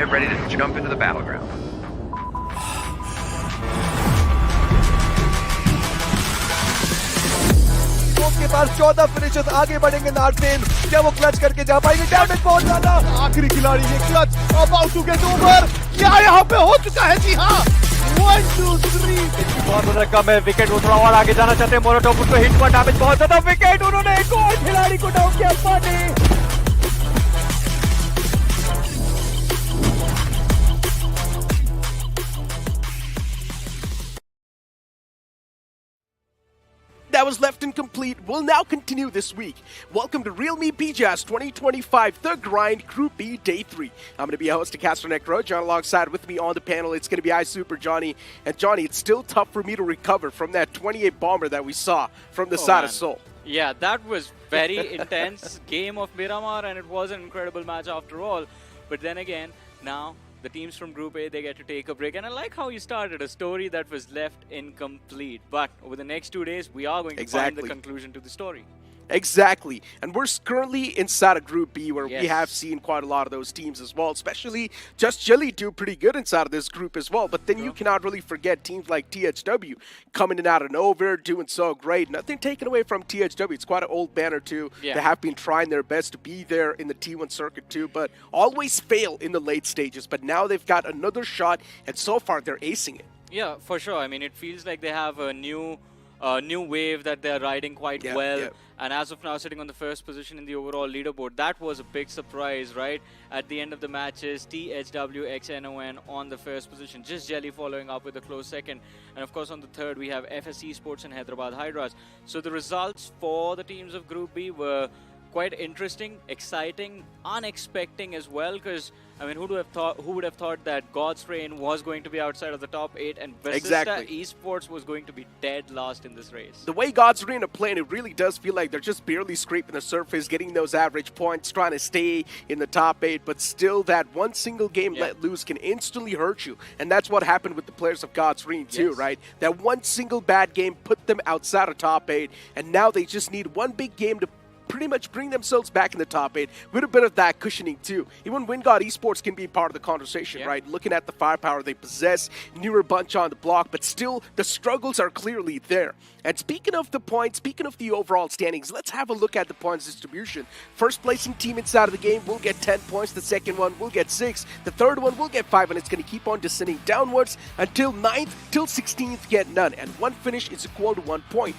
get ready to jump into the battleground. के पास 14 finishers आगे बढ़ेंगे नार्सेन क्या वो क्लच करके जा पाएंगे डैमेज बहुत ज्यादा आखिरी खिलाड़ी ये clutch about to get over क्या यहाँ पे हो चुका है जी हाँ 1 2 3 बहुत रकम है विकेट वो थोड़ा और आगे जाना चाहते हैं मोरोटोप उसको हिट पर डैमेज बहुत ज्यादा विकेट उन्होंने एक और खिलाड़ी को डाउन किया पाने that was left incomplete will now continue this week. Welcome to realme BGIS 2025, The Grind Group B Day 3. I'm going to be your host, Caster Necro. John alongside with me on the panel, it's going to be Super Johnny. And Johnny, it's still tough for me to recover from that 28 bomber that we saw from the side of Seoul. Yeah, that was very intense game of Miramar, and it was an incredible match after all. But then again, now the teams from Group A, they get to take a break. And I like how you started a story that was left incomplete. But over the next 2 days, we are going to find the conclusion to the story. Exactly. And we're currently inside of Group B where we have seen quite a lot of those teams as well, especially Just Chili do pretty good inside of this group as well. But then you cannot really forget teams like THW coming in out of nowhere, doing so great. Nothing taken away from THW. It's quite an old banner too. They have been trying their best to be there in the T1 circuit too, but always fail in the late stages. But now they've got another shot, and so far they're acing it. Yeah, for sure. I mean, it feels like they have a new wave that they're riding quite well. And as of now, sitting on the first position in the overall leaderboard. That was a big surprise, right? At the end of the matches, THWXNON on the first position. Just Jelly following up with a close second. And of course, on the third, we have FSE Sports and Hyderabad Hydras. So the results for the teams of Group B were quite interesting, exciting, unexpected as well, because I mean, who would have thought that God's Reign was going to be outside of the top 8 and Basista Esports was going to be dead last in this race? The way God's Reign are playing, it really does feel like they're just barely scraping the surface, getting those average points, trying to stay in the top 8, but still that one single game let loose can instantly hurt you. And that's what happened with the players of God's Reign too, right? That one single bad game put them outside of top 8, and now they just need one big game to pretty much bring themselves back in the top 8 with a bit of that cushioning too. Even Wingod Esports can be part of the conversation, right? Looking at the firepower they possess, newer bunch on the block, but still the struggles are clearly there. And speaking of the points, speaking of the overall standings, let's have a look at the points distribution. First placing team inside of the game will get 10 points, the second one will get 6, the third one will get 5, and it's going to keep on descending downwards until 9th, till 16th get none, and one finish is equal to 1 point.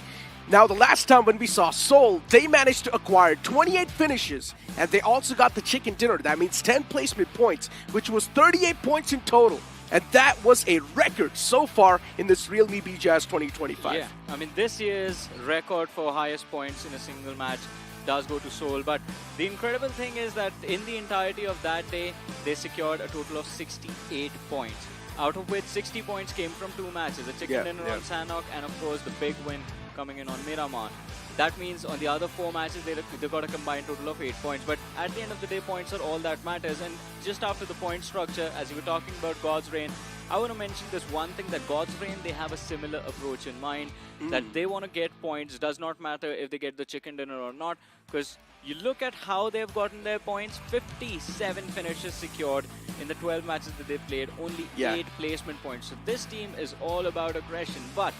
Now, the last time when we saw Seoul, they managed to acquire 28 finishes, and they also got the chicken dinner. That means 10 placement points, which was 38 points in total. And that was a record so far in this realme BGIS 2025. Yeah, I mean, this year's record for highest points in a single match does go to Seoul. But the incredible thing is that in the entirety of that day, they secured a total of 68 points, out of which 60 points came from 2 matches, a chicken dinner on Sanhok, and of course the big win coming in on Miramar. That means on the other 4 matches, they got a combined total of 8 points. But at the end of the day, points are all that matters. And just after the point structure, as you were talking about God's Reign, I want to mention this one thing, that God's Reign, they have a similar approach in mind, that they want to get points. Does not matter if they get the chicken dinner or not, because you look at how they've gotten their points. 57 finishes secured in the 12 matches that they played, only 8 placement points. So this team is all about aggression. But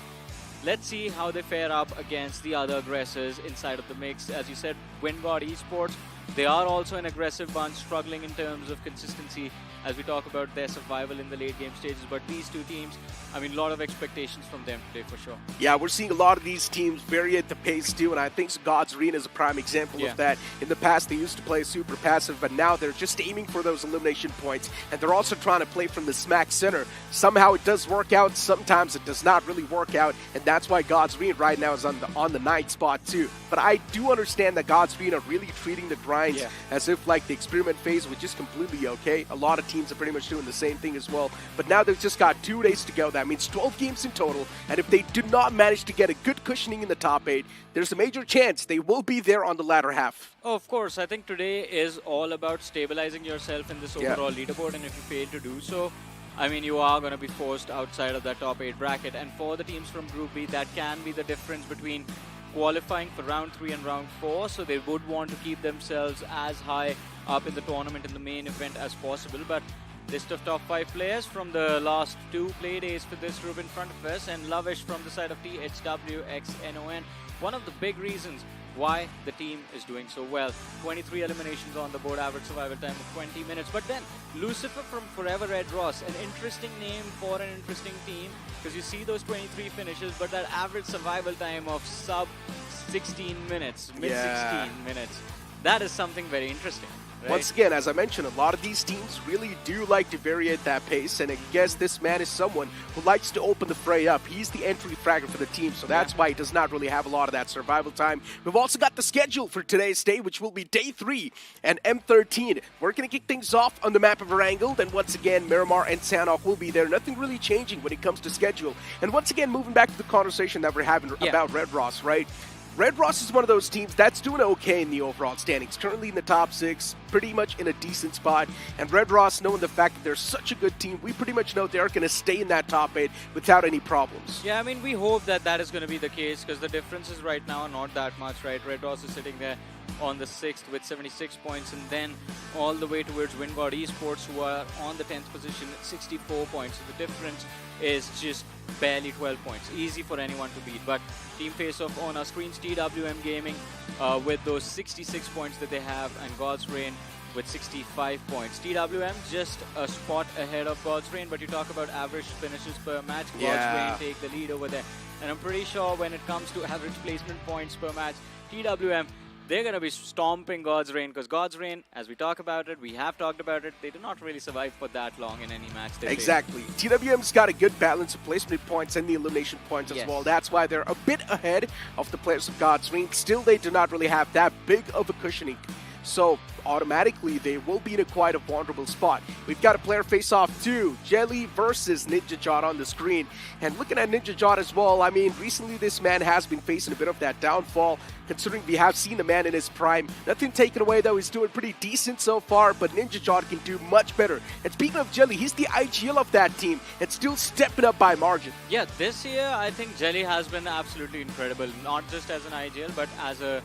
let's see how they fare up against the other aggressors inside of the mix. As you said, Wingod Esports, they are also an aggressive bunch, struggling in terms of consistency as we talk about their survival in the late game stages. But these two teams, I mean, a lot of expectations from them today for sure. Yeah, we're seeing a lot of these teams vary at the pace too, and I think God's Arena is a prime example of that. In the past, they used to play super passive, but now they're just aiming for those elimination points, and they're also trying to play from the smack center. Somehow it does work out, sometimes it does not really work out, and that's why God's Arena right now is on the 9th spot too. But I do understand that God's Arena are really treating the grinds as if like the experiment phase was just completely okay. A lot of teams are pretty much doing the same thing as well, but now they've just got 2 days to go. That means 12 games in total, and if they do not manage to get a good cushioning in the top 8, there's a major chance they will be there on the latter half. Oh, of course. I think today is all about stabilizing yourself in this overall leaderboard, and if you fail to do so, I mean, you are going to be forced outside of that top 8 bracket. And for the teams from Group B, that can be the difference between qualifying for round 3 and round 4, so they would want to keep themselves as high up in the tournament in the main event as possible. But List of top 5 players from the last 2 play days for this group in front of us, and Lovish from the side of THWXNON. One of the big reasons why the team is doing so well. 23 eliminations on the board, average survival time of 20 minutes. But then Lucifer from Forever Red Ross, an interesting name for an interesting team, because you see those 23 finishes, but that average survival time of sub 16 minutes, mid 16 minutes, that is something very interesting. Right? Once again, as I mentioned, a lot of these teams really do like to vary at that pace, and I guess this man is someone who likes to open the fray up. He's the entry fragger for the team, so that's why he does not really have a lot of that survival time. We've also got the schedule for today's day, which will be day 3 and M13. We're going to kick things off on the map of Erangel, then once again, Miramar and Sanhok will be there. Nothing really changing when it comes to schedule. And once again, moving back to the conversation that we're having about Red Ross, right? Red Ross is one of those teams that's doing okay in the overall standings. Currently in the top 6, pretty much in a decent spot. And Red Ross, knowing the fact that they're such a good team, we pretty much know they're going to stay in that top 8 without any problems. Yeah, I mean, we hope that that is going to be the case, because the differences right now are not that much, right? Red Ross is sitting there on the 6th with 76 points, and then all the way towards Wingard Esports, who are on the 10th position at 64 points. So the difference is just barely 12 points. Easy for anyone to beat. But team face-off on our screens, TWM Gaming with those 66 points that they have, and God's Reign with 65 points. TWM just a spot ahead of God's Reign, but you talk about average finishes per match, God's Reign take the lead over there. And I'm pretty sure when it comes to average placement points per match, TWM, they're going to be stomping God's Reign, because God's Reign, as we talk about it, we have talked about it, they do not really survive for that long in any match they Exactly. TWM's got a good balance of placement points and the elimination points as well. That's why they're a bit ahead of the players of God's Reign. Still, they do not really have that big of a cushioning. So automatically they will be in quite a vulnerable spot. We've got a player face-off too, Jelly versus Ninja Jot on the screen. And looking at Ninja Jot as well, I mean, recently this man has been facing a bit of that downfall, considering we have seen the man in his prime. Nothing taken away though, he's doing pretty decent so far, but Ninja Jot can do much better. And speaking of Jelly, he's the IGL of that team and still stepping up by margin. Yeah, this year I think Jelly has been absolutely incredible, not just as an IGL, but as a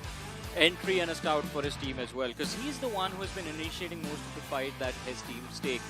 entry and a scout for his team as well, because he's the one who has been initiating most of the fight that his teams take.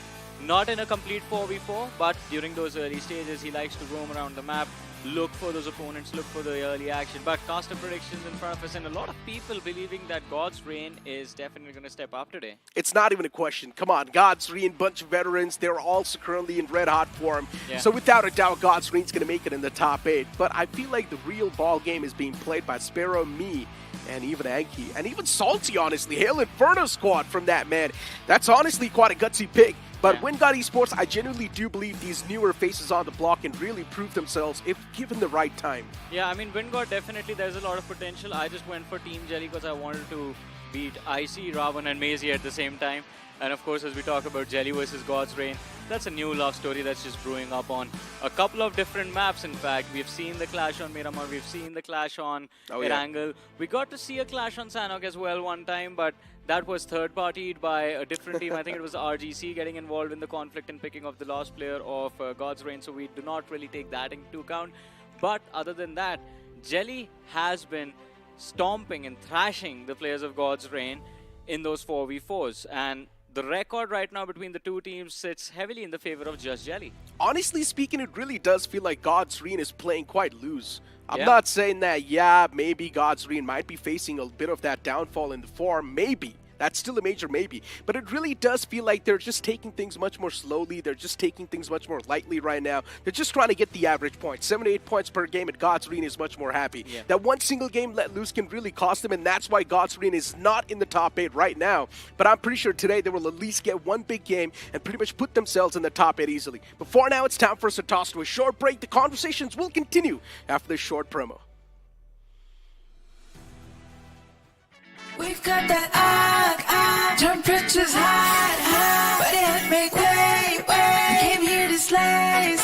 Not in a complete 4v4, but during those early stages, he likes to roam around the map, look for those opponents, look for the early action. But caster predictions in front of us, and a lot of people believing that God's Reign is definitely going to step up today. It's not even a question. Come on, God's Reign, bunch of veterans. They're also currently in red-hot form. So without a doubt, God's Reign's going to make it in the top 8. But I feel like the real ball game is being played by Sparrow, me, and even Anki, and even Salty, honestly. Hail Inferno squad from that man. That's honestly quite a gutsy pick. But Wingard Esports, I genuinely do believe these newer faces on the block can really prove themselves if given the right time. Yeah, I mean, Wingard definitely, there's a lot of potential. I just went for Team Jelly because I wanted to beat Icy, Ravan and Maisie at the same time. And of course, as we talk about Jelly versus God's Reign, that's a new love story that's just brewing up on a couple of different maps. In fact, we've seen the clash on Miramar, we've seen the clash on Erangel. We got to see a clash on Sanhok as well one time, but that was third-partied by a different team. I think it was RGC getting involved in the conflict and picking off the last player of God's Reign, so we do not really take that into account. But other than that, Jelly has been stomping and thrashing the players of God's Reign in those 4v4s. And the record right now between the two teams sits heavily in the favor of just Jelly. Honestly speaking, it really does feel like God's Reign is playing quite loose. I'm not saying that, maybe God's Reign might be facing a bit of that downfall in the form, maybe. That's still a major maybe. But it really does feel like they're just taking things much more slowly. They're just taking things much more lightly right now. They're just trying to get the average point. 7 to 8 points per game at God's Reign is much more happy. That one single game let loose can really cost them, and that's why God's Reign is not in the top 8 right now. But I'm pretty sure today they will at least get one big game and pretty much put themselves in the top 8 easily. But for now, it's time for us to toss to a short break. The conversations will continue after this short promo. We've got that temperatures high, but it make way. We came here to slay,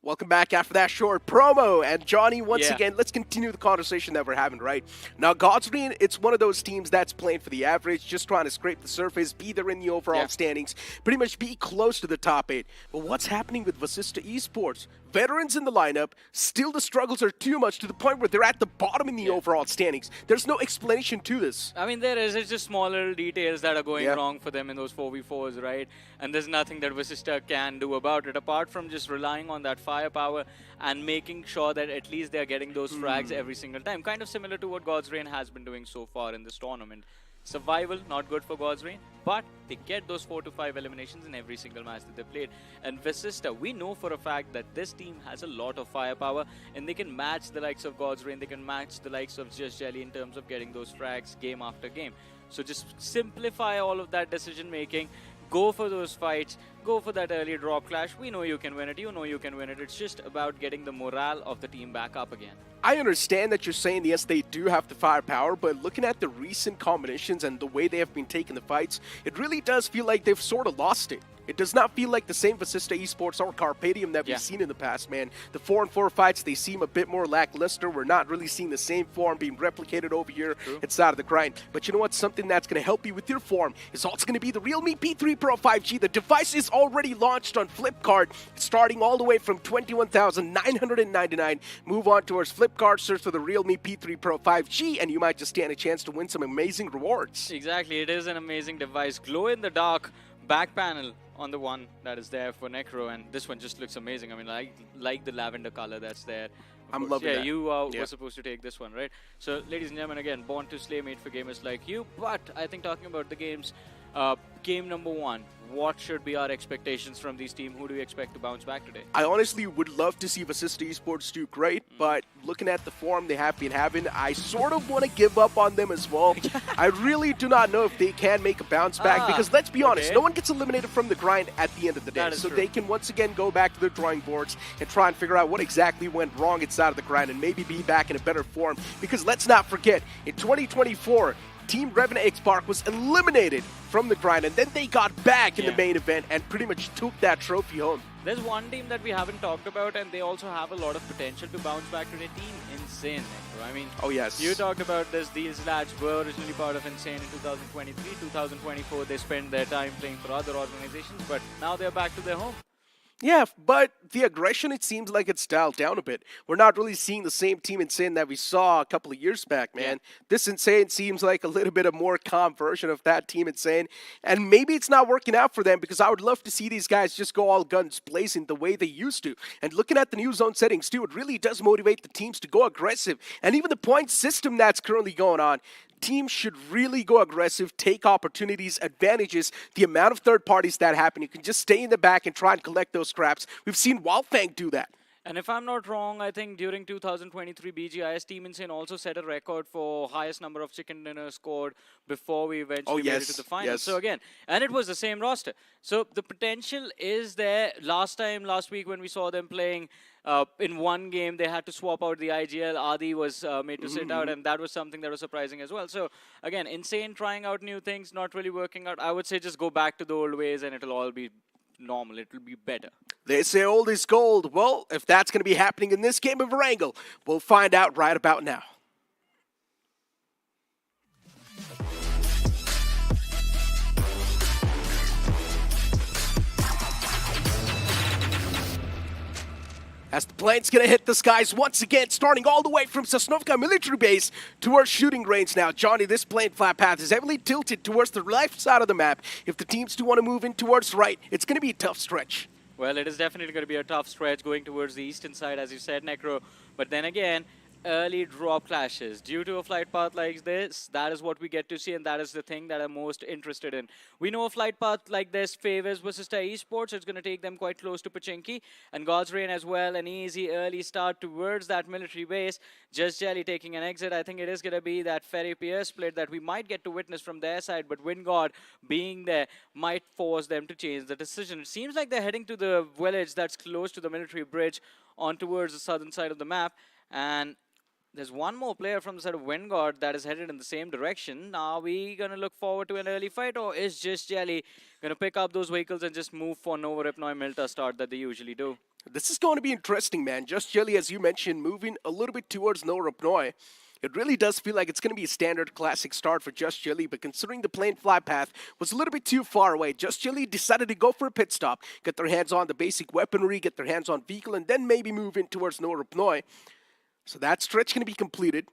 Welcome back after that short promo. And Johnny, once Yeah. again, let's continue the conversation that we're having, right? Now, Godsgreen, it's one of those teams that's playing for the average, just trying to scrape the surface, be there in the overall standings, pretty much be close to the top 8. But what's happening with Vasista Esports? Veterans in the lineup, still the struggles are too much to the point where they're at the bottom in the overall standings. There's no explanation to this. I mean, there is. It's just small little details that are going wrong for them in those 4v4s, right? And there's nothing that Vasista can do about it, apart from just relying on that firepower and making sure that at least they're getting those frags every single time. Kind of similar to what God's Reign has been doing so far in this tournament. Survival, not good for God's Reign, but they get those 4 to 5 eliminations in every single match that they played. And Vasista, we know for a fact that this team has a lot of firepower, and they can match the likes of God's Reign, they can match the likes of Just Jelly in terms of getting those frags game after game. So just simplify all of that decision making, go for those fights, go for that early drop clash. We know you can win it, you know you can win it. It's just about getting the morale of the team back up again. I understand that you're saying, yes, they do have the firepower, but looking at the recent combinations and the way they have been taking the fights, it really does feel like they've sort of lost it. It does not feel like the same Vasista Esports or Carpadium that we've seen in the past, man. The 4-on-4 fights, they seem a bit more lackluster. We're not really seeing the same form being replicated over here inside of the grind. But you know what? Something that's going to help you with your form is also going to be the realme P3 Pro 5G. The device is already launched on Flipkart, starting all the way from $21,999. Move on towards Flipkart, search for the realme P3 Pro 5G, and you might just stand a chance to win some amazing rewards. Exactly, it is an amazing device. Glow in the dark back panel on the one that is there for Necro, and this one just looks amazing. I mean, I like the lavender color that's there. I'm loving that. Yeah, you were supposed to take this one, right? So, ladies and gentlemen, again, born to slay, made for gamers like you. But I think talking about the games, game number 1, what should be our expectations from these teams? Who do you expect to bounce back today? I honestly would love to see Vasista Esports do great, but looking at the form they have been having, I sort of want to give up on them as well. I really do not know if they can make a bounce back, because let's be honest, no one gets eliminated from the grind at the end of the day. So they can once again go back to their drawing boards and try and figure out what exactly went wrong inside of the grind and maybe be back in a better form. Because let's not forget, in 2024, Team Revan X Park was eliminated from the grind, and then they got back in the main event and pretty much took that trophy home. There's one team that we haven't talked about, and they also have a lot of potential to bounce back today. Team Insane. I mean, you talked about this. These lads were originally part of Insane in 2023, 2024. They spent their time playing for other organizations, but now they're back to their home. Yeah, but the aggression, it seems like it's dialed down a bit. We're not really seeing the same Team Insane that we saw a couple of years back, man. This Insane seems like a little bit of more calm version of that Team Insane. And maybe it's not working out for them, because I would love to see these guys just go all guns blazing the way they used to. And looking at the new zone settings, too, it really does motivate the teams to go aggressive. And even the point system that's currently going on, teams should really go aggressive, take opportunities, advantages, the amount of third parties that happen. You can just stay in the back and try and collect those scraps. We've seen Wildfang do that. And if I'm not wrong, I think during 2023 BGIS, Team Insane also set a record for highest number of chicken dinners scored before we eventually made it to the final. So again, and it was the same roster. So the potential is there. Last week when we saw them playing in one game, they had to swap out the IGL. Adi was made to sit out, and that was something that was surprising as well. So again, Insane trying out new things, not really working out. I would say just go back to the old ways and it'll all be normal. It will be better. They say old is gold. Well, if that's going to be happening in this game of Erangel, we'll find out right about now. As the plane's going to hit the skies once again, starting all the way from Sosnovka military base towards shooting range now. Johnny, this plane flat path is heavily tilted towards the left side of the map. If the teams do want to move in towards right, it's going to be a tough stretch. Well, it is definitely going to be a tough stretch going towards the eastern side, as you said, Necro. But then again, early drop clashes. Due to a flight path like this, that is what we get to see, and that is the thing that I'm most interested in. We know a flight path like this favors Vasista Esports. It's going to take them quite close to Pachinki, and God's Reign as well. An easy early start towards that military base. Just Jelly taking an exit. I think it is going to be that Ferry Pier split that we might get to witness from their side, but Wingard being there might force them to change the decision. It seems like they're heading to the village that's close to the military bridge on towards the southern side of the map, and there's one more player from the side of Wingard that is headed in the same direction. Are we going to look forward to an early fight, or is Just Jelly going to pick up those vehicles and just move for Nova Ripnoi Milta start that they usually do? This is going to be interesting, man. Just Jelly, as you mentioned, moving a little bit towards No Repnoi. It really does feel like it's going to be a standard classic start for Just Jelly, but considering the plane fly path was a little bit too far away, Just Jelly decided to go for a pit stop, get their hands on the basic weaponry, get their hands on vehicle, and then maybe move in towards No Repnoi. So that stretch going to be completed.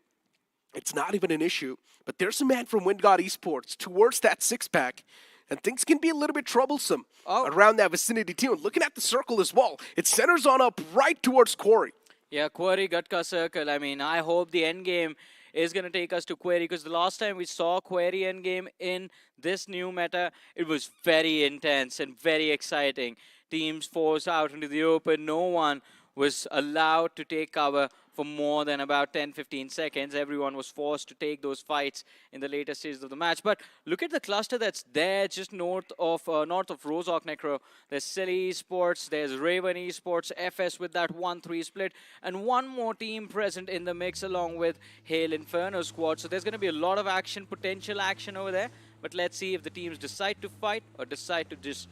It's not even an issue, but there's a man from WinGod Esports towards that six-pack, and things can be a little bit troublesome around that vicinity too. And looking at the circle as well, it centers on up right towards Quarry. Yeah, Quarry, Gatka Circle. I mean, I hope the end game is going to take us to Quarry, because the last time we saw Quarry end game in this new meta, it was very intense and very exciting. Teams forced out into the open. No one was allowed to take cover for more than about 10-15 seconds. Everyone was forced to take those fights in the later stages of the match. But look at the cluster that's there just north of Rozhok Necro. There's Silly Esports, there's Raven Esports, FS with that 1-3 split, and one more team present in the mix along with Hail Inferno squad. So there's going to be a lot of action, potential action over there. But let's see if the teams decide to fight or decide to just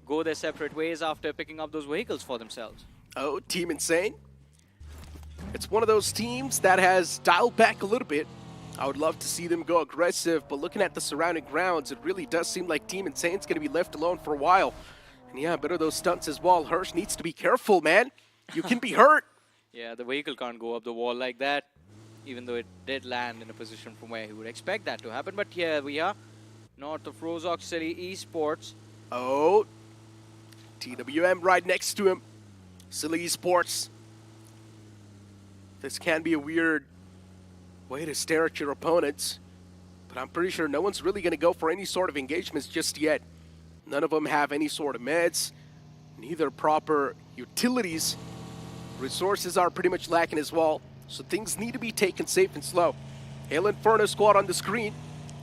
go their separate ways after picking up those vehicles for themselves. Oh, Team Insane. It's one of those teams that has dialed back a little bit. I would love to see them go aggressive, but looking at the surrounding grounds, it really does seem like Team Insane's going to be left alone for a while. And yeah, better those stunts as well. Hirsch needs to be careful, man. You can be hurt. Yeah, the vehicle can't go up the wall like that, even though it did land in a position from where he would expect that to happen. But here we are, north of Rozhok City Esports. Oh, TWM right next to him. Silly Esports. This can be a weird way to stare at your opponents, but I'm pretty sure no one's really going to go for any sort of engagements just yet. None of them have any sort of meds, neither proper utilities. Resources are pretty much lacking as well, so things need to be taken safe and slow. Hail Inferno squad on the screen,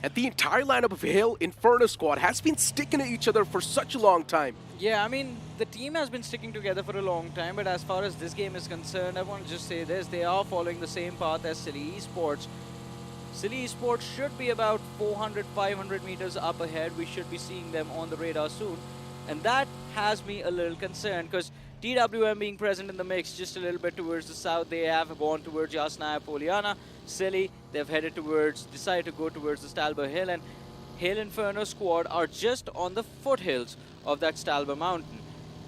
and the entire lineup of Hail Inferno squad has been sticking to each other for such a long time. Yeah, I mean, the team has been sticking together for a long time, but as far as this game is concerned, I want to just say this. They are following the same path as Silly Esports. Silly Esports should be about 400, 500 meters up ahead. We should be seeing them on the radar soon. And that has me a little concerned, because TWM being present in the mix just a little bit towards the south, they have gone towards Yasnaya Poliana. Silly, they've decided to go towards the Stalber Hill, and Hail Inferno squad are just on the foothills of that Stalber mountain.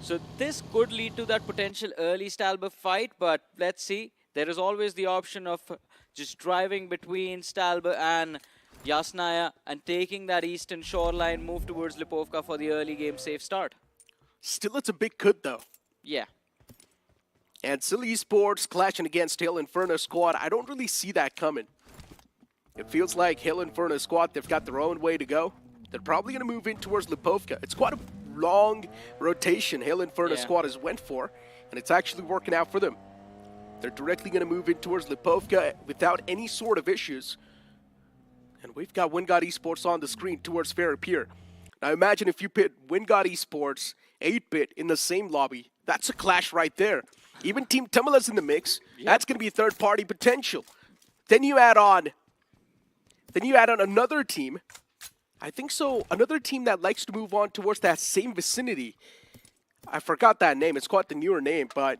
So this could lead to that potential early Stalber fight, but let's see. There is always the option of just driving between Stalber and Yasnaya and taking that eastern shoreline, move towards Lipovka for the early game safe start. Still, it's a big could though. Yeah. And Silly Esports clashing against Hail Inferno squad, I don't really see that coming. It feels like Hail Inferno squad, they've got their own way to go. They're probably going to move in towards Lipovka. It's quite a long rotation Hail Inferno squad has went for, and it's actually working out for them. They're directly going to move in towards Lipovka without any sort of issues. And we've got WinGod Esports on the screen towards Fair Pier. Now imagine if you pit WinGod Esports, 8-bit in the same lobby. That's a clash right there. Even Team Tumula's in the mix. That's going to be third-party potential. Then you add on another team. I think so, another team that likes to move on towards that same vicinity. I forgot that name. It's quite the newer name, but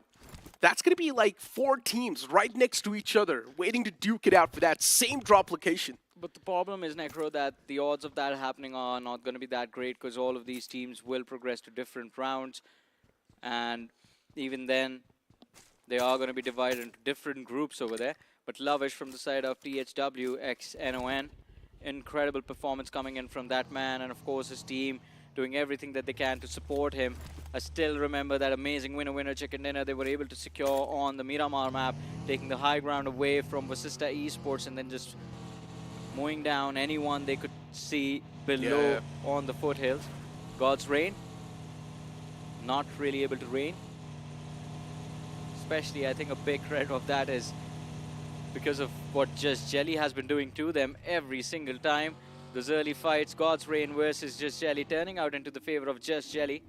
that's going to be like 4 teams right next to each other, waiting to duke it out for that same drop location. But the problem is, Necro, that the odds of that happening are not going to be that great, because all of these teams will progress to different rounds. And even then, they are going to be divided into different groups over there. But Lovish from the side of THW x NON. Incredible performance coming in from that man, and of course his team doing everything that they can to support him. I still remember that amazing winner chicken dinner they were able to secure on the Miramar map, taking the high ground away from Vasista Esports and then just mowing down anyone they could see below on the foothills. God's Rain, not really able to rain. Especially, I think a big credit of that is because of what Just Jelly has been doing to them every single time. Those early fights, God's Rain versus Just Jelly, turning out into the favor of Just Jelly.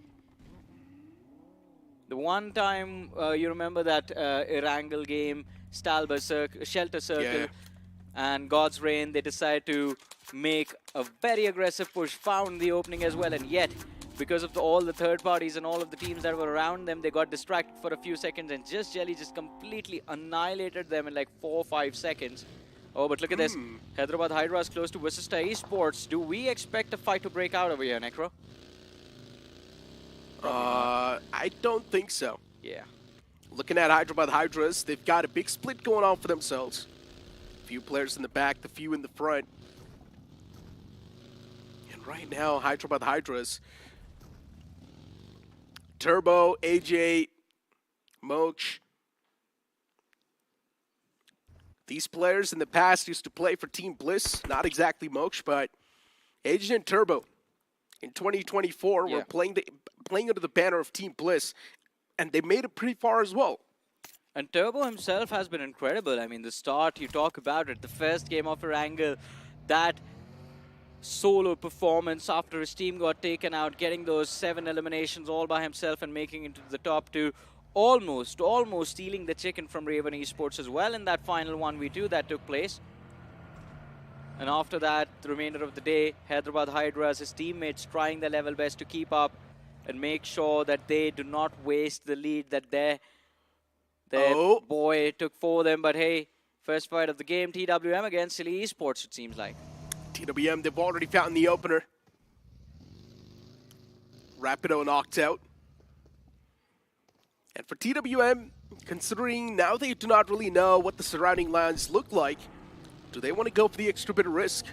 The one time, you remember that Erangel game, Stalber Shelter Circle, and God's Rain, they decide to make a very aggressive push, found the opening as well, and yet because of all the third parties and all of the teams that were around them, they got distracted for a few seconds, and just Jelly just completely annihilated them in like 4 or 5 seconds. Oh, but look at this. Hyderabad Hydra is close to Visista Esports. Do we expect a fight to break out over here, Necro? I don't think so. Yeah. Looking at Hyderabad Hydras, they've got a big split going on for themselves. A few players in the back, the few in the front. And right now, Hyderabad Hydras, Turbo, AJ, Moch. These players in the past used to play for Team Bliss, not exactly Moch, but AJ and Turbo in 2024 were playing under the banner of Team Bliss, and they made it pretty far as well. And Turbo himself has been incredible. I mean, the start, you talk about it, the first game of Erangel, that solo performance after his team got taken out, getting those 7 eliminations all by himself and making it to the top 2. Almost stealing the chicken from Raven Esports as well in that final 1v2 that took place. And after that, the remainder of the day, Hyderabad Hydras, his teammates trying their level best to keep up and make sure that they do not waste the lead that their boy took for them. But hey, first fight of the game, TWM against Silly Esports, it seems like. TWM, they've already found the opener. Rapido knocked out. And for TWM, considering now they do not really know what the surrounding lands look like, do they want to go for the extra bit of risk?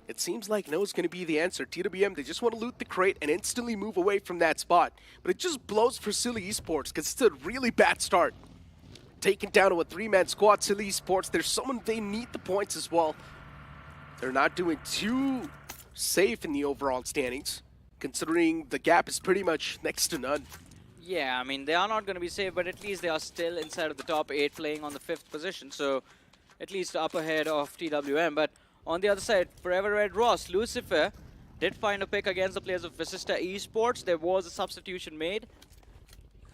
It seems like no is going to be the answer. TWM, they just want to loot the crate and instantly move away from that spot. But it just blows for Silly Esports because it's a really bad start. Taken down to a 3-man squad, Silly Esports, there's someone they need the points as well. They're not doing too safe in the overall standings, considering the gap is pretty much next to none. Yeah, I mean, they are not going to be safe, but at least they are still inside of the top 8 playing on the 5th position. So at least up ahead of TWM. But on the other side, Forever Red Ross, Lucifer did find a pick against the players of Visista Esports. There was a substitution made.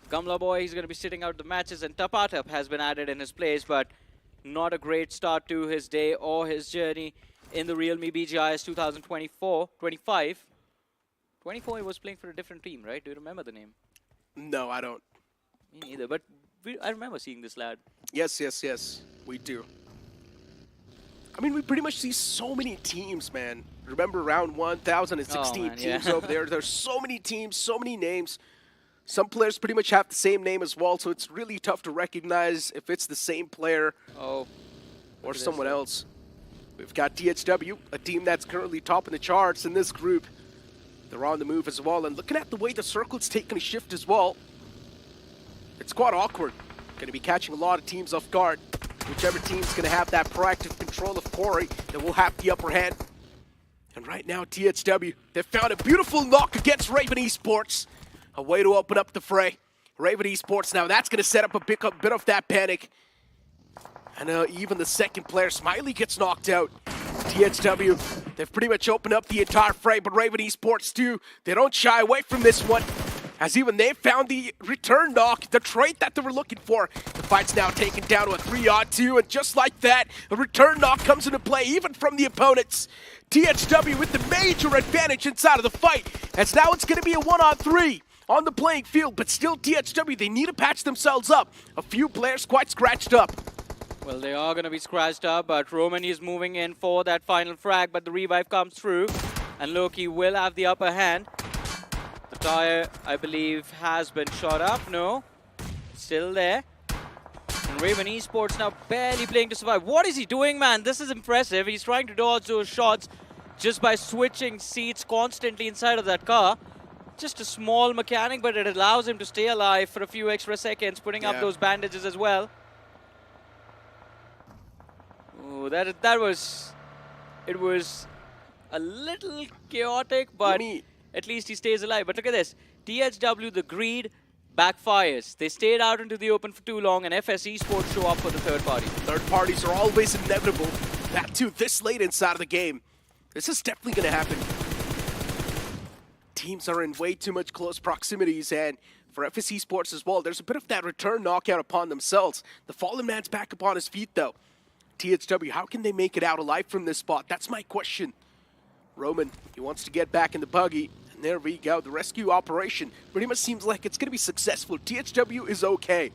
Gamla Boy, he's going to be sitting out the matches, and Tapatap has been added in his place, but not a great start to his day or his journey in the realme BGIS 2024-25. 24, he was playing for a different team, right? Do you remember the name? No, I don't. Me neither, but I remember seeing this lad. Yes, we do. I mean, we pretty much see so many teams, man. Remember round 1,016 teams over there. There's so many teams, so many names. Some players pretty much have the same name as well, so it's really tough to recognize if it's the same player or someone else. We've got DHW, a team that's currently topping the charts in this group. They're on the move as well, and looking at the way the circle's taking a shift as well, it's quite awkward. Going to be catching a lot of teams off guard. Whichever team's going to have that proactive control of Corey, that will have the upper hand. And right now, THW, they've found a beautiful knock against Raven Esports. A way to open up the fray. Raven Esports now, that's going to set up a bit of that panic. And even the second player, Smiley, gets knocked out. THW, they've pretty much opened up the entire fray, but Raven Esports too, they don't shy away from this one. As even they found the return knock, the trait that they were looking for. The fight's now taken down to a 3-on-2, and just like that, a return knock comes into play, even from the opponents. THW with the major advantage inside of the fight, as now it's going to be a 1-on-3 on the playing field, but still THW, they need to patch themselves up. A few players quite scratched up. Well, they are going to be scratched up, but Roman is moving in for that final frag, but the revive comes through, and Loki will have the upper hand. The tire, I believe, has been shot up. No, still there. And Raven Esports now barely playing to survive. What is he doing, man? This is impressive. He's trying to dodge those shots just by switching seats constantly inside of that car. Just a small mechanic, but it allows him to stay alive for a few extra seconds, putting up those bandages as well. Oh, it was a little chaotic, but at least he stays alive. But look at this. THW, the greed backfires. They stayed out into the open for too long, and FS Esports show up for the third party. Third parties are always inevitable. That too, this late inside of the game. This is definitely going to happen. Teams are in way too much close proximities, and for FS Esports as well, there's a bit of that return knockout upon themselves. The Fallen Man's back upon his feet, though. THW, how can they make it out alive from this spot? That's my question. Roman, he wants to get back in the buggy. And there we go. The rescue operation pretty much seems like it's going to be successful. THW is okay.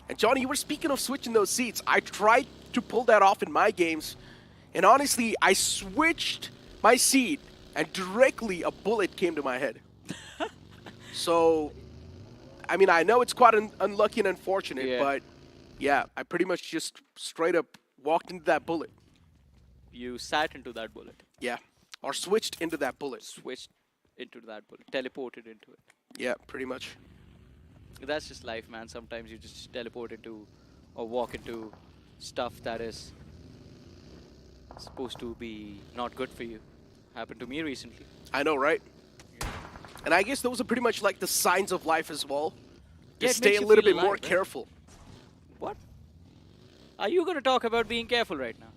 And Johnny, you were speaking of switching those seats. I tried to pull that off in my games. And honestly, I switched my seat and directly a bullet came to my head. So, I mean, I know it's quite unlucky and unfortunate, but yeah, I pretty much just straight up walked into that bullet. You sat into that bullet. Yeah, or switched into that bullet. Switched into that bullet. Teleported into it. Yeah, pretty much. That's just life, man. Sometimes you just teleport into or walk into stuff that is supposed to be not good for you. Happened to me recently. I know, right? And I guess those are pretty much like the signs of life as well. Just stay a little bit more careful. What? Are you going to talk about being careful right now?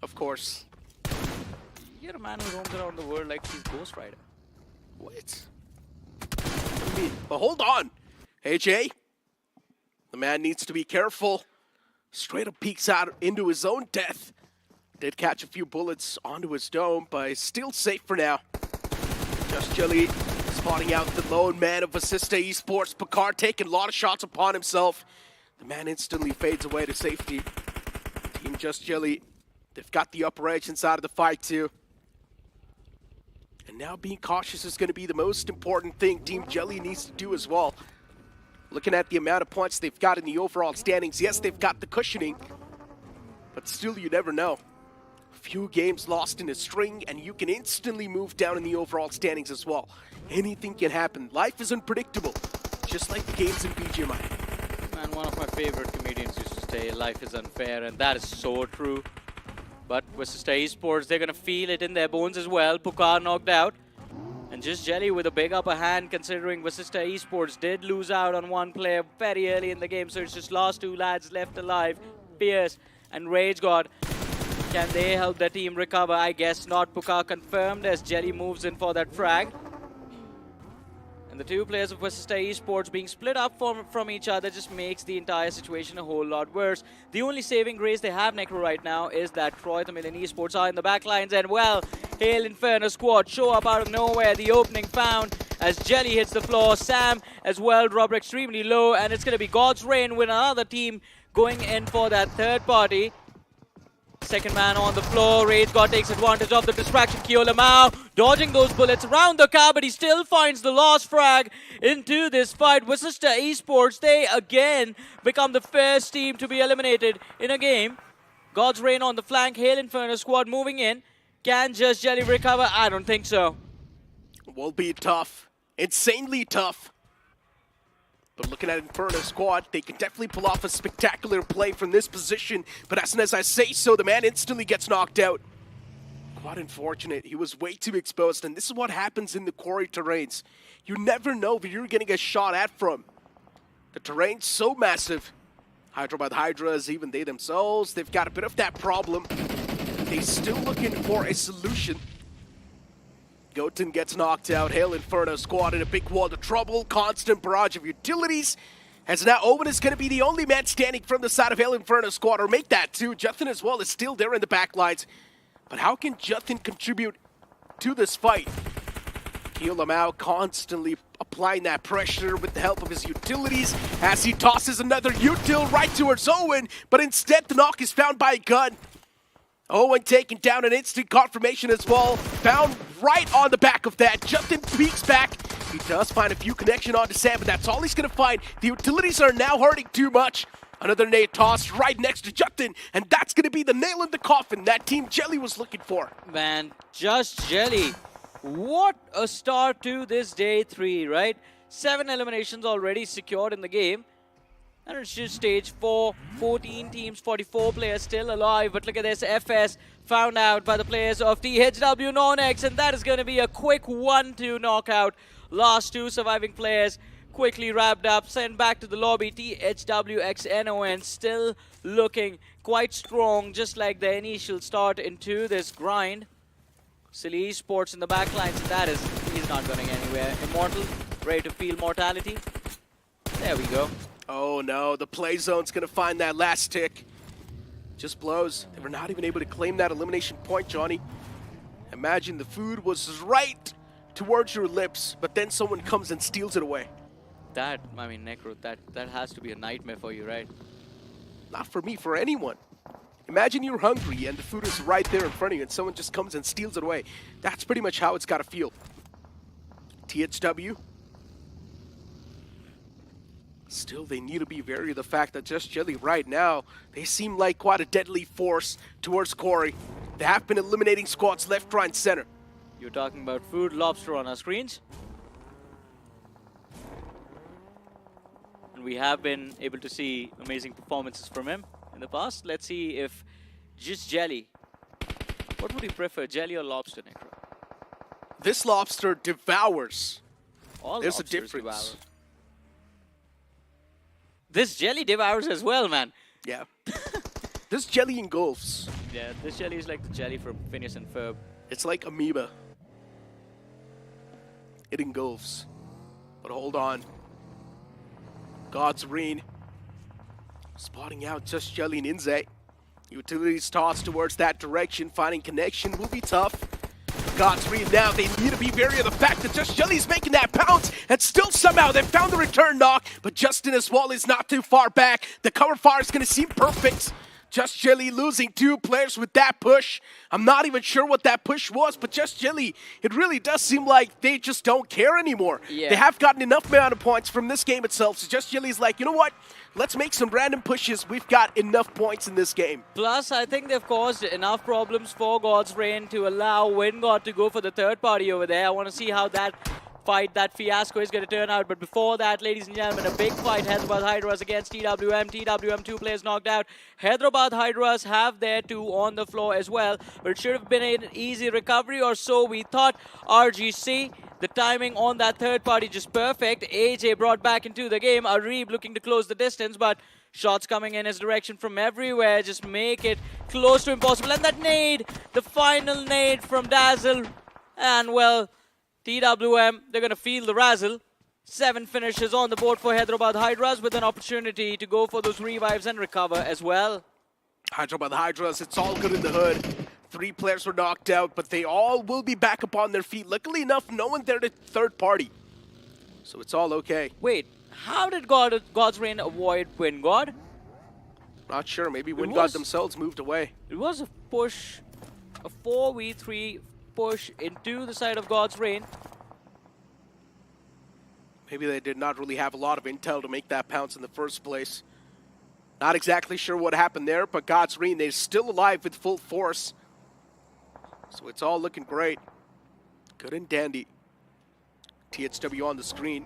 Of course. You're a man who roams around the world like he's Ghost Rider. What? What do you mean? But hold on. Hey, Jay. The man needs to be careful. Straight up peeks out into his own death. Did catch a few bullets onto his dome, but is still safe for now. Just Jelly spotting out the lone man of Assista Esports. Picard taking a lot of shots upon himself. The man instantly fades away to safety. Team Just Jelly, they've got the upper edge inside of the fight too. And now being cautious is going to be the most important thing Team Jelly needs to do as well. Looking at the amount of points they've got in the overall standings, yes, they've got the cushioning, but still you never know. Few games lost in a string and you can instantly move down in the overall standings as well. Anything can happen. Life is unpredictable, just like the games in BGMI. Man, one of my favorite comedians used to say, life is unfair, and that is so true. But with Assista Esports, they're going to feel it in their bones as well. Pukar knocked out. And Just Jelly with a big upper hand, considering Assista Esports did lose out on one player very early in the game. So it's just last two lads left alive, Pierce and Rage God. Can they help the team recover? I guess not. Pukar confirmed as Jelly moves in for that frag. And the two players of Assista Esports being split up from each other just makes the entire situation a whole lot worse. The only saving grace they have, Necro, right now is that Troy the Million Esports are in the backlines. And well, Hail Inferno squad show up out of nowhere. The opening found as Jelly hits the floor. Sam as well dropped extremely low. And it's going to be God's Reign with another team going in for that third party. Second man on the floor. Rage God takes advantage of the distraction. Kyo Lamau dodging those bullets around the car, but he still finds the last frag into this fight. Assista Esports, they again become the first team to be eliminated in a game. God's Reign on the flank. Hail Inferno squad moving in. Can Just Jelly recover? I don't think so. Will be tough. Insanely tough. But looking at Inferno squad, they can definitely pull off a spectacular play from this position. But as soon as I say so, the man instantly gets knocked out. Quite unfortunate. He was way too exposed. And this is what happens in the quarry terrains. You never know where you're going to get shot at from. The terrain's so massive. Hyderabad Hydras, even they themselves, they've got a bit of that problem. They're still looking for a solution. Goten gets knocked out. Hail Inferno squad in a big world of trouble. Constant barrage of utilities. As now Owen is going to be the only man standing from the side of Hail Inferno squad, or make that too. Juthin as well is still there in the back lines. But how can Juthin contribute to this fight? Kyo Lamau constantly applying that pressure with the help of his utilities as he tosses another util right towards Owen, but instead the knock is found by a gun. Owen taking down an instant confirmation as well. Found right on the back of that. Justin peeks back. He does find a few connection onto Sam, but that's all he's going to find. The utilities are now hurting too much. Another nade tossed right next to Justin, and that's going to be the nail in the coffin that Team Jelly was looking for. Man, Just Jelly. What a start to this day 3, right? 7 eliminations already secured in the game. And it's just stage 4, 14 teams, 44 players still alive. But look at this, FS found out by the players of THW Non-X, and that is going to be a quick 1-2 knockout. Last 2 surviving players quickly wrapped up, sent back to the lobby. THW x NON still looking quite strong, just like the initial start into this grind. Silly Esports in the backlines, and that is, he's not going anywhere. Immortal, ready to feel mortality. There we go. Oh no, the play zone's gonna find that last tick. Just blows. They were not even able to claim that elimination point, Johnny. Imagine the food was right towards your lips, but then someone comes and steals it away. That, I mean, Necro, that has to be a nightmare for you, right? Not for me, for anyone. Imagine you're hungry and the food is right there in front of you and someone just comes and steals it away. That's pretty much how it's got to feel. THW. Still, they need to be wary of the fact that Just Jelly right now, they seem like quite a deadly force towards Corey. They have been eliminating squads left, right, and center. You're talking about Food Lobster on our screens. And we have been able to see amazing performances from him in the past. Let's see if Just Jelly, what would he prefer, jelly or lobster, Necro? This lobster devours. All There's a lobsters difference. devour. This jelly devours as well, man. Yeah. This jelly engulfs. Yeah, this jelly is like the jelly from Phineas and Ferb. It's like amoeba. It engulfs. But hold on. God's Reign. Spotting out Just Jelly and Inze. Utilities tossed towards that direction. Finding connection will be tough. God's Reign now, they need to be wary of the fact that Just Jelly's making that pounce, and still somehow they found the return knock, but Justin as well is not too far back. The cover fire is going to seem perfect. Just Jelly losing 2 players with that push. I'm not even sure what that push was, but Just Jelly, it really does seem like they just don't care anymore. Yeah. They have gotten enough amount of points from this game itself, so Just Jelly's like, you know what? Let's make some random pushes. We've got enough points in this game. Plus, I think they've caused enough problems for God's Reign to allow WinGod to go for the third party over there. I want to see how that fight, that fiasco is going to turn out. But before that, ladies and gentlemen, a big fight. Hyderabad Hydras against TWM. TWM, 2 players knocked out. Hyderabad Hydras have their 2 on the floor as well. But it should have been an easy recovery or so, we thought. RGC, the timing on that third party just perfect. AJ brought back into the game. Arib looking to close the distance, but shots coming in his direction from everywhere. Just make it close to impossible. And that nade, the final nade from Dazzle. And well, TWM, they're going to feel the razzle. 7 finishes on the board for Hyderabad Hydras with an opportunity to go for those revives and recover as well. Hyderabad Hydras, it's all good in the hood. 3 players were knocked out, but they all will be back up on their feet. Luckily enough, no one there to third party. So it's all okay. Wait, how did God's Reign avoid WinGod? Not sure, maybe WinGod themselves moved away. It was a push, a 4v3 push into the side of God's Reign. Maybe they did not really have a lot of intel to make that pounce in the first place. Not exactly sure what happened there, but God's Reign, they're still alive with full force. So it's all looking great. Good and dandy. THW on the screen.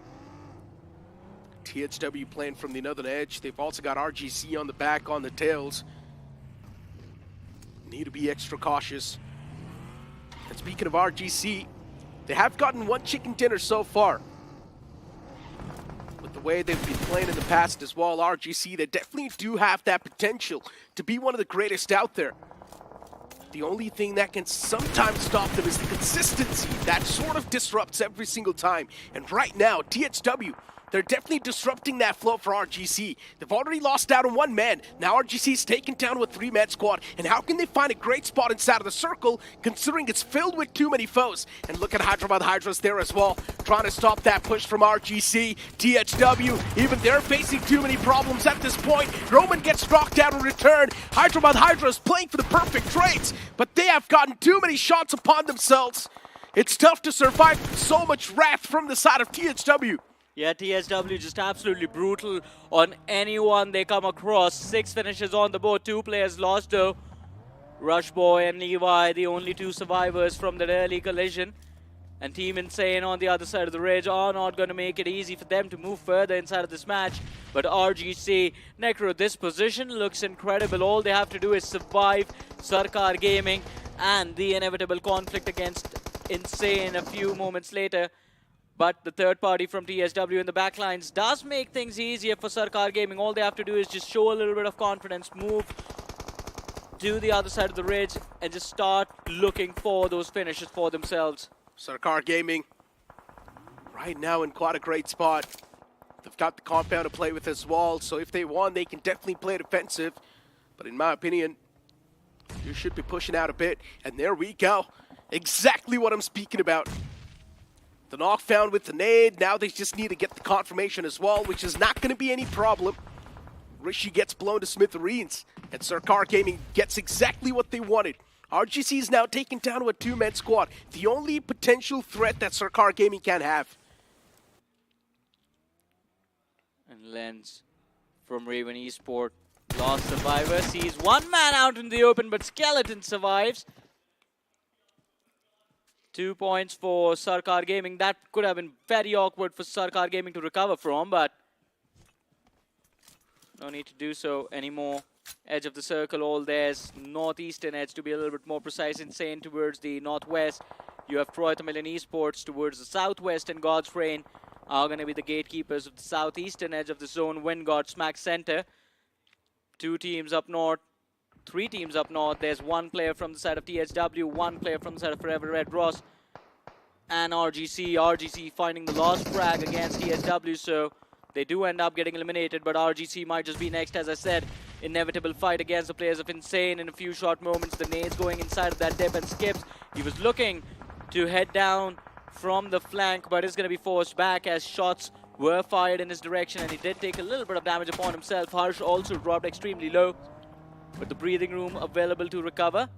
THW playing from the northern edge. They've also got RGC on the back, on the tails. Need to be extra cautious. And speaking of RGC, they have gotten 1 chicken dinner so far. With the way they've been playing in the past as well, RGC, they definitely do have that potential to be one of the greatest out there. The only thing that can sometimes stop them is the consistency that sort of disrupts every single time. And right now, THW, they're definitely disrupting that flow for RGC. They've already lost out on 1 man. Now RGC's taken down with 3-man squad. And how can they find a great spot inside of the circle, considering it's filled with too many foes? And look at Hyderabad Hydras there as well, trying to stop that push from RGC. THW, even they're facing too many problems at this point. Roman gets knocked out in return. Hyderabad Hydras playing for the perfect trades, but they have gotten too many shots upon themselves. It's tough to survive so much wrath from the side of THW. Yeah, TSW just absolutely brutal on anyone they come across. 6 finishes on the board, 2 players lost though. Rush Boy and Levi, the only 2 survivors from that early collision. And Team Insane on the other side of the ridge are not going to make it easy for them to move further inside of this match. But RGC, Necro, this position looks incredible. All they have to do is survive Sarkar Gaming and the inevitable conflict against Insane a few moments later. But the third party from TSW in the backlines does make things easier for Sarkar Gaming. All they have to do is just show a little bit of confidence, move to the other side of the ridge, and just start looking for those finishes for themselves. Sarkar Gaming, right now in quite a great spot. They've got the compound to play with as well, so if they want, they can definitely play defensive. But in my opinion, you should be pushing out a bit. And there we go. Exactly what I'm speaking about. The knock found with the nade. Now they just need to get the confirmation as well, which is not going to be any problem. Rishi gets blown to smithereens, and Sarkar Gaming gets exactly what they wanted. RGC is now taken down to a two-man squad. The only potential threat that Sarkar Gaming can have. And Lens from Raven Esport. Lost survivor sees one man out in the open, but Skeleton survives. 2 points for Sarkar Gaming. That could have been very awkward for Sarkar Gaming to recover from, but no need to do so anymore. Edge of the circle, all theirs. Northeastern edge, to be a little bit more precise. Insane towards the northwest. You have Troy Million Esports towards the southwest, and God's Reign are going to be the gatekeepers of the southeastern edge of the zone. Wingard smack center. 2 teams up north. 3 teams up north. There's 1 player from the side of THW, 1 player from the side of Forever Red Ross, and RGC. RGC finding the last frag against THW, so they do end up getting eliminated, but RGC might just be next. As I said, inevitable fight against the players of Insane in a few short moments. The nades going inside of that dip, and Skips, he was looking to head down from the flank, but is going to be forced back as shots were fired in his direction, and he did take a little bit of damage upon himself. Harsh also dropped extremely low, with the breathing room available to recover.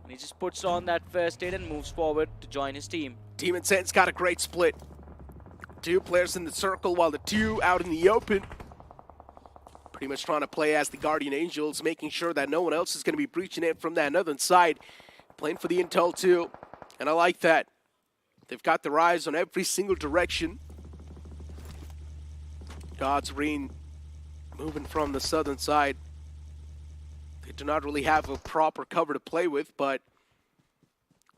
And he just puts on that first aid and moves forward to join his team. Team Insane's got a great split. 2 players in the circle while the 2 out in the open. Pretty much trying to play as the Guardian Angels, making sure that no one else is going to be breaching it from that northern side. Playing for the intel too, and I like that. They've got their eyes on every single direction. God's Reign moving from the southern side. They do not really have a proper cover to play with, but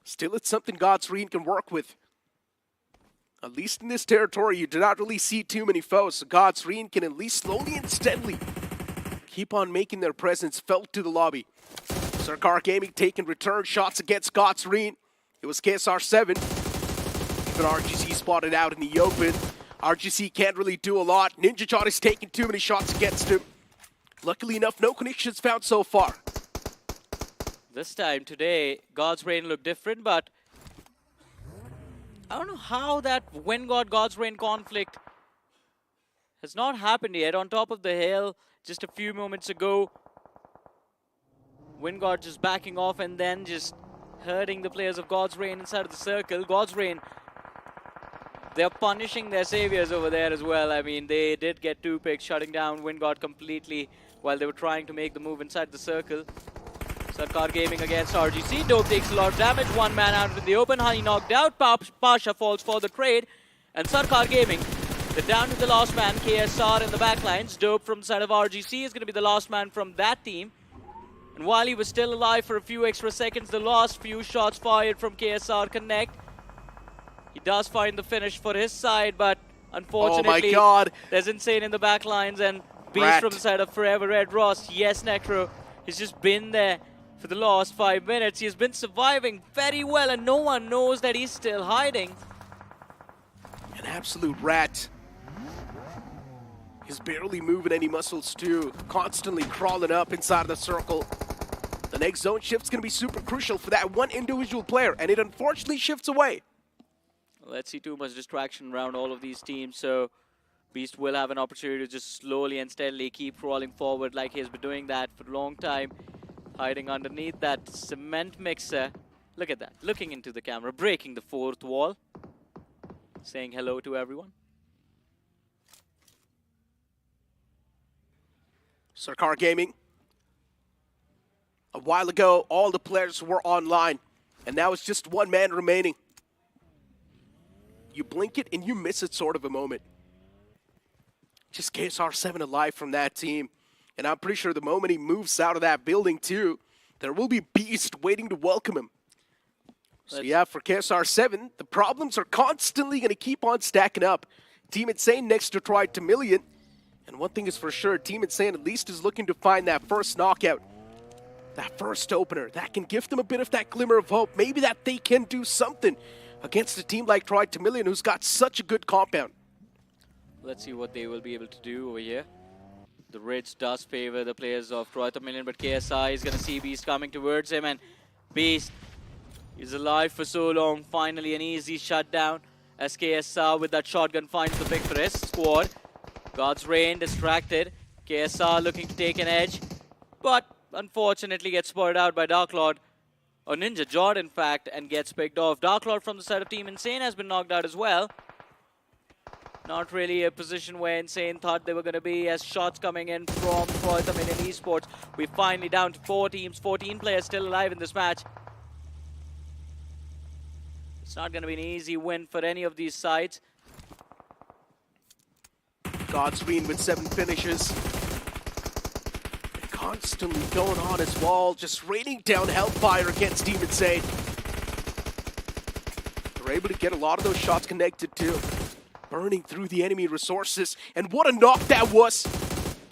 still it's something God's Reign can work with. At least in this territory, you do not really see too many foes, so God's Reign can at least slowly and steadily keep on making their presence felt to the lobby. Sarkar Gaming taking return shots against God's Reign. It was KSR7. Even RGC spotted out in the open. RGC can't really do a lot. Ninja Jot is taking too many shots against him. Luckily enough, no connections found so far. This time today, God's Reign looked different, but I don't know how that God's Reign conflict has not happened yet. On top of the hill, just a few moments ago, Wingard just backing off and then just hurting the players of God's Reign inside of the circle. God's Reign, they're punishing their saviors over there as well. I mean, they did get 2 picks, shutting down Wingard completely while they were trying to make the move inside the circle. Sarkar Gaming against RGC. Dope takes a lot of damage. 1 man out in the open. Honey knocked out. Pasha falls for the trade. And Sarkar Gaming, they're down to the last man. KSR in the backlines. Dope from the side of RGC is going to be the last man from that team. And while he was still alive for a few extra seconds, the last few shots fired from KSR connect. He does find the finish for his side, but unfortunately, oh my God, there's Insane in the backlines and Beast Rat from the side of Forever Red Ross. Yes, Necro, he's just been there for the last 5 minutes. He's been surviving very well, and no one knows that he's still hiding. An absolute rat. He's barely moving any muscles too. Constantly crawling up inside of the circle. The next zone shift's going to be super crucial for that one individual player, and it unfortunately shifts away. Let's see too much distraction around all of these teams, so Beast will have an opportunity to just slowly and steadily keep crawling forward like he's been doing that for a long time. Hiding underneath that cement mixer. Look at that, looking into the camera, breaking the 4th wall. Saying hello to everyone. Sarkar Gaming. A while ago, all the players were online, and now it's just 1 man remaining. You blink it and you miss it sort of a moment. Just KSR7 alive from that team. And I'm pretty sure the moment he moves out of that building too, there will be Beast waiting to welcome him. So yeah, for KSR7, the problems are constantly going to keep on stacking up. Team Insane next to try to million. And one thing is for sure, Team Insane at least is looking to find that first knockout. That first opener. That can give them a bit of that glimmer of hope. Maybe that they can do something against a team like Troy to Million, who's got such a good compound. Let's see what they will be able to do over here. The Ridge does favor the players of Troy to Million, but KSI is going to see Beast coming towards him, and Beast, He's alive for so long. Finally, an easy shutdown. SKSR with that shotgun finds the pick for his squad. God's Rain distracted. KSR looking to take an edge, but unfortunately gets spotted out by Dark Lord, or Ninja Jord in fact, and gets picked off. Dark Lord from the side of Team Insane has been knocked out as well. Not really a position where Insane thought they were going to be, as shots coming in from Croatia Million Esports. We're finally down to 4 teams, 14 players still alive in this match. It's not going to be an easy win for any of these sides. Godspeed with 7 finishes. And constantly going on his wall, just raining down hellfire against Team Insane. They're able to get a lot of those shots connected too. Burning through the enemy resources. And what a knock that was.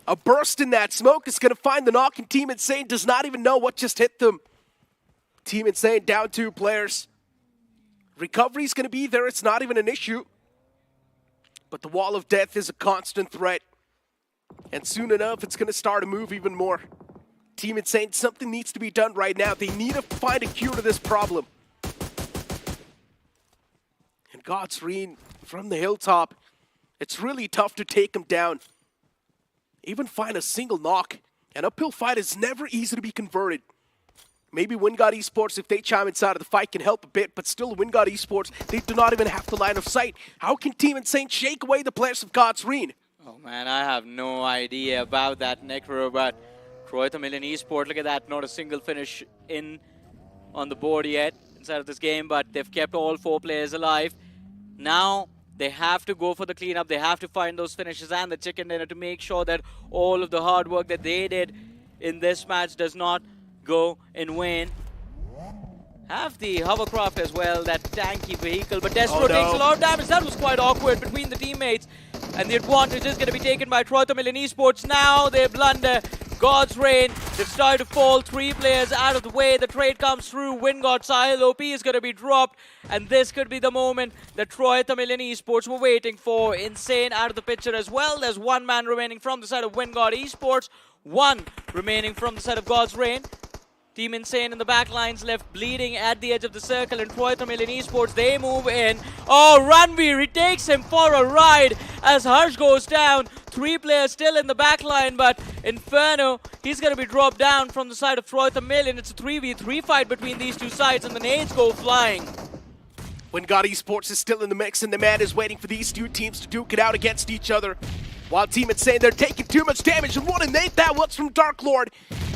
A burst in that smoke is going to find the knock, and Team Insane does not even know what just hit them. Team Insane down 2 players. Recovery is going to be there. It's not even an issue. But the wall of death is a constant threat. And soon enough, it's going to start to move even more. Team Insane, something needs to be done right now. They need to find a cure to this problem. And Godsreen from the hilltop, it's really tough to take him down. Even find a single knock. An uphill fight is never easy to be converted. Maybe WinGod Esports, if they chime inside of the fight, can help a bit, but still WinGod Esports, they do not even have the line of sight. How can Team Insane shake away the players of Godsreen? Oh man, I have no idea about that, Necro, but Croatia Million Esports, look at that, not a single finish in on the board yet inside of this game, but they've kept all 4 players alive. Now they have to go for the cleanup, they have to find those finishes and the chicken dinner to make sure that all of the hard work that they did in this match does not go and win. Have the hovercraft as well, that tanky vehicle, but Destro takes a lot of damage. That was quite awkward between the teammates, and the advantage is going to be taken by Croatia Million Esports. Now they blunder. God's Rain, they've started to fall. 3 players out of the way. The trade comes through. WinGod Sahil OP is going to be dropped, and this could be the moment that Croatia Million Esports were waiting for. Insane out of the picture as well. There's 1 man remaining from the side of WinGod Esports, 1 remaining from the side of God's Rain. Team Insane in the back lines left bleeding at the edge of the circle, and Croatia Million Esports, they move in. Oh, Ranveer, he takes him for a ride as Harsh goes down. 3 players still in the back line, but Inferno, he's going to be dropped down from the side of Croatia Million. It's a 3v3 fight between these 2 sides, and the nades go flying. WinGod Esports is still in the mix, and the man is waiting for these 2 teams to duke it out against each other. While Team Insane, they're taking too much damage, and what a nade that was from Dark Lord.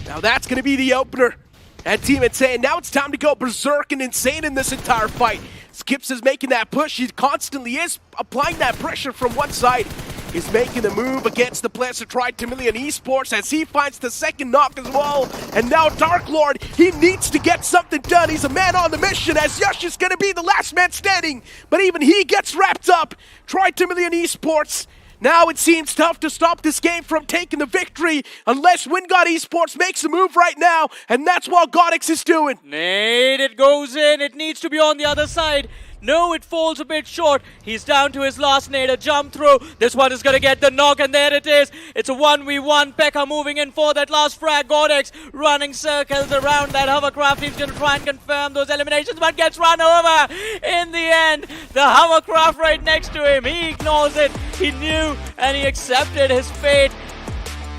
Now that's going to be the opener. And Team Insane, now it's time to go berserk and insane in this entire fight. Skips is making that push. He constantly is applying that pressure from one side. He's making the move against the players who tried to Million Esports as he finds the second knock as well. And now Dark Lord, he needs to get something done. He's a man on the mission as Yush is going to be the last man standing. But even he gets wrapped up. Tried to Million Esports. Now it seems tough to stop this game from taking the victory unless WinGod Esports makes a move right now, and that's what Godix is doing. Nade, it goes in. It needs to be on the other side. No, it falls a bit short. He's down to his last nade, a jump through. This one is going to get the knock, and there it is. It's a 1v1. Pekka moving in for that last frag. Godex running circles around that hovercraft. He's going to try and confirm those eliminations, but gets run over. In the end, the hovercraft right next to him, he ignores it. He knew, and he accepted his fate.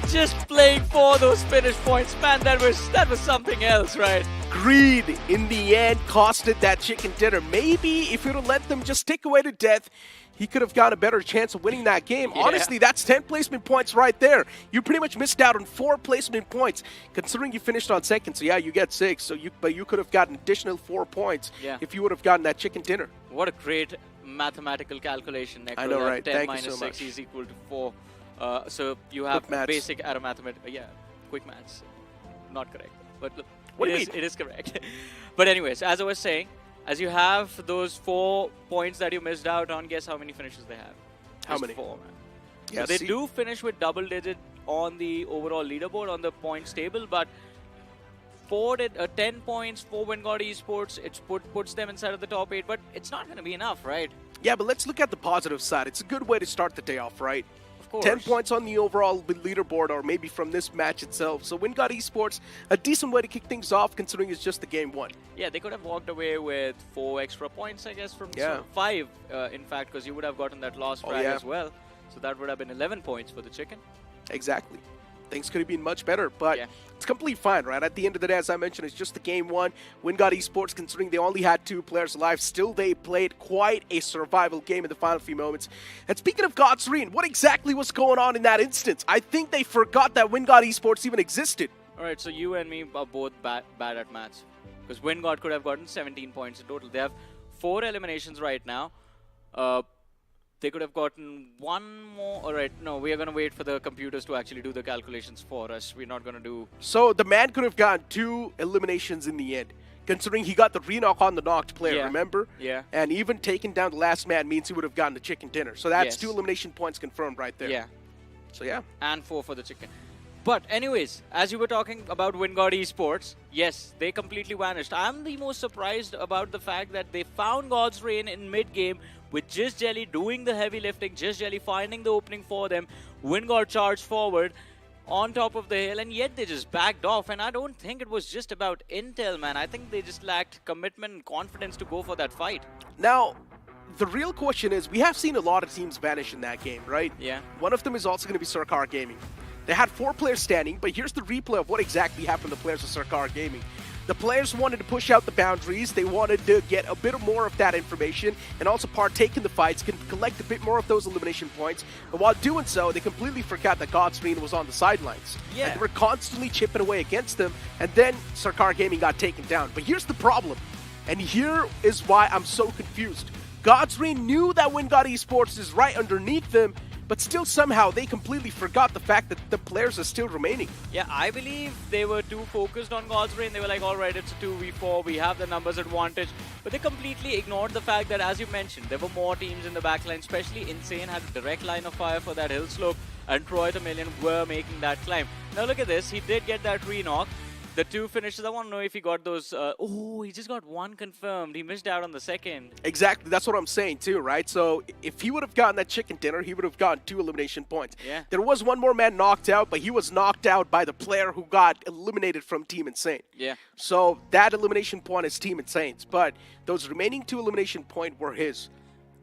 Just playing for those finish points. Man, that was something else, right? Greed, in the end, costed that chicken dinner. Maybe if you'd have let them just tick away to death, he could have got a better chance of winning that game. Yeah. Honestly, that's 10 placement points right there. You pretty much missed out on 4 placement points, considering you finished on second. So yeah, you get 6. But you could have gotten additional 4 points if you would have gotten that chicken dinner. What a great mathematical calculation, Necro. I know, right? 10 Thank minus you so 6 much. is equal to 4. So you have basic arithmetic. Yeah, quick maths. Not correct. But look, what do you mean? mean? It is correct. But anyways, as I was saying, as you have those 4 points that you missed out on, guess how many finishes they have? How many? 4, man. Yeah, So they do finish with double digit on the overall leaderboard on the points table, but 10 points for WinGod Esports, it puts them inside of the top 8, but it's not going to be enough, right? Yeah, but let's look at the positive side. It's a good way to start the day off, right? course. 10 points on the overall leaderboard, or maybe from this match itself. So WinGod Esports, a decent way to kick things off, considering it's just the game one. Yeah, they could have walked away with 4 extra points, I guess, from Yeah. 5, in fact, because you would have gotten that lost frag as well. So that would have been 11 points for the chicken. Exactly. Things could have been much better, but Yeah. it's completely fine, right? At the end of the day, as I mentioned, it's just the game one. WinGod Esports, considering they only had 2 players alive, still they played quite a survival game in the final few moments. And speaking of God's Reign, what exactly was going on in that instance? I think they forgot that WinGod Esports even existed. Alright, so you and me are both bad at maths. Because WinGod could have gotten 17 points in total. They have 4 eliminations right now. They could have gotten 1 more. Alright, no, we are going to wait for the computers to actually do the calculations for us. We're not going to do... So the man could have gotten 2 eliminations in the end, considering he got the re-knock on the knocked player, remember? Yeah. And even taking down the last man means he would have gotten the chicken dinner. So that's Yes. 2 elimination points confirmed right there. Yeah. So yeah. And 4 for the chicken. But anyways, as you were talking about WinGod Esports, yes, they completely vanished. I'm the most surprised about the fact that they found God's Reign in mid-game with Just Jelly doing the heavy lifting, Just Jelly finding the opening for them. WinGod charged forward on top of the hill, and yet they just backed off. And I don't think it was just about intel, man. I think they just lacked commitment and confidence to go for that fight. Now, the real question is, we have seen a lot of teams vanish in that game, right? Yeah. One of them is also going to be Sarkar Gaming. They had 4 players standing, but here's the replay of what exactly happened to the players of Sarkar Gaming. The players wanted to push out the boundaries, they wanted to get a bit more of that information, and also partake in the fights, can collect a bit more of those elimination points, but while doing so, they completely forgot that God's Reign was on the sidelines. Yeah. And they were constantly chipping away against them, and then Sarkar Gaming got taken down. But here's the problem, and here is why I'm so confused. God's Reign knew that WinGod Esports is right underneath them, but still somehow they completely forgot the fact that the players are still remaining. Yeah, I believe they were too focused on God's Reign. They were like, alright, it's a 2v4, we have the numbers advantage. But they completely ignored the fact that, as you mentioned, there were more teams in the backline, especially Insane had a direct line of fire for that hill slope, and Troy the Million were making that climb. Now look at this, he did get that re-knock. The 2 finishes, I want to know if he got those... oh, he just got 1 confirmed. He missed out on the second. Exactly, that's what I'm saying too, right? So if he would have gotten that chicken dinner, he would have gotten 2 elimination points. Yeah. There was 1 more man knocked out, but he was knocked out by the player who got eliminated from Team Insane. Yeah. So that elimination point is Team Insane's, but those remaining 2 elimination points were his.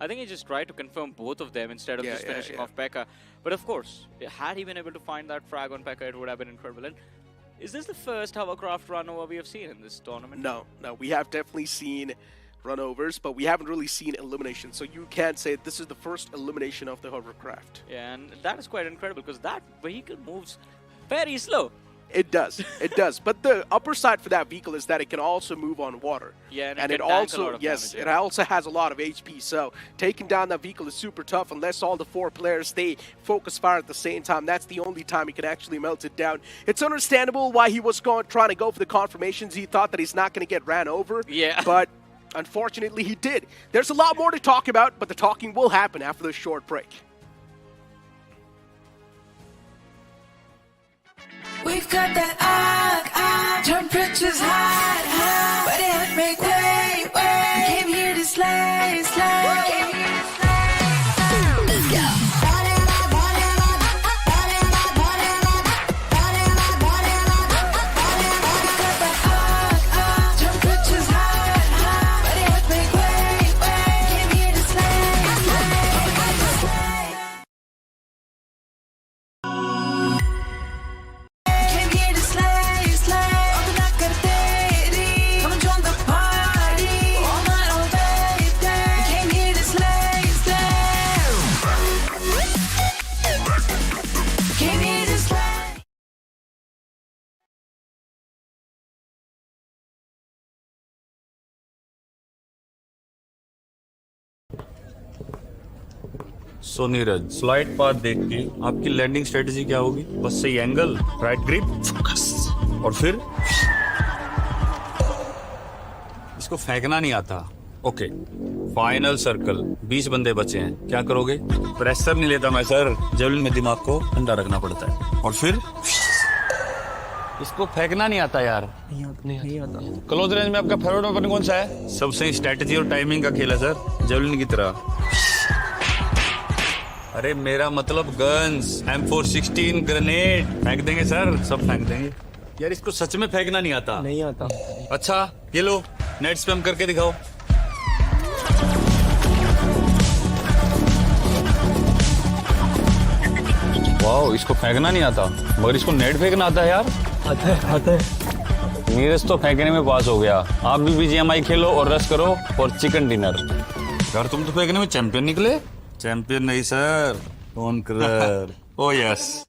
I think he just tried to confirm both of them instead of just finishing off Pekka. But of course, had he been able to find that frag on Pekka, it would have been incredible. And is this the first hovercraft runover we have seen in this tournament? No, we have definitely seen runovers, but we haven't really seen elimination. So you can't say this is the first elimination of the hovercraft. Yeah, and that is quite incredible because that vehicle moves very slow. It does, it does. But the upper side for that vehicle is that it can also move on water. Yeah, and it it can tank a also, lot of yes, damage, it also has a lot of HP. So taking down that vehicle is super tough unless all the 4 players stay focus fire at the same time. That's the only time he can actually melt it down. It's understandable why he was trying to go for the confirmations. He thought that he's not going to get ran over. Yeah. But unfortunately, he did. There's a lot more to talk about, but the talking will happen after this short break. We've got that temperatures hot, but it make way. Came here to slay. Let's go. Temperatures hot, but it make way. Came here to so Neeraj flight path देख के आपकी landing strategy क्या होगी? बस सही angle, right grip, focus, और फिर इसको फेंकना नहीं आता. ओके, फाइनल सर्कल, 20 बंदे बचे हैं, क्या करोगे? प्रेशर नहीं लेता मैं सर, जेवलिन में दिमाग को ठंडा रखना पड़ता है. और फिर इसको फेंकना नहीं आता यार. नहीं आता. क्लोज रेंज में आपका फेवरेट वेपन कौन सा है? सब सही स्ट्रेटजी और टाइमिंग का खेल है सर, जेवलिन की तरह. अरे मेरा मतलब गन्स, M416 ग्रेनेड फेंक देंगे सर, सब फेंक देंगे। यार इसको सच में फेंकना नहीं आता। नहीं आता। अच्छा ये लो, नेट स्पैम करके दिखाओ। वाओ, इसको फेंकना नहीं आता मगर इसको नेट फेंकना आता है यार। आता है। नीरज तो फेंकने में पास हो गया। आप भी BGMI खेलो और रश करो और चिकन डिनर। यार तुम तो फेंकने में चैंपियन निकले। चैंपियन नहीं sir, conqueror. O yes.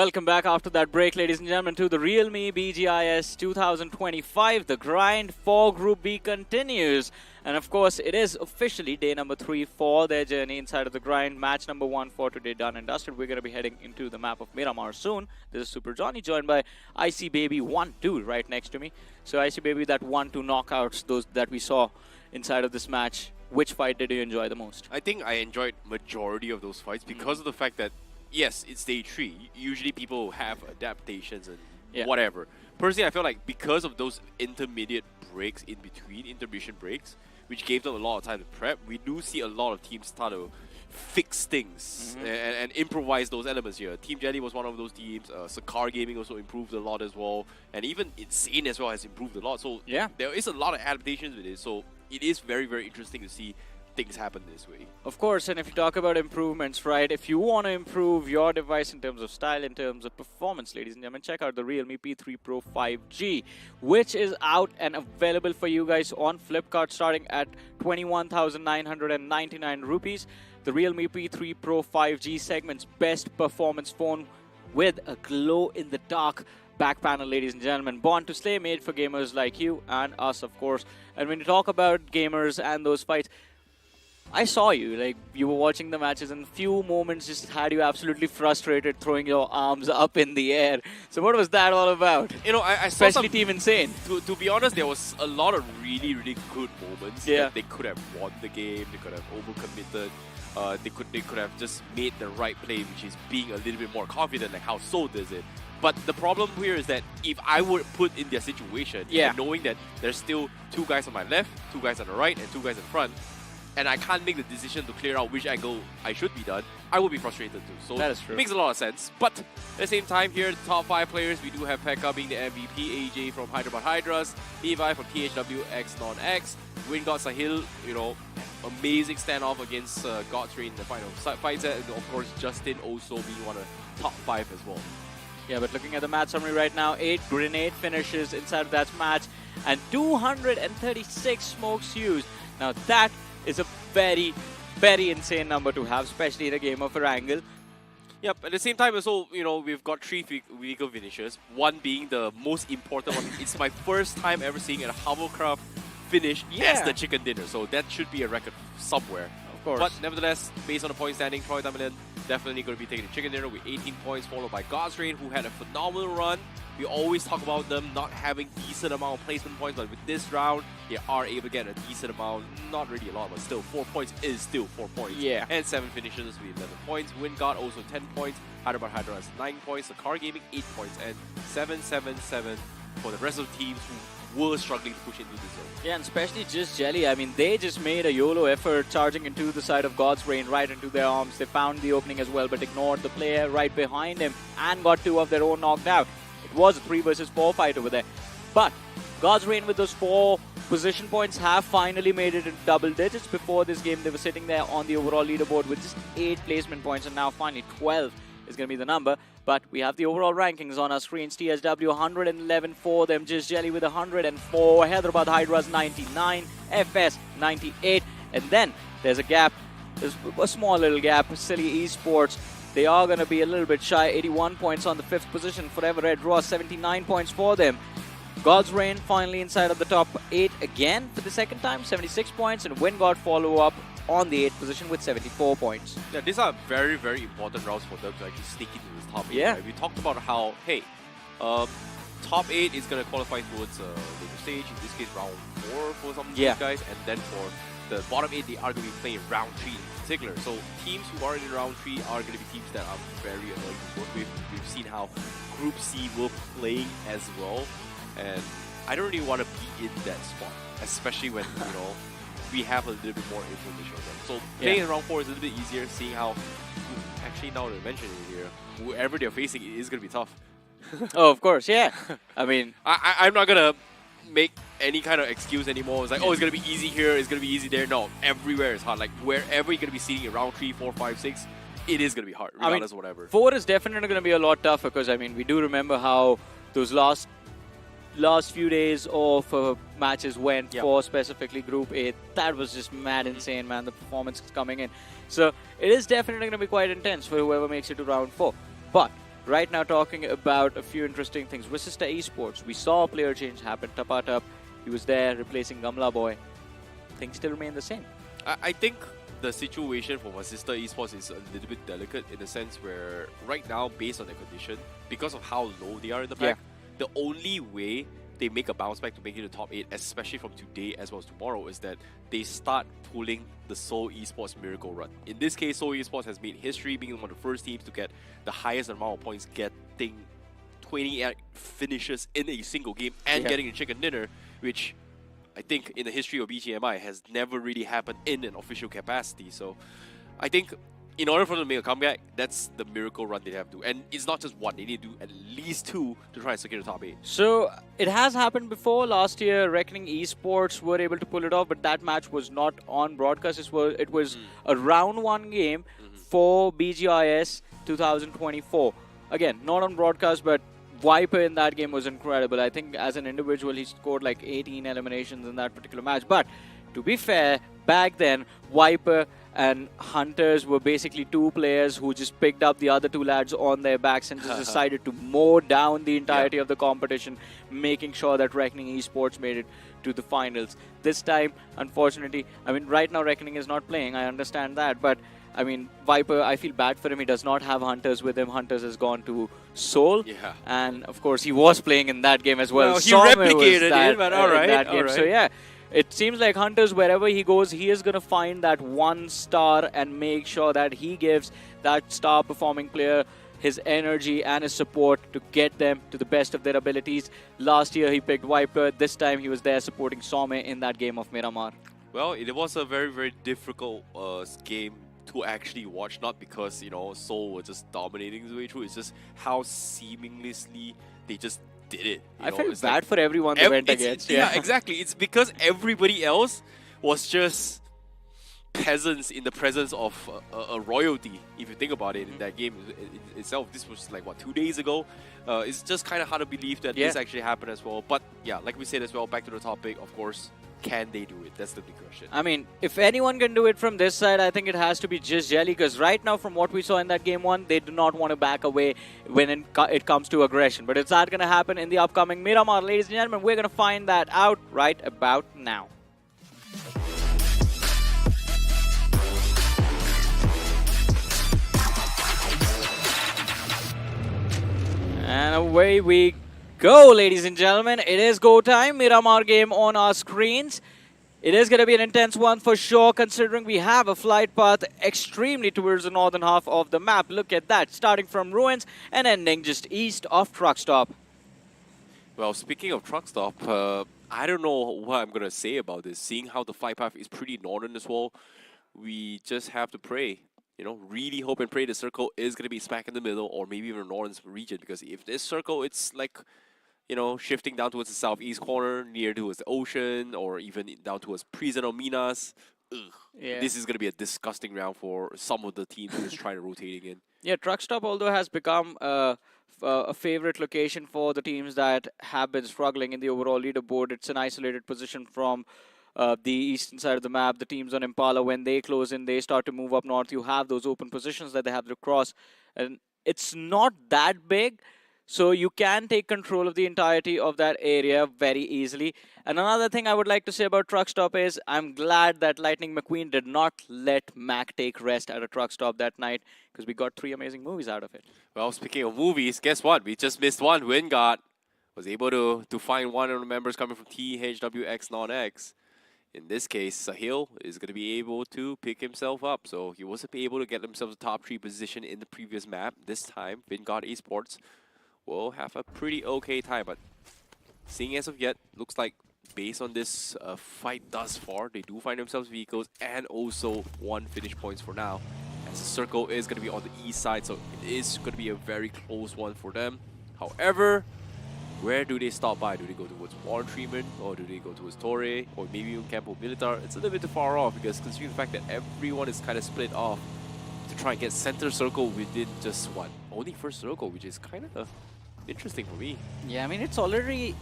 Welcome back after that break, ladies and gentlemen, to the realme BGIS 2025. The grind for Group B continues. And of course, it is officially day number 3 for their journey inside of the grind. Match number 1 for today done and dusted. We're going to be heading into the map of Miramar soon. This is Super Johnny, joined by Icy Baby 1-2 right next to me. So Icy Baby, that 1-2 knockouts, those that we saw inside of this match, which fight did you enjoy the most? I think I enjoyed majority of those fights because of the fact that, yes, it's day 3. Usually people have adaptations and whatever. Personally, I feel like because of those intermediate breaks in between, intermission breaks, which gave them a lot of time to prep, we do see a lot of teams start to fix things and improvise those elements here. Team Jelly was one of those teams. Sakar Gaming also improved a lot as well. And even Insane as well has improved a lot. So there is a lot of adaptations with it. So it is very, very interesting to see things happen this way. Of course, and if you talk about improvements, right, if you want to improve your device in terms of style, in terms of performance, ladies and gentlemen, check out the Realme P3 Pro 5G, which is out and available for you guys on Flipkart starting at 21,999 rupees. The Realme P3 Pro 5G segment's best performance phone with a glow-in-the-dark back panel, ladies and gentlemen. Born to slay, made for gamers like you and us, of course. And when you talk about gamers and those fights, I saw you, like, you were watching the matches and few moments just had you absolutely frustrated throwing your arms up in the air. So what was that all about? You know, I saw especially Team Insane. To be honest, there was a lot of really, really good moments. That they could have won the game, they could have overcommitted, they could have just made the right play, which is being a little bit more confident, like how Soul does it. But the problem here is that if I were put in their situation, and knowing that there's still 2 guys on my left, 2 guys on the right, and 2 guys in front, and I can't make the decision to clear out which angle I should be done, I will be frustrated too. So that is true. It makes a lot of sense. But at the same time here, the top 5 players, we do have Pekka being the MVP, AJ from Hyderabad Hydras, Levi from THW X Non-X, Wingod Sahil, you know, amazing standoff against Godfrey in the final fight set, and of course Justin also being one of the top 5 as well. Yeah, but looking at the match summary right now, 8 grenade finishes inside of that match and 236 smokes used. Now that is a very, very insane number to have, especially in a game of Erangel. Yep, at the same time also, you know, we've got 3 vehicle finishes, one being the most important one. It's my first time ever seeing a hovercraft finish as the chicken dinner, so that should be a record somewhere. Of course. But nevertheless, based on the point standing, Troy Tamilin definitely going to be taking the chicken dinner with 18 points, followed by God's Rain, who had a phenomenal run. We always talk about them not having decent amount of placement points, but with this round, they are able to get a decent amount. Not really a lot, but still 4 points is still 4 points. Yeah. And 7 finishes with 11 points. Wingard also 10 points. Hyderabad Hydra has 9 points. The Car Gaming 8 points. And 7-7-7 for the rest of the teams who were struggling to push into the zone. Yeah, and especially just Jelly. I mean, they just made a YOLO effort charging into the side of God's Rain, right into their arms. They found the opening as well, but ignored the player right behind him and got 2 of their own knocked out. It was a 3 versus 4 fight over there. But God's Rain with those 4 position points have finally made it in double digits. Before this game, they were sitting there on the overall leaderboard with just 8 placement points, and now finally 12 is going to be the number. But we have the overall rankings on our screens. TSW 111 for them, Just Jelly with 104, Hyderabad Hydras 99, FS 98, and then there's a gap, there's a small little gap, Silly Esports they are going to be a little bit shy. 81 points on the 5th position. Forever Red Raw, 79 points for them. God's Reign finally inside of the top 8 again for the second time, 76 points. And Wingod follow up on the 8th position with 74 points. Yeah, these are very, very important rounds for them to actually sneak into this top 8. Yeah. Right? We talked about how, hey, top 8 is going to qualify towards later stage, in this case round 4 for some of these guys, and then for the bottom 8, they are going to be playing round 3 in particular. So teams who are in round 3 are going to be teams that are very annoying to work with. We've seen how Group C will play as well, and I don't really want to be in that spot, especially when, you know, we have a little bit more information on them. So playing in round 4 is a little bit easier, seeing how, actually now that I mention it here, whoever they're facing is going to be tough. Oh, of course, yeah. I mean, I'm not going to make any kind of excuse anymore. It's like, oh, it's going to be easy here, it's going to be easy there. No, everywhere is hard. Like, wherever you're going to be sitting in round 3, 4, 5, 6, it is going to be hard, regardless of whatever. 4 is definitely going to be a lot tougher because, I mean, we do remember how those last few days of matches went for specifically Group 8. That was just mad insane, man, the performance coming in. So it is definitely going to be quite intense for whoever makes it to round 4. But right now, talking about a few interesting things. Vasista Esports, we saw a player change happen. Tapatup, he was there replacing Gamla Boy. Things still remain the same. I think the situation for Vasista Esports is a little bit delicate in the sense where right now, based on their condition, because of how low they are in the pack, the only way they make a bounce back to make it to the top 8, especially from today as well as tomorrow, is that they start pulling the Seoul Esports miracle run. In this case, Seoul Esports has made history being one of the first teams to get the highest amount of points, getting 28 finishes in a single game and getting a chicken dinner, which I think in the history of BGMI has never really happened in an official capacity. So I think in order for them to make a comeback, that's the miracle run they have to do. And it's not just one, they need to do at least 2 to try and secure the top 8. So it has happened before. Last year, Reckoning Esports were able to pull it off, but that match was not on broadcast. It was a round 1 game for BGIS 2024. Again, not on broadcast, but Viper in that game was incredible. I think as an individual, he scored like 18 eliminations in that particular match. But to be fair, back then, Viper and Hunters were basically 2 players who just picked up the other 2 lads on their backs and just decided to mow down the entirety of the competition, making sure that Reckoning Esports made it to the finals. This time, unfortunately, I mean, right now Reckoning is not playing, I understand that, but I mean, Viper, I feel bad for him. He does not have Hunters with him. Hunters has gone to Seoul. Yeah. And, of course, he was playing in that game as well. Well, he replicated it, but all right. So, yeah, it seems like Hunters, wherever he goes, he is going to find that 1 star and make sure that he gives that star performing player his energy and his support to get them to the best of their abilities. Last year, he picked Viper. This time, he was there supporting Some in that game of Miramar. Well, it was a very, very difficult game to actually watch, not because, you know, Seoul were just dominating the way through, it's just how seamlessly they just did it. I felt bad for everyone they went against. Yeah, exactly. It's because everybody else was just peasants in the presence of a royalty, if you think about it, in that game itself. This was like, what, 2 days ago? It's just kind of hard to believe that this actually happened as well. But yeah, like we said as well, back to the topic, of course, can they do it? That's the big question. I mean, if anyone can do it from this side, I think it has to be just Jelly, because right now, from what we saw in that game 1, they do not want to back away when it comes to aggression. But is that going to happen in the upcoming Miramar? Ladies and gentlemen, we're going to find that out right about now. And away we go, ladies and gentlemen. It is go time. Miramar game on our screens. It is going to be an intense one for sure, considering we have a flight path extremely towards the northern half of the map. Look at that, starting from Ruins and ending just east of Truck Stop. Well, speaking of Truck Stop, I don't know what I'm going to say about this. Seeing how the flight path is pretty northern as well, we just have to pray. You know, really hope and pray the circle is going to be smack in the middle, or maybe even northern region, because if this circle, it's like, you know, shifting down towards the southeast corner, near towards the ocean, or even down towards Prison or Minas. This is going to be a disgusting round for some of the teams who's trying to rotate in. Yeah, Truck Stop, although, has become a favorite location for the teams that have been struggling in the overall leaderboard. It's an isolated position from the eastern side of the map, the teams on Impala, when they close in, they start to move up north. You have those open positions that they have to cross. And it's not that big, so you can take control of the entirety of that area very easily. And another thing I would like to say about Truck Stop is I'm glad that Lightning McQueen did not let Mac take rest at a Truck Stop that night, because we got 3 amazing movies out of it. Well, speaking of movies, guess what? We just missed one. Wingard was able to find one of the members coming from THWX non-X. In this case, Sahil is going to be able to pick himself up. So he wasn't able to get himself a top 3 position in the previous map. This time, Wingard Esports will have a pretty okay time. But seeing as of yet, looks like based on this fight thus far, they do find themselves vehicles and also 1 finish points for now. As the circle is going to be on the east side, so it is going to be a very close one for them. However, where do they stop by? Do they go towards Water Treatment, or do they go towards Torre, or maybe even Campo Militar? It's a little bit too far off, because considering the fact that everyone is kind of split off to try and get center circle within just what? Only first circle, which is kind of interesting for me. Yeah, I mean, it's already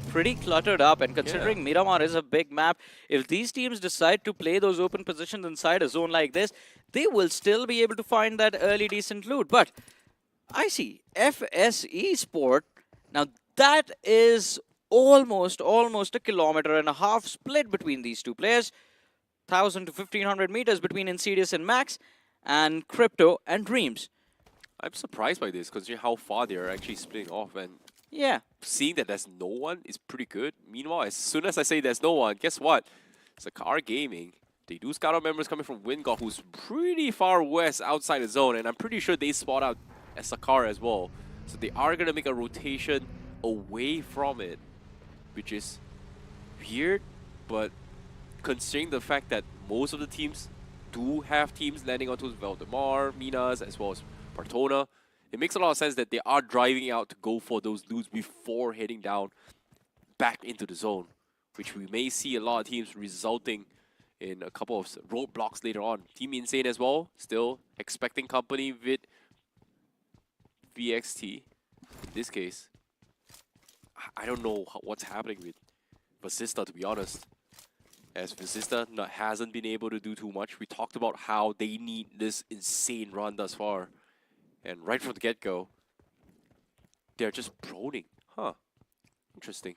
pretty cluttered up, and considering Miramar is a big map, if these teams decide to play those open positions inside a zone like this, they will still be able to find that early decent loot. But I see FSE Sport, now that is almost a 1.5 kilometers split between these two players. 1,000 to 1,500 meters between Insidious and Max, and Crypto and Dreams. I'm surprised by this, considering how far they're actually splitting off, and yeah, seeing that there's no one is pretty good. Meanwhile, as soon as I say there's no one, guess what? Sakar Gaming, they do scout out members coming from Wingard, who's pretty far west outside the zone, and I'm pretty sure they spot out Sakar as well. So they are going to make a rotation away from it, which is weird, but considering the fact that most of the teams do have teams landing onto Valdemar, Minas, as well as Partona, it makes a lot of sense that they are driving out to go for those loots before heading down back into the zone, which we may see a lot of teams resulting in a couple of roadblocks later on. Team Insane as well, still expecting company with VXT. In this case, I don't know what's happening with Vasista, to be honest. As Vasista hasn't been able to do too much. We talked about how they need this insane run thus far. And right from the get-go, they're just proning. Huh. Interesting.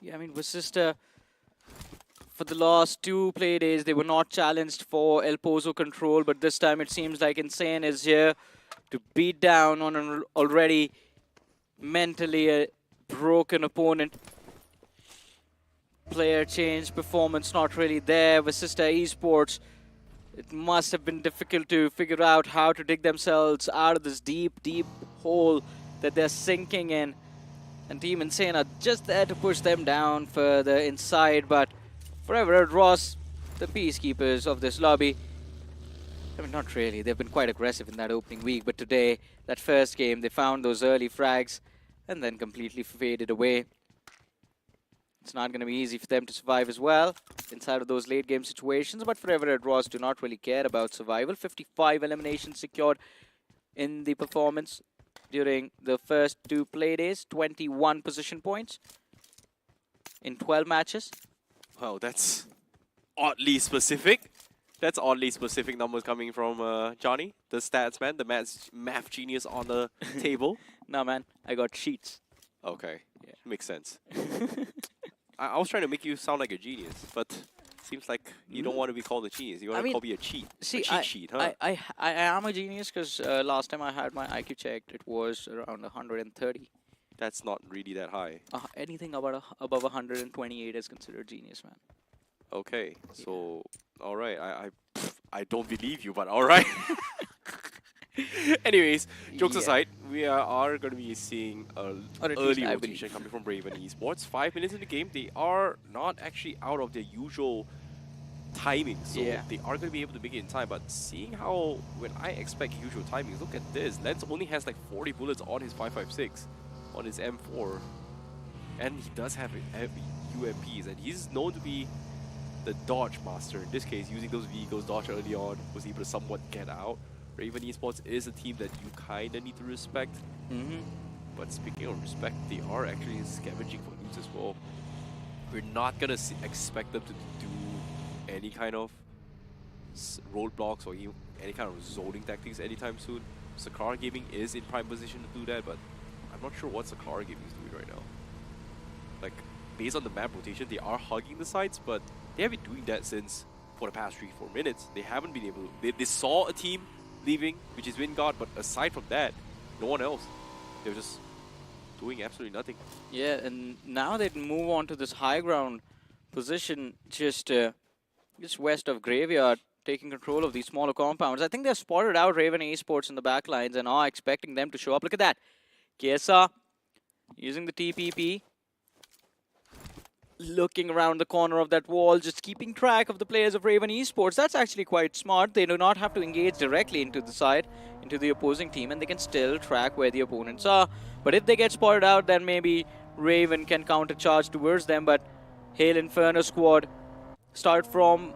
Yeah, I mean, Vasista, for the last 2 play days, they were not challenged for El Pozo control, but this time it seems like Insane is here to beat down on an already mentally broken opponent. Player change, performance not really there. Vasista Esports, it must have been difficult to figure out how to dig themselves out of this deep hole that they're sinking in. And Team Insane are just there to push them down further inside, but Forever Ross, the peacekeepers of this lobby, I mean, not really. They've been quite aggressive in that opening week, but today, that first game, they found those early frags and then completely faded away. It's not going to be easy for them to survive as well inside of those late game situations, but Forever Ross do not really care about survival. 55 eliminations secured in the performance during the first 2 play days, 21 position points in 12 matches. Wow, that's oddly specific. That's oddly specific numbers coming from Johnny, the stats man, the math genius on the table. Nah, man, I got sheets. Okay, yeah, makes sense. I was trying to make you sound like a genius, but seems like you don't want to be called a genius. You want to call me a cheat. See, a cheat sheet, huh? I am a genius because last time I had my IQ checked, it was around 130. That's not really that high. Anything above 128 is considered genius, man. Okay, so all right, I don't believe you, but all right. Anyways, jokes aside, we are going to be seeing an early rotation coming from Raven Esports. 5 minutes in the game, they are not actually out of their usual timing, so they are going to be able to make it in time. But seeing how, when I expect usual timings, look at this. Lens only has like 40 bullets on his 5.56, on his M4, and he does have heavy UMPs, and he's known to be the dodge master. In this case, using those vehicles, dodge early on, was able to somewhat get out. Raven Esports is a team that you kind of need to respect. But speaking of respect, they are actually scavenging for loots as well. we're not gonna expect them to do any kind of roadblocks or even any kind of zoning tactics anytime soon. Sakara Gaming is in prime position to do that, but I'm not sure what Sakara Gaming is doing right now. Like, based on the map rotation, they are hugging the sides, but they have been doing that since for the past 3-4 minutes. They haven't been able to. They saw a team leaving, which is Wingard, but aside from that, no one else. They're just doing absolutely nothing. Yeah, and now they move on to this high ground position just west of Graveyard, taking control of these smaller compounds. I think they've spotted out Raven Esports in the back lines and are expecting them to show up. Look at that. Kiesa using the TPP. Looking around the corner of that wall, just keeping track of the players of Raven Esports. That's actually quite smart. They do not have to engage directly into the side, into the opposing team, and they can still track where the opponents are. But if they get spotted out, then maybe Raven can countercharge towards them. But Hail Inferno squad start from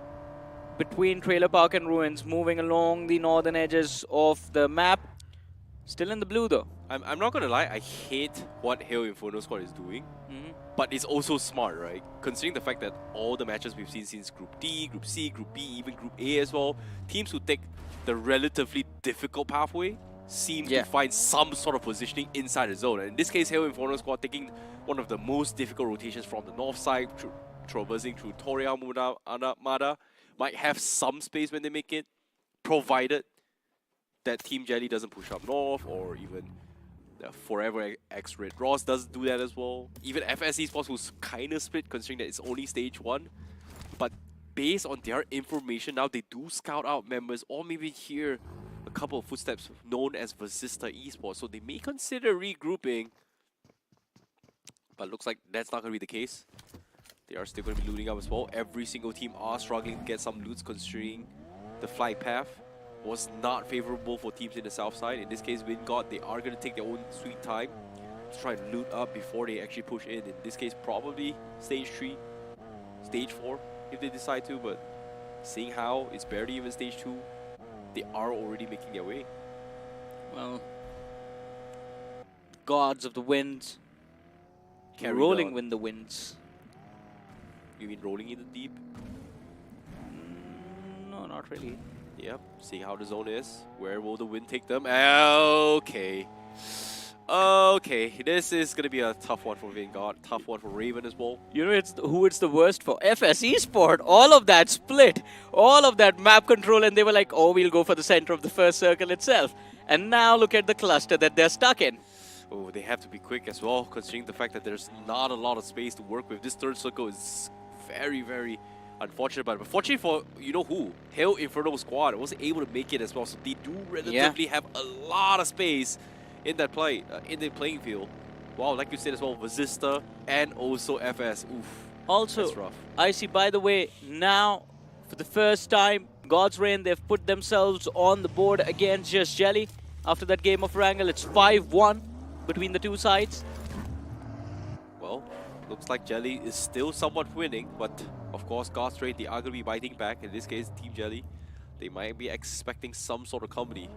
between Trailer Park and Ruins, moving along the northern edges of the map. Still in the blue though. I'm not gonna lie, I hate what Hail Inferno squad is doing. But it's also smart, right? Considering the fact that all the matches we've seen since Group D, Group C, Group B, even Group A as well, teams who take the relatively difficult pathway seem to find some sort of positioning inside the zone. And in this case, Hail Inferno squad taking one of the most difficult rotations from the north side, traversing through Toria Mada, might have some space when they make it, provided that Team Jelly doesn't push up north, or even Forever X Red Ross doesn't do that as well. Even FS Esports, who's kind of split considering that it's only stage 1. But based on their information, now they do scout out members or maybe hear a couple of footsteps known as Vasista Esports. So they may consider regrouping. But looks like that's not going to be the case. They are still going to be looting up as well. Every single team are struggling to get some loots considering the flight path was not favorable for teams in the south side. In this case, Wingard, they are going to take their own sweet time to try and loot up before they actually push in. In this case, probably stage 3, stage 4 if they decide to, but seeing how it's barely even stage 2, they are already making their way. Well, gods of the winds, rolling with the winds. You mean rolling in the deep? No, not really. Yep, seeing how the zone is. Where will the wind take them? Okay. Okay, this is going to be a tough one for Vanguard. Tough one for Raven as well. You know who it's the worst for? FS Esport. All of that split. All of that map control. And they were like, oh, we'll go for the center of the first circle itself. And now look at the cluster that they're stuck in. Oh, they have to be quick as well, considering the fact that there's not a lot of space to work with. This third circle is very, very unfortunate, but fortunately for you-know-who, Hail Inferno squad was able to make it as well, so they do relatively have a lot of space in that in the playing field. Wow, like you said as well, Vasista and also FS. Oof. Also, that's rough. I see, by the way, now for the first time, God's Reign, they've put themselves on the board against Just Jelly. After that game of Erangel, it's 5-1 between the two sides. Well, looks like Jelly is still somewhat winning, but of course, God's Reign, they are going to be biting back. In this case, Team Jelly, they might be expecting some sort of comedy.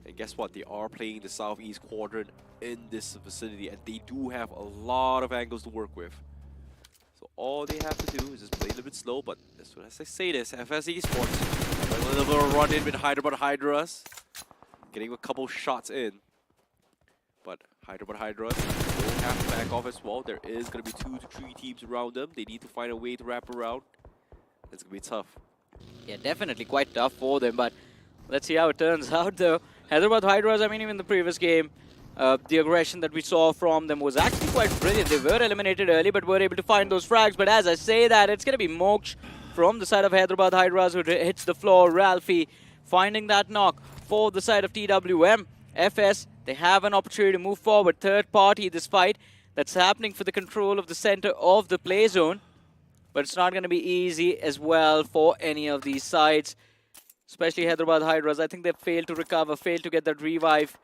And guess what? They are playing the southeast quadrant in this vicinity, and they do have a lot of angles to work with. So all they have to do is just play a little bit slow, but as soon as I say this, FS Esports, a little bit of a run in with Hyderabad Hydras, getting a couple shots in. But Hyderabad Hydras will have to back off as well. There is going to be 2 to 3 teams around them. They need to find a way to wrap around. It's going to be tough. Yeah, definitely quite tough for them, but let's see how it turns out though. Hyderabad Hydras, I mean, even the previous game, the aggression that we saw from them was actually quite brilliant. They were eliminated early, but were able to find those frags. But as I say that, it's going to be Moksh from the side of Hyderabad Hydras who hits the floor. Ralphie finding that knock for the side of TWM. FS, they have an opportunity to move forward. Third party, this fight that's happening for the control of the center of the play zone. But it's not going to be easy as well for any of these sides. Especially Hyderabad Hydras. I think they failed to recover, failed to get that revive.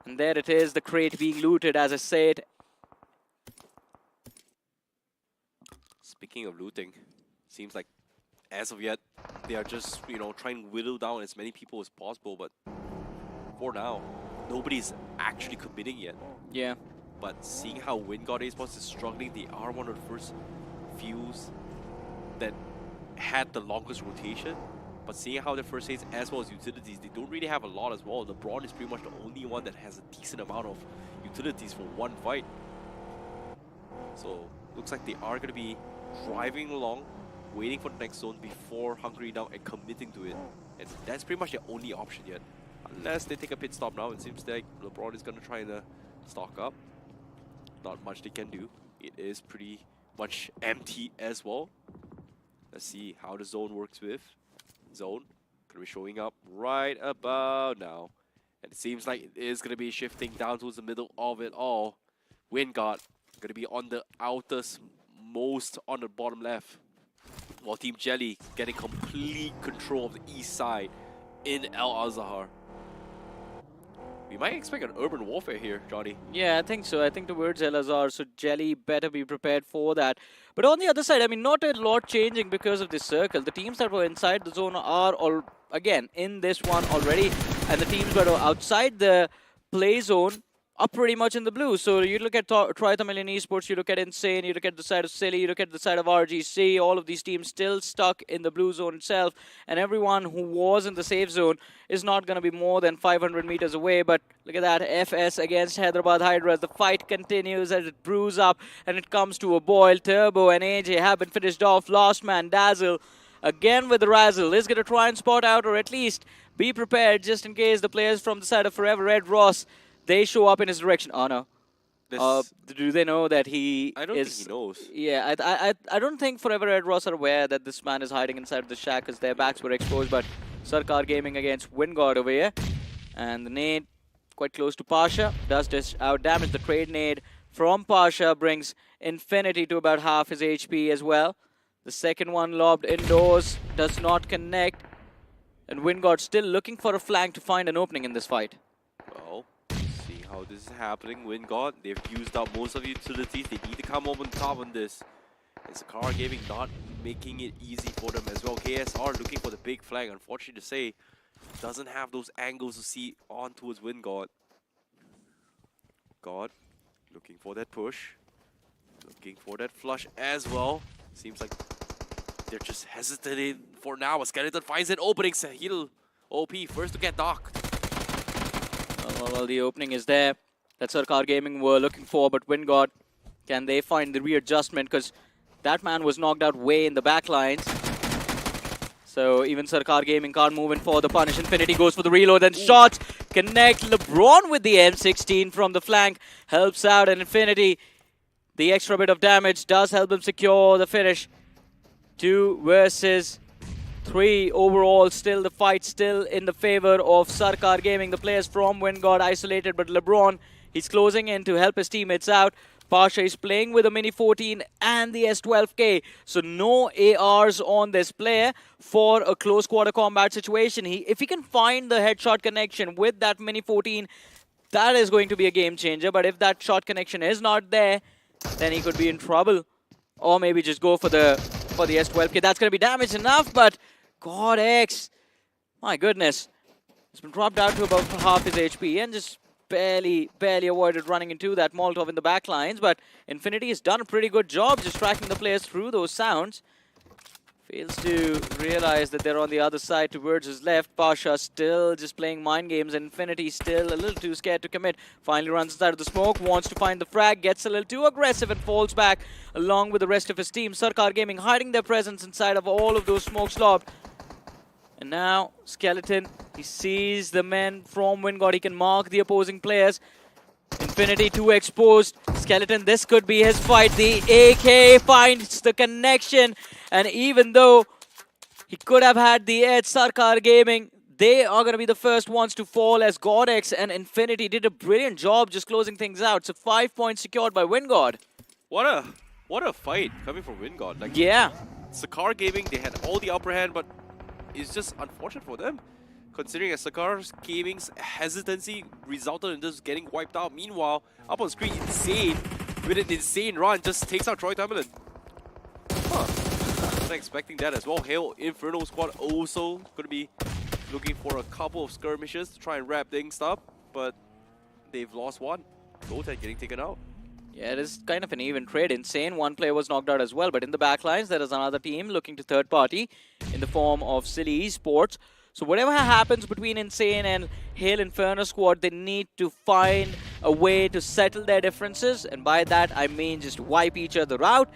And there it is, the crate being looted, as I said. Speaking of looting, seems like as of yet, they are just, trying to whittle down as many people as possible. But for now, nobody's actually committing yet. Yeah. but seeing how Wingod Esports is struggling, they are one of the first fews that had the longest rotation. But seeing how their first aids as well as utilities, they don't really have a lot as well. LeBron is pretty much the only one that has a decent amount of utilities for one fight. So looks like they are going to be driving along, waiting for the next zone before hunkering down and committing to it. And that's pretty much their only option yet. Unless they take a pit stop now, it seems like LeBron is going to try and stock up. Not much they can do. It is pretty much empty as well. Let's see how the zone works with. Zone gonna be showing up right about now, and it seems like it is gonna be shifting down towards the middle of it all. Wingod gonna be on the outest most on the bottom left, while Team Jelly getting complete control of the east side in Al Azhar. We might expect an urban warfare here, Johnny. Yeah, I think so. I think towards El Azhar, so Jelly better be prepared for that. But on the other side, I mean, not a lot changing because of this circle. The teams that were inside the zone are all, again, in this one already. And the teams that are outside the play zone are pretty much in the blue. So you look at Tri-Tamilian Esports, you look at Insane, you look at the side of Silly, you look at the side of RGC, all of these teams still stuck in the blue zone itself. And everyone who was in the safe zone is not going to be more than 500 meters away. But look at that, FS against Hyderabad Hydras. The fight continues as it brews up and it comes to a boil. Turbo and AJ have been finished off. Last man, Dazzle, again with the Razzle, is going to try and spot out or at least be prepared just in case the players from the side of Forever Red Ross, they show up in his direction. Oh no. Do they know that he I don't think he knows. Yeah, I don't think Forever Red Ross are aware that this man is hiding inside of the shack because their backs were exposed. But Sarkar Gaming against Wingod over here. And the nade quite close to Pasha. Does dish out damage. The trade nade from Pasha brings Infinity to about half his HP as well. The second one lobbed indoors. Does not connect. And Wingod still looking for a flank to find an opening in this fight. Well, see how this is happening. Wingod, they've used up most of the utilities. They need to come up on top on this. And Sakara Gaming not making it easy for them as well. KSR looking for the big flank. Unfortunately to say, doesn't have those angles to see on towards Wingod. God looking for that push. Looking for that flush as well. Seems like they're just hesitating for now. A Skeleton finds an opening. Sahil OP first to get docked. Well, the opening is there. That's Sarkar Gaming were looking for, but Wingod, can they find the readjustment? Because that man was knocked out way in the back lines. So even Sarkar Gaming can't move in for the punish. Infinity goes for the reload and shots connect. LeBron with the M16 from the flank helps out, and Infinity, the extra bit of damage does help them secure the finish. 2 versus 3 overall. Still the fight still in the favor of Sarkar Gaming. The players from Wingod isolated, but LeBron, he's closing in to help his teammates out. Pasha is playing with a Mini 14 and the S12K. So no ARs on this player for a close quarter combat situation. If he can find the headshot connection with that Mini 14, that is going to be a game changer. But if that shot connection is not there, then he could be in trouble. Or maybe just go for the S12K. That's going to be damage enough, but God X, my goodness, he's been dropped down to about half his HP and just barely avoided running into that Molotov in the back lines. But Infinity has done a pretty good job just tracking the players through those sounds. Fails to realize that they're on the other side towards his left. Pasha still just playing mind games. Infinity still a little too scared to commit. Finally runs inside of the smoke, wants to find the frag, gets a little too aggressive and falls back along with the rest of his team. Sarkar Gaming hiding their presence inside of all of those smokes lobbed. And now Skeleton, he sees the men from Wingod. He can mark the opposing players. Infinity too exposed. Skeleton, this could be his fight. The AK finds the connection. And even though he could have had the edge, Sarkar Gaming, they are going to be the first ones to fall as Godex and Infinity did a brilliant job just closing things out. So 5 points secured by Wingod. What a fight coming from Wingod. Like, yeah. Sakar Gaming, they had all the upper hand, but it's just unfortunate for them, considering that Sakar Gaming's hesitancy resulted in just getting wiped out. Meanwhile, up on screen, Insane, with an insane run, just takes out Troy Tamilin. Not expecting that as well. Hail Inferno Squad also going to be looking for a couple of skirmishes to try and wrap things up, but they've lost one. Goated getting taken out. Yeah, it is kind of an even trade. Insane, one player was knocked out as well, but in the backlines, there is another team looking to third party in the form of Silly Esports. So whatever happens between Insane and Hail Inferno squad, they need to find a way to settle their differences. And by that, I mean just wipe each other out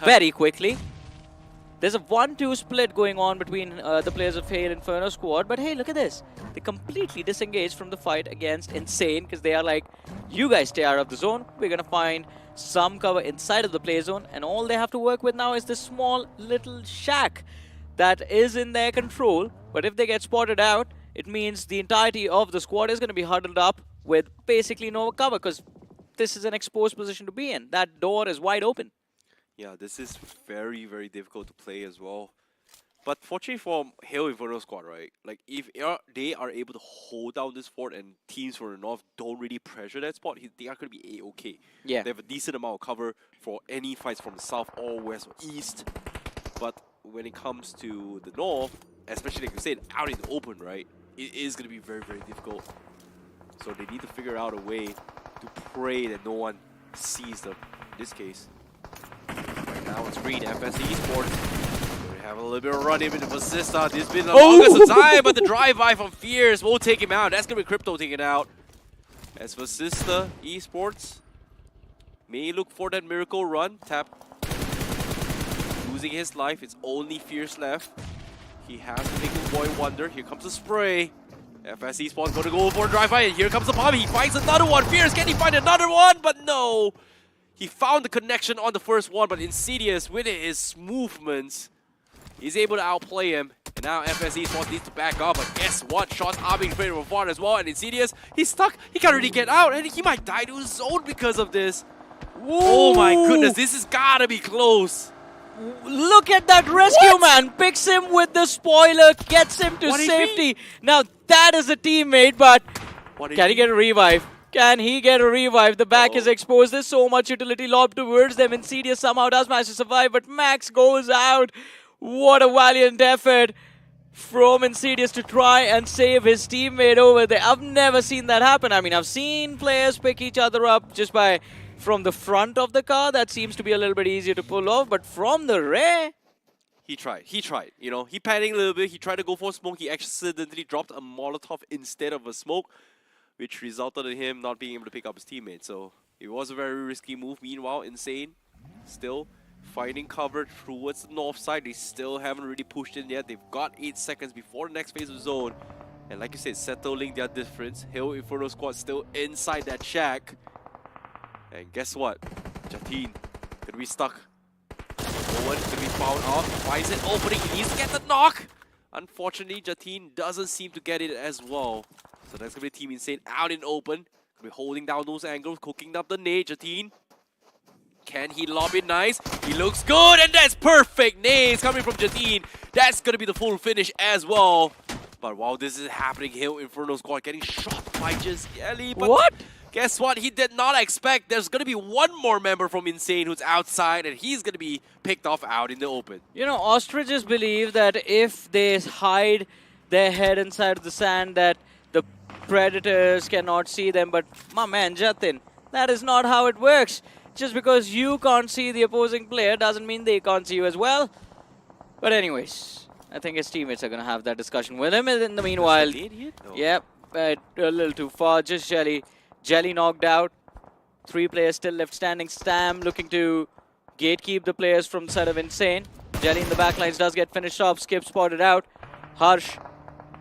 very quickly. There's a 1-2 split going on between the players of Hail Inferno squad. But hey, look at this. They completely disengaged from the fight against Insane because they are like, you guys stay out of the zone. We're going to find some cover inside of the play zone. And all they have to work with now is this small little shack that is in their control. But if they get spotted out, it means the entirety of the squad is going to be huddled up with basically no cover because this is an exposed position to be in. That door is wide open. Yeah, this is very, very difficult to play as well. But fortunately for Hail Inferno squad, right? Like, if they are able to hold down this fort and teams from the north don't really pressure that spot, they are going to be A-okay. Yeah. They have a decent amount of cover for any fights from the south or west or east. But when it comes to the north, especially like you said, out in the open, right? It is going to be very, very difficult. So they need to figure out a way to pray that no one sees them in this case. Right now it's green, FS Esports. We have a little bit of run in with Vasista. This has been the longest of time, but the drive-by from Fierce will take him out. That's going to be Crypto taking out. As Vasista Esports may look for that miracle run. Tap. Losing his life. It's only Fierce left. He has to make the boy wonder. Here comes the spray. FS Esports going to go for a drive-by, and here comes the bomb. He finds another one. Fierce, can he find another one? But no. He found the connection on the first one, but Insidious, with his movements, he's able to outplay him. And now FS Esports needs to back up, but guess what? Shots are being played with Vaughn as well, and Insidious, he's stuck. He can't really get out, and he might die to his zone because of this. Whoa. Oh my goodness, this has gotta be close. Look at that rescue man. Picks him with the spoiler, gets him to safety. Now that is a teammate, but can he get a revive? Can he get a revive? The back is exposed. There's so much utility lobbed towards them. Insidious somehow does manage to survive, but Max goes out. What a valiant effort from Insidious to try and save his teammate over there. I've never seen that happen. I mean, I've seen players pick each other up just by from the front of the car. That seems to be a little bit easier to pull off, but from the rear... He tried, you know, he panicked a little bit. He tried to go for a smoke. He accidentally dropped a Molotov instead of a smoke, which resulted in him not being able to pick up his teammate. So it was a very risky move. Meanwhile, Insane still finding cover towards the north side. They still haven't really pushed in yet. They've got 8 seconds before the next phase of zone. And like you said, settling their difference. Hail Inferno squad still inside that shack. And guess what? Jatin gonna be stuck. No one's gonna be found out. Finds an opening. He needs to get the knock. Unfortunately, Jatin doesn't seem to get it as well. So that's gonna be Team Insane out in open. Gonna be holding down those angles, cooking up the nade. Jatin, can he lob it nice? He looks good, and that's perfect. Nades coming from Jatin. That's gonna be the full finish as well. But while this is happening, Hail Inferno squad getting shot by just Jelly. But what? Guess what? He did not expect there's gonna be one more member from Insane who's outside, and he's gonna be picked off out in the open. You know, ostriches believe that if they hide their head inside the sand, that the predators cannot see them. But my man Jatin, that is not how it works. Just because you can't see the opposing player doesn't mean they can't see you as well. But anyways, I think his teammates are gonna have that discussion with him. And in the meanwhile, yep, a little too far. Just Jelly knocked out. 3 players still left standing. Stam looking to gatekeep the players from the side of Insane. Jelly in the backlines does get finished off. Skip spotted out. Harsh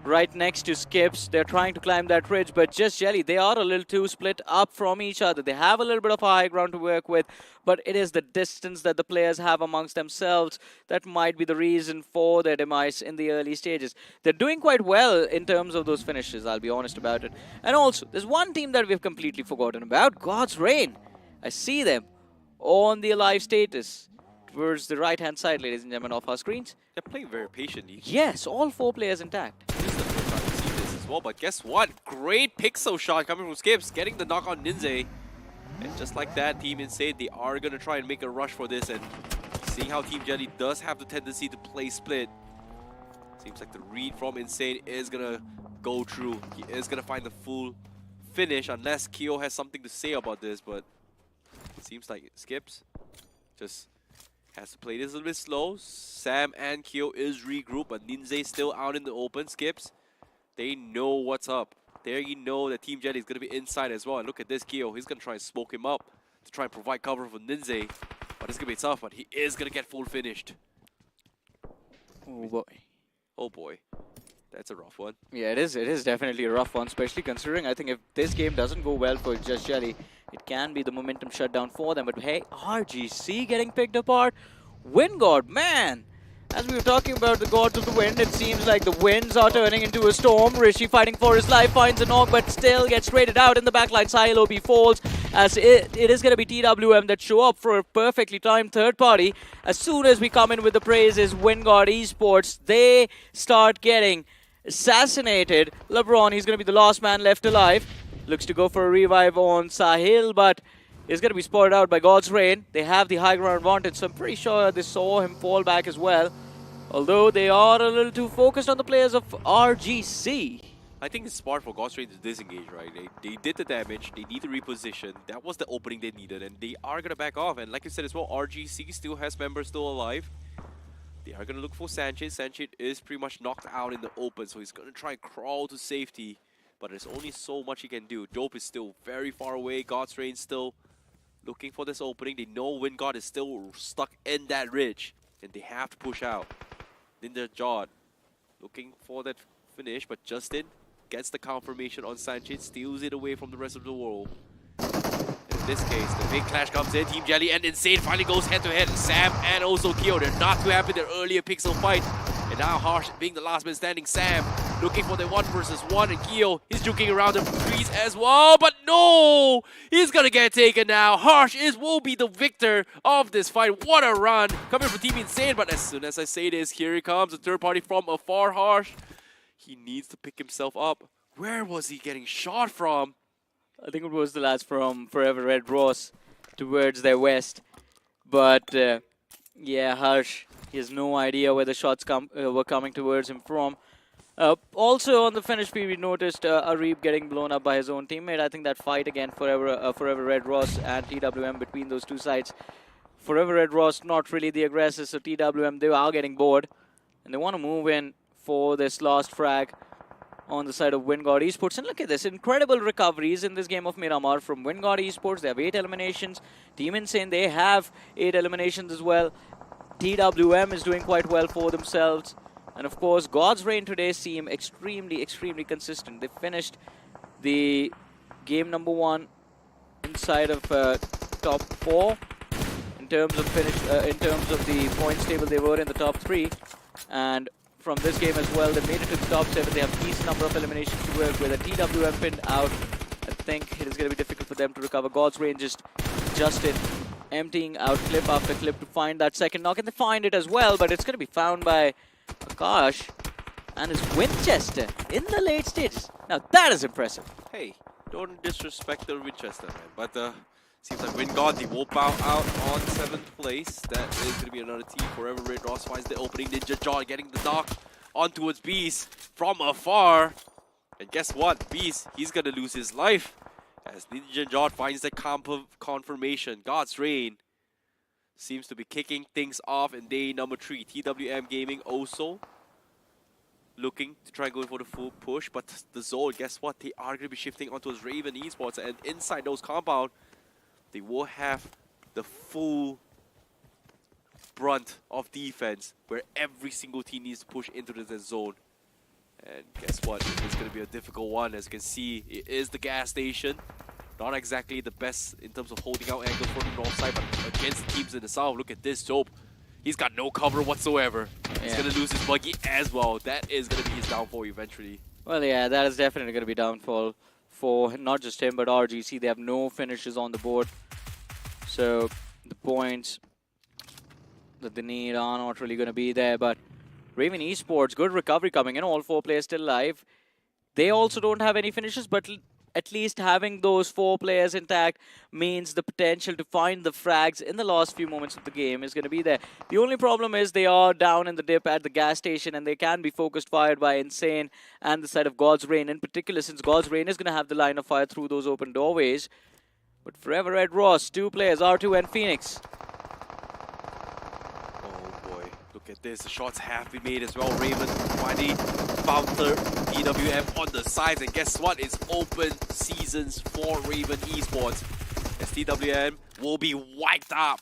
right next to Skips. They're trying to climb that ridge, but just Jelly, they are a little too split up from each other. They have a little bit of a high ground to work with, but it is the distance that the players have amongst themselves that might be the reason for their demise in the early stages. They're doing quite well in terms of those finishes, I'll be honest about it. And also, there's one team that we've completely forgotten about, God's Reign. I see them on the alive status towards the right-hand side, ladies and gentlemen, of our screens. They're playing very patiently. Yes, all 4 players intact. This is the first time we see this as well, but guess what? Great pixel shot coming from Skips, getting the knock on Ninze. And just like that, Team Insane, they are going to try and make a rush for this, and seeing how Team Jelly does have the tendency to play split, seems like the read from Insane is going to go through. He is going to find the full finish, unless Kyo has something to say about this, but seems like it skips. Just has to play this a little bit slow. Sam and Kyo is regrouped, but Ninja still out in the open. Skips. They know what's up. There you know that Team Jetty is going to be inside as well. And look at this Kyo. He's going to try and smoke him up to try and provide cover for Ninja. But it's going to be tough, but he is going to get full finished. Oh boy. Oh boy. That's a rough one. Yeah, it is. It is definitely a rough one, especially considering I think if this game doesn't go well for Just Jelly, it can be the momentum shutdown for them. But hey, RGC getting picked apart. Wind God, man. As we were talking about the gods of the wind, it seems like the winds are turning into a storm. Rishi fighting for his life, finds a knock, but still gets traded out in the backline. Sahil OP falls, as it is going to be TWM that show up for a perfectly timed third party. As soon as we come in with the praises, WinGuard Esports, they start getting assassinated. LeBron, he's going to be the last man left alive. Looks to go for a revive on Sahil, but is going to be spotted out by God's Rain. They have the high ground advantage, so I'm pretty sure they saw him fall back as well. Although they are a little too focused on the players of RGC. I think it's smart for God's Rain to disengage, right? They did the damage, they need to reposition. That was the opening they needed, and they are going to back off. And like you said as well, RGC still has members still alive. They are going to look for Sanchit. Sanchit is pretty much knocked out in the open, so he's going to try and crawl to safety. But there's only so much he can do. Dope is still very far away. God's Rain still looking for this opening. They know WinGod is still stuck in that ridge, and they have to push out. Ninja Jod looking for that finish, but Justin gets the confirmation on Sanchit, steals it away from the rest of the world. And in this case, the big clash comes in. Team Jelly and Insane finally goes head to head. Sam and also Kyo, they're not too happy their earlier pixel fight. And now Harsh being the last man standing. Sam looking for the 1 versus 1, and Kyo, he's juking around the trees as well, but no! He's gonna get taken now. Harsh will be the victor of this fight. What a run coming from Team Insane, but as soon as I say this, here he comes, a third party from afar. Harsh, he needs to pick himself up. Where was he getting shot from? I think it was the lads from Forever Red Ross towards their west. But yeah, Harsh, he has no idea where the shots were coming towards him from. Also on the finish feed, we noticed Arib getting blown up by his own teammate. I think that fight again, Forever Red Ross and TWM between those two sides. Forever Red Ross not really the aggressor, so TWM, they are getting bored. And they want to move in for this last frag on the side of WinGod Esports. And look at this, incredible recoveries in this game of Miramar from WinGod Esports. They have 8 eliminations. Team Insane, they have 8 eliminations as well. TWM is doing quite well for themselves. And of course, God's Rain today seem extremely, extremely consistent. They finished the game number 1 inside of top 4 in terms of in terms of the points table. They were in the top 3, and from this game as well, they made it to the top 7. They have a decent number of eliminations to work with. A TWM pinned out. I think it is going to be difficult for them to recover. God's Rain just in emptying out clip after clip to find that second knock, and they find it as well, but it's going to be found by Akash and his Winchester in the late stages. Now that is impressive. Hey, don't disrespect the Winchester, man. But seems like WinGod, they will bow out on 7th place. That is going to be another team. Forever Red Ross finds the opening. Ninja John getting the knock on towards Beast from afar. And guess what? Beast, he's going to lose his life as Ninja John finds the confirmation. God's Rain seems to be kicking things off in day number 3. TWM Gaming also looking to try and go for the full push, but the zone, guess what? They are going to be shifting onto his Raven Esports, and inside those compound, they will have the full brunt of defense where every single team needs to push into the zone. And guess what? It's going to be a difficult one. As you can see, it is the gas station. Not exactly the best in terms of holding out angles for the north side, but against the teams in the south. Look at this, Dope. He's got no cover whatsoever. Yeah. He's going to lose his buggy as well. That is going to be his downfall eventually. Well, yeah, that is definitely going to be downfall for not just him, but RGC. They have no finishes on the board. So the points that they need are not really going to be there. But Raven Esports, good recovery coming in. All 4 players still alive. They also don't have any finishes, but at least having those 4 players intact means the potential to find the frags in the last few moments of the game is going to be there. The only problem is they are down in the dip at the gas station, and they can be focused fired by Insane and the side of God's Rain in particular, since God's Rain is going to have the line of fire through those open doorways. But Forever Red Ross, 2 players, R2 and Phoenix. Oh boy, look at this. The shots have been made as well. Raven finally found third. TWM on the sides, and guess what? It's open seasons for Raven Esports. As TWM will be wiped up.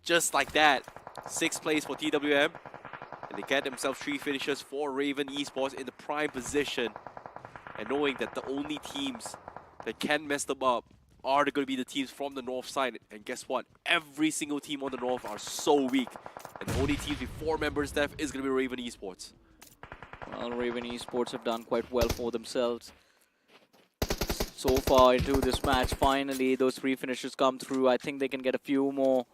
Just like that. 6th place for TWM. And they get themselves 3 finishes for Raven Esports in the prime position. And knowing that the only teams that can mess them up are going to be the teams from the north side. And guess what? Every single team on the north are so weak. And the only teams with 4 members left is going to be Raven Esports. Well, Raven Esports have done quite well for themselves so far into this match. Finally, those 3 finishes come through. I think they can get a few more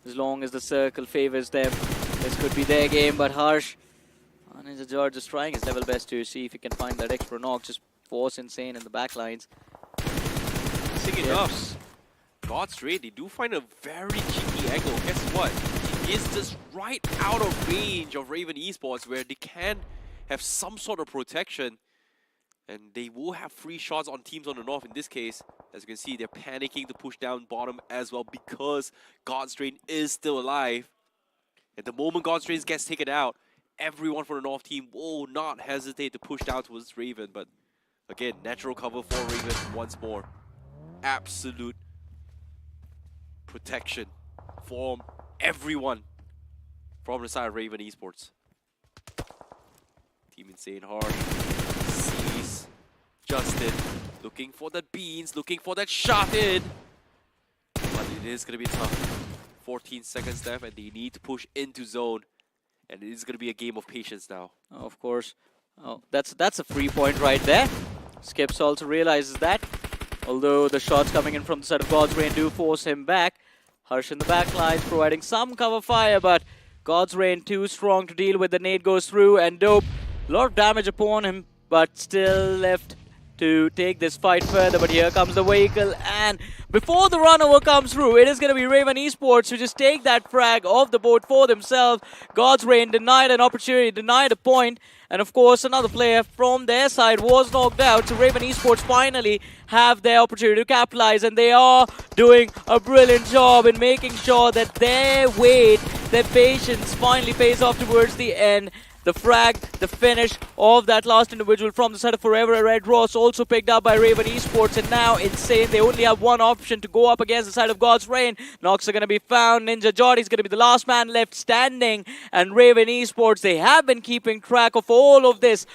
as long as the circle favors them. This could be their game, but Harsh, Ninja George is trying his level best to see if he can find that extra knock. Just force Insane in the back lines. Sing enough. God's Raid, they do find a very cheeky angle. Guess what? It is just right out of range of Raven Esports where they can have some sort of protection. And they will have free shots on teams on the north in this case. As you can see, they're panicking to push down bottom as well because God's Drain is still alive. At the moment God's Drain gets taken out, everyone from the north team will not hesitate to push down towards Raven. But again, natural cover for Raven once more. Absolute protection from everyone from the side of Raven Esports. Team Insane hard. Sees Justin looking for that beans, looking for that shot in. But it is going to be tough. 14 seconds left and they need to push into zone. And it is going to be a game of patience now. Oh, of course. Oh, that's a free point right there. Skips also realizes that. Although the shots coming in from the side of God's Rain do force him back. Harsh in the back lines providing some cover fire, but God's Rain too strong to deal with. The nade goes through and Dope. A lot of damage upon him, but still left to take this fight further. But here comes the vehicle, and before the runover comes through, it is going to be Raven Esports who just take that frag off the board for themselves. God's Rain denied an opportunity, denied a point. And of course, another player from their side was knocked out. So Raven Esports finally have their opportunity to capitalize. And they are doing a brilliant job in making sure that their wait, their patience finally pays off towards the end. The frag, the finish of that last individual from the side of Forever Red Ross also picked up by Raven Esports. And now Insane, they only have one option to go up against the side of God's Rain. Knocks are going to be found. Ninja Jordy's going to be the last man left standing. And Raven Esports, they have been keeping track of all of this,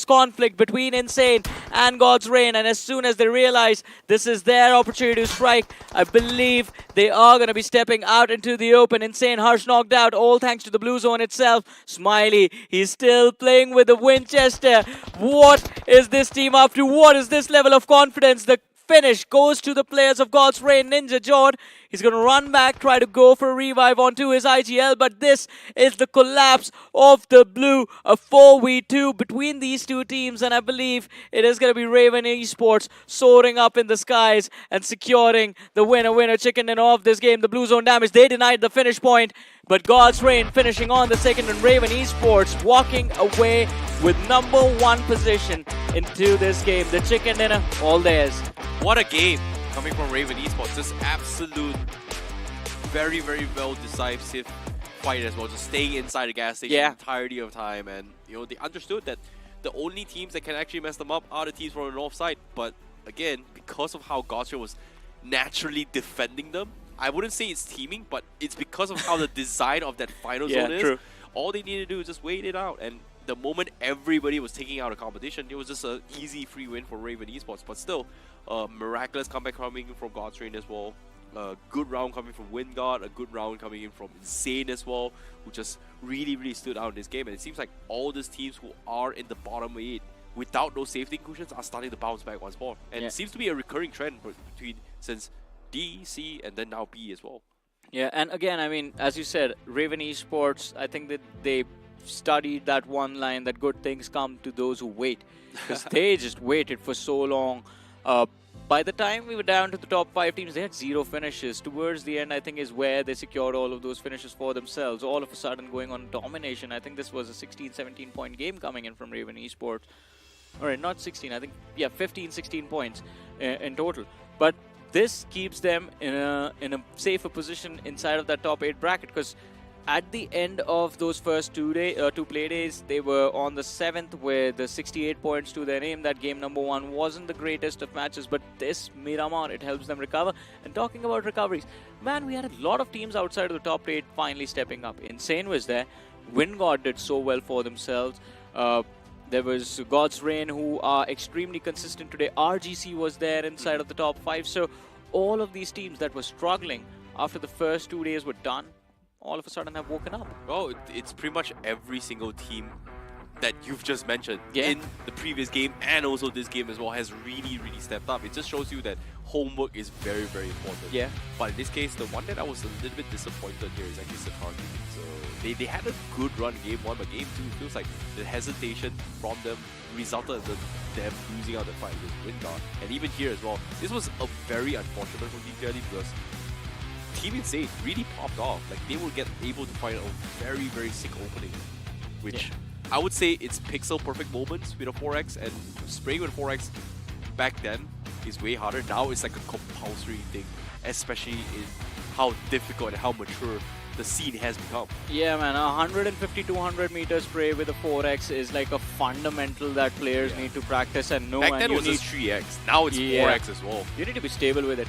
conflict between Insane and God's Rain. And as soon as they realize this is their opportunity to strike, I believe they are going to be stepping out into the open. Insane, Harsh knocked out, all thanks to the blue zone itself. Smile. He's still playing with the Winchester. What is this team up to? What is this level of confidence? The finish goes to the players of God's Rain. Ninja Jord, he's going to run back, try to go for a revive onto his IGL, but this is the collapse of the blue. A 4v2 between these two teams, and I believe it is going to be Raven Esports soaring up in the skies and securing the winner chicken dinner of this game. The blue zone damage, they denied the finish point, but God's Rain finishing on the second, and Raven Esports walking away with #1 position into this game. The chicken dinner, all theirs. What a game coming from Raven Esports. Just absolute, very, very well decisive fight as well. Just staying inside the gas station the entirety of time. And, you know, they understood that the only teams that can actually mess them up are the teams from the north side. But, again, because of how Gotcha was naturally defending them, I wouldn't say it's teaming, but it's because of how the design of that final zone is. True. All they need to do is just wait it out. And the moment everybody was taking out a competition, it was just an easy free win for Raven Esports. But still, miraculous comeback coming from God's Rain as well. A good round coming from Wingard, a good round coming in from Insane as well, who just really, really stood out in this game. And it seems like all these teams who are in the bottom 8 without those safety cushions are starting to bounce back once more. And it seems to be a recurring trend between since D, C, and then now B as well. Yeah, and again, I mean, as you said, Raven Esports, I think that they studied that one line that good things come to those who wait, because they just waited for so long. By the time we were down to the top 5 teams, they had 0 finishes. Towards the end, I think, is where they secured all of those finishes for themselves. All of a sudden going on domination. I think this was a 16, 17 point game coming in from Raven Esports. Alright, not 16, I think, 15, 16 points in total. But this keeps them in a safer position inside of that top 8 bracket, because at the end of those first two play days, they were on the 7th with the 68 points to their name. That game number 1 wasn't the greatest of matches, but this Miramar, it helps them recover. And talking about recoveries, man, we had a lot of teams outside of the top 8 finally stepping up. Insane was there. Wingod did so well for themselves. There was God's Reign, who are extremely consistent today. RGC was there inside of the top 5. So all of these teams that were struggling after the first 2 days were done, all of a sudden have woken up. Well, it's pretty much every single team that you've just mentioned Yeah. in the previous game and also this game as well has really stepped up. It just shows you that homework is very important. Yeah. But in this case, the one that I was a little bit disappointed here is actually Sanhok. So they had a good run game 1, but game 2 feels like the hesitation from them resulted in them losing out the fight with Wingard. And even here as well, this was a very unfortunate for Team Clearly because Team Insane really popped off. Like they were able to find a very sick opening, which I would say it's pixel perfect moments with a 4x, and spraying with 4x back then is way harder. Now it's like a compulsory thing, especially in how difficult and how mature the scene has become. Yeah, man, 150, 200 meter spray with a 4x is like a fundamental that players need to practice and know. Back and then it was just 3x, now it's 4x as well. You need to be stable with it.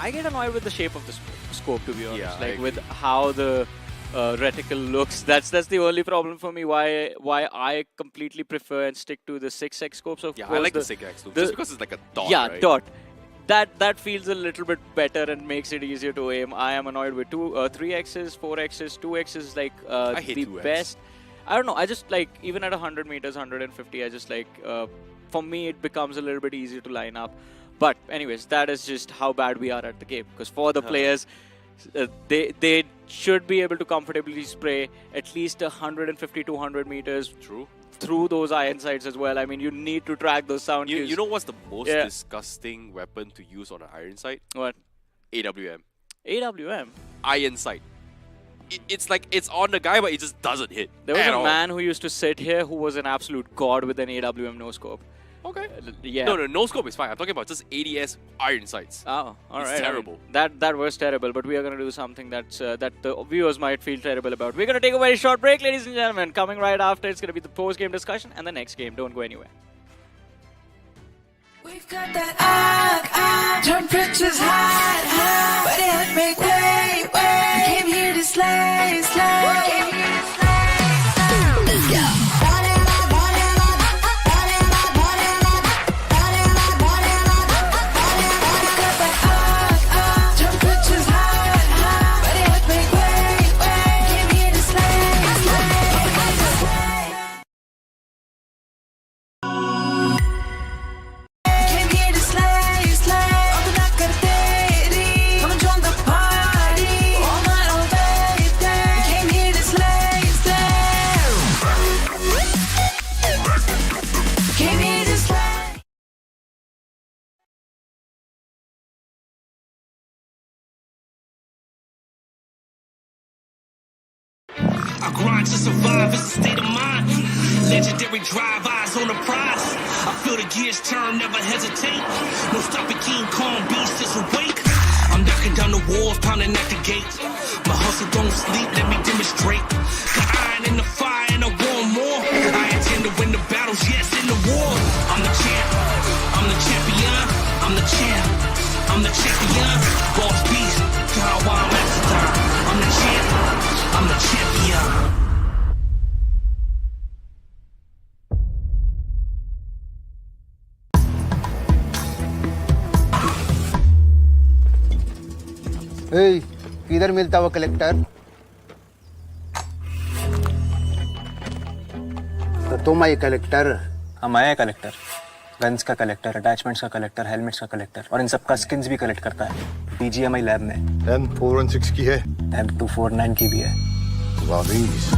I get annoyed with the shape of the scope, to be honest. Yeah, like with how the reticle looks. That's the only problem for me. Why I completely prefer and stick to the 6x scope. So Yeah, I like the 6x too, just because it's like a dot, yeah, right? dot. That feels a little bit better and makes it easier to aim. I am annoyed with 3x's, 4x's, 2x's, like I hate the 2x. best. I don't know. I just like, even at 100 meters, 150, I just like, for me, it becomes a little bit easier to line up. But anyways, that is just how bad we are at the game. Because for the players, they should be able to comfortably spray at least 150, 200 meters through those iron sights as well. I mean, you need to track those sound cues. You know what's the most disgusting weapon to use on an iron sight? What? AWM. AWM? Iron sight. It's like, it's on the guy, but it just doesn't hit. There was at a all. man who used to sit here who was an absolute god with an AWM no-scope. Okay. Yeah. No scope is fine. I'm talking about just ADS iron sights. Oh, all right. It's terrible. That was terrible, but we are going to do something that's that the viewers might feel terrible about. We're going to take a very short break, ladies and gentlemen. Coming right after, it's going to be the post-game discussion and the next game. Don't go anywhere. We've got that temperatures high, but it make way. We came here to slay. Let's go. I grind to survive, it's a state of mind. Legendary drive, eyes on the prize. I feel the gears turn, never hesitate. No stopping King Kong, beast is awake. I'm knocking down the walls, pounding at the gate. My hustle don't sleep, let me demonstrate. Got iron in the fire and I want more. I intend to win the battles, yes, in the war. I'm the champ, I'm the champion, I'm the champ, I'm the champion. Boss beast, Kawa Master. I'm the champ, I'm the champion. ए, किधर मिलता वो collector? तो तुम आई collector? हम आए collector, guns का collector, attachments का collector, helmets का कलेक्टर और इन सब का स्किन्स भी कलेक्ट करता है BGMI लैब में। M416 की है, M249 की भी है।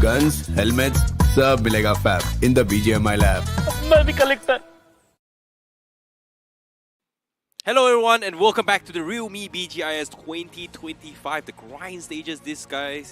गन्स, हेलमेट्स सब मिलेगा fab in the BGMI lab. मैं भी collector. Hello everyone and welcome back to the realme BGIS 2025, the grind stages. This guys,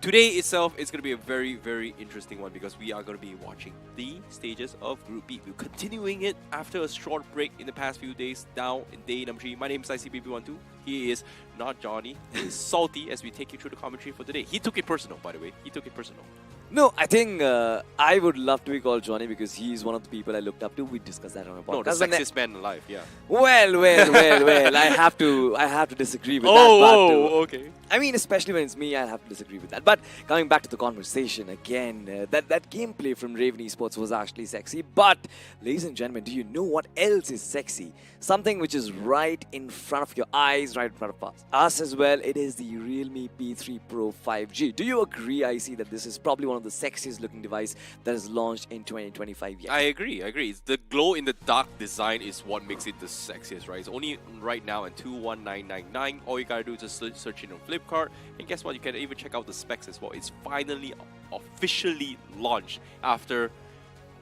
today itself is going to be a very, very interesting one because we are going to be watching the stages of Group B. We're continuing it after a short break in the past few days, now in day number 3. My name is ICBB12. He is not Johnny. He is Salty as we take you through the commentary for today. He took it personal, by the way. He took it personal. No, I think I would love to be called Johnny because he's one of the people I looked up to. We discussed that on a podcast. No, the sexiest man alive, yeah. Well. I have to disagree with that. Oh, okay. I mean, especially when it's me, I'll have to disagree with that. But coming back to the conversation again, that gameplay from Raven Esports was actually sexy. But, ladies and gentlemen, do you know what else is sexy? Something which is right in front of your eyes, right in front of us as well. It is the realme P3 Pro 5G. Do you agree, IC, that this is probably one of the sexiest looking device that is launched in 2025 yet? I agree. It's the glow in the dark design is what makes it the sexiest, right? It's only right now in 21999. All you gotta do is just search it on Flipkart, and guess what? You can even check out the specs as well. It's finally officially launched after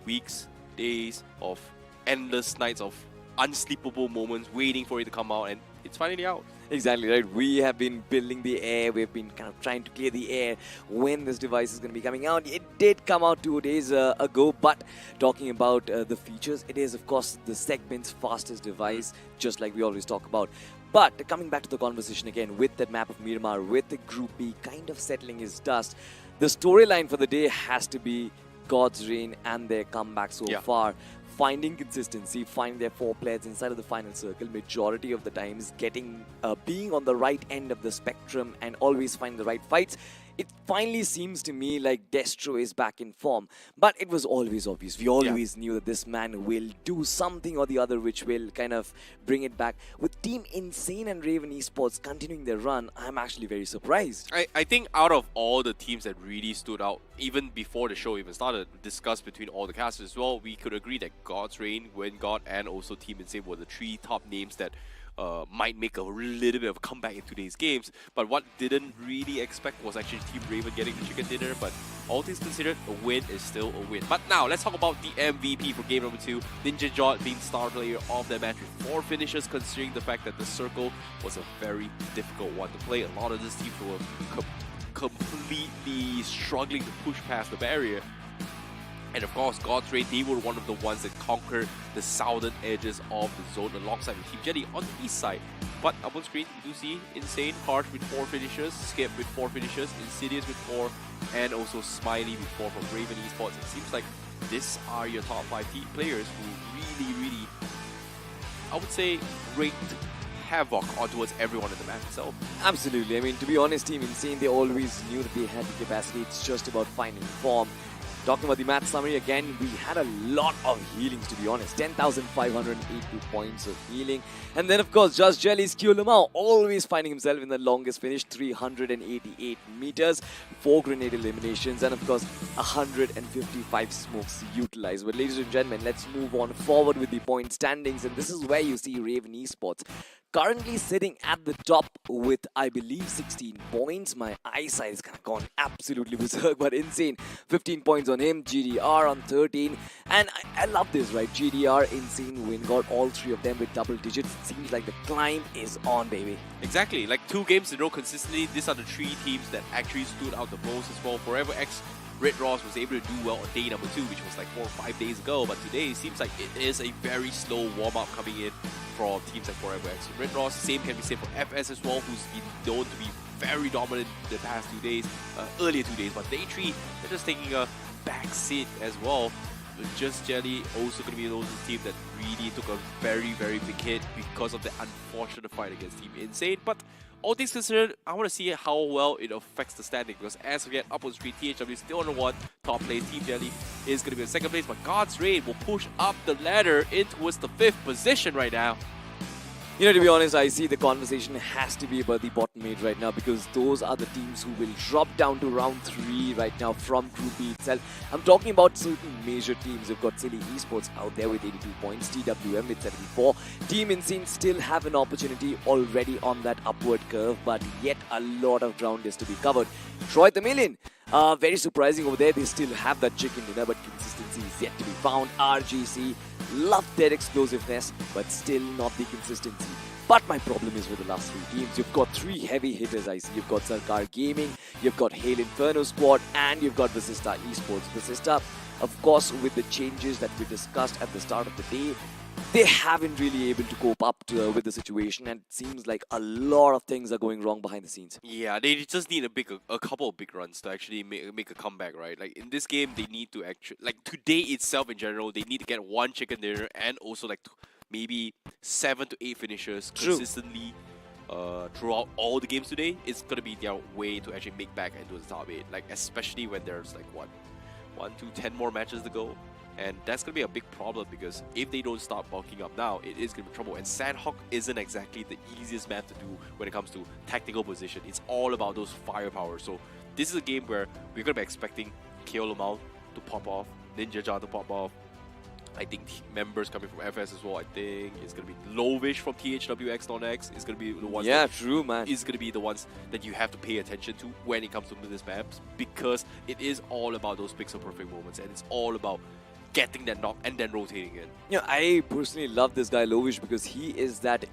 weeks, days of endless nights of unsleepable moments waiting for it to come out, and it's finally out. Exactly right. We have been building the air. We've been kind of trying to clear the air when this device is going to be coming out. It did come out 2 days ago, but talking about the features, it is of course the segment's fastest device, just like we always talk about. But coming back to the conversation again, with that map of Miramar, with the Group B kind of settling its dust, the storyline for the day has to be God's reign and their comeback so far. Finding consistency, finding their 4 players inside of the final circle, majority of the times being on the right end of the spectrum and always finding the right fights. It finally seems to me like Destro is back in form. But it was always obvious. We always knew that this man will do something or the other which will kind of bring it back. With Team Insane and Raven Esports continuing their run, I'm actually very surprised. I think out of all the teams that really stood out, even before the show even started, discussed between all the casters as well, we could agree that God's Reign, WinGod, and also Team Insane were the 3 top names that might make a little bit of a comeback in today's games. But what didn't really expect was actually Team Raven getting the chicken dinner. But all things considered, a win is still a win. But now, let's talk about the MVP for game number 2. Ninja Jot being star player of the match with 4 finishes, considering the fact that the circle was a very difficult one to play. A lot of these teams were completely struggling to push past the barrier. And of course, God's Reign, they were one of the ones that conquered the southern edges of the zone alongside with Team Jelly on the east side. But up on screen, you do see Insane, Harsh with 4 finishes, Skip with 4 finishes, Insidious with 4, and also Smiley with 4 from Raven Esports. It seems like these are your top 5 team players who really, I would say, raked havoc onto everyone in the match itself. Absolutely. I mean, to be honest, Team Insane, they always knew that they had the capacity. It's just about finding form. Talking about the match summary again, we had a lot of healings, to be honest. 10,582 points of healing. And then, of course, Just Jelly's Q Lamau always finding himself in the longest finish, 388 meters, 4 grenade eliminations, and of course, 155 smokes utilized. But ladies and gentlemen, let's move on forward with the point standings. And this is where you see Raven Esports currently sitting at the top with, I believe, 16 points. My eyesight is kind of gone absolutely berserk, but Insane, 15 points on him, GDR on 13. And I love this, right? GDR, Insane, WinGod, all 3 of them with double digits. It seems like the climb is on, baby. Exactly, like 2 games in a row consistently. These are the 3 teams that actually stood out the most as well. Forever X Red Ross was able to do well on day number 2, which was like 4 or 5 days ago. But today it seems like it is a very slow warm-up coming in from teams like Forever X. Red Ross, same can be said for FS as well, who's been known to be very dominant the past 2 days, earlier 2 days. But day 3, they're just taking a back seat as well. Just Jelly also going to be those team that really took a very, very big hit because of the unfortunate fight against Team Insane. But all things considered, I want to see how well it affects the standing, because as we get up on screen, THW is still on the 1 top place. Team Jelly is going to be in 2nd place, but God's Reign will push up the ladder in towards the 5th position right now. You know, to be honest, I see the conversation has to be about the bottom 8 right now, because those are the teams who will drop down to round 3 right now from Group B itself. I'm talking about certain major teams. You've got Silly Esports out there with 82 points, TWM with 74. Team Insane still have an opportunity already on that upward curve, but yet a lot of ground is to be covered. Troy the Million, Very surprising over there. They still have that chicken dinner, but consistency is yet to be found. RGC love their explosiveness, but still not the consistency. But my problem is with the last three teams. You've got three heavy hitters, I see. You've got Sarkar Gaming, you've got Hail Inferno Squad, and you've got Vasista Esports. Vasista, of course, with the changes that we discussed at the start of the day, they haven't really able to cope up with the situation, and it seems like a lot of things are going wrong behind the scenes. Yeah, they just need a couple of big runs to actually make a comeback, right? Like in this game, they need to actually, like today itself in general, they need to get one chicken dinner and also like maybe 7 to 8 finishers consistently throughout all the games today. It's gonna be their way to actually make back into the top 8. Like especially when there's like 10 more matches to go. And that's going to be a big problem because if they don't start bulking up now, it is going to be trouble. And Sanhok isn't exactly the easiest map to do when it comes to tactical position. It's all about those firepower. So this is a game where we're going to be expecting Keolamau to pop off, Ninja to pop off. I think members coming from FS as well. I think it's going to be Lovish from THWX non-X. It's going to be the ones. Yeah, true, man. It's going to be the ones that you have to pay attention to when it comes to this maps because it is all about those pixel perfect moments and it's all about getting that knock and then rotating in. You know, I personally love this guy Lovish because he is that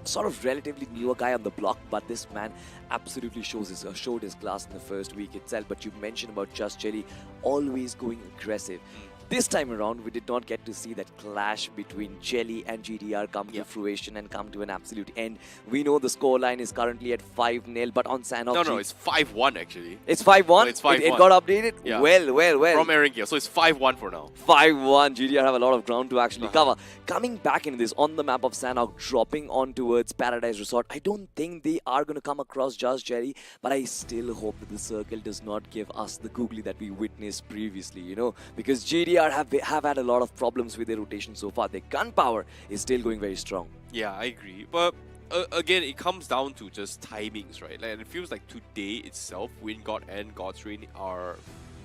sort of relatively newer guy on the block, but this man absolutely showed his class in the first week itself. But you mentioned about Just Jelly always going aggressive. This time around, we did not get to see that clash between Jelly and GDR come to fruition and come to an absolute end. We know the scoreline is currently at 5-0, but on Sanhok... No, it's 5-1 actually. It's 5-1? No, it's 5-1. It got updated? Yeah. Well. From Erangel, so it's 5-1 for now. 5-1. GDR have a lot of ground to actually cover. Coming back in this, on the map of Sanhok, dropping on towards Paradise Resort, I don't think they are going to come across Just Jelly, but I still hope that the circle does not give us the googly that we witnessed previously, you know, because GDR have had a lot of problems with their rotation so far. Their gunpowder is still going very strong. Yeah, I agree. But again, it comes down to just timings, right? Like, it feels like today itself, WinGod and God's Reign are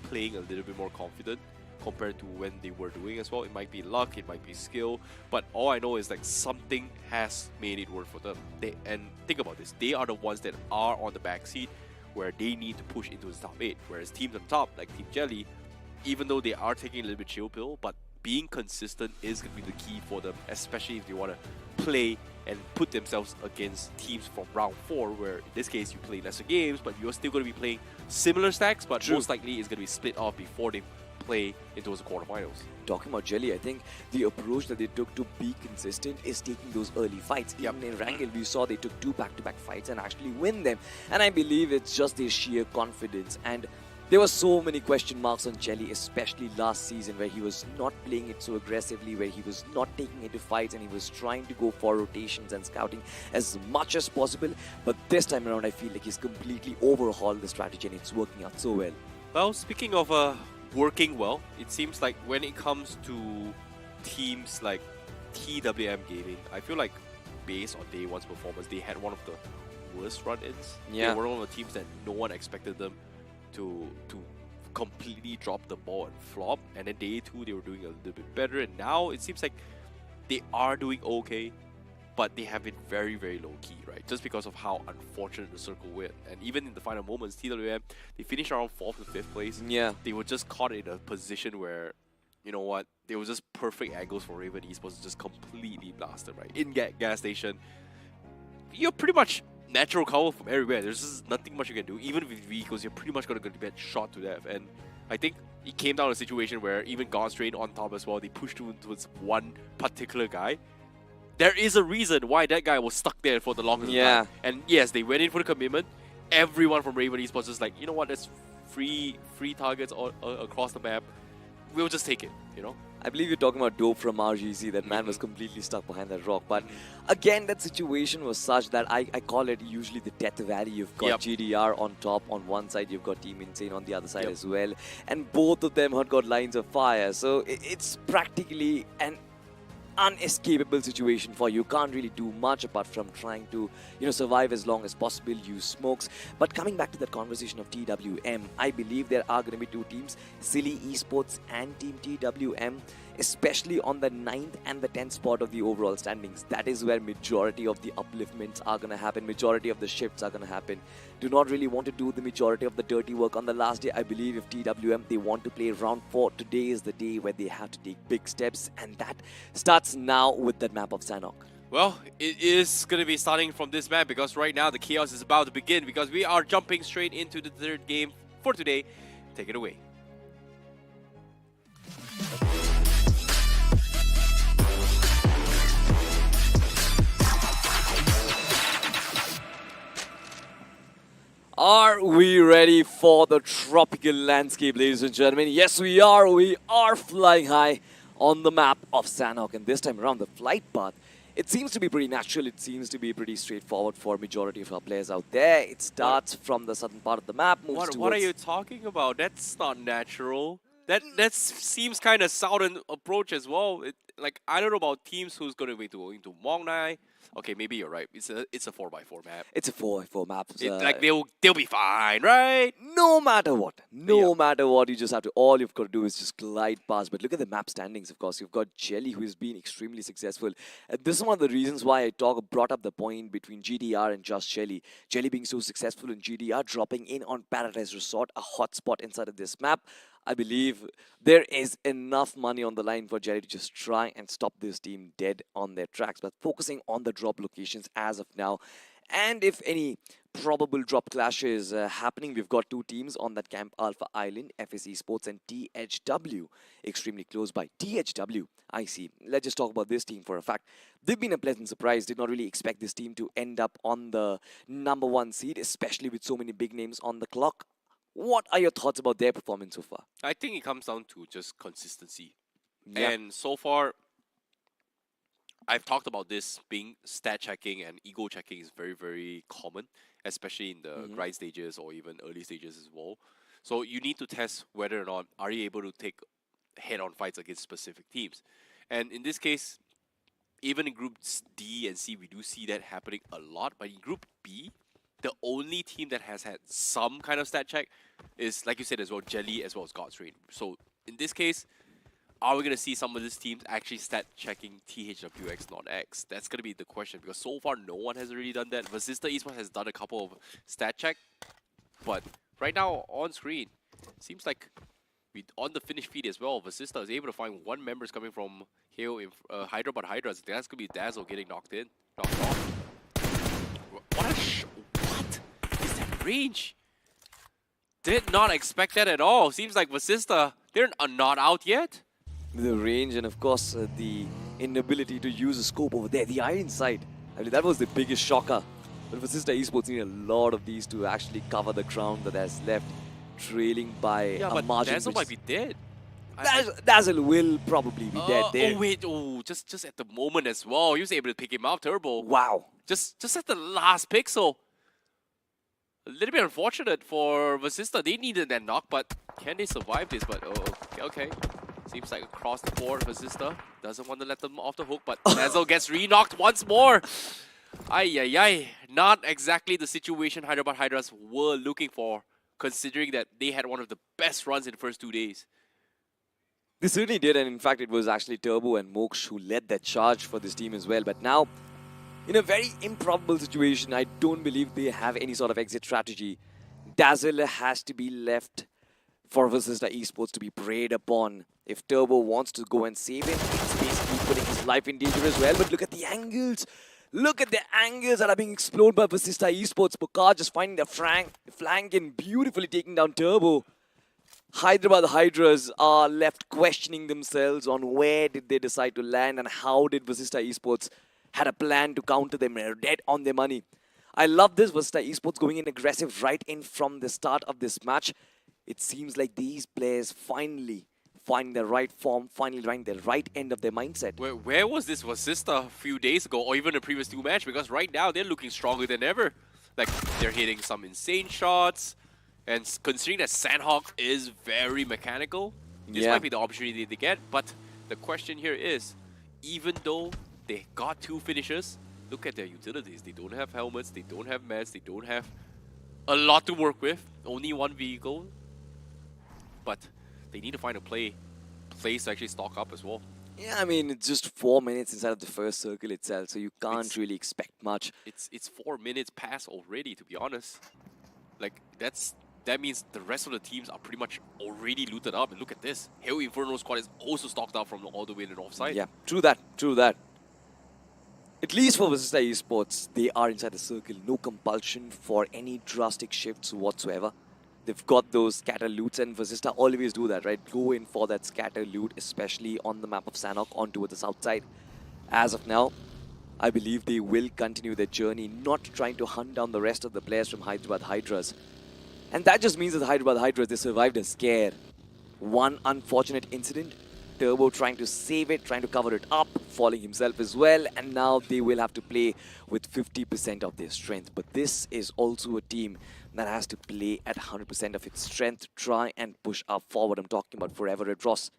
playing a little bit more confident compared to when they were doing as well. It might be luck, it might be skill, but all I know is like something has made it work for them. And think about this, they are the ones that are on the backseat where they need to push into the top 8, whereas teams on top, like Team Jelly, even though they are taking a little bit chill pill, but being consistent is going to be the key for them, especially if they want to play and put themselves against teams from round 4, where in this case you play lesser games, but you're still going to be playing similar stacks, but most likely it's going to be split off before they play into the quarterfinals. Talking about Jelly, I think the approach that they took to be consistent is taking those early fights. Even in Erangel, we saw they took 2 back-to-back fights and actually win them. And I believe it's just their sheer confidence. And there were so many question marks on Jelly, especially last season, where he was not playing it so aggressively, where he was not taking it to fights and he was trying to go for rotations and scouting as much as possible. But this time around, I feel like he's completely overhauled the strategy and it's working out so well. Well, speaking of working well, it seems like when it comes to teams like TWM Gaming, I feel like based on day one's performance, they had one of the worst run-ins. Yeah. They were one of the teams that no one expected them to completely drop the ball and flop, and then day 2 they were doing a little bit better, and now it seems like they are doing okay, but they have been very, very low-key, right? Just because of how unfortunate the circle went. And even in the final moments, TWM, they finished around 4th to 5th place. Yeah. They were just caught in a position where, you know what, there was just perfect angles for Raven Esports to just completely blast them, right? In gas station, you're pretty much natural cover from everywhere. There's just nothing much you can do. Even with vehicles, you're pretty much going to get shot to death. And I think it came down to a situation where even God's Reign on top as well, they pushed towards one particular guy. There is a reason why that guy was stuck there for the longest time. And yes, they went in for the commitment. Everyone from Raven Esports is like, you know what, there's free targets all across the map. We'll just take it, you know? I believe you're talking about Dope from RGC. That man was completely stuck behind that rock. But again, that situation was such that I call it usually the death valley. You've got GDR on top on one side, you've got Team Insane on the other side as well. And both of them had got lines of fire. So it's practically an unescapable situation for you. Can't really do much apart from trying to, survive as long as possible, use smokes. But coming back to that conversation of TWM, I believe there are going to be two teams, Silly Esports and Team TWM, especially on the 9th and the 10th spot of the overall standings. That is where majority of the upliftments are going to happen, majority of the shifts are going to happen. Do not really want to do the majority of the dirty work on the last day. I believe if TWM, they want to play round 4, today is the day where they have to take big steps, and that starts now with that map of Sanhok. Well, it is going to be starting from this map because right now the chaos is about to begin because we are jumping straight into the third game for today. Take it away. Are we ready for the tropical landscape, ladies and gentlemen? Yes, we are. We are flying high on the map of Sanhok, and this time around the flight path, it seems to be pretty natural. It seems to be pretty straightforward for majority of our players out there. It starts from the southern part of the map, moves towards... What are you talking about? That's not natural. That seems kind of southern approach as well. I don't know about teams who's going to be going to Mongnai. Okay, maybe you're right. It's a 4x4 map. It's a 4x4 map. They'll be fine, right? No matter what. No matter what, you just have to, all you've got to do is just glide past. But look at the map standings, of course. You've got Jelly, who has been extremely successful. This is one of the reasons why I brought up the point between GDR and Just Jelly. Jelly being so successful in GDR, dropping in on Paradise Resort, a hotspot inside of this map. I believe there is enough money on the line for Jelly to just try and stop this team dead on their tracks, but focusing on the drop locations as of now. And if any probable drop clashes happening, we've got two teams on that Camp Alpha Island, FS Esports and THW, extremely close by. THW, I see. Let's just talk about this team for a fact. They've been a pleasant surprise. Did not really expect this team to end up on the #1 seed, especially with so many big names on the clock. What are your thoughts about their performance so far? I think it comes down to just consistency. Yeah. And so far, I've talked about this being stat checking and ego checking is very, very common, especially in the grind stages or even early stages as well. So you need to test whether or not are you able to take head-on fights against specific teams. And in this case, even in groups D and C, we do see that happening a lot. But in group B, the only team that has had some kind of stat check is, like you said as well, Jelly as well as God's Rain. So in this case, are we going to see some of these teams actually stat checking THWX, not X? That's going to be the question because so far no one has really done that. Vasista Esports has done a couple of stat check, but right now on screen, seems like on the finish feed as well, Vasista is able to find one members coming from Hale in Hydra, but Hydra, that's going to be Dazzle getting knocked off. What is that range? Did not expect that at all. Seems like Vasista, they're not out yet. The range and of course the inability to use a scope over there, the iron sight. I mean, that was the biggest shocker. But Vasista Esports need a lot of these to actually cover the ground that has left, trailing by a margin. Dazzle might be dead. Dazzle will probably be dead there. Oh wait, just at the moment as well. He was able to pick him up, Turbo. Wow. Just at the last pixel. A little bit unfortunate for Vasista. They needed that knock, but can they survive this? But okay. Seems like across the board, Vasista doesn't want to let them off the hook, but Dazzle gets re-knocked once more. Ay. Not exactly the situation Hyderabad Hydras were looking for, considering that they had one of the best runs in the first 2 days. They certainly did, and in fact, it was actually Turbo and Moksh who led that charge for this team as well. But now, in a very improbable situation, I don't believe they have any sort of exit strategy. Dazzle has to be left for Vasista Esports to be preyed upon. If Turbo wants to go and save him, it's basically putting his life in danger as well. But look at the angles. Look at the angles that are being explored by Vasista Esports. Pokar just finding the flank and beautifully taking down Turbo. Hyderabad Hydras are left questioning themselves on where did they decide to land and how did Vasista Esports had a plan to counter them. They're dead on their money. I love this. Vasista Esports going in aggressive right in from the start of this match. It seems like these players finally find the right form, finally find the right end of their mindset. Where was this Vasista a few days ago or even the previous 2 matches? Because right now they're looking stronger than ever. Like, they're hitting some insane shots. And considering that Sanhok is very mechanical, this might be the opportunity they get. But the question here is, even though they got 2 finishes, look at their utilities. They don't have helmets, they don't have meds, they don't have a lot to work with. Only 1 vehicle. But they need to find a place to actually stock up as well. Yeah, I mean, it's just 4 minutes inside of the first circle itself, so you can't really expect much. It's 4 minutes past already, to be honest. Like, that means the rest of the teams are pretty much already looted up. And look at this. Hell Inferno squad is also stocked up from all the way in the north side. Yeah, true that, true that. At least for Vasista Esports, they are inside the circle. No compulsion for any drastic shifts whatsoever. They've got those scatter loots, and Vasista always do that, right? Go in for that scatter loot, especially on the map of Sanhok onto the south side. As of now, I believe they will continue their journey, not trying to hunt down the rest of the players from Hyderabad Hydras. And that just means that the Hyderabad Hydras, they survived a scare. One unfortunate incident, Turbo trying to save it, trying to cover it up, falling himself as well, and now they will have to play with 50% of their strength. But this is also a team that has to play at 100% of its strength, try and push up forward. I'm talking about Forever Red Ross.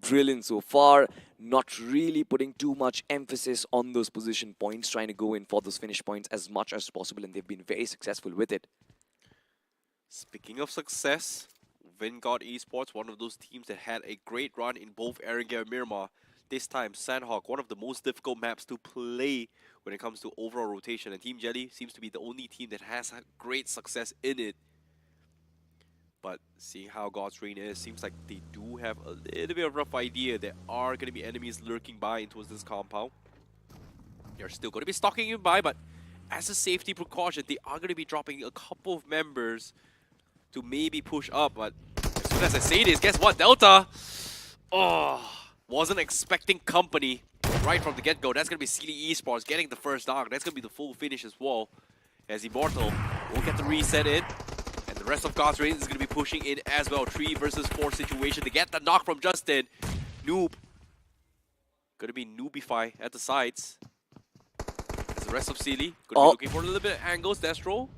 Brilliant so far, not really putting too much emphasis on those position points, trying to go in for those finish points as much as possible, and they've been very successful with it. Speaking of success, Vanguard Esports, one of those teams that had a great run in both Erangel and Miramar. This time, Sanhok, one of the most difficult maps to play when it comes to overall rotation. And Team Jelly seems to be the only team that has had great success in it. But seeing how God's Reign is, seems like they do have a little bit of a rough idea. There are going to be enemies lurking by in towards this compound. They're still going to be stalking you by, but as a safety precaution, they are going to be dropping a couple of members to maybe push up. But as soon as I say this, guess what, Delta? Oh, wasn't expecting company right from the get-go. That's going to be Sealy Esports getting the first dog. That's going to be the full finish as well, as Immortal will get the reset in. And the rest of God's Reign is going to be pushing in as well. 3 versus 4 situation to get the knock from Justin. Noob. Going to be Noobify at the sides. As the rest of Sealy going to be looking for a little bit of angles. Destro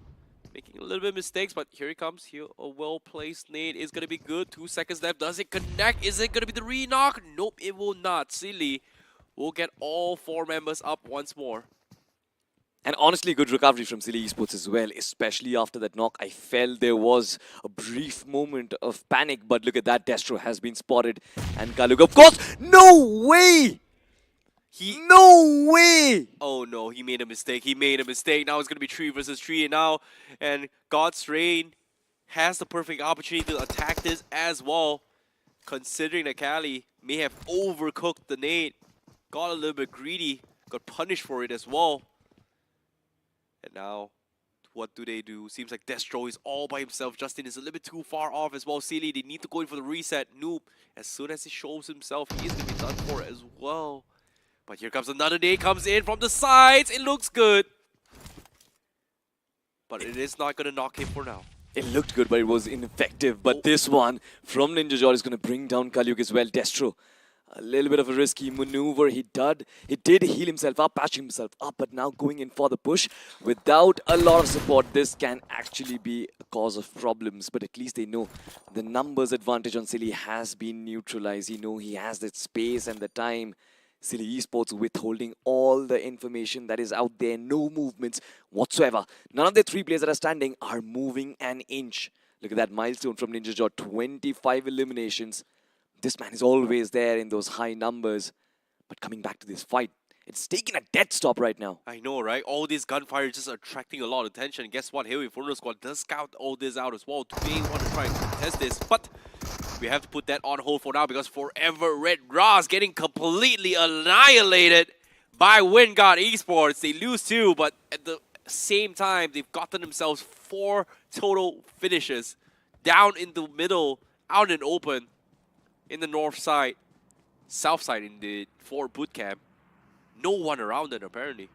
making a little bit of mistakes, but here he comes. Here, a well-placed nade is going to be good. 2 seconds left. Does it connect? Is it going to be the re-knock? Nope, it will not. Silly will get all 4 members up once more. And honestly, good recovery from Silly Esports as well, especially after that knock. I felt there was a brief moment of panic, but look at that. Destro has been spotted. And Kalug, of course, no way! No way! Oh no, he made a mistake. He made a mistake. Now it's going to be 3 versus 3 and God's Reign has the perfect opportunity to attack this as well. Considering that Kali may have overcooked the nade. Got a little bit greedy. Got punished for it as well. And now, what do they do? Seems like Destro is all by himself. Justin is a little bit too far off as well. Sealy, they need to go in for the reset. Noob, as soon as he shows himself, he is going to be done for as well. But here comes another nade, comes in from the sides. It looks good. But it is not going to knock him for now. It looked good, but it was ineffective. But this one from Ninja Jor is going to bring down Kalyug as well. Destro, a little bit of a risky maneuver. He did heal himself up, patch himself up, but now going in for the push without a lot of support. This can actually be a cause of problems, but at least they know the numbers advantage on Silly has been neutralized. You know he has that space and the time. Silly Esports withholding all the information that is out there. No movements whatsoever. None of the 3 players that are standing are moving an inch. Look at that milestone from Ninja Jor. 25 eliminations. This man is always there in those high numbers. But coming back to this fight, it's taking a dead stop right now. I know, right? All this gunfire is just attracting a lot of attention. Guess what? Here, Inferno Squad does scout all this out as well. They want to try and test this, but we have to put that on hold for now because Forever Red Ross getting completely annihilated by Vanguard Esports. They lose 2, but at the same time, they've gotten themselves 4 total finishes down in the middle, out and open in the north side, south side in the 4 boot camp. No one around it, apparently.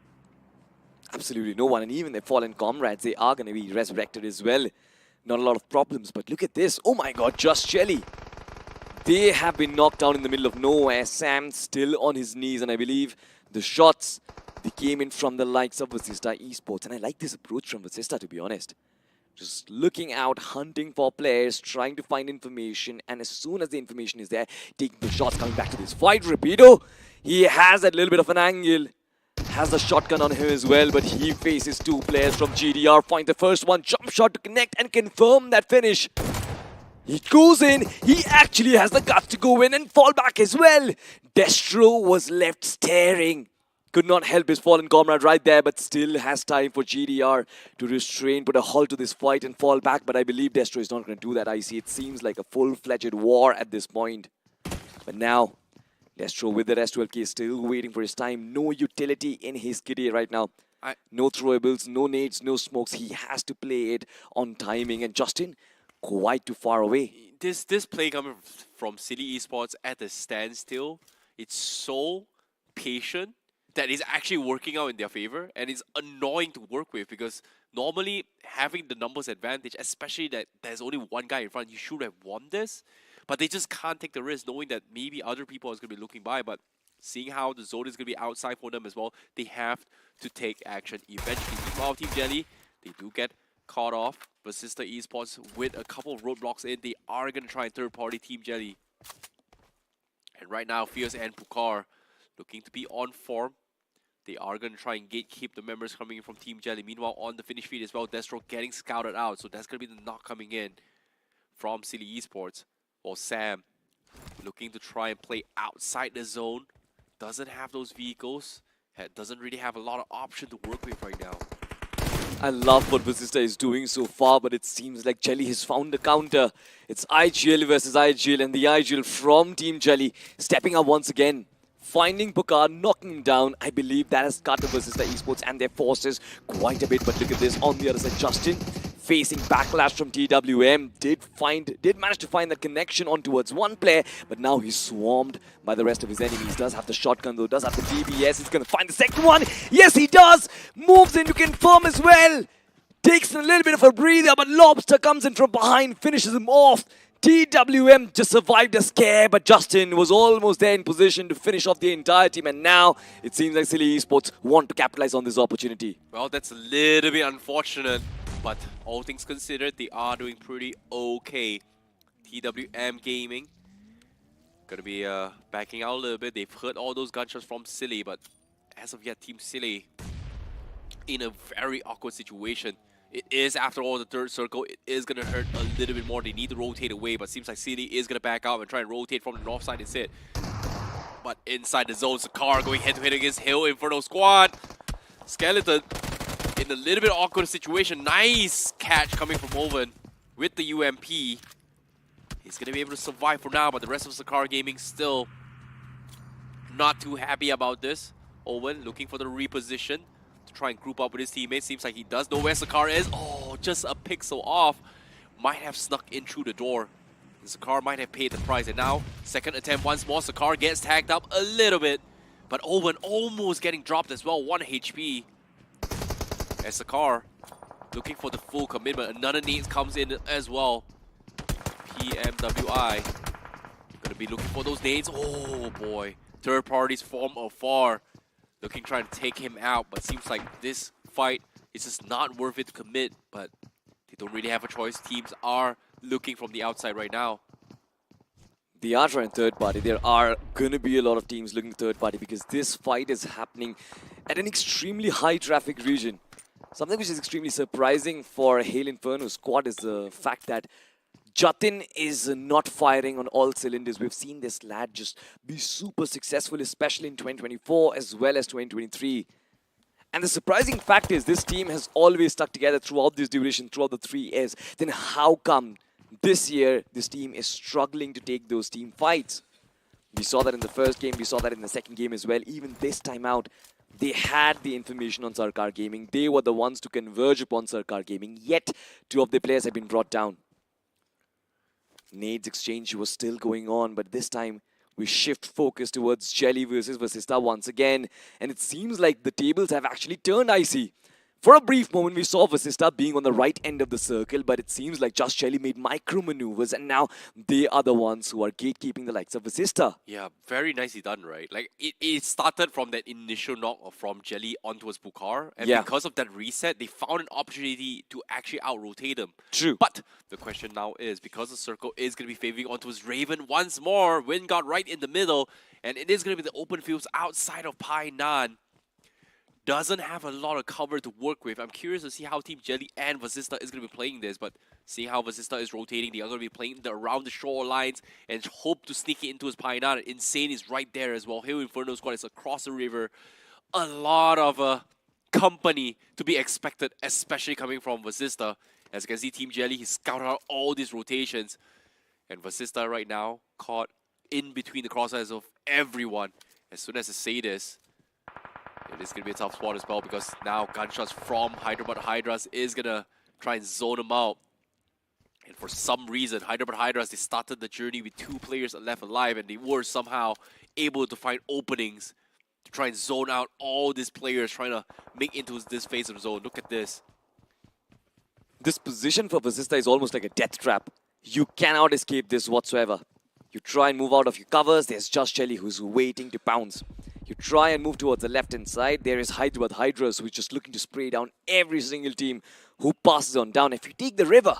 Absolutely no one. And even their fallen comrades, they are going to be resurrected as well. Not a lot of problems, but look at this. Oh my god, Just Jelly. They have been knocked down in the middle of nowhere. Sam still on his knees, and I believe the shots, they came in from the likes of Vasista Esports. And I like this approach from Vasista, to be honest. Just looking out, hunting for players, trying to find information, and as soon as the information is there, taking the shots, coming back to this fight. Rapido, he has that little bit of an angle, has the shotgun on him as well, but he faces two players from GDR. Find the first one, jump shot to connect and confirm that finish. He goes in, he actually has the guts to go in and fall back as well. Destro was left staring. Could not help his fallen comrade right there, but still has time for GDR to restrain, put a halt to this fight and fall back. But I believe Destro is not going to do that. I see it seems like a full-fledged war at this point. But now, Destro with the rest 12k is still waiting for his time. No utility in his kitty right now. No throwables, no nades, no smokes. He has to play it on timing. And Justin, quite too far away. This play coming from Silly Esports at the standstill, it's so patient that is actually working out in their favor, and it's annoying to work with because normally having the numbers advantage, especially that there's only one guy in front, you should have won this, but they just can't take the risk knowing that maybe other people are going to be looking by, but seeing how the zone is going to be outside for them as well, they have to take action eventually. Meanwhile, Team Jelly, they do get caught off, but Sister Esports with a couple of roadblocks in, they are going to try and third-party Team Jelly. And right now, Fierce and Pukar looking to be on form. They are going to try and gatekeep the members coming in from Team Jelly. Meanwhile, on the finish feed as well, Destro getting scouted out. So that's going to be the knock coming in from Silly Esports. While Sam looking to try and play outside the zone. Doesn't have those vehicles. Doesn't really have a lot of option to work with right now. I love what Vasista is doing so far, but it seems like Jelly has found the counter. It's IGL versus IGL, and the IGL from Team Jelly stepping up once again. Finding Pukar, knocking him down. I believe that has cut versus the Esports and their forces quite a bit. But look at this on the other side. Justin facing backlash from TWM. Did manage to find that connection on towards one player. But now he's swarmed by the rest of his enemies. Does have the shotgun though. Does have the DBS. He's going to find the second one. Yes, he does. Moves in to confirm as well. Takes a little bit of a breather. But Lobster comes in from behind. Finishes him off. TWM just survived a scare, but Justin was almost there in position to finish off the entire team, and now it seems like Silly Esports want to capitalize on this opportunity. Well, that's a little bit unfortunate, but all things considered, they are doing pretty okay. TWM Gaming gonna be backing out a little bit. They've heard all those gunshots from Silly, but as of yet, Team Silly in a very awkward situation. It is, after all, the third circle. It is going to hurt a little bit more. They need to rotate away, but seems like Silly is going to back out and try and rotate from the north side instead. But inside the zone, Sakar going head-to-head against Hill Inferno Squad. Skeleton in a little bit awkward situation. Nice catch coming from Owen with the UMP. He's going to be able to survive for now, but the rest of Sakar Gaming still not too happy about this. Owen looking for the reposition. Try and group up with his teammates. Seems like he does know where Sakar is. Oh, just a pixel off. Might have snuck in through the door. And Sakar might have paid the price. And now, second attempt once more. Sakar gets tagged up a little bit. But Owen almost getting dropped as well. 1 HP. As Sakar looking for the full commitment. Another nade comes in as well. PMWI. Gonna be looking for those nades. Oh boy. Third parties from afar. Looking, trying to take him out, but seems like this fight is just not worth it to commit, but they don't really have a choice. Teams are looking from the outside right now. They are trying third party. There are going to be a lot of teams looking third party because this fight is happening at an extremely high traffic region. Something which is extremely surprising for Hail Inferno squad is the fact that Jatin is not firing on all cylinders. We've seen this lad just be super successful, especially in 2024 as well as 2023. And the surprising fact is this team has always stuck together throughout this duration, throughout the 3 years. Then how come this year this team is struggling to take those team fights? We saw that in the first game, we saw that in the second game as well. Even this time out, they had the information on Sarkar Gaming. They were the ones to converge upon Sarkar Gaming. Yet, 2 of their players have been brought down. Nades exchange was still going on, but this time we shift focus towards Jelly versus Vasista once again. And it seems like the tables have actually turned icy. For a brief moment, we saw Vasista being on the right end of the circle, but it seems like Just Jelly made micro maneuvers, and now they are the ones who are gatekeeping the likes of Vasista. Yeah, very nicely done, right? Like, it started from that initial knock from Jelly onto his Bukar, and because of that reset, they found an opportunity to actually out-rotate him. True. But the question now is, because the circle is going to be favoring onto his Raven once more, Wingard right in the middle, and it is going to be the open fields outside of Painan. Doesn't have a lot of cover to work with. I'm curious to see how Team Jelly and Vasista is going to be playing this, but seeing how Vasista is rotating, they are going to be playing around the shorelines and hope to sneak it into his Painan. Insane is right there as well. Hill Inferno Squad is across the river. A lot of company to be expected, especially coming from Vasista. As you can see, Team Jelly, he scouted out all these rotations. And Vasista right now caught in between the crosshairs of everyone. As soon as I say this, it is going to be a tough spot as well, because now gunshots from Hyderabad Hydras is going to try and zone him out. And for some reason, Hyderabad Hydras, they started the journey with 2 players left alive, and they were somehow able to find openings to try and zone out all these players trying to make into this phase of the zone. Look at this. This position for Vasista is almost like a death trap. You cannot escape this whatsoever. You try and move out of your covers, there's Just Jelly who's waiting to pounce. You try and move towards the left-hand side, there is Hyderabad Hydras who's just looking to spray down every single team who passes on down. If you take the river,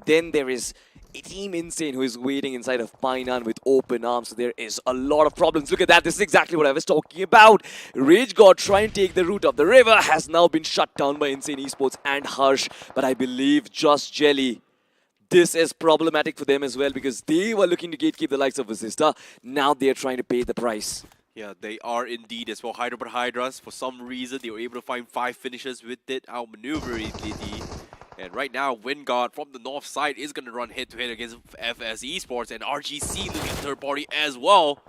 then there is a Team Insane who is waiting inside of Painan with open arms. So there is a lot of problems. Look at that, this is exactly what I was talking about. Rage God trying to take the route of the river has now been shut down by Insane Esports and Harsh. But I believe Just Jelly, this is problematic for them as well, because they were looking to gatekeep the likes of Vasista. Now they're trying to pay the price. Yeah, they are indeed as well. Hyderabad Hydras, for some reason, they were able to find 5 finishes with it outmaneuverability. And right now, Wingard from the north side is going to run head-to-head against FS Esports, and RGC looking at third party as well.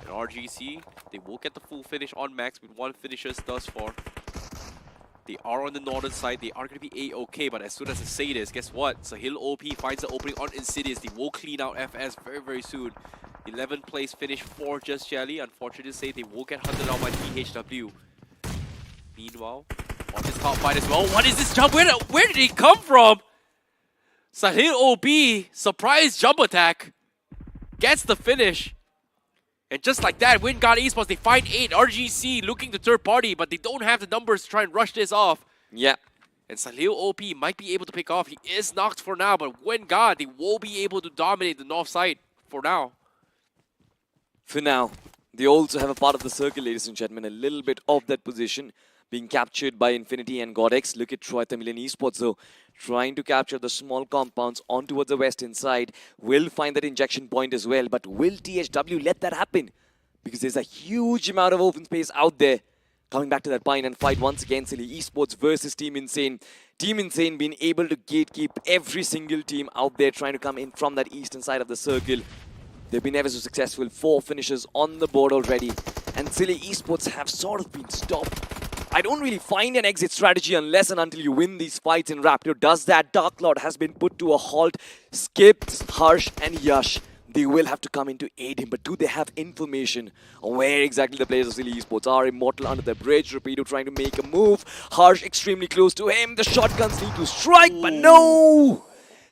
And RGC, they will get the full finish on Max with 1 finishes thus far. They are on the northern side. They are going to be A-okay, but as soon as I say this, guess what? Sahil OP finds the opening on Insidious. They will clean out FS very, very soon. 11th place finish for Just Jelly. Unfortunately to say, they will get hunted out by THW. Meanwhile, on this top fight as well. What is this jump? Where did he come from? Sahil OP, surprise jump attack. Gets the finish. And just like that, Wingard Esports, they find 8. RGC looking to third party, but they don't have the numbers to try and rush this off. Yeah. And Sahil OP might be able to pick off. He is knocked for now, but Wingard, they will be able to dominate the north side for now. For now, they also have a part of the circle, ladies and gentlemen, a little bit of that position being captured by Infinity and Godex. Look at Troy Tamilian Esports though, trying to capture the small compounds on towards the western side. Will find that injection point as well, but will THW let that happen? Because there's a huge amount of open space out there. Coming back to that Pine and fight once again, Silly Esports versus Team Insane. Team Insane being able to gatekeep every single team out there trying to come in from that eastern side of the circle. They've been ever so successful. 4 finishes on the board already. And Silly Esports have sort of been stopped. I don't really find an exit strategy unless and until you win these fights, and Raptor does that. Dark Lord has been put to a halt. Skips, Harsh and Yash, they will have to come in to aid him. But do they have information on where exactly the players of Silly Esports are? Immortal under the bridge. Rapido trying to make a move. Harsh extremely close to him. The shotguns need to strike, but no!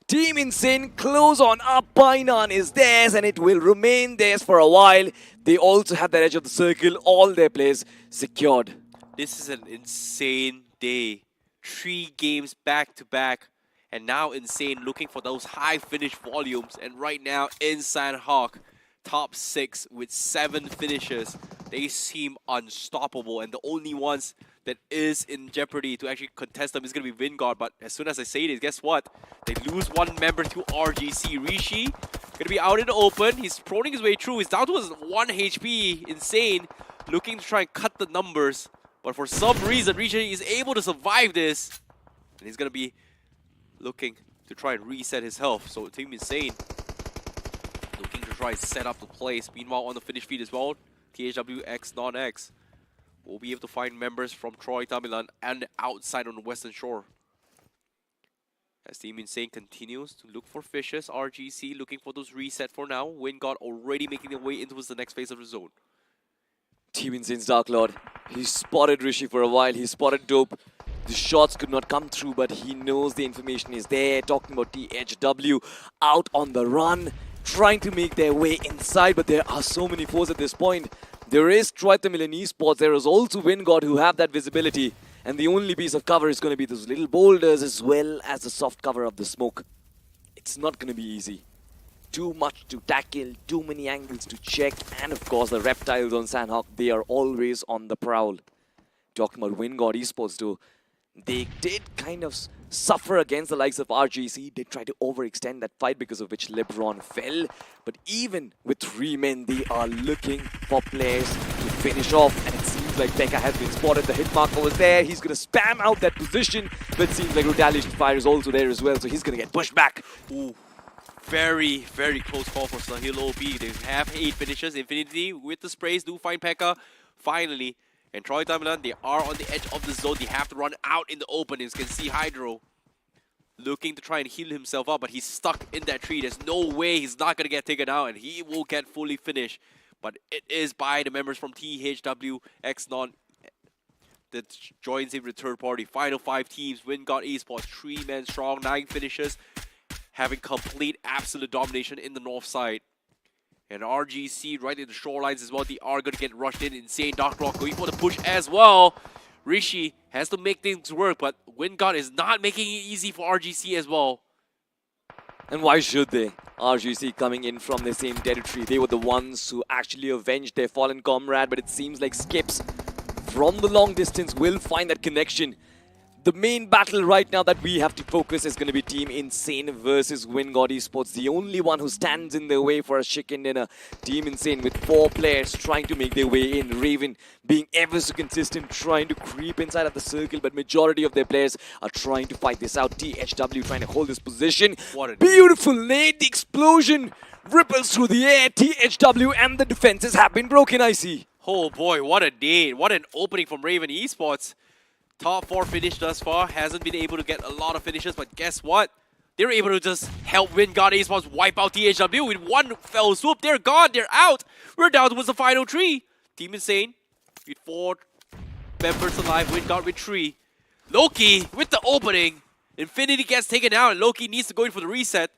Team Insane close on up. Painan is theirs and it will remain theirs for a while. They also have the edge of the circle. All their players secured. This is an insane day. 3 games back to back. And now Insane looking for those high finish volumes. And right now in Sanhok, top 6 with 7 finishes. They seem unstoppable. And the only ones that is in jeopardy to actually contest them is going to be Wingard. But as soon as I say this, guess what? They lose 1 member to RGC. Rishi going to be out in the open. He's proning his way through. He's down to 1 HP. Insane looking to try and cut the numbers. But for some reason, Rishi is able to survive this. And he's going to be looking to try and reset his health. So Team Insane looking to try and set up the place. Meanwhile, on the finish feed as well, THW X non-X will be able to find members from Troy Tamilan and outside on the western shore. As Team Insane continues to look for fishes, RGC looking for those reset for now. Wingard already making their way into the next phase of the zone. Team Insane's Dark Lord, he spotted Rishi for a while, he spotted Dope. The shots could not come through, but he knows the information is there. Talking about THW out on the run, trying to make their way inside, but there are so many foes at this point. There is Troy the Million Esports, there is also Wingod who have that visibility, and the only piece of cover is going to be those little boulders as well as the soft cover of the smoke. It's not going to be easy. Too much to tackle, too many angles to check, and of course the reptiles on Sanhok, they are always on the prowl. Talking about Wingod Esports too, they did kind of suffer against the likes of RGC. They tried to overextend that fight, because of which LeBron fell. But even with 3 men, they are looking for players to finish off. And it seems like Becca has been spotted. The hit marker was there. He's going to spam out that position. But it seems like retaliation fire is also there as well. So he's going to get pushed back. Ooh. Very, very close call for Sahil OB. They have 8 finishes. Infinity with the sprays do find Pekka finally. And Troy Tamilan, they are on the edge of the zone. They have to run out in the open. As you can see, Hydro looking to try and heal himself up, but he's stuck in that tree. There's no way he's not going to get taken out, and he will get fully finished. But it is by the members from THW X-Non that joins in with third party. Final 5 teams, Wingod Esports, 3 men strong, 9 finishes, having complete absolute domination in the north side. And RGC right in the shorelines as well. They are going to get rushed in. Insane Dark Rock going for the push as well. Rishi has to make things work, but Wingod is not making it easy for RGC as well. And why should they? RGC coming in from the same territory. They were the ones who actually avenged their fallen comrade, but it seems like Skips from the long distance will find that connection. The main battle right now that we have to focus is going to be Team Insane versus Wingod Esports. The only one who stands in their way for a chicken dinner. Team Insane with 4 players trying to make their way in. Raven being ever so consistent, trying to creep inside of the circle, but majority of their players are trying to fight this out. THW trying to hold this position. What a beautiful nade. The explosion ripples through the air. THW and the defenses have been broken, I see. Oh boy, what a day. What an opening from Raven Esports. Top 4 finish thus far. Hasn't been able to get a lot of finishes, but guess what? They were able to just help Wingod Esports wipe out THW with one fell swoop. They're gone. They're out. We're down towards the final 3. Team Insane with 4 members alive. Wingod with 3. Loki with the opening. Infinity gets taken out, and Loki needs to go in for the reset.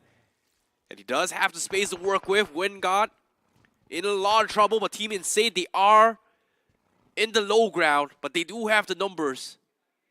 And he does have the space to work with. Wingod in a lot of trouble, but Team Insane, they are in the low ground, but they do have the numbers.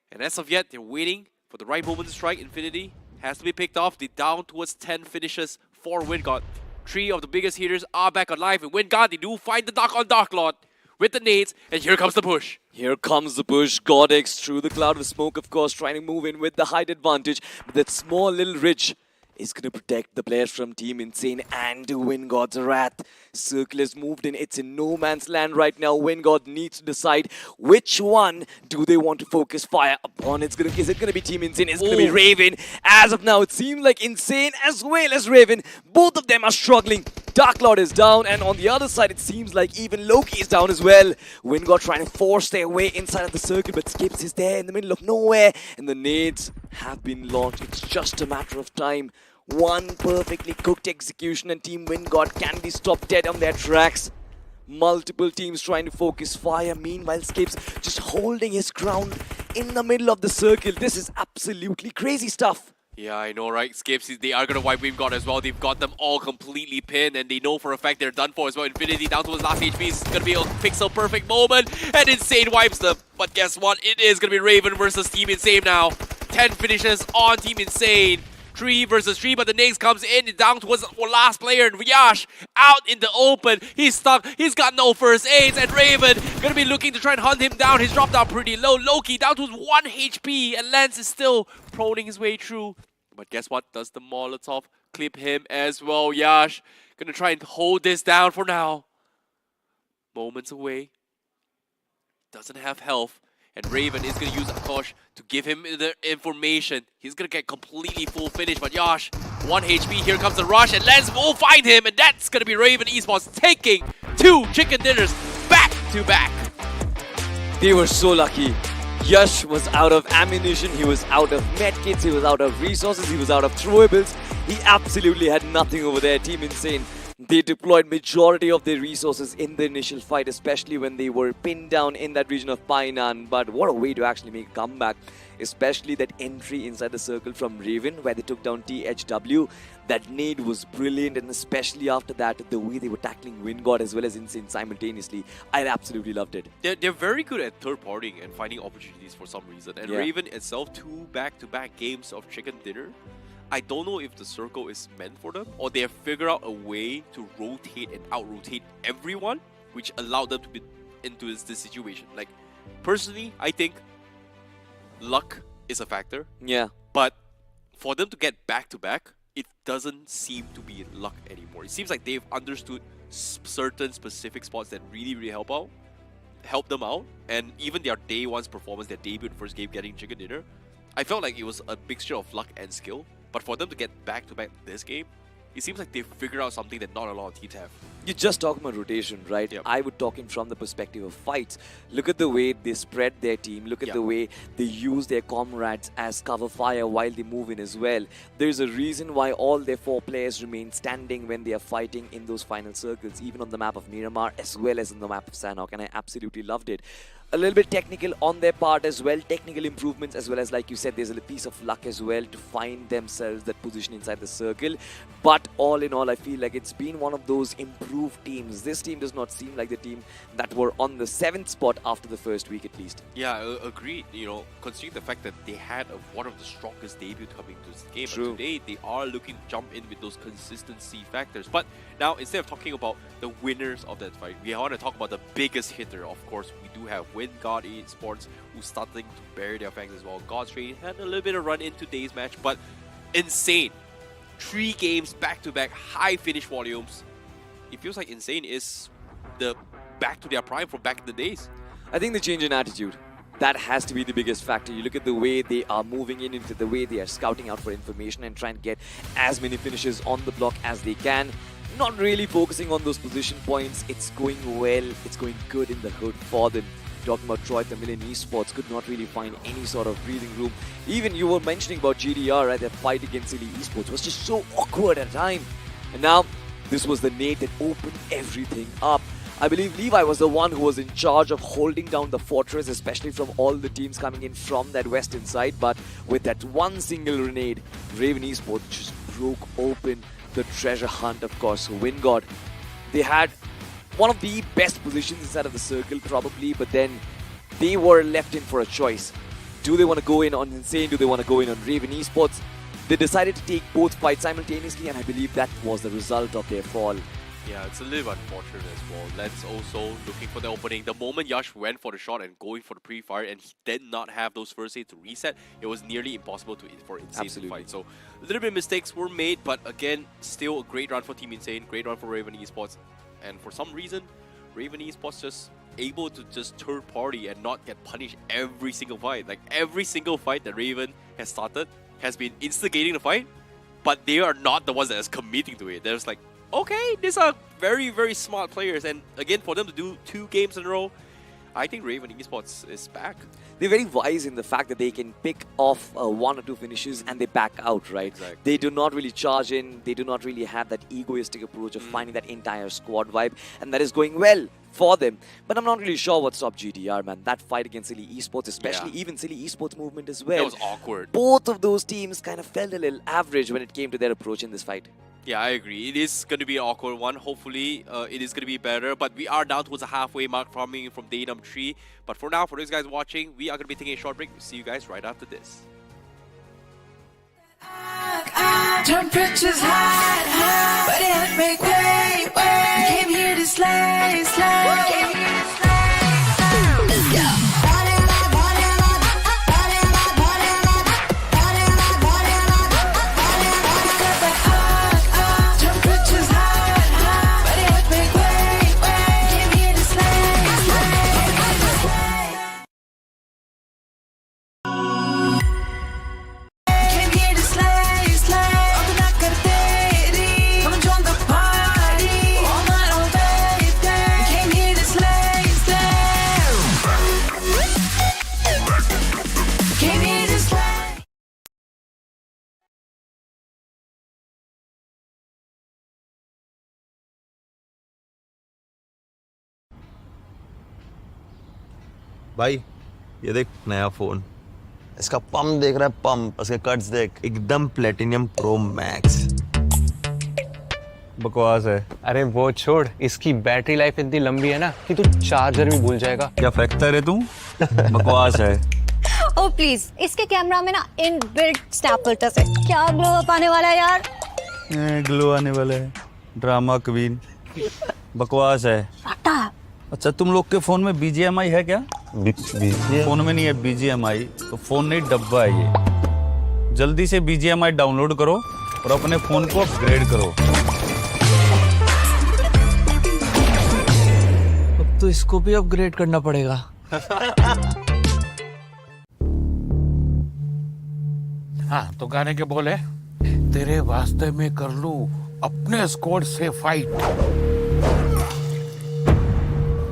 And as of yet, they're waiting for the right moment to strike. Infinity has to be picked off. They're down towards 10 finishes for Wingod. 3 of the biggest hitters are back alive. And Wingod, they do find the Dark on Dark Lord with the nades. And here comes the push. Here comes the push. Godex through the cloud of smoke, of course, trying to move in with the height advantage. But that small little ridge is going to protect the players from Team Insane and Wingod's Wrath. Circle has moved in. It's in no man's land right now. Wingod needs to decide which one do they want to focus fire upon. Is it going to be Team Insane? Is it going to be Raven? As of now, it seems like Insane as well as Raven. Both of them are struggling. Dark Lord is down, and on the other side, it seems like even Loki is down as well. Wingod trying to force their way inside of the circle, but Skips is there in the middle of nowhere, and the nades have been launched. It's just a matter of time. One perfectly cooked execution, and Team Wingod can be stopped dead on their tracks. Multiple teams trying to focus fire. Meanwhile, Skips just holding his ground in the middle of the circle. This is absolutely crazy stuff. Yeah, I know, right? Skips, they are going to wipe Wingod as well. They've got them all completely pinned, and they know for a fact they're done for as well. Infinity down to his last HP. It's going to be a pixel-perfect moment, and Insane wipes them. But guess what? It is going to be Raven versus Team Insane now. 10 finishes on Team Insane. 3 versus 3, but the next comes in down towards the last player, and Riyash out in the open. He's stuck. He's got no first aids, and Raven gonna be looking to try and hunt him down. He's dropped down pretty low. Loki down to 1 HP, and Lance is still proning his way through. But guess what? Does the Molotov clip him as well? Yash gonna try and hold this down for now. Moments away. Doesn't have health. And Raven is going to use Akosh to give him the information. He's going to get completely full finish. But Yash, 1 HP. Here comes the rush. And Lens will find him. And that's going to be Raven Esports taking 2 chicken dinners back to back. They were so lucky. Yash was out of ammunition. He was out of medkits. He was out of resources. He was out of throwables. He absolutely had nothing over there. Team Insane They deployed majority of their resources in the initial fight, especially when they were pinned down in that region of Painan. But what a way to actually make a comeback, especially that entry inside the circle from Raven, where they took down THW. That nade was brilliant, and especially after that, the way they were tackling Wingod as well as Insane simultaneously. I absolutely loved it. They're very good at third-partying and finding opportunities for some reason. And Raven itself, 2 back-to-back games of chicken dinner. I don't know if the circle is meant for them, or they have figured out a way to rotate and out-rotate everyone, which allowed them to be into this situation. Like, personally, I think luck is a factor. Yeah. But for them to get back-to-back, it doesn't seem to be luck anymore. It seems like they've understood certain specific spots that really help them out, and even their day one's performance, their debut first game getting chicken dinner, I felt like it was a mixture of luck and skill. But for them to get back-to-back this game, it seems like they've figured out something that not a lot of teams have. You're just talking about rotation, right? Yep. I would talk in from the perspective of fights. Look at the way they spread their team. Look at the way they use their comrades as cover fire while they move in as well. There's a reason why all their 4 players remain standing when they are fighting in those final circles, even on the map of Miramar as well as on the map of Sanhok, and I absolutely loved it. A little bit technical on their part as well, technical improvements as well as, like you said, there's a piece of luck as well to find themselves that position inside the circle. But all in all, I feel like it's been one of those improved teams. This team does not seem like the team that were on the 7th spot after the first week at least. Yeah, agreed. You know, considering the fact that they had one of the strongest debuts coming to this game, True. and today they are looking to jump in with those consistency factors. But now, instead of talking about the winners of that fight, we want to talk about the biggest hitter. Of course, we do have God Esports, who's starting to bury their fangs as well. God's Train had a little bit of run in today's match, but Insane. 3 games back-to-back, high finish volumes. It feels like Insane is back to their prime from back in the days. I think the change in attitude, that has to be the biggest factor. You look at the way they are moving into the way they are scouting out for information and trying to get as many finishes on the block as they can. Not really focusing on those position points. It's going well, it's going good in the hood for them. Talking about Troy, the Million Esports could not really find any sort of breathing room. Even you were mentioning about GDR, right? That fight against Silly Esports was just so awkward at a time. And now, this was the nade that opened everything up. I believe Levi was the one who was in charge of holding down the fortress, especially from all the teams coming in from that western side. But with that one single grenade, Raven Esports just broke open the treasure hunt, of course. Wingod, they had one of the best positions inside of the circle probably, but then they were left in for a choice. Do they want to go in on Insane? Do they want to go in on Raven Esports? They decided to take both fights simultaneously, and I believe that was the result of their fall. Yeah, it's a little unfortunate as well. Let's also looking for the opening. The moment Yash went for the shot and going for the pre-fire, and he did not have those first aid to reset, it was nearly impossible for Insane to fight. So a little bit of mistakes were made, but again, still a great run for Team Insane, great run for Raven Esports. And for some reason, Raven Esports just able to just third party and not get punished every single fight. Like every single fight that Raven has started has been instigating the fight, but they are not the ones that is committing to it. They're just like, okay, these are very, very smart players. And again, for them to do 2 games in a row, I think Raven Esports is back. They're very wise in the fact that they can pick off 1 or 2 finishes and they back out, right? Exactly. They do not really charge in. They do not really have that egoistic approach of finding that entire squad vibe. And that is going well for them. But I'm not really sure what stopped GDR, man. That fight against Silly Esports, especially even Silly Esports movement as well. It was awkward. Both of those teams kind of felt a little average when it came to their approach in this fight. Yeah, I agree. It is going to be an awkward one. Hopefully, it is going to be better. But we are down towards the halfway mark farming from day number 3. But for now, for those guys watching, we are going to be taking a short break. We'll see you guys right after this. Temperatures high, but it make way. We came here to slay, Let's go. Come and join the party. All my भाई ये देख नया phone, इसका pump देख रहा है, pump, इसके cuts देख, एकदम प्लेटिनियम प्रो मैक्स। बकवास है। अरे वो छोड़, इसकी बैटरी लाइफ इतनी लंबी है ना कि तू चार्जर भी भूल जाएगा। क्या फेंकता है तू? बकवास है। ओ प्लीज, इसके कैमरा में ना इनबिल्ट स्नैप फिल्टर्स है। क्या ग्लो अप आने वाला है यार? ग्लो आने वाला है, ड्रामा क्वीन। बकवास है। अच्छा तुम लोग के फोन में BGMI है क्या? फोन में नहीं है BGMI, तो फोन नहीं डब्बा है ये। जल्दी से BGMI डाउनलोड करो और अपने फोन को अपग्रेड करो। अब तो इसको भी अपग्रेड करना पड़ेगा। हाँ तो गाने के बोले, तेरे वास्ते में कर लूं अपने स्क्वाड से फाइट।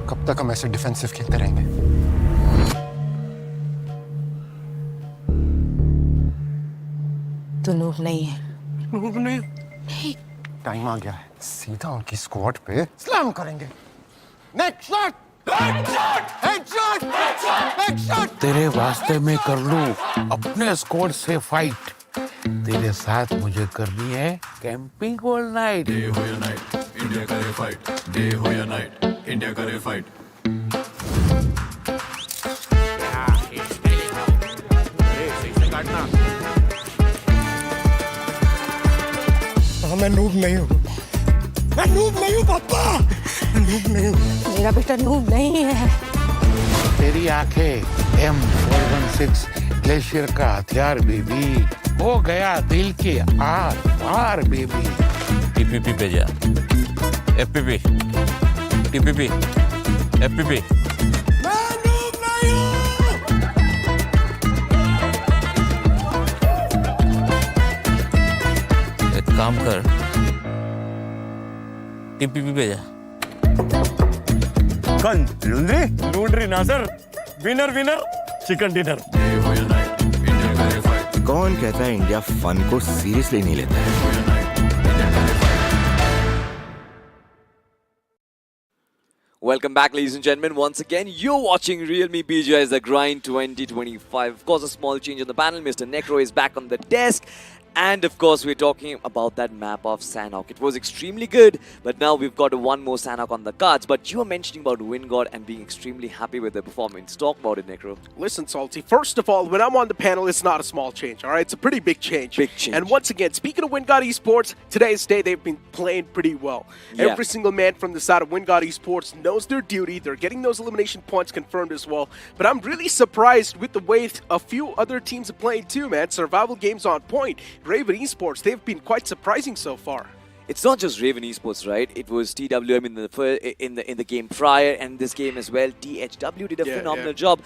कब तक हम ऐसे डिफेंसिव खेलते रहेंगे? तू नूब नहीं है। नूब नहीं? टाइम आ गया है, सीधा उनकी स्क्वाड पे स्लैम करेंगे। Next shot! हेडशॉट! हेडशॉट! तेरे वास्ते में कर लूं अपने स्क्वाड से फाइट। तेरे साथ मुझे करनी है कैंपिंग ऑल नाइट। डे हो या नाइट, इंडिया करे फाइट। डे हो या नाइट, इंडिया करे फाइट। मैं नूब नहीं हूँ, मैं नूब नहीं हूँ पापा, नूब नहीं हूँ। मेरा बेटा नूब नहीं है। तेरी आंखें M416 ग्लेशियर का हथियार बेबी, हो गया दिल के आर पार बेबी। TPP पे जा। FPP TPP FPP। मैं नूब नहीं हूँ। एक काम कर, TPP पे जा। कौन? लूंड्री ना sir, winner winner chicken dinner. Day हो या नाइट, इंडिया करे फाइट। कौन कहता है इंडिया फन को सीरियसली नहीं लेता है? Welcome back, ladies and gentlemen. Once again, you're watching Realme BGIS The Grind 2025. Of course, a small change on the panel. Mr. Necro is back on the desk. And of course, we're talking about that map of Sanhok. It was extremely good, but now we've got one more Sanhok on the cards. But you were mentioning about Wingod and being extremely happy with their performance. Talk about it, Necro. Listen, Salty, first of all, when I'm on the panel, it's not a small change, all right? It's a pretty big change. Big change. And once again, speaking of Wingod Esports, today's day, they've been playing pretty well. Yeah. Every single man from the side of Wingod Esports knows their duty. They're getting those elimination points confirmed as well. But I'm really surprised with the way a few other teams are playing too, man. Survival games on point. Raven Esports, they've been quite surprising so far. It's not just Raven Esports, right? It was TWM in the game prior, and this game as well. THW did a phenomenal job.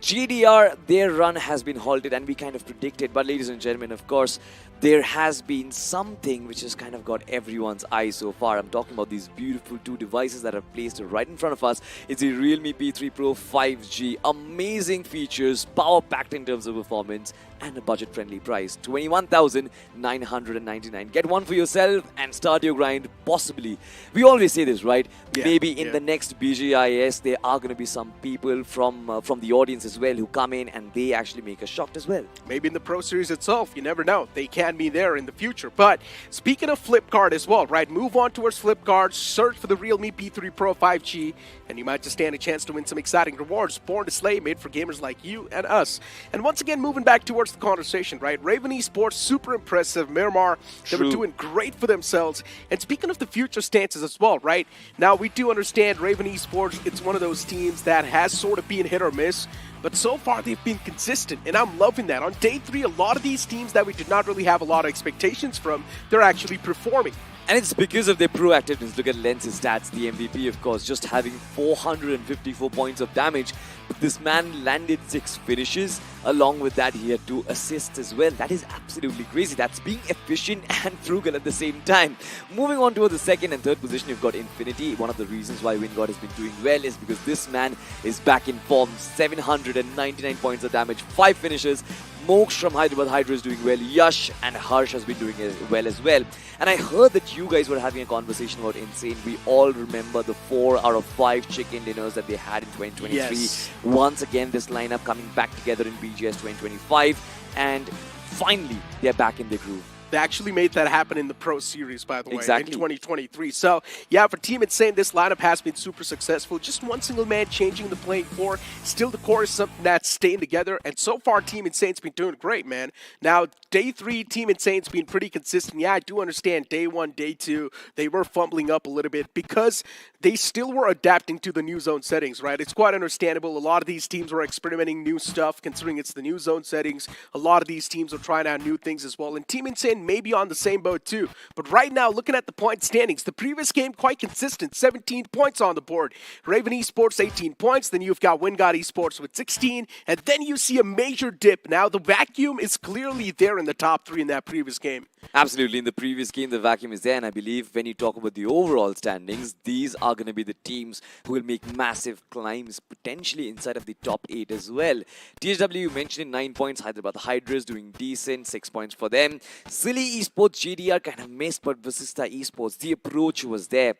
GDR, their run has been halted, and we kind of predicted. But ladies and gentlemen, of course, there has been something which has kind of got everyone's eye so far. I'm talking about these beautiful two devices that are placed right in front of us. It's the Realme P3 Pro 5G. Amazing features, power-packed in terms of performance, and a budget-friendly price. 21,999. Get one for yourself and start your grind, possibly. We always say this, right? Maybe in the next BGIS, there are going to be some people from the audience as well who come in and they actually make a shot as well. Maybe in the Pro Series itself, you never know. They can be there in the future. But speaking of Flipkart as well, right? Move on towards Flipkart, search for the Realme P3 Pro 5G, and you might just stand a chance to win some exciting rewards. Born to Slay, made for gamers like you and us. And once again, moving back towards the conversation, right? Raven Esports, super impressive. Miramar, they were doing great for themselves. And speaking of the future stances as well, right? Now, we do understand Raven Esports, it's one of those teams that has sort of been hit or miss. But so far, they've been consistent, and I'm loving that. On day 3, a lot of these teams that we did not really have a lot of expectations from, they're actually performing. And it's because of their proactiveness. Look at Lenz's stats, the MVP, of course, just having 454 points of damage. But this man landed 6 finishes. Along with that, he had 2 assists as well. That is absolutely crazy. That's being efficient and frugal at the same time. Moving on to the second and third position, you've got Infinity. One of the reasons why Wingod has been doing well is because this man is back in form. 799 points of damage, 5 finishes. Smokes from Hyderabad Hydra is doing well. Yash and Harsh has been doing well as well. And I heard that you guys were having a conversation about Insane. We all remember the 4 out of 5 chicken dinners that they had in 2023. Yes. Once again, this lineup coming back together in BGS 2025. And finally, they're back in their groove. They actually made that happen in the Pro Series, by the way, Exactly. in 2023. So, yeah, for Team Insane, this lineup has been super successful. Just one single man changing the playing core. Still, the core is something that's staying together. And so far, Team Insane's been doing great, man. Now, Day 3, Team Insane's been pretty consistent. Yeah, I do understand Day 1, Day 2, they were fumbling up a little bit because they still were adapting to the new zone settings, right? It's quite understandable. A lot of these teams were experimenting new stuff, considering it's the new zone settings. A lot of these teams are trying out new things as well. And Team Insane may be on the same boat too. But right now, looking at the point standings, the previous game quite consistent, 17 points on the board. Raven Esports 18 points, then you've got Wingard Esports with 16, and then you see a major dip. Now the vacuum is clearly there in the top 3 in that previous game. Absolutely. In the previous game, the vacuum is there. And I believe when you talk about the overall standings, these are going to be the teams who will make massive climbs, potentially inside of the top 8 as well. THW, you mentioned in 9 points. Hyderabad Hydras doing decent, 6 points for them. Silly Esports, JDR kind of missed, but Vasista Esports, the approach was there.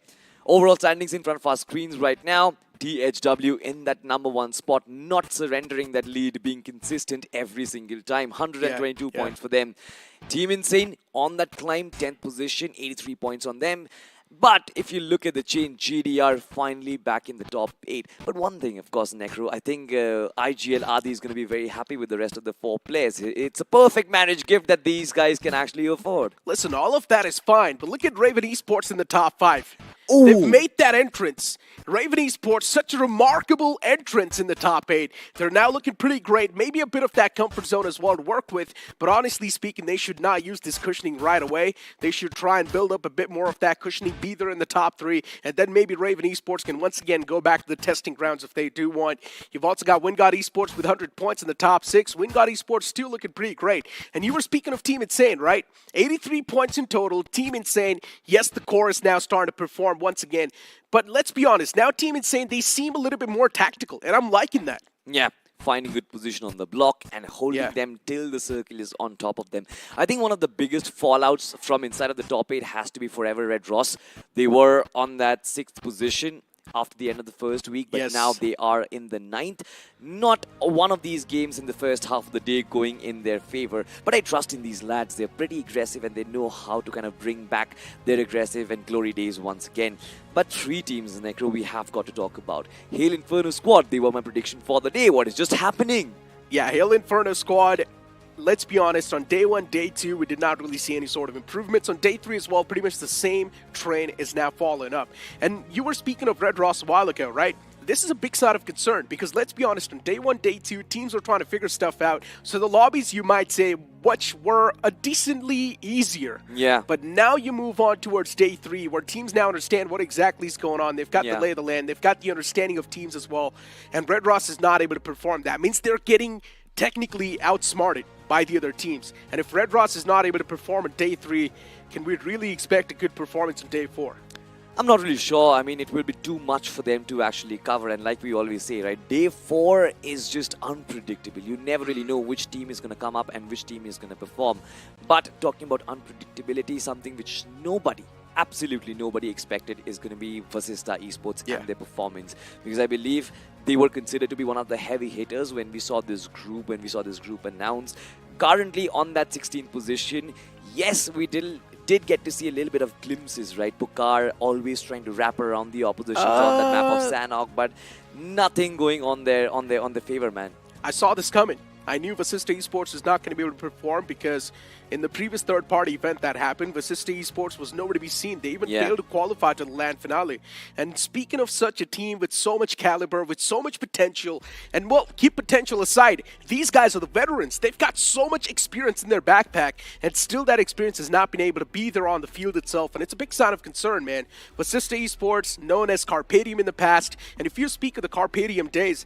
Overall standings in front of our screens right now. THW in that #1 spot, not surrendering that lead, being consistent every single time. 122 points for them. Team Insane on that climb, 10th position, 83 points on them. But if you look at the chain, GDR finally back in the top 8. But one thing, of course, Necro, I think IGL Adi is going to be very happy with the rest of the 4 players. It's a perfect marriage gift that these guys can actually afford. Listen, all of that is fine, but look at Raven Esports in the top 5. Ooh. They've made that entrance. Raven Esports, such a remarkable entrance in the top 8. They're now looking pretty great. Maybe a bit of that comfort zone as well to work with, but honestly speaking, they should not use this cushioning right away. They should try and build up a bit more of that cushioning, be there in the top 3, and then maybe Raven Esports can once again go back to the testing grounds if they do want. You've also got Wingard Esports with 100 points in the top 6. Wingard Esports still looking pretty great. And you were speaking of Team Insane, right? 83 points in total. Team Insane, yes, the core is now starting to perform once again. But let's be honest, now Team Insane, they seem a little bit more tactical, and I'm liking that. Yeah, finding good position on the block and holding them till the circle is on top of them. I think one of the biggest fallouts from inside of the top 8 has to be Forever Red Ross. They were on that 6th position after the end of the first week, but now they are in the 9th. Not one of these games in the first half of the day going in their favor, but I trust in these lads. They're pretty aggressive and they know how to kind of bring back their aggressive and glory days once again. But 3 teams, Necro, we have got to talk about. Hail Inferno Squad, they were my prediction for the day. What is just happening? Yeah, Hail Inferno Squad, let's be honest, on day 1, day 2, we did not really see any sort of improvements. On day 3 as well, pretty much the same train is now falling up. And you were speaking of Red Ross a while ago, right? This is a big sign of concern because let's be honest, on day 1, day 2, teams were trying to figure stuff out. So the lobbies, you might say, which were a decently easier. Yeah. But now you move on towards day 3 where teams now understand what exactly is going on. They've got the lay of the land. They've got the understanding of teams as well. And Red Ross is not able to perform. That means they're getting technically outsmarted by the other teams. And if Red Ross is not able to perform on day 3, can we really expect a good performance on day 4? I'm not really sure. I mean, it will be too much for them to actually cover. And like we always say, right, day 4 is just unpredictable. You never really know which team is going to come up and which team is going to perform. But talking about unpredictability, something which absolutely nobody expected is going to be Vasista Esports and their performance. Because I believe they were considered to be one of the heavy hitters when we saw this group announced. Currently on that 16th position, yes, we did get to see a little bit of glimpses, right? Pukar always trying to wrap around the opposition on that map of Sanhok, but nothing going on there on the favor, man. I saw this coming. I knew Vasista Esports was not going to be able to perform because in the previous third-party event that happened, Vasista Esports was nowhere to be seen. They even failed to qualify to the LAN finale. And speaking of such a team with so much caliber, with so much potential, and well, keep potential aside, these guys are the veterans. They've got so much experience in their backpack, and still that experience has not been able to be there on the field itself. And it's a big sign of concern, man. Vasista Esports, known as Carpadium in the past, and if you speak of the Carpadium days,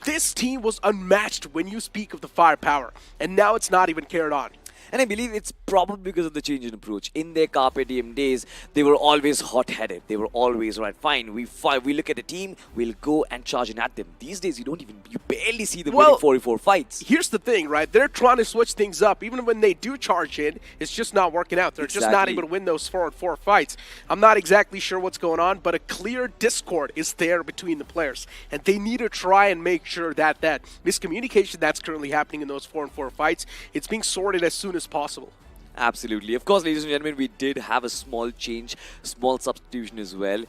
this team was unmatched when you speak of the firepower, and now it's not even carried on. And I believe it's probably because of the change in approach. In their Carpe Diem days, they were always hot-headed. They were always, right, fine, we look at a team, we'll go and charge in at them. These days, you barely see them winning 44 fights. Here's the thing, right? They're trying to switch things up. Even when they do charge in, it's just not working out. They're just not able to win those 4-on-4 fights. I'm not exactly sure what's going on, but a clear discord is there between the players. And they need to try and make sure that that miscommunication that's currently happening in those 4-on-4 fights, it's being sorted as soon as possible. Absolutely. Of course, ladies and gentlemen, we did have a small change, small substitution as well.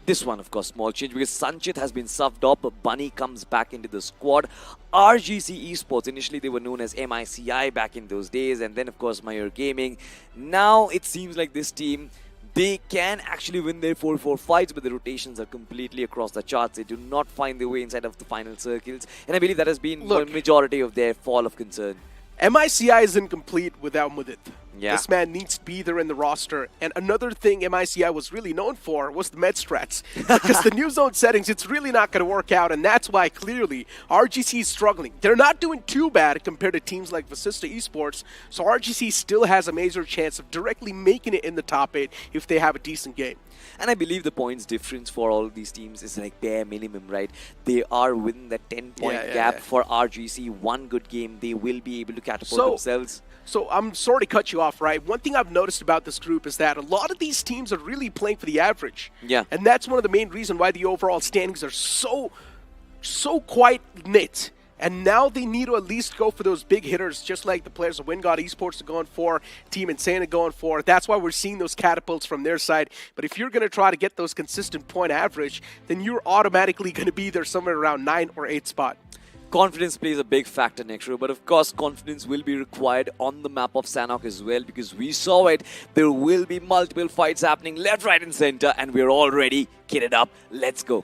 This one, of course, small change because Sanchit has been subbed up. Bunny comes back into the squad. RGC Esports, initially they were known as MICI back in those days, and then, of course, Mayur Gaming. Now it seems like this team, they can actually win their 4-4 fights, but the rotations are completely across the charts. They do not find their way inside of the final circles, and I believe that has been the majority of their fall of concern. MICI is incomplete without Mudit. Yeah. This man needs to be there in the roster. And another thing MICI was really known for was the med strats. Because the new zone settings, it's really not going to work out. And that's why, clearly, RGC is struggling. They're not doing too bad compared to teams like Vasista Esports. So RGC still has a major chance of directly making it in the top 8 if they have a decent game. And I believe the points difference for all of these teams is like bare minimum, right? They are within that 10-point gap for RGC. One good game, they will be able to catapult themselves. So I'm sorry to cut you off, right? One thing I've noticed about this group is that a lot of these teams are really playing for the average. Yeah. And that's one of the main reasons why the overall standings are so quite knit. And now they need to at least go for those big hitters, just like the players of WinGod Esports are going for, Team Insane are going for. That's why we're seeing those catapults from their side. But if you're going to try to get those consistent point average, then you're automatically going to be there somewhere around 9 or 8 spot. Confidence plays a big factor next row, but of course confidence will be required on the map of Sanhok as well, because we saw it. There will be multiple fights happening left, right and center, and we're all ready, kitted up. Let's go.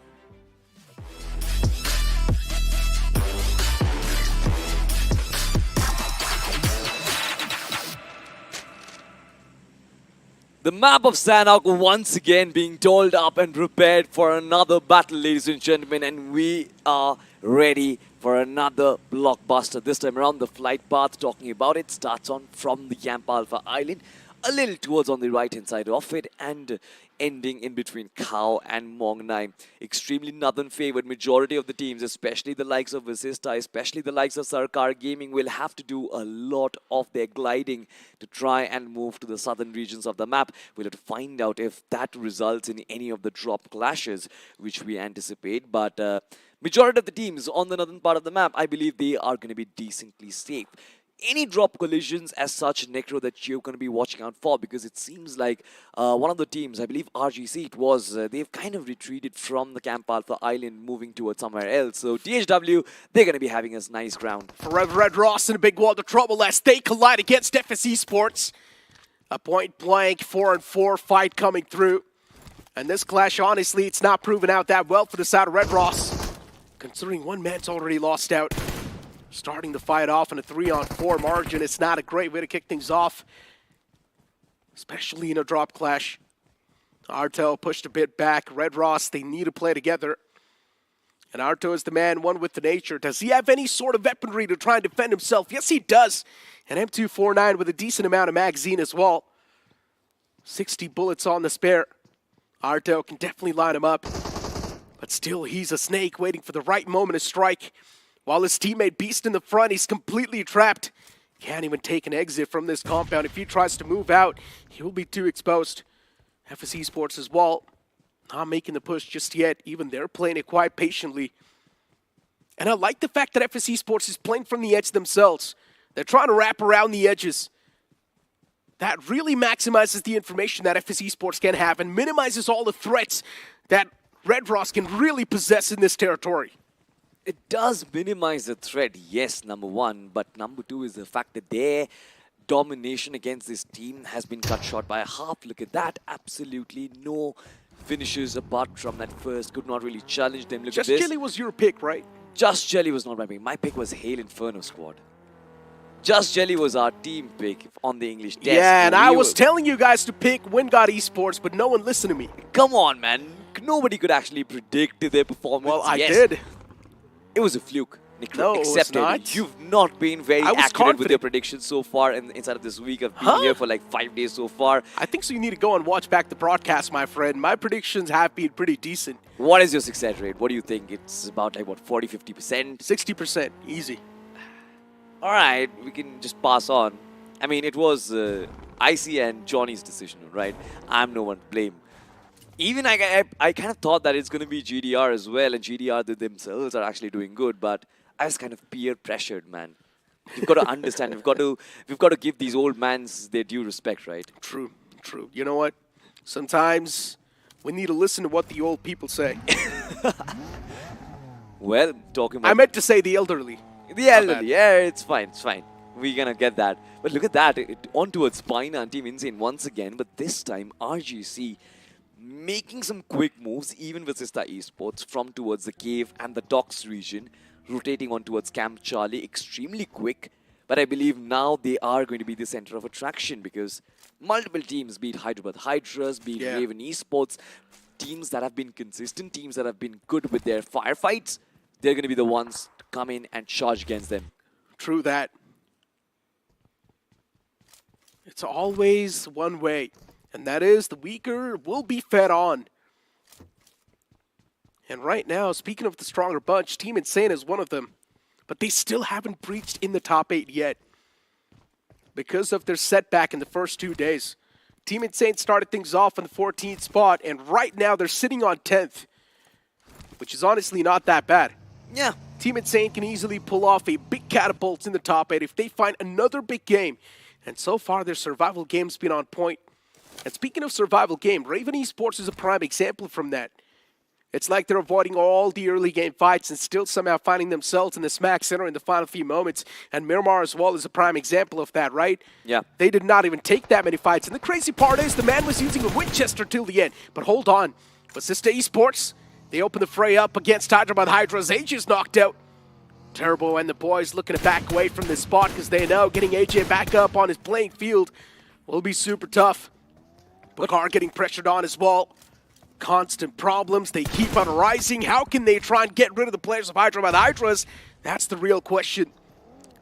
The map of Sanhok once again being dolled up and prepared for another battle, ladies and gentlemen, and we are ready for another blockbuster. This time around, the flight path, talking about it, starts on from the Yampa Alpha Island, a little towards on the right-hand side of it, and ending in between Khao and Mongnai. Extremely northern favored. Majority of the teams, especially the likes of Vasista, especially the likes of Sarkar Gaming, will have to do a lot of their gliding to try and move to the southern regions of the map. We'll have to find out if that results in any of the drop clashes, which we anticipate. But majority of the teams on the northern part of the map, I believe they are going to be decently safe. Any drop collisions as such, Necro, that you're going to be watching out for, because it seems like one of the teams, I believe RGC it was, they've kind of retreated from the Camp Alpha Island, moving towards somewhere else. So THW, they're going to be having a nice ground. Forever Red Ross in a big world of trouble as they collide against FS Esports. A point-blank 4-on-4 fight coming through. And this clash, honestly, it's not proven out that well for the side of Red Ross, considering one man's already lost out. Starting the fight off in a 3-on-4 margin. It's not a great way to kick things off, especially in a drop clash. Arto pushed a bit back. Red Ross, they need to play together. And Arto is the man, one with the nature. Does he have any sort of weaponry to try and defend himself? Yes, he does. An M249 with a decent amount of magazine as well. 60 bullets on the spare. Arto can definitely line him up. But still, he's a snake waiting for the right moment to strike. While his teammate Beast in the front, he's completely trapped. Can't even take an exit from this compound. If he tries to move out, he will be too exposed. FS Esports as well, not making the push just yet. Even they're playing it quite patiently. And I like the fact that FS Esports is playing from the edge themselves. They're trying to wrap around the edges. That really maximizes the information that FS Esports can have and minimizes all the threats that Red Ross can really possess in this territory. It does minimize the threat, yes, number one. But number two is the fact that their domination against this team has been cut short by a half. Look at that. Absolutely no finishes apart from that first. Could not really challenge them. Look Just at this. Jelly was your pick, right? Just Jelly was not my pick. My pick was Hail Inferno squad. Just Jelly was our team pick on the English desk. Yeah, and I was telling you guys to pick WinGod Esports, but no one listened to me. Come on, man. Nobody could actually predict their performance. Well, I did. It was a fluke. No, except it's not. you've not been very I was accurate with confident. your predictions so far inside of this week. I've been here for like 5 days so far. I think so. You need to go and watch back the broadcast, my friend. My predictions have been pretty decent. What is your success rate? What do you think? It's about like what, 40-50%? 60%, easy. All right, we can just pass on. I mean, it was Icy and Johnny's decision, right? I'm no one to blame. Even I kind of thought that it's going to be GDR as well, and GDR themselves are actually doing good, but I was kind of peer pressured, man. You've got to understand. We've got to give these old mans their due respect, right? True, true. You know what? Sometimes we need to listen to what the old people say. Well, talking about... I meant to say the elderly. The elderly, yeah, it's fine, it's fine. We're going to get that. But look at that, on towards Spina and Team Insane once again, but this time RGC making some quick moves, even with Sista Esports, from towards the cave and the docks region, rotating on towards Camp Charlie, extremely quick. But I believe now they are going to be the center of attraction because multiple teams, be it Hyderabad Hydras, be it Raven Esports, teams that have been consistent, teams that have been good with their firefights, they're going to be the ones to come in and charge against them. True that. It's always one way, and that is the weaker will be fed on. And right now, speaking of the stronger bunch, Team Insane is one of them. But they still haven't breached in the top 8 yet because of their setback in the first 2 days. Team Insane started things off in the 14th spot, and right now they're sitting on 10th, which is honestly not that bad. Yeah. Team Insane can easily pull off a big catapult in the top 8 if they find another big game. And so far, their survival game's been on point. And speaking of survival game, Raven Esports is a prime example from that. It's like they're avoiding all the early game fights and still somehow finding themselves in the smack center in the final few moments. And Miramar as well is a prime example of that, right? Yeah. They did not even take that many fights. And the crazy part is the man was using a Winchester till the end. But hold on. Sista Esports, they open the fray up against Hyderabad Hydras. AJ's knocked out. Turbo and the boys looking to back away from this spot because they know getting AJ back up on his playing field will be super tough. Bakar getting pressured on as well. Constant problems. They keep on rising. How can they try and get rid of the players of Hyderabad Hydras? That's the real question.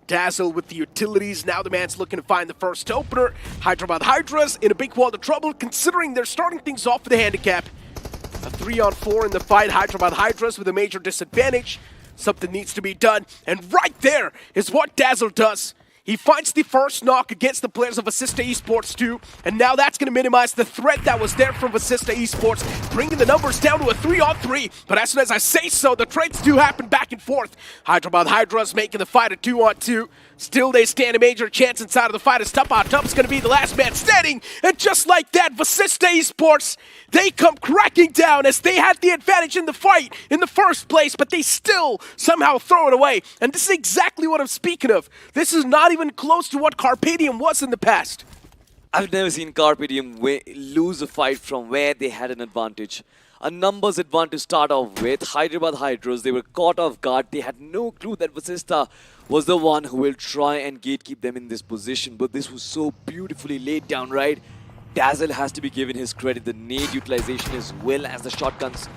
Dazzle with the utilities. Now the man's looking to find the first opener. Hyderabad Hydras in a big world of trouble considering they're starting things off with a handicap. A 3-on-4 in the fight. Hyderabad Hydras with a major disadvantage. Something needs to be done. And right there is what Dazzle does. He finds the first knock against the players of Sista Esports too, and now that's going to minimize the threat that was there from Sista Esports, bringing the numbers down to a 3-on-3. But as soon as I say so, the trades do happen back and forth. Hyderabad Hydras making the fight a 2-on-2. Still, they stand a major chance inside of the fight as Tup's going to be the last man standing. And just like that, Sista Esports, they come cracking down as they had the advantage in the fight in the first place, but they still somehow throw it away. And this is exactly what I'm speaking of. This is not even close to what Carpadium was in the past. I've never seen Carpadium lose a fight from where they had an advantage. A numbers advantage to start off with. Hyderabad Hydras, they were caught off guard. They had no clue that Vasista was the one who will try and gatekeep them in this position. But this was so beautifully laid down, right? Dazzle has to be given his credit. The nade utilization as well as the shotguns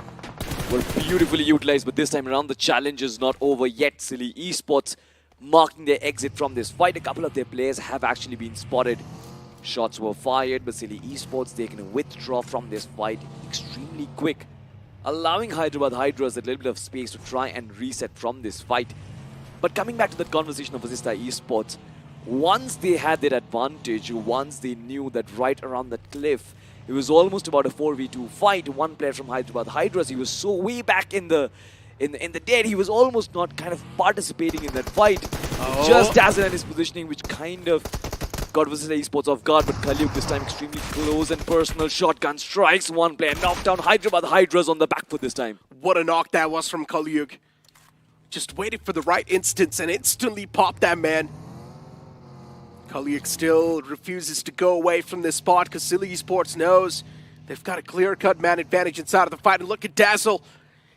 were beautifully utilized. But this time around, the challenge is not over yet. Silly Esports marking their exit from this fight. A couple of their players have actually been spotted. Shots were fired, but Silly Esports, they can withdraw from this fight extremely quick, allowing Hyderabad Hydras a little bit of space to try and reset from this fight. But coming back to the conversation of Sista Esports, once they had their advantage, once they knew that right around that cliff, it was almost about a 4v2 fight. One player from Hyderabad Hydras, he was so way back in the dead, he was almost not kind of participating in that fight. Just Dazzle and his positioning, which kind of got Sista Esports off guard, but Kaliuk this time extremely close and personal. Shotgun strikes, one player knocked down. Hyderabad Hydras on the back foot this time. What a knock that was from Kaliuk. Just waited for the right instance and instantly popped that man. Kaliuk still refuses to go away from this spot because Silly Esports knows they've got a clear-cut man advantage inside of the fight. And look at Dazzle.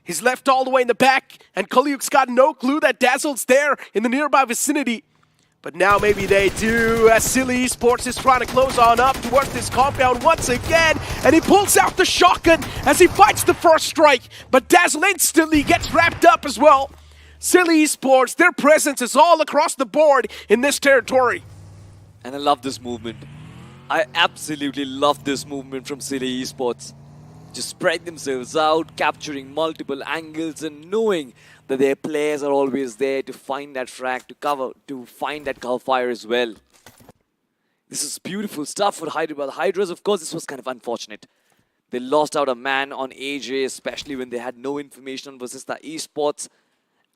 He's left all the way in the back, and Kaliuk's got no clue that Dazzle's there in the nearby vicinity. But now maybe they do, as Silly Esports is trying to close on up towards this compound once again, and he pulls out the shotgun as he fights the first strike. But Dazzle instantly gets wrapped up as well. Silly Esports, their presence is all across the board in this territory. And I love this movement. I absolutely love this movement from Silly Esports. Just spread themselves out, capturing multiple angles and knowing that their players are always there to find that frag, to find that cover fire as well. This is beautiful stuff for Hyderabad Hydras. Of course, this was kind of unfortunate. They lost out a man on AJ, especially when they had no information on Vasista Esports.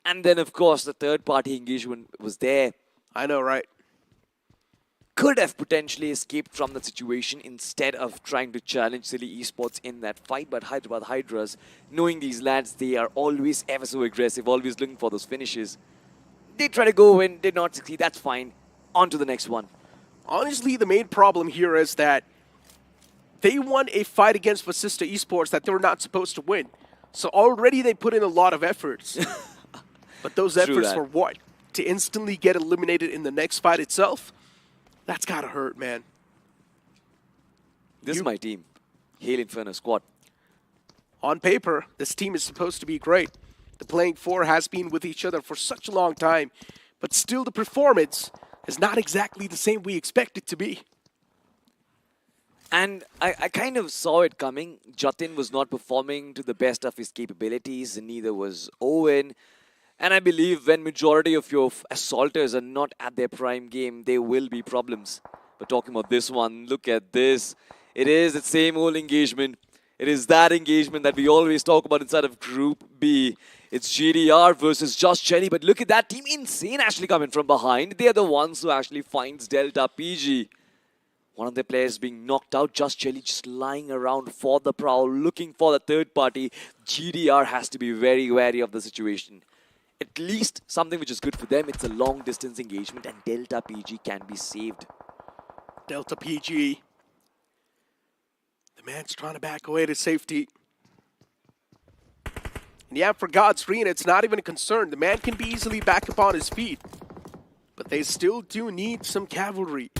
And then, of course, the third-party engagement was there. I know, right? Could have potentially escaped from the situation instead of trying to challenge Silly Esports in that fight. But Hyderabad Hydras, knowing these lads, they are always ever so aggressive, always looking for those finishes. They try to go in, did not succeed, that's fine. On to the next one. Honestly, the main problem here is that they won a fight against Vasista Esports that they were not supposed to win. So already they put in a lot of efforts. But those efforts were what? To instantly get eliminated in the next fight itself? That's gotta hurt, man. This is my team. Hail Inferno squad. On paper, this team is supposed to be great. The playing four has been with each other for such a long time. But still the performance is not exactly the same we expect it to be. And I kind of saw it coming. Jatin was not performing to the best of his capabilities, and neither was Owen. And I believe when majority of your assaulters are not at their prime game, there will be problems. But talking about this one, look at this. It is the same old engagement. It is that engagement that we always talk about inside of Group B. It's GDR versus Just Jelly, but look at that team. Insane actually coming from behind. They are the ones who actually finds Delta PG. One of their players being knocked out. Just Jelly just lying around for the prowl, looking for the third party. GDR has to be very wary of the situation. At least something which is good for them. It's a long distance engagement and Delta PG can be saved. Delta PG. The man's trying to back away to safety. And yeah, for God's Arena, it's not even a concern. The man can be easily back up on his feet. But they still do need some cavalry.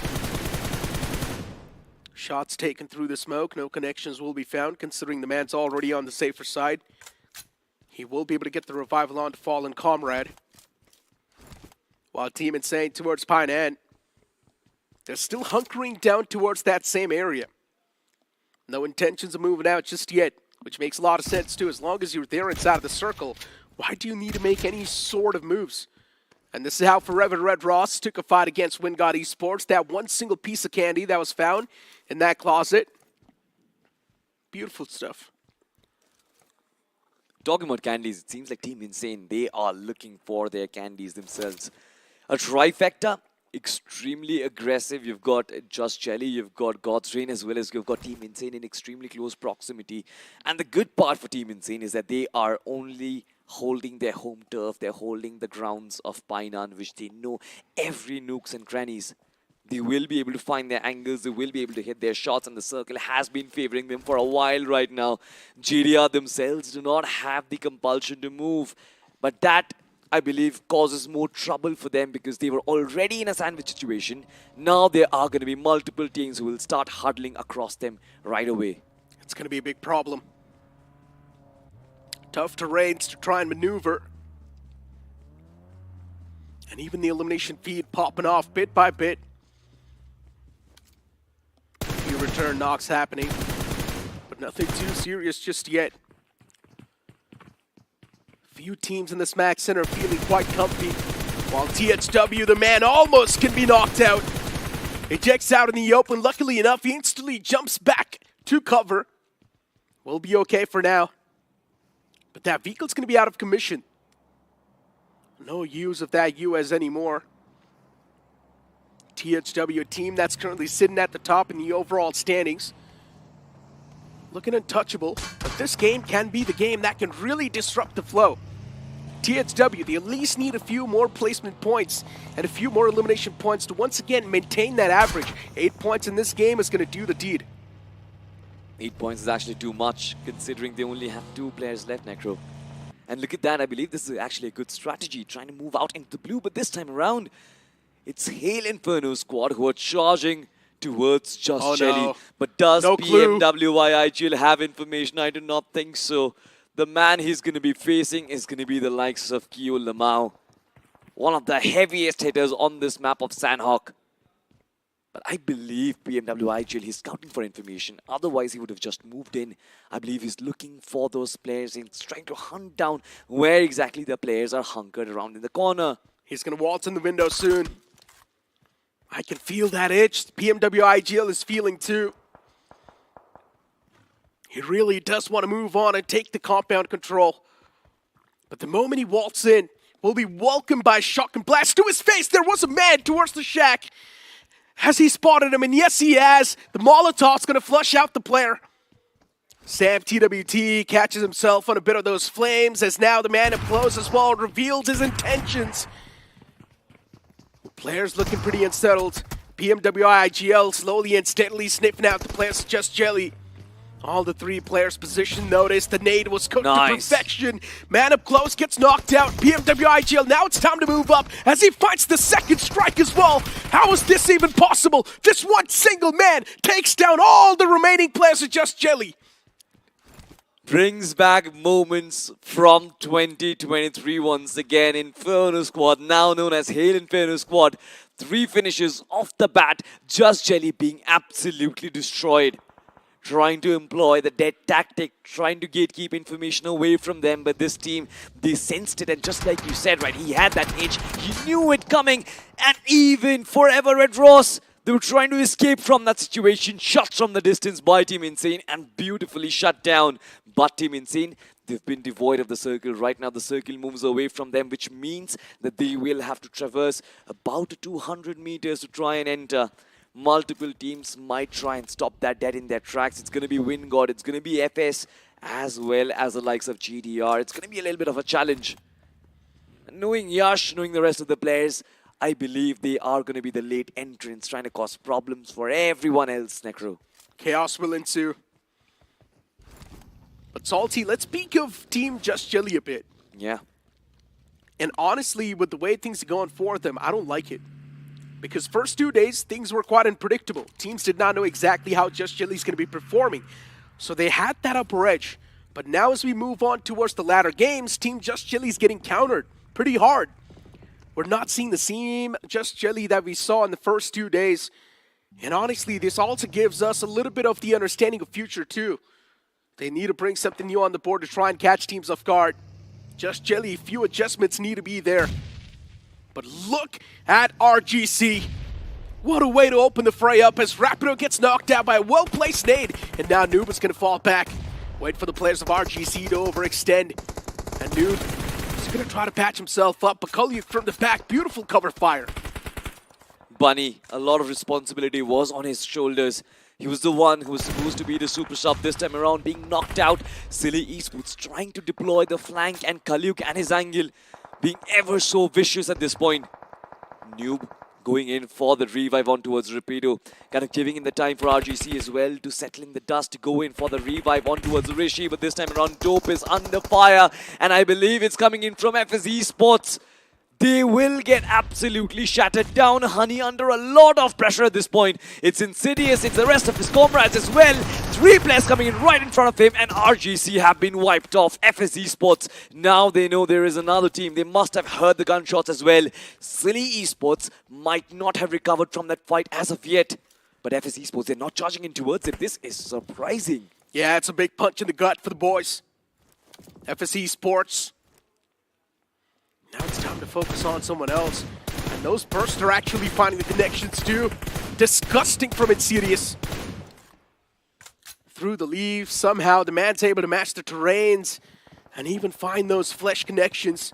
Shots taken through the smoke. No connections will be found, considering the man's already on the safer side. He will be able to get the revival on to Fallen Comrade. While Team Insane towards Pine Ant, they're still hunkering down towards that same area. No intentions of moving out just yet, which makes a lot of sense too. As long as you're there inside of the circle, why do you need to make any sort of moves? And this is how Forever Red Ross took a fight against Wingod Esports. That one single piece of candy that was found in that closet. Beautiful stuff. Talking about candies, it seems like Team Insane, they are looking for their candies themselves. A trifecta, extremely aggressive. You've got Just Jelly, you've got God's Reign, as well as you've got Team Insane in extremely close proximity. And the good part for Team Insane is that they are only holding their home turf. They're holding the grounds of Painan, which they know every nooks and crannies. They will be able to find their angles, they will be able to hit their shots, and the circle has been favoring them for a while right now. GDR themselves do not have the compulsion to move, but that, I believe, causes more trouble for them because they were already in a sandwich situation. Now there are going to be multiple teams who will start huddling across them right away. It's going to be a big problem. Tough terrains to try and maneuver. And even the elimination feed popping off bit by bit. Few return knocks happening, but nothing too serious just yet. Few teams in the Smack Center feeling quite comfy, while THW, the man, almost can be knocked out. Ejects out in the open. Luckily enough, he instantly jumps back to cover. We'll be okay for now. But that vehicle's going to be out of commission. No use of that US anymore. THW, a team that's currently sitting at the top in the overall standings. Looking untouchable, but this game can be the game that can really disrupt the flow. THW, they at least need a few more placement points and a few more elimination points to once again maintain that average. 8 points in this game is going to do the deed. 8 points is actually too much, considering they only have 2 players left, Necro. And look at that, I believe this is actually a good strategy, trying to move out into the blue, but this time around, it's Hail Inferno squad who are charging towards Just Jelly. No. But does No clue. PMWIIGL have information? I do not think so. The man he's going to be facing is going to be the likes of Kyo Lamau, one of the heaviest hitters on this map of Sanhok. But I believe BMWIGL, he's scouting for information. Otherwise, he would have just moved in. I believe he's looking for those players. He's trying to hunt down where exactly the players are hunkered around in the corner. He's going to waltz in the window soon. I can feel that itch. BMWIGL is feeling too. He really does want to move on and take the compound control. But the moment he waltzes in, will be welcomed by a shock and blast to his face. There was a man towards the shack. Has he spotted him? And yes, he has. The Molotov's going to flush out the player. Sam TWT catches himself on a bit of those flames as now the man up close as well reveals his intentions. The player's looking pretty unsettled. BMWIGL slowly and steadily sniffing out the players Just Jelly. All the three players position notice. The nade was cooked to perfection. Man up close gets knocked out. BMWIGL, now it's time to move up as he fights the second strike as well. How is this even possible? This one single man takes down all the remaining players of Just Jelly. Brings back moments from 2023 once again. Inferno Squad, now known as Hail Inferno Squad. 3 finishes off the bat. Just Jelly being absolutely destroyed. Trying to employ the dead tactic, trying to gatekeep information away from them, but this team, they sensed it, and just like you said, right, he had that itch, he knew it coming, and even Forever Red Ross, they were trying to escape from that situation, shots from the distance by Team Insane, and beautifully shut down. But Team Insane, they've been devoid of the circle. Right now, the circle moves away from them, which means that they will have to traverse about 200 meters to try and enter. Multiple teams might try and stop that dead in their tracks. It's going to be Wingod, it's going to be FS, as well as the likes of GDR. It's going to be a little bit of a challenge. And knowing Yash, knowing the rest of the players, I believe they are going to be the late entrants, trying to cause problems for everyone else, Necro. Chaos will ensue. But Salty, let's speak of Team Just Jelly a bit. Yeah. And honestly, with the way things are going for them, I don't like it. Because first 2 days, things were quite unpredictable. Teams did not know exactly how Just Jelly's going to be performing. So they had that upper edge. But now as we move on towards the latter games, Team Just Jelly's getting countered pretty hard. We're not seeing the same Just Jelly that we saw in the first 2 days. And honestly, this also gives us a little bit of the understanding of future too. They need to bring something new on the board to try and catch teams off guard. Just Jelly, a few adjustments need to be there. But look at RGC. What a way to open the fray up as Rapido gets knocked out by a well-placed nade. And now Noob is going to fall back. Wait for the players of RGC to overextend. And Noob is going to try to patch himself up. But Kalyuk from the back, beautiful cover fire. Bunny, a lot of responsibility was on his shoulders. He was the one who was supposed to be the super sub this time around, being knocked out. Silly Esports trying to deploy the flank, and Kalyuk and his angle being ever so vicious at this point. Noob going in for the revive on towards Rapido. Kind of giving him the time for RGC as well to settle in the dust, to go in for the revive on towards Rishi. But this time around, Dope is under fire. And I believe it's coming in from FS Esports. They will get absolutely shattered down. Honey under a lot of pressure at this point. It's Insidious, it's the rest of his comrades as well. 3 players coming in right in front of him, and RGC have been wiped off. FS Esports, now they know there is another team. They must have heard the gunshots as well. Silly Esports might not have recovered from that fight as of yet. But FS Esports, they're not charging in towards it. This is surprising. Yeah, it's a big punch in the gut for the boys. FS Esports. Now it's time to focus on someone else. And those bursts are actually finding the connections too. Disgusting from Insidious. Through the leaves, somehow the man's able to match the terrains and even find those flesh connections.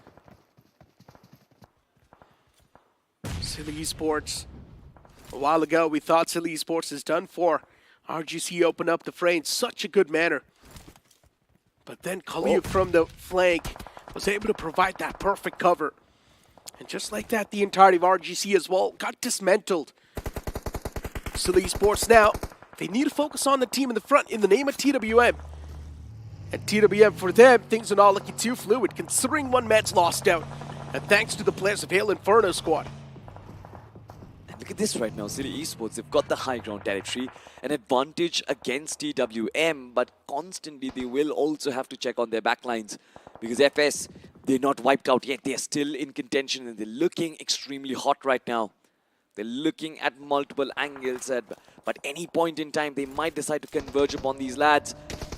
Silly Esports. A while ago, we thought Silly Esports is done for. RGC opened up the fray in such a good manner. But then Kalyuk from the flank was able to provide that perfect cover. And just like that, the entirety of RGC as well got dismantled. Silly Esports now, they need to focus on the team in the front in the name of TWM. And TWM, for them, things are not looking too fluid, considering one man's lost out. And thanks to the players of Hail Inferno Squad. And Look at this right now, Silly Esports, they've got the high ground territory, an advantage against TWM, but constantly they will also have to check on their backlines because FS, they're not wiped out yet, they're still in contention and they're looking extremely hot right now. They're looking at multiple angles, but any point in time they might decide to converge upon these lads.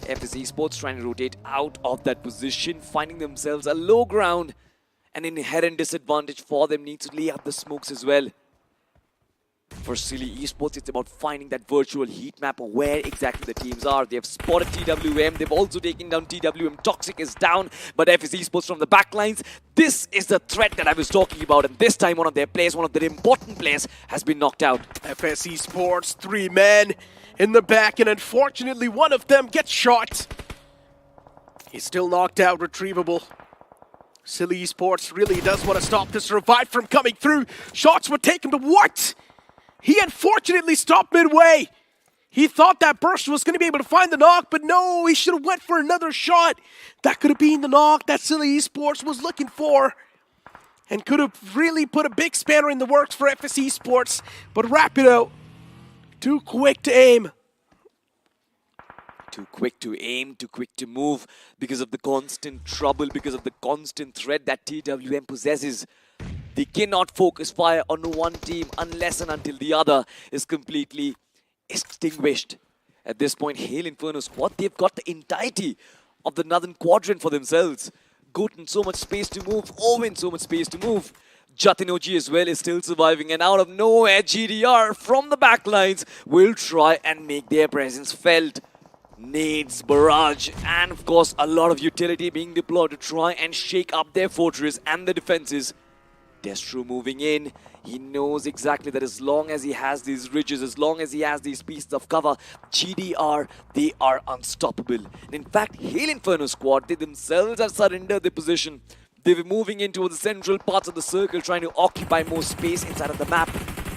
FS Esports trying to rotate out of that position, finding themselves a low ground. An inherent disadvantage for them, needs to lay out the smokes as well. For Silly Esports, it's about finding that virtual heat map of where exactly the teams are. They have spotted TWM, they've also taken down TWM. Toxic is down, but FS Esports from the backlines. This is the threat that I was talking about, and this time one of their players, one of their important players, has been knocked out. FS Esports, 3 men in the back, and unfortunately one of them gets shot. He's still knocked out, retrievable. Silly Esports really does want to stop this revive from coming through. Shots were taken, but what? He unfortunately stopped midway. He thought that burst was going to be able to find the knock, but no, he should have went for another shot. That could have been the knock that Silly Esports was looking for. And could have really put a big spanner in the works for FS Esports. But Rapido, too quick to aim. Too quick to aim, too quick to move because of the constant trouble, because of the constant threat that TWM possesses. They cannot focus fire on one team unless and until the other is completely extinguished. At this point, Hail Inferno squad, they've got the entirety of the northern quadrant for themselves. Goten, so much space to move. Owen, so much space to move. Jatinoji as well is still surviving, and out of nowhere, GDR from the backlines will try and make their presence felt. Nades, barrage, and of course a lot of utility being deployed to try and shake up their fortress and the defenses. Destro moving in. He knows exactly that as long as he has these ridges, as long as he has these pieces of cover, GDR, they are unstoppable. And in fact, Hail Inferno squad, they themselves have surrendered their position. They were moving into the central parts of the circle, trying to occupy more space inside of the map.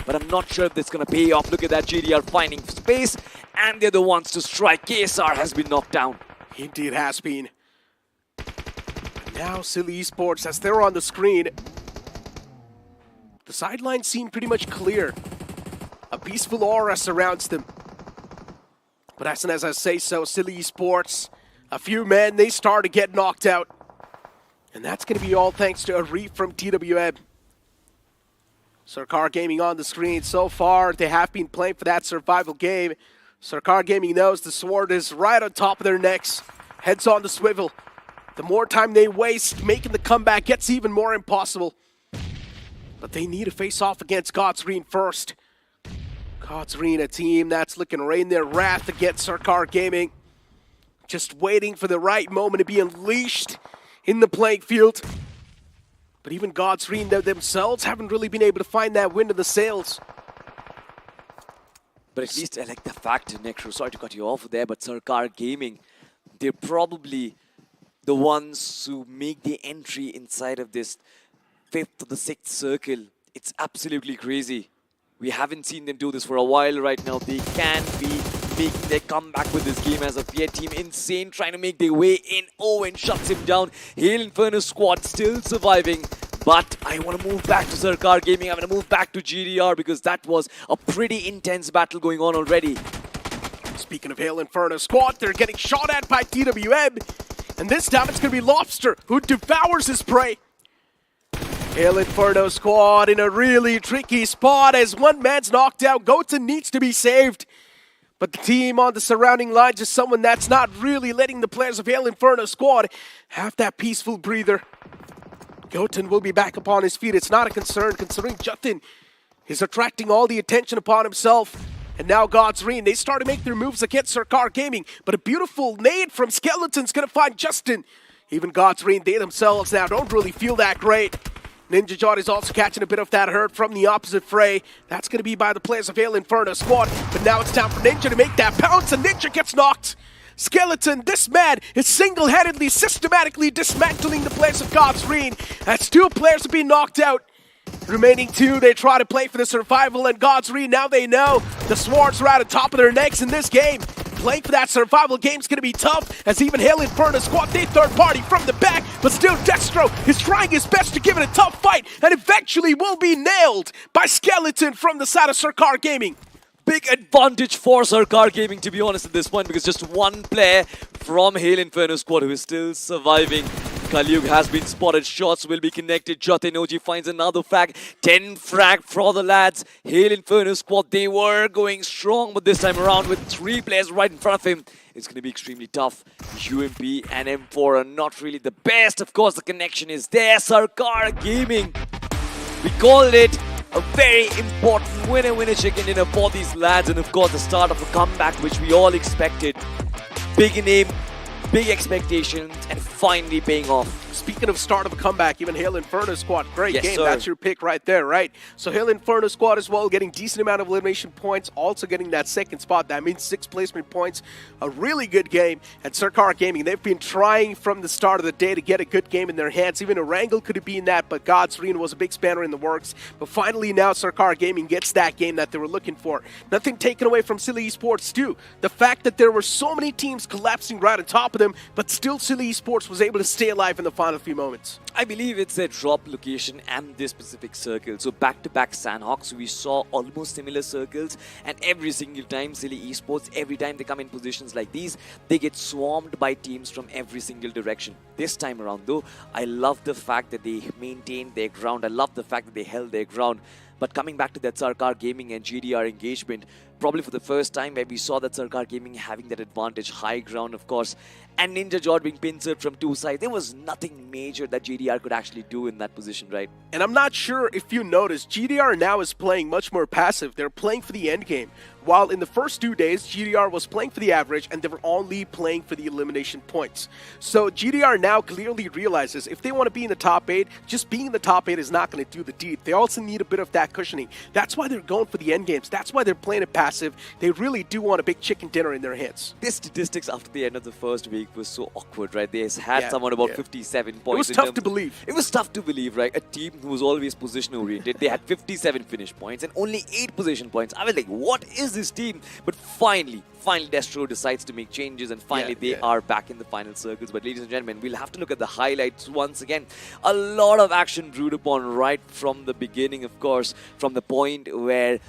But I'm not sure if this is going to pay off. Look at that, GDR finding space, and they're the ones to strike. KSR has been knocked down. Indeed has been. Now Silly Esports, as they're on the screen, the sidelines seem pretty much clear. A peaceful aura surrounds them. But as soon as I say so, Silly Esports, a few men, they start to get knocked out. And that's going to be all thanks to a reef from TWM. Sarkar Gaming on the screen. So far, they have been playing for that survival game. Sarkar Gaming knows the sword is right on top of their necks. Heads on the swivel. The more time they waste, making the comeback gets even more impossible. But they need to face off against Godsreen first. Godsreen, a team that's looking to rain their wrath against Sarkar Gaming. Just waiting for the right moment to be unleashed in the playing field. But even Godsreen themselves haven't really been able to find that wind in the sails. But at least I like the fact, Necro, sorry to cut you off there, but Sarkar Gaming, they're probably the ones who make the entry inside of this 5th or the 6th circle. It's absolutely crazy. We haven't seen them do this for a while right now. They can be making their comeback with this game as of yet. Team Insane trying to make their way in. Owen shuts him down. Hail Inferno squad still surviving. But I want to move back to Sarkar Gaming. I want to move back to GDR because that was a pretty intense battle going on already. Speaking of Hail Inferno squad, they're getting shot at by TWM. And this time it's going to be Lobster who devours his prey. Hail Inferno squad in a really tricky spot as one man's knocked out. Goten needs to be saved. But the team on the surrounding lines is someone that's not really letting the players of Hail Inferno squad have that peaceful breather. Goten will be back upon his feet. It's not a concern considering Justin is attracting all the attention upon himself. And now Godsreen, they start to make their moves against Sarkar Gaming. But a beautiful nade from Skeleton's going to find Justin. Even Godsreen, they themselves now don't really feel that great. Ninja John is also catching a bit of that hurt from the opposite fray. That's going to be by the players of Hail Inferno squad. But now it's time for Ninja to make that pounce, and Ninja gets knocked. Skeleton, this man is single-handedly, systematically dismantling the players of Godsreen. As 2 players have been knocked out. Remaining 2, they try to play for the survival, and Godsreen, now they know the swords are at the top of their necks in this game. Playing for that survival game is going to be tough, as even Hail Inferno squad, they third party from the back, but still Destro is trying his best to give it a tough fight, and eventually will be nailed by Skeleton from the side of Sarkar Gaming. Big advantage for Sarkar Gaming, to be honest, at this point, because just one player from Hail Inferno squad who is still surviving. Kalyug has been spotted, shots will be connected, Jatenoji finds another frag, 10 frag for the lads. Hail Inferno squad, they were going strong, but this time around with 3 players right in front of him, it's going to be extremely tough. UMP and M4 are not really the best, of course the connection is there. Sarkar Gaming, we called it a very important winner chicken dinner for these lads, and of course the start of a comeback which we all expected. Big name, big expectations, and finally paying off. Speaking of start of a comeback, even Hail Inferno squad, great Yes, game. sir. That's your pick right there, right? So Hail Inferno squad as well, getting decent amount of elimination points, also getting that second spot. That means 6 placement points. A really good game. And Sarkar Gaming, they've been trying from the start of the day to get a good game in their hands. Even Erangel could have been that, but God's Arena was a big spanner in the works. But finally now Sarkar Gaming gets that game that they were looking for. Nothing taken away from Silly Esports too. The fact that there were so many teams collapsing right on top of them, but still Silly Esports was able to stay alive in the final few moments. I believe it's their drop location and this specific circle. So back-to-back Sanhoks, we saw almost similar circles, and every single time Silly Esports, every time they come in positions like these, they get swarmed by teams from every single direction. This time around though, I love the fact that they maintained their ground. I love the fact that they held their ground. But coming back to that Sarkar Gaming and GDR engagement, probably for the first time where we saw that Sarkar Gaming having that advantage, high ground of course, and Ninja Jord being pincered from 2 sides, there was nothing major that GDR could actually do in that position, right? And I'm not sure if you noticed, GDR now is playing much more passive. They're playing for the end game. While in the first 2 days, GDR was playing for the average and they were only playing for the elimination points. So GDR now clearly realizes if they want to be in the top 8, just being in the top 8 is not going to do the deed. They also need a bit of that cushioning. That's why they're going for the end games. That's why they're playing it passive. They really do want a big chicken dinner in their hands. The statistics after the end of the first week was so awkward, right? They had someone about 57 points. It was tough to believe. It was tough to believe, right? A team who was always position oriented. They had 57 finish points and only 8 position points. I was like, what is this team? But finally Destro decides to make changes, and finally they are back in the final circles. But ladies and gentlemen, we'll have to look at the highlights once again. A lot of action brewed upon right from the beginning, of course, from the point where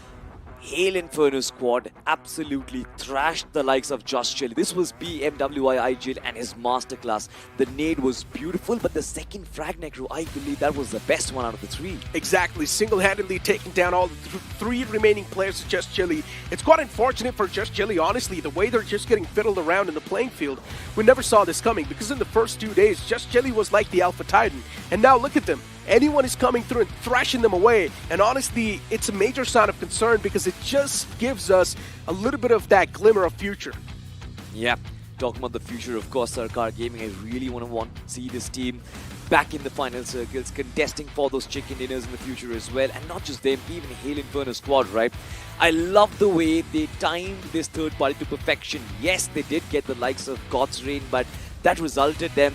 Hail Inferno squad absolutely thrashed the likes of Just Chill. This was BMWI Jill and his masterclass. The nade was beautiful, but the second frag necro, I believe that was the best one out of the 3. Exactly, single-handedly taking down all the 3 remaining players of Just Chili. It's quite unfortunate for Just Chili, honestly, the way they're just getting fiddled around in the playing field. We never saw this coming, because in the first 2 days, Just Chili was like the Alpha Titan. And now look at them. Anyone is coming through and thrashing them away. And honestly, it's a major sign of concern because it just gives us a little bit of that glimmer of future. Yeah, talking about the future, of course, Sarkar Gaming, I really want to see this team back in the final circles, contesting for those chicken dinners in the future as well. And not just them, even Hail Inferno squad, right? I love the way they timed this third party to perfection. Yes, they did get the likes of God's Reign, but that resulted them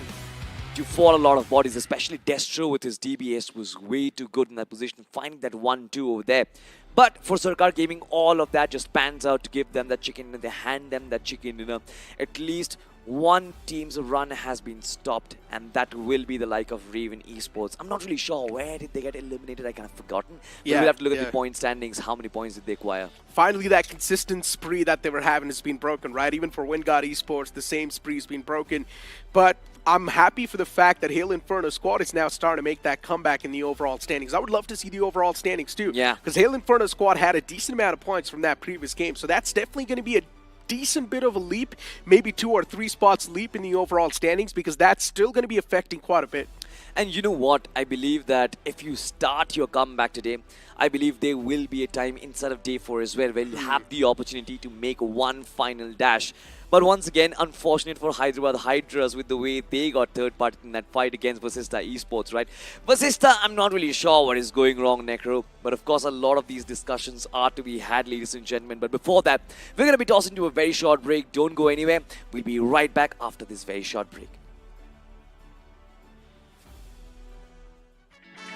to fall a lot of bodies, especially Destro with his DBS was way too good in that position, finding that 1-2 over there. But for Sarkar Gaming, all of that just pans out to give them that chicken dinner. They hand them that chicken dinner. At least one team's run has been stopped, and that will be the like of Raven Esports. I'm not really sure where did they get eliminated. I kind of forgotten. We'll have to look at the point standings. How many points did they acquire? Finally, that consistent spree that they were having has been broken, right? Even for WinGod Esports, the same spree has been broken. But I'm happy for the fact that Hail Inferno squad is now starting to make that comeback in the overall standings. I would love to see the overall standings too. Yeah. Because Hail Inferno squad had a decent amount of points from that previous game. So that's definitely going to be a decent bit of a leap, maybe 2 or 3 spots leap in the overall standings, because that's still going to be affecting quite a bit. And you know what? I believe that if you start your comeback today, I believe there will be a time inside of day 4 as well where you'll have the opportunity to make one final dash. But once again, unfortunate for Hyderabad Hydras with the way they got third party in that fight against Vasista Esports, right? Vasista, I'm not really sure what is going wrong, Necro. But of course, a lot of these discussions are to be had, ladies and gentlemen. But before that, we're going to be tossing to a very short break. Don't go anywhere. We'll be right back after this very short break.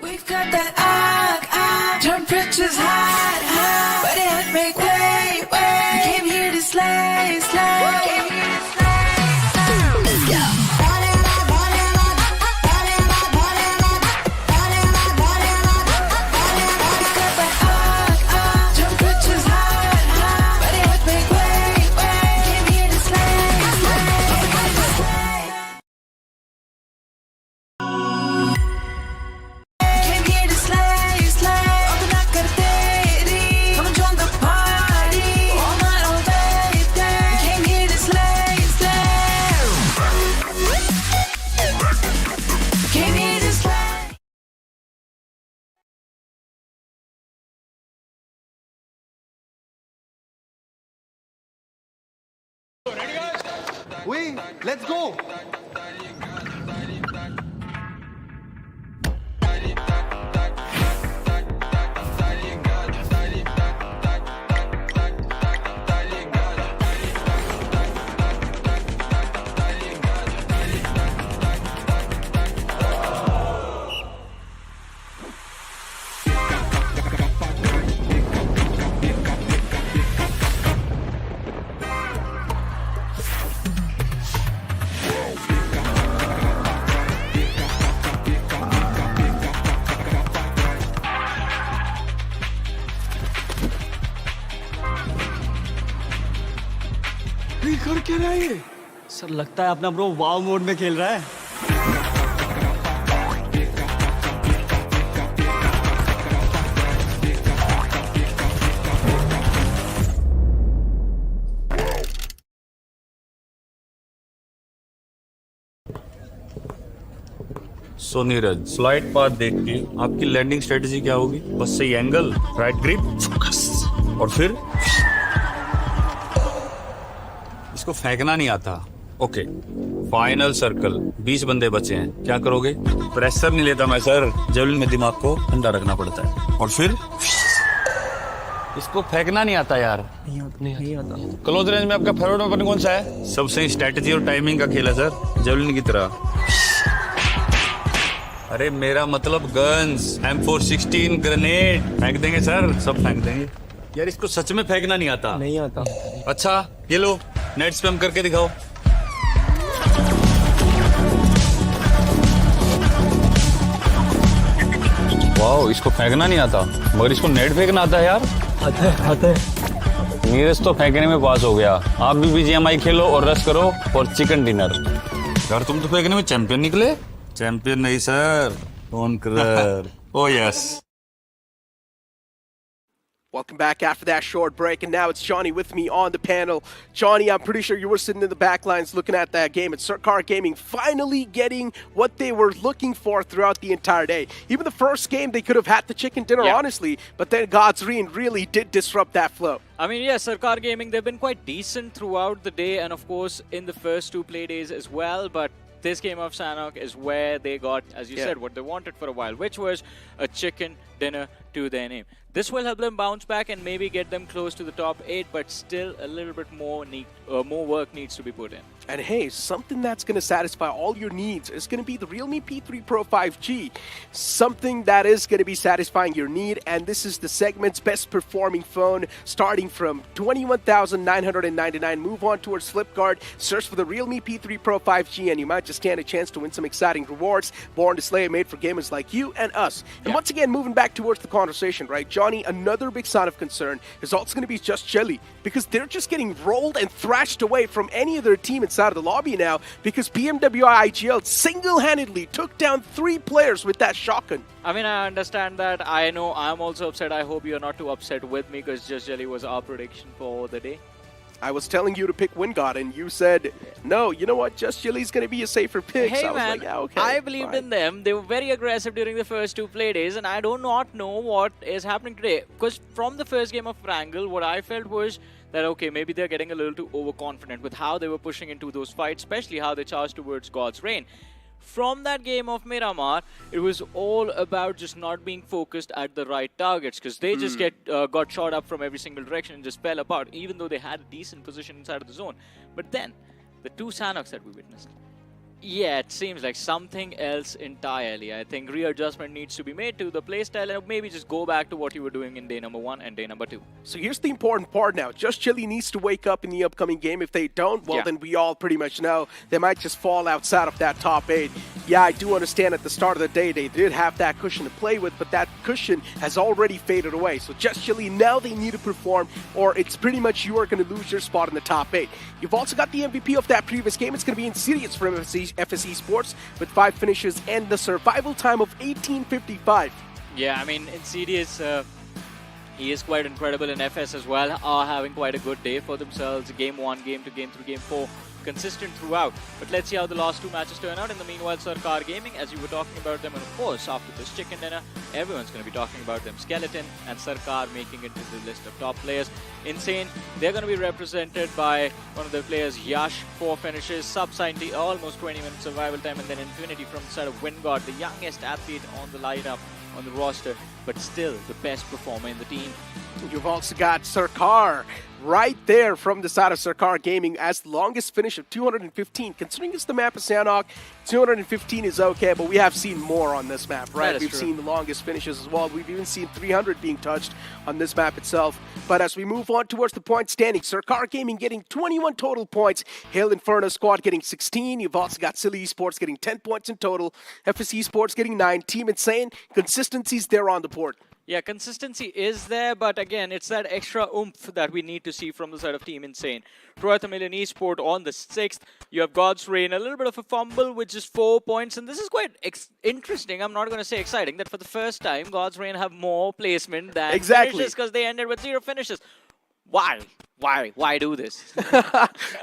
We've got that temperatures hot, but it make way. We came here to slay. Oui, let's go. कर क्या रहा है ये? Sir लगता है अपना bro वाव mode में खेल रहा है। सो नीरज, फ्लाइट पाथ देख के आपकी लैंडिंग स्ट्रेटेजी क्या होगी? बस सही एंगल, राइट ग्रिप, फोकस, और फिर इसको फेंकना नहीं आता। ओके, फाइनल सर्कल, 20 बंदे बचे हैं, क्या करोगे? प्रेशर नहीं लेता मैं सर, जेवलिन में दिमाग को ठंडा रखना पड़ता है। और फिर इसको फेंकना नहीं आता यार। नहीं आता। क्लोज रेंज में आपका फेवरेट वेपन कौन सा है? सबसे स्ट्रेटेजी और टाइमिंग का खेल है सर, जेवलिन की तरह। अरे मेरा मतलब गन्स, M416 ग्रेनेड फेंक देंगे सर, सब फेंक देंगे। यार इसको सच में फेंकना नहीं आता। नहीं आता। अच्छा ये लो, नेट स्पैम करके दिखाओ। वाओ, इसको फेंकना नहीं आता मगर इसको नेट फेंकना आता है यार। आता है। नीरज तो फेंकने में पास हो गया। आप भी BGMI खेलो और रश करो और चिकन डिनर। यार तुम तो फेंकने में चैंपियन निकले। चैंपियन नहीं sir, conqueror. Oh yes. Welcome back after that short break, and now it's Johnny with me on the panel. Johnny, I'm pretty sure you were sitting in the back lines looking at that game. It's Sarkar Gaming finally getting what they were looking for throughout the entire day. Even the first game, they could have had the chicken dinner, honestly, but then God's Reen really did disrupt that flow. I mean, yeah, Sarkar Gaming, they've been quite decent throughout the day, and of course, in the first two play days as well, but this game of Sanhok is where they got, as you said, what they wanted for a while, which was a chicken dinner to their name. This will help them bounce back and maybe get them close to the top 8, but still a little bit more work needs to be put in. And hey, something that's going to satisfy all your needs is going to be the Realme P3 Pro 5G. Something that is going to be satisfying your need, and this is the segment's best performing phone, starting from 21,999. Move on towards Flipkart, search for the Realme P3 Pro 5G, and you might just stand a chance to win some exciting rewards. Born to slay, made for gamers like you and us. And once again, moving back towards the conversation, right, Johnny, another big sign of concern is also going to be Just Jelly, because they're just getting rolled and thrashed away from any other team inside of the lobby now, because BMW IGL single-handedly took down 3 players with that shotgun. I mean, I understand that. I know I'm also upset. I hope you're not too upset with me, because Just Jelly was our prediction for the day. I was telling you to pick Wingard, and you said, no, you know what, Just Jelly's going to be a safer pick. Hey so I was man, like, yeah, okay, I believed in them. They were very aggressive during the first 2 play days, and I do not know what is happening today. Because from the first game of Erangel, what I felt was that, okay, maybe they're getting a little too overconfident with how they were pushing into those fights, especially how they charged towards God's Reign. From that game of Miramar, it was all about just not being focused at the right targets, because they just got shot up from every single direction and just fell apart, even though they had a decent position inside of the zone. But then, the 2 Sanhoks that we witnessed, yeah, it seems like something else entirely. I think readjustment needs to be made to the playstyle, and maybe just go back to what you were doing in day number 1 and day number 2. So here's the important part now. Just Chili needs to wake up in the upcoming game. If they don't, well, then we all pretty much know they might just fall outside of that top 8. Yeah, I do understand at the start of the day they did have that cushion to play with, but that cushion has already faded away. So Just Chili, now they need to perform, or it's pretty much you are going to lose your spot in the top 8. You've also got the MVP of that previous game. It's going to be Insidious from FSE Sports with 5 finishes and the survival time of 18:55. Yeah, I mean, Insidious, he is quite incredible in FS as well, are having quite a good day for themselves. Game 1, Game 2, Game 3, Game 4, consistent throughout. But let's see how the last 2 matches turn out. In the meanwhile, Sarkar Gaming, as you were talking about them, and of course, after this chicken dinner, everyone's going to be talking about them. Skeleton and Sarkar making it to the list of top players. Insane, they're going to be represented by one of their players, Yash, 4 finishes, sub-90, almost 20-minute survival time, and then Infinity from the side of Wingard, the youngest athlete on the lineup, on the roster, but still the best performer in the team. You've also got Sarkar right there from the side of Sarkar Gaming as the longest finish of 215. Considering it's the map of Sanhok, 215 is okay, but we have seen more on this map, right? We've seen the longest finishes as well. We've even seen 300 being touched on this map itself. But as we move on towards the point standing, Sarkar Gaming getting 21 total points, Hail Inferno Squad getting 16. You've also got Silly Esports getting 10 points in total, FS Esports getting 9. Team Insane, consistency's there on the board. Yeah, consistency is there, but again, it's that extra oomph that we need to see from the side of Team Insane. Troyth Million Esport on the 6th. You have God's Reign, a little bit of a fumble with just 4 points, and this is quite interesting. I'm not going to say exciting, that for the first time, God's Reign have more placement than finishes because they ended with 0 finishes. Why? Why do this?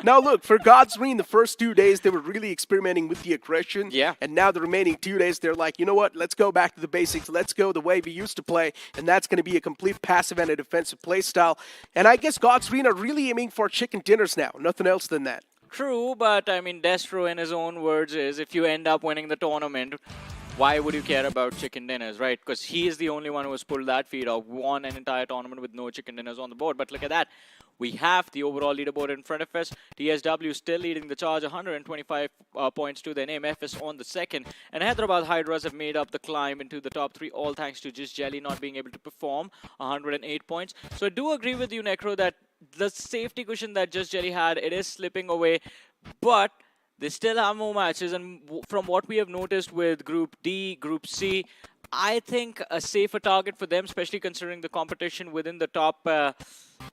Now look, for God's Reign, the first 2 days, they were really experimenting with the aggression. Yeah. And now the remaining 2 days, they're like, you know what? Let's go back to the basics. Let's go the way we used to play. And that's going to be a complete passive and a defensive play style. And I guess God's Reign are really aiming for chicken dinners now. Nothing else than that. True, but I mean, Destro, in his own words, is if you end up winning the tournament, why would you care about chicken dinners, right? Because he is the only one who has pulled that feat off, won an entire tournament with no chicken dinners on the board. But look at that. We have the overall leaderboard in front of us. TSW still leading the charge, 125 points to their name. FS on the 2nd. And Hyderabad Hydras have made up the climb into the top 3, all thanks to Just Jelly not being able to perform, 108 points. So I do agree with you, Necro, that the safety cushion that Just Jelly had, it is slipping away. But they still have more matches, and from what we have noticed with Group D, Group C, I think a safer target for them, especially considering the competition within the top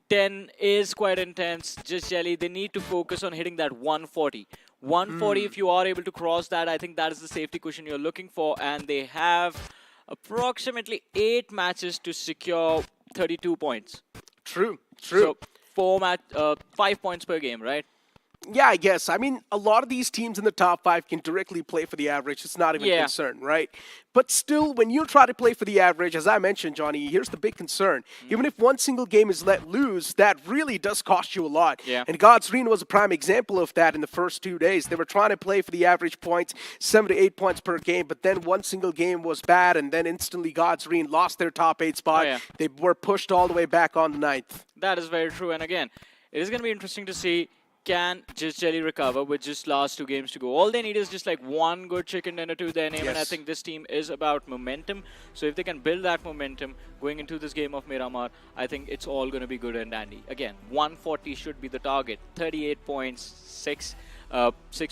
10 is quite intense. Just Jelly, they need to focus on hitting that 140. 140, if you are able to cross that, I think that is the safety cushion you're looking for, and they have approximately 8 matches to secure 32 points. True. So 5 points per game, right? Yeah, I guess. I mean, a lot of these teams in the top 5 can directly play for the average. It's not even a concern, right? But still, when you try to play for the average, as I mentioned, Johnny, here's the big concern. Even if one single game is let loose, that really does cost you a lot. Yeah. And God's Reign was a prime example of that in the first 2 days. They were trying to play for the average points, 7 to 8 points per game, but then one single game was bad, and then instantly God's Reign lost their top 8 spot. They were pushed all the way back on the 9th. That is very true. And again, it is going to be interesting to see, can Just Jelly recover with just last 2 games to go? All they need is just like one good chicken dinner to their name, and I think this team is about momentum. So if they can build that momentum going into this game of Miramar, I think it's all going to be good and dandy. Again, 140 should be the target. 38 points, 6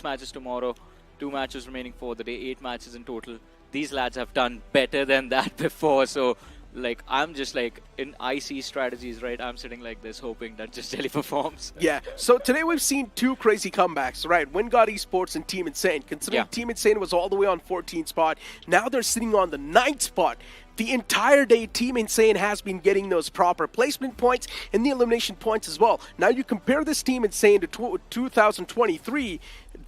matches tomorrow, 2 matches remaining for the day, 8 matches in total. These lads have done better than that before, so like, I'm just like, in IC strategies, right? I'm sitting like this, hoping that Just Jelly performs. Yeah, so today we've seen 2 crazy comebacks, right? Wingard Esports and Team Insane. Considering Team Insane was all the way on 14th spot, now they're sitting on the 9th spot. The entire day, Team Insane has been getting those proper placement points and the elimination points as well. Now you compare this Team Insane to 2023,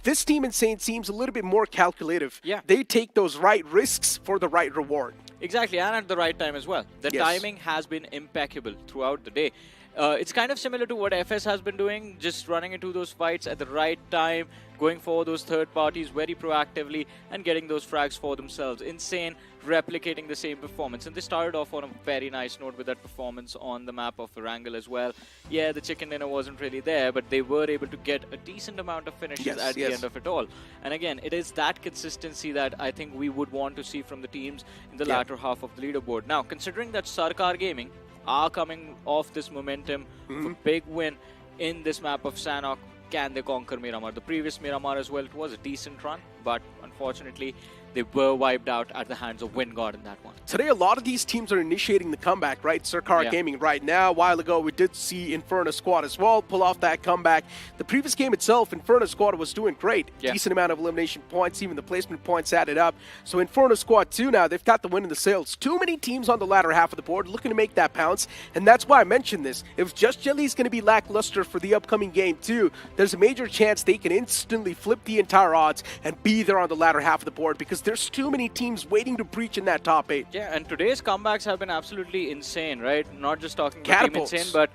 this Team Insane seems a little bit more calculative. Yeah. They take those right risks for the right reward. Exactly, and at the right time as well. The timing has been impeccable throughout the day. It's kind of similar to what FS has been doing, just running into those fights at the right time, going for those third parties very proactively, and getting those frags for themselves. Insane, replicating the same performance. And they started off on a very nice note with that performance on the map of Erangel as well. Yeah, the chicken dinner wasn't really there, but they were able to get a decent amount of finishes at the end of it all. And again, it is that consistency that I think we would want to see from the teams in the latter half of the leaderboard. Now, considering that Sarkar Gaming are coming off this momentum of a big win in this map of Sanhok, can they conquer Miramar? The previous Miramar as well, it was a decent run, but unfortunately they were wiped out at the hands of Wingard in that one. Today, a lot of these teams are initiating the comeback, right? Sarkar Gaming right now. A while ago, we did see Inferno Squad as well pull off that comeback. The previous game itself, Inferno Squad was doing great. Decent amount of elimination points, even the placement points added up. So Inferno Squad 2 now, they've got the win in the sails. Too many teams on the latter half of the board looking to make that pounce, and that's why I mentioned this. If Just Jelly is going to be lackluster for the upcoming game too, there's a major chance they can instantly flip the entire odds and be there on the latter half of the board, because because there's too many teams waiting to breach in that top 8. Yeah, and today's comebacks have been absolutely insane, right? Not just talking about Team Catapults. Insane, but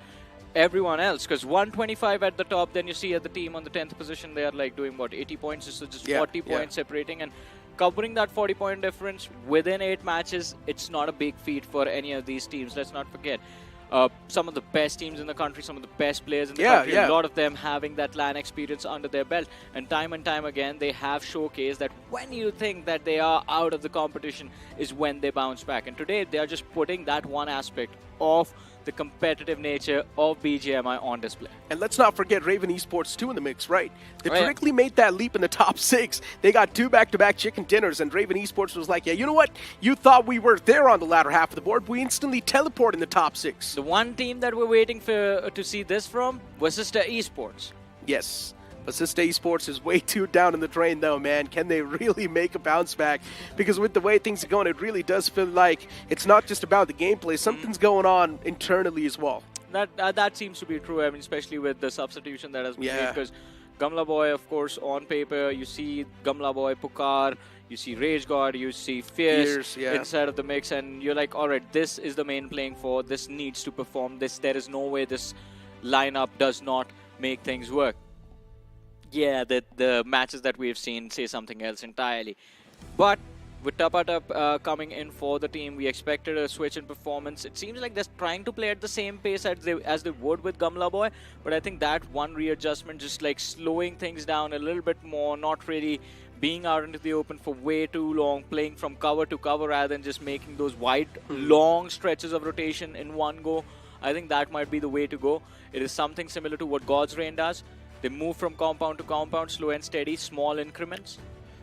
everyone else. Because 125 at the top, then you see at the team on the 10th position, they are like doing what, 80 points, so just 40 points separating. And covering that 40-point difference within 8 matches, it's not a big feat for any of these teams. Let's not forget. Some of the best teams in the country, some of the best players in the country, a lot of them having that LAN experience under their belt. And time again, they have showcased that when you think that they are out of the competition is when they bounce back. And today, they are just putting that one aspect of the competitive nature of BGMI on display. And let's not forget Raven Esports too in the mix, right? They directly made that leap in the top 6. They got 2 back-to-back chicken dinners, and Raven Esports was like, yeah, you know what? You thought we were there on the latter half of the board. We instantly teleport in the top 6. The one team that we're waiting for to see this from was Sister Esports. Yes. But Sister Esports is way too down in the drain, though, man. Can they really make a bounce back? Because with the way things are going, it really does feel like it's not just about the gameplay. Something's going on internally as well. That seems to be true. I mean, especially with the substitution that has been made. Because Gamla Boy, of course, on paper, you see Gamla Boy, Pukar, you see Rage God, you see Fierce inside of the mix, and you're like, all right, this is the main playing for. This needs to perform. There is no way this lineup does not make things work. Yeah, the matches that we've seen say something else entirely. But with Tapatup coming in for the team, we expected a switch in performance. It seems like they're trying to play at the same pace as they would with Gamla Boy, but I think that one readjustment, just like slowing things down a little bit more, not really being out into the open for way too long, playing from cover to cover rather than just making those wide, long stretches of rotation in one go. I think that might be the way to go. It is something similar to what God's Reign does. They move from compound to compound, slow and steady, small increments.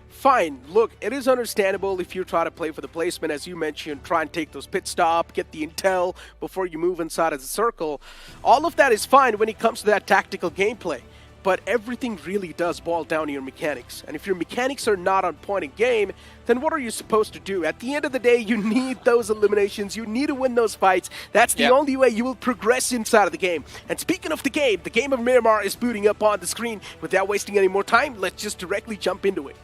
Fine. Look, it is understandable if you try to play for the placement, as you mentioned, try and take those pit stop, get the intel before you move inside of the circle. All of that is fine when it comes to that tactical gameplay. But everything really does boil down to your mechanics. And if your mechanics are not on point in game, then what are you supposed to do? At the end of the day, you need those eliminations. You need to win those fights. That's the only way you will progress inside of the game. And speaking of the game of Miramar is booting up on the screen. Without wasting any more time, let's just directly jump into it.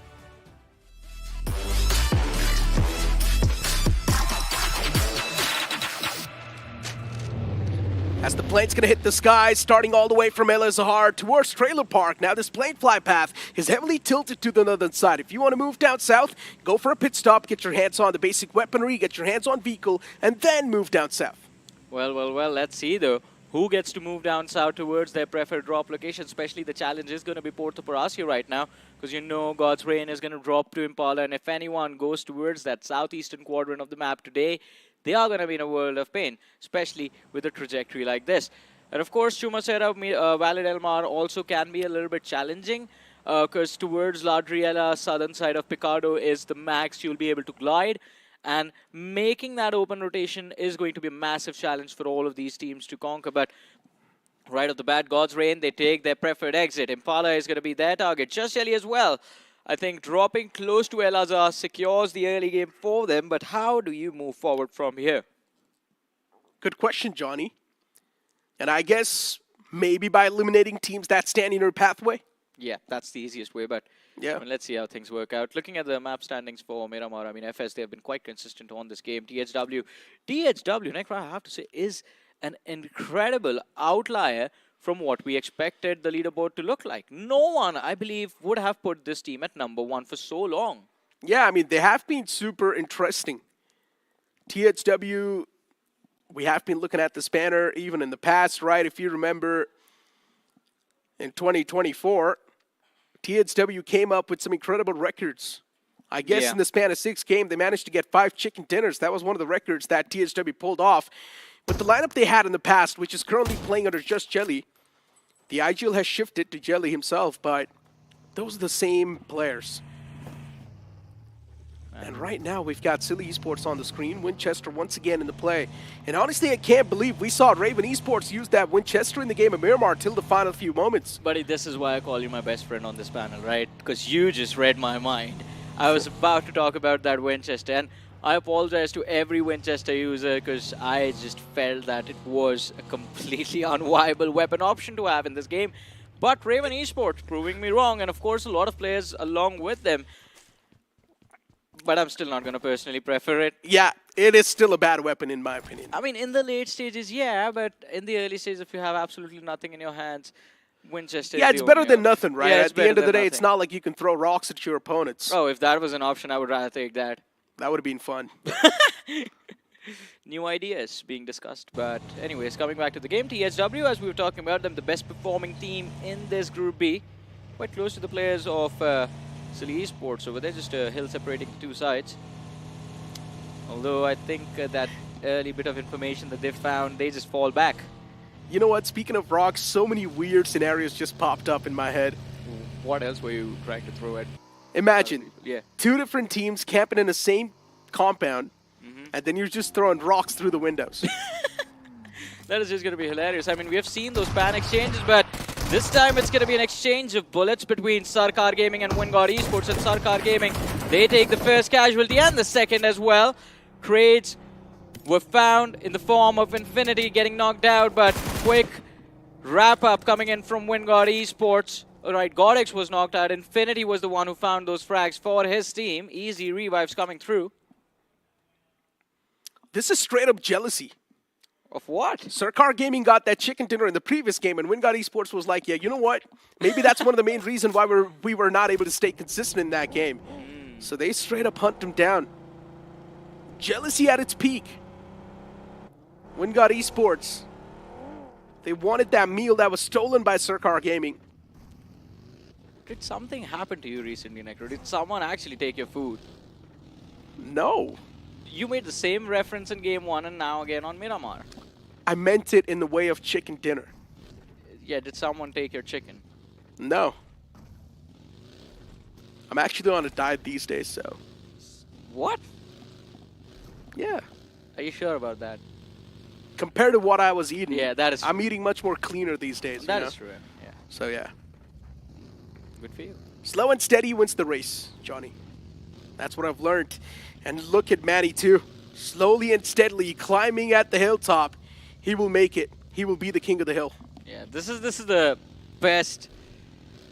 As the plane's going to hit the sky, starting all the way from El Azhar towards Trailer Park. Now this plane fly path is heavily tilted to the northern side. If you want to move down south, go for a pit stop, get your hands on the basic weaponry, get your hands on vehicle, and then move down south. Well, let's see though. Who gets to move down south towards their preferred drop location? Especially the challenge is going to be Porto Parasio right now, because you know God's Reign is going to drop to Impala, and if anyone goes towards that southeastern quadrant of the map today, they are going to be in a world of pain, especially with a trajectory like this. And of course, Chumacera, Valid Elmar also can be a little bit challenging, because towards La Driela, southern side of Picardo, is the max you'll be able to glide. And making that open rotation is going to be a massive challenge for all of these teams to conquer. But right off the bat, God's Reign, they take their preferred exit. Impala is going to be their target. Just Jelly as well. I think dropping close to El Azhar secures the early game for them, but how do you move forward from here? Good question, Johnny. And I guess maybe by eliminating teams that stand in your pathway? Yeah, that's the easiest way, but I mean, let's see how things work out. Looking at the map standings for Miramar, I mean, FS, they have been quite consistent on this game. DHW, Necra, I have to say, is an incredible outlier from what we expected the leaderboard to look like. No one, I believe, would have put this team at #1 for so long. Yeah, I mean, they have been super interesting. THW, we have been looking at the spanner even in the past, right? If you remember, in 2024, THW came up with some incredible records. I guess in the span of 6 games, they managed to get 5 chicken dinners. That was one of the records that THW pulled off. But the lineup they had in the past, which is currently playing under just Jelly, the IGL has shifted to Jelly himself, but those are the same players. And right now, we've got Silly Esports on the screen, Winchester once again in the play. And honestly, I can't believe we saw Raven Esports use that Winchester in the game of Miramar till the final few moments. Buddy, this is why I call you my best friend on this panel, right? Because you just read my mind. I was about to talk about that Winchester, and I apologize to every Winchester user because I just felt that it was a completely unviable weapon option to have in this game. But Raven Esports proving me wrong, and of course a lot of players along with them. but I'm still not going to personally prefer it. Yeah, it is still a bad weapon in my opinion. I mean, in the late stages, yeah, but in the early stages, if you have absolutely nothing in your hands, Winchester is Yeah, the it's better only than option. nothing, right? Yeah, it's At the end better of the than day, it's nothing. not like you can throw rocks at your opponents. Oh, if that was an option, I would rather take that. That would have been fun. New ideas being discussed. But anyways, coming back to the game, THW, as we were talking about them, the best performing team in this Group B. Quite close to the players of Silly Esports over there, just a hill separating the two sides. Although I think that early bit of information that they found, they just fall back. You know what? Speaking of rocks, so many weird scenarios just popped up in my head. What else were you trying to throw at? Imagine Yeah. 2 different teams camping in the same compound, and then you're just throwing rocks through the windows. That is just going to be hilarious. I mean, we have seen those pan exchanges, but this time it's going to be an exchange of bullets between Sarkar Gaming and Wingard Esports. And Sarkar Gaming, they take the first casualty and the second as well. Crates were found in the form of Infinity getting knocked out, but quick wrap-up coming in from Wingard Esports. Alright, Godix was knocked out. Infinity was the one who found those frags for his team. Easy revives coming through. This is straight up jealousy. Of what? Sarkar Gaming got that chicken dinner in the previous game, and Wingard Esports was like, yeah, you know what? Maybe that's one of the main reasons why we were not able to stay consistent in that game. So they straight up hunt them down. Jealousy at its peak. Wingard Esports. They wanted that meal that was stolen by Sarkar Gaming. Did something happen to you recently, Necro? Did someone actually take your food? No. You made the same reference in Game 1 and now again on Miramar. I meant it in the way of chicken dinner. Yeah, did someone take your chicken? No. I'm actually on a diet these days, so. What? Yeah. Are you sure about that? Compared to what I was eating. Yeah, that is I'm eating much more cleaner these days. That you is know? true, yeah. So, yeah. Good for you. Slow and steady wins the race, Johnny. That's what I've learned. And look at Manny, too. Slowly and steadily climbing at the hilltop. He will make it. He will be the king of the hill. Yeah, this is the best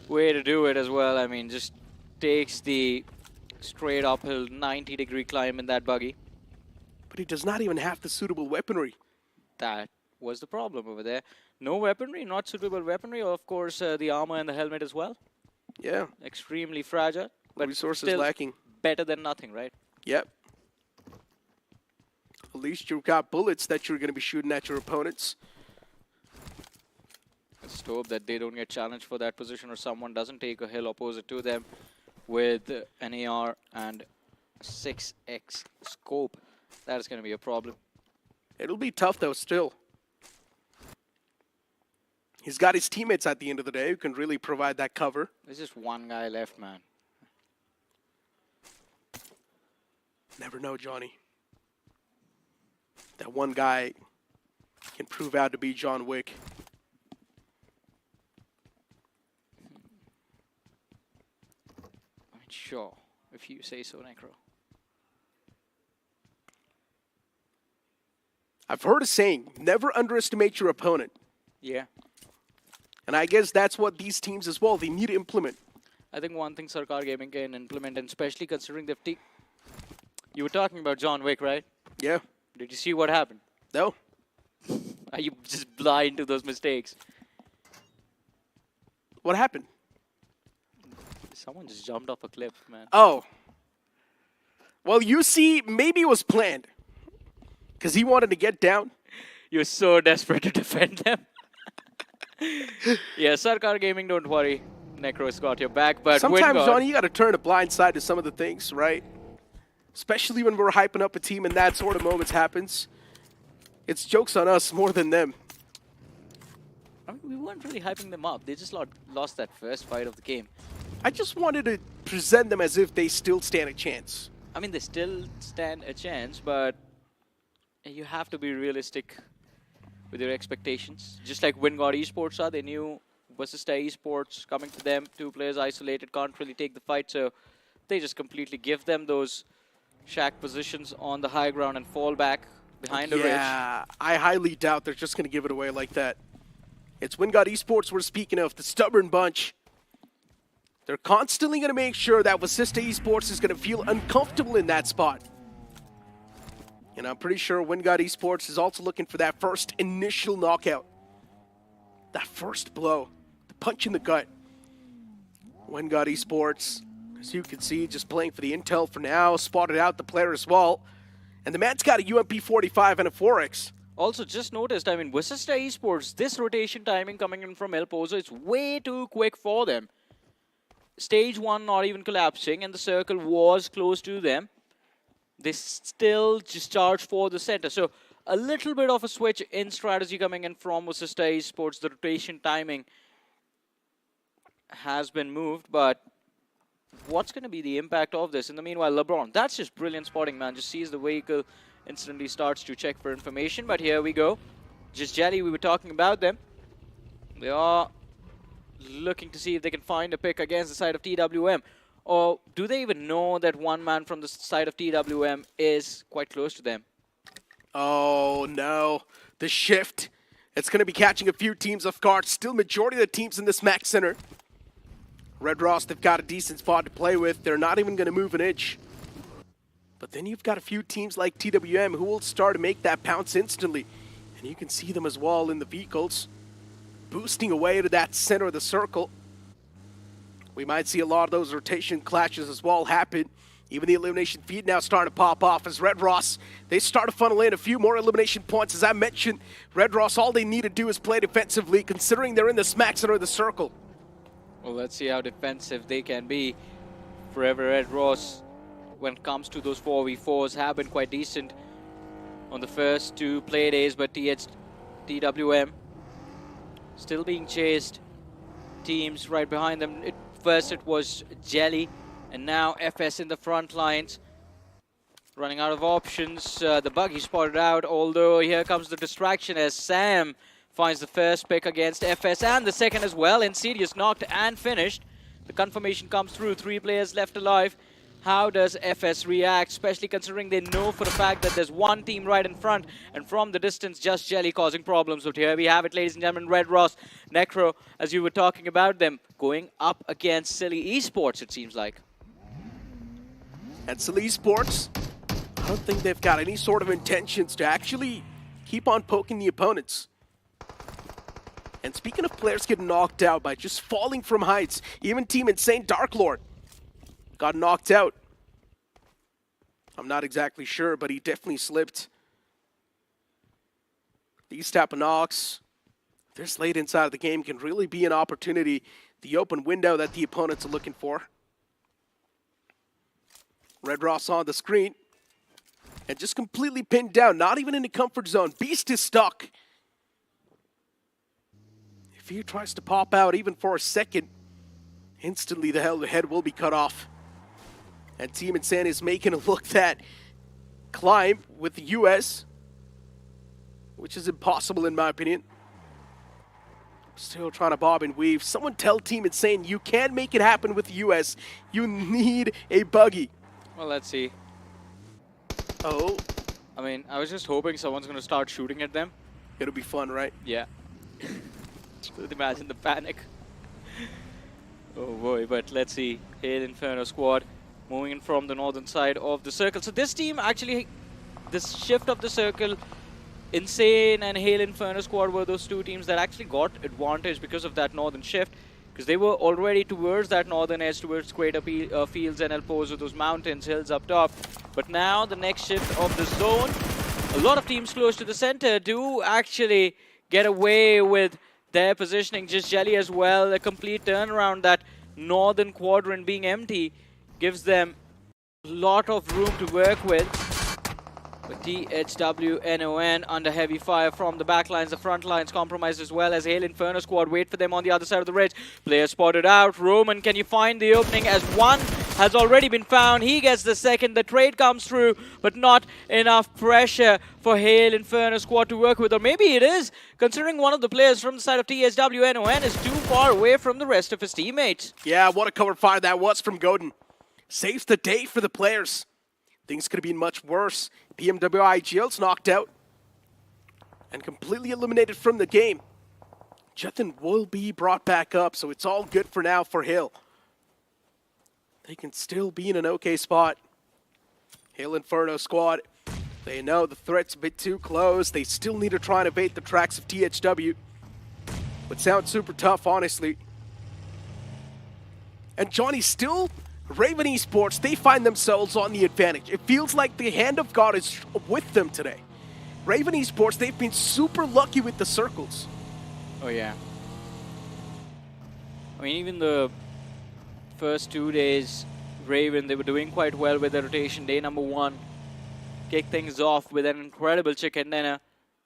way to do it as well. I mean, just takes the straight uphill 90-degree climb in that buggy. But he does not even have the suitable weaponry. That was the problem over there. No weaponry, not suitable weaponry. Of course, the armor and the helmet as well. Yeah. Extremely fragile. But resources still lacking. Better than nothing, right? Yep. At least you've got bullets that you're going to be shooting at your opponents. Let's hope that they don't get challenged for that position or someone doesn't take a hill opposite to them with an AR and 6x scope. That is going to be a problem. It'll be tough, though, still. He's got his teammates at the end of the day who can really provide that cover. There's just one guy left, man. Never know, Johnny. That one guy can prove out to be John Wick. I mean, sure, if you say so, Necro. I've heard a saying, never underestimate your opponent. Yeah. And I guess that's what these teams as well, they need to implement. I think one thing Sarkar Gaming can implement, and especially considering the You were talking about John Wick, right? Yeah. Did you see what happened? No. Are you just blind to those mistakes? What happened? Someone just jumped off a cliff, man. Oh. Well, you see, maybe it was planned. Because he wanted to get down. You're so desperate to defend them. Yeah, Sarkar Gaming, don't worry. Necro's got your back, but sometimes, Wingard, Johnny, you got to turn a blind side to some of the things, right? Especially when we're hyping up a team and that sort of moments happens. It's jokes on us more than them. I mean, we weren't really hyping them up. They just lost that first fight of the game. I just wanted to present them as if they still stand a chance. I mean, they still stand a chance, but you have to be realistic with your expectations. Just like Wingard Esports are, they knew Vasista Esports coming to them, 2 players isolated, can't really take the fight, so they just completely give them those shack positions on the high ground and fall back behind a ridge. Yeah, I highly doubt they're just going to give it away like that. It's Wingard Esports we're speaking of, the stubborn bunch. They're constantly going to make sure that Vasista Esports is going to feel uncomfortable in that spot. And I'm pretty sure Wingard Esports is also looking for that first initial knockout. That first blow, the punch in the gut. Wingard Esports, as you can see, just playing for the intel for now, spotted out the player as well. And the man's got a UMP-45 and a 4X. Also, just noticed, I mean, Vasista Esports, this rotation timing coming in from El Pozo, it's way too quick for them. Stage 1 not even collapsing, and the circle was close to them. They still just charge for the center. So, a little bit of a switch in strategy coming in from Vasista Esports. The rotation timing has been moved, but what's going to be the impact of this? In the meanwhile, LeBron, that's just brilliant spotting, man. Just sees the vehicle, instantly starts to check for information. But here we go. Just Jelly, we were talking about them. They are looking to see if they can find a pick against the side of TWM. Or do they even know that one man from the side of TWM is quite close to them? Oh, no. The shift. It's going to be catching a few teams off guard. Still majority of the teams in this Mac Center. Red Ross, they've got a decent spot to play with. They're not even going to move an inch. But then you've got a few teams like TWM who will start to make that pounce instantly. And you can see them as well in the vehicles, boosting away to that center of the circle. We might see a lot of those rotation clashes as well happen. Even the elimination feed now starting to pop off as Red Ross, they start to funnel in a few more elimination points. As I mentioned, Red Ross, all they need to do is play defensively, considering they're in the smack center of the circle. Well, let's see how defensive they can be. Forever Red Ross, when it comes to those 4v4s, have been quite decent on the first 2 play days, but TWM still being chased. Teams right behind them. First it was Jelly, and now FS in the front lines. Running out of options. The buggy spotted out, although here comes the distraction as Sam finds the first pick against FS and the second as well. Insidious knocked and finished. The confirmation comes through. 3 players left alive. How does FS react, especially considering they know for a fact that there's one team right in front, and from the distance, just Jelly causing problems. But here we have it, ladies and gentlemen, Red Ross, Necro, as you were talking about them, going up against Silly Esports, it seems like. And Silly Esports, I don't think they've got any sort of intentions to actually keep on poking the opponents. And speaking of players getting knocked out by just falling from heights, even Team Insane Dark Lord got knocked out. I'm not exactly sure, but he definitely slipped. These type of knocks, this late inside of the game, can really be an opportunity, the open window that the opponents are looking for. Red Ross on the screen, and just completely pinned down, not even in the comfort zone. Beast is stuck. If he tries to pop out even for a second, instantly the head will be cut off. And Team Insane is making a look that climb with the US, which is impossible in my opinion. Still trying to bob and weave. Someone tell Team Insane you can't make it happen with the US. You need a buggy. Well, let's see. Oh. I mean, I was just hoping someone's going to start shooting at them. It'll be fun, right? Yeah. Just imagine the panic. Oh boy, but let's see. Hail Inferno squad moving in from the northern side of the circle. So this team actually, this shift of the circle, Insane and Hail Inferno squad were those 2 teams that actually got advantage because of that northern shift. Because they were already towards that northern edge, towards Crater Fields and El Pozo, those mountains, hills up top. But now the next shift of the zone, a lot of teams close to the center do actually get away with their positioning. Just Jelly as well, a complete turnaround. That northern quadrant being empty gives them a lot of room to work with. But THWNON under heavy fire from the backlines, the front lines compromised as well as Hail Inferno squad wait for them on the other side of the ridge. Player spotted out. Roman, can you find the opening as one has already been found? He gets the second. The trade comes through, but not enough pressure for Hail Inferno squad to work with. Or maybe it is, considering one of the players from the side of THWNON is too far away from the rest of his teammates. Yeah, what a cover fire that was from Godin. Saves the day for the players. Things could have been much worse. BMW IGL's knocked out and completely eliminated from the game. Jethan will be brought back up, so it's all good for now for Hill. they can still be in an okay spot. Hail Inferno squad, they know the threat's a bit too close. They still need to try and evade the tracks of THW. Would sound super tough, honestly. And Johnny, still, Raven Esports, they find themselves on the advantage. It feels like the hand of God is with them today. Raven Esports, they've been super lucky with the circles. Oh, yeah. I mean, even the first 2 days, Raven, they were doing quite well with the rotation. Day number 1, kicked things off with an incredible chicken dinner.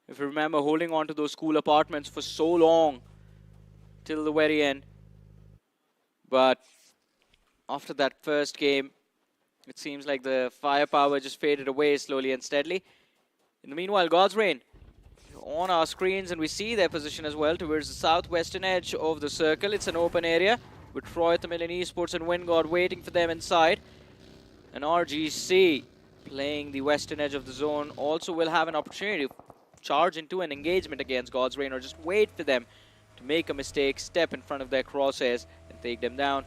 If you remember, holding on to those school apartments for so long, till the very end. But after that first game, it seems like the firepower just faded away slowly and steadily. In the meanwhile, God's Reign on our screens, and we see their position as well towards the southwestern edge of the circle. It's an open area with Troy, Tamilian Esports and Wingard waiting for them inside. And RGC playing the western edge of the zone also will have an opportunity to charge into an engagement against God's Reign, or just wait for them to make a mistake, step in front of their crosshairs and take them down.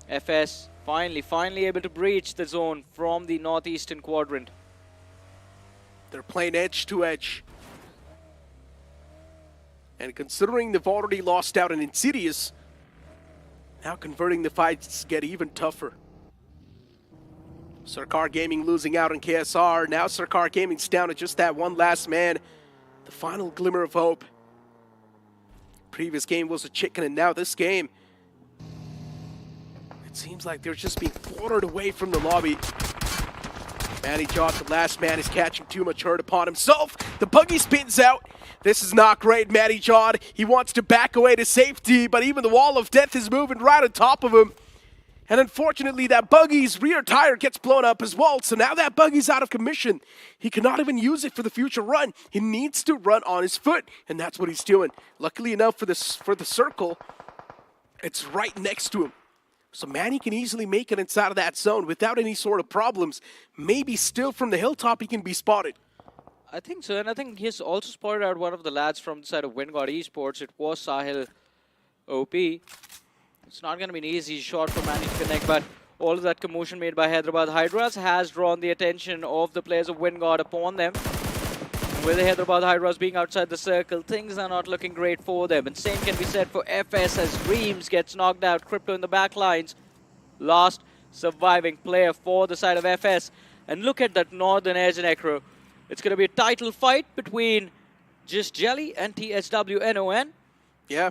FS finally able to breach the zone from the northeastern quadrant. They're playing edge to edge. And considering they've already lost out on Insidious, now converting the fights get even tougher. Sarkar Gaming losing out on KSR. Now Sarkar Gaming's down to just that one last man. The final glimmer of hope. Previous game was a chicken, and now this game, it seems like they're just being quartered away from the lobby. Manny Jod, the last man, is catching too much hurt upon himself. The buggy spins out. This is not great, Manny Jod. He wants to back away to safety, but even the wall of death is moving right on top of him. And unfortunately, that buggy's rear tire gets blown up as well, so now that buggy's out of commission. He cannot even use it for the future run. He needs to run on his foot, and that's what he's doing. Luckily enough for the circle, it's right next to him. So Manny can easily make it inside of that zone without any sort of problems. Maybe still from the hilltop he can be spotted. I think so, and I think he's also spotted out one of the lads from the side of Wingard Esports. It was Sahil OP. It's not going to be an easy shot for Manny to connect, but all of that commotion made by Hyderabad Hydras has drawn the attention of the players of Wingard upon them. With the Hyderabad Hydras being outside the circle, things are not looking great for them. And same can be said for FS as Reams gets knocked out. Crypto in the back lines. Last surviving player for the side of FS. And look at that northern edge, Necro. It's going to be a title fight between Just Jelly and THWNON. Yeah.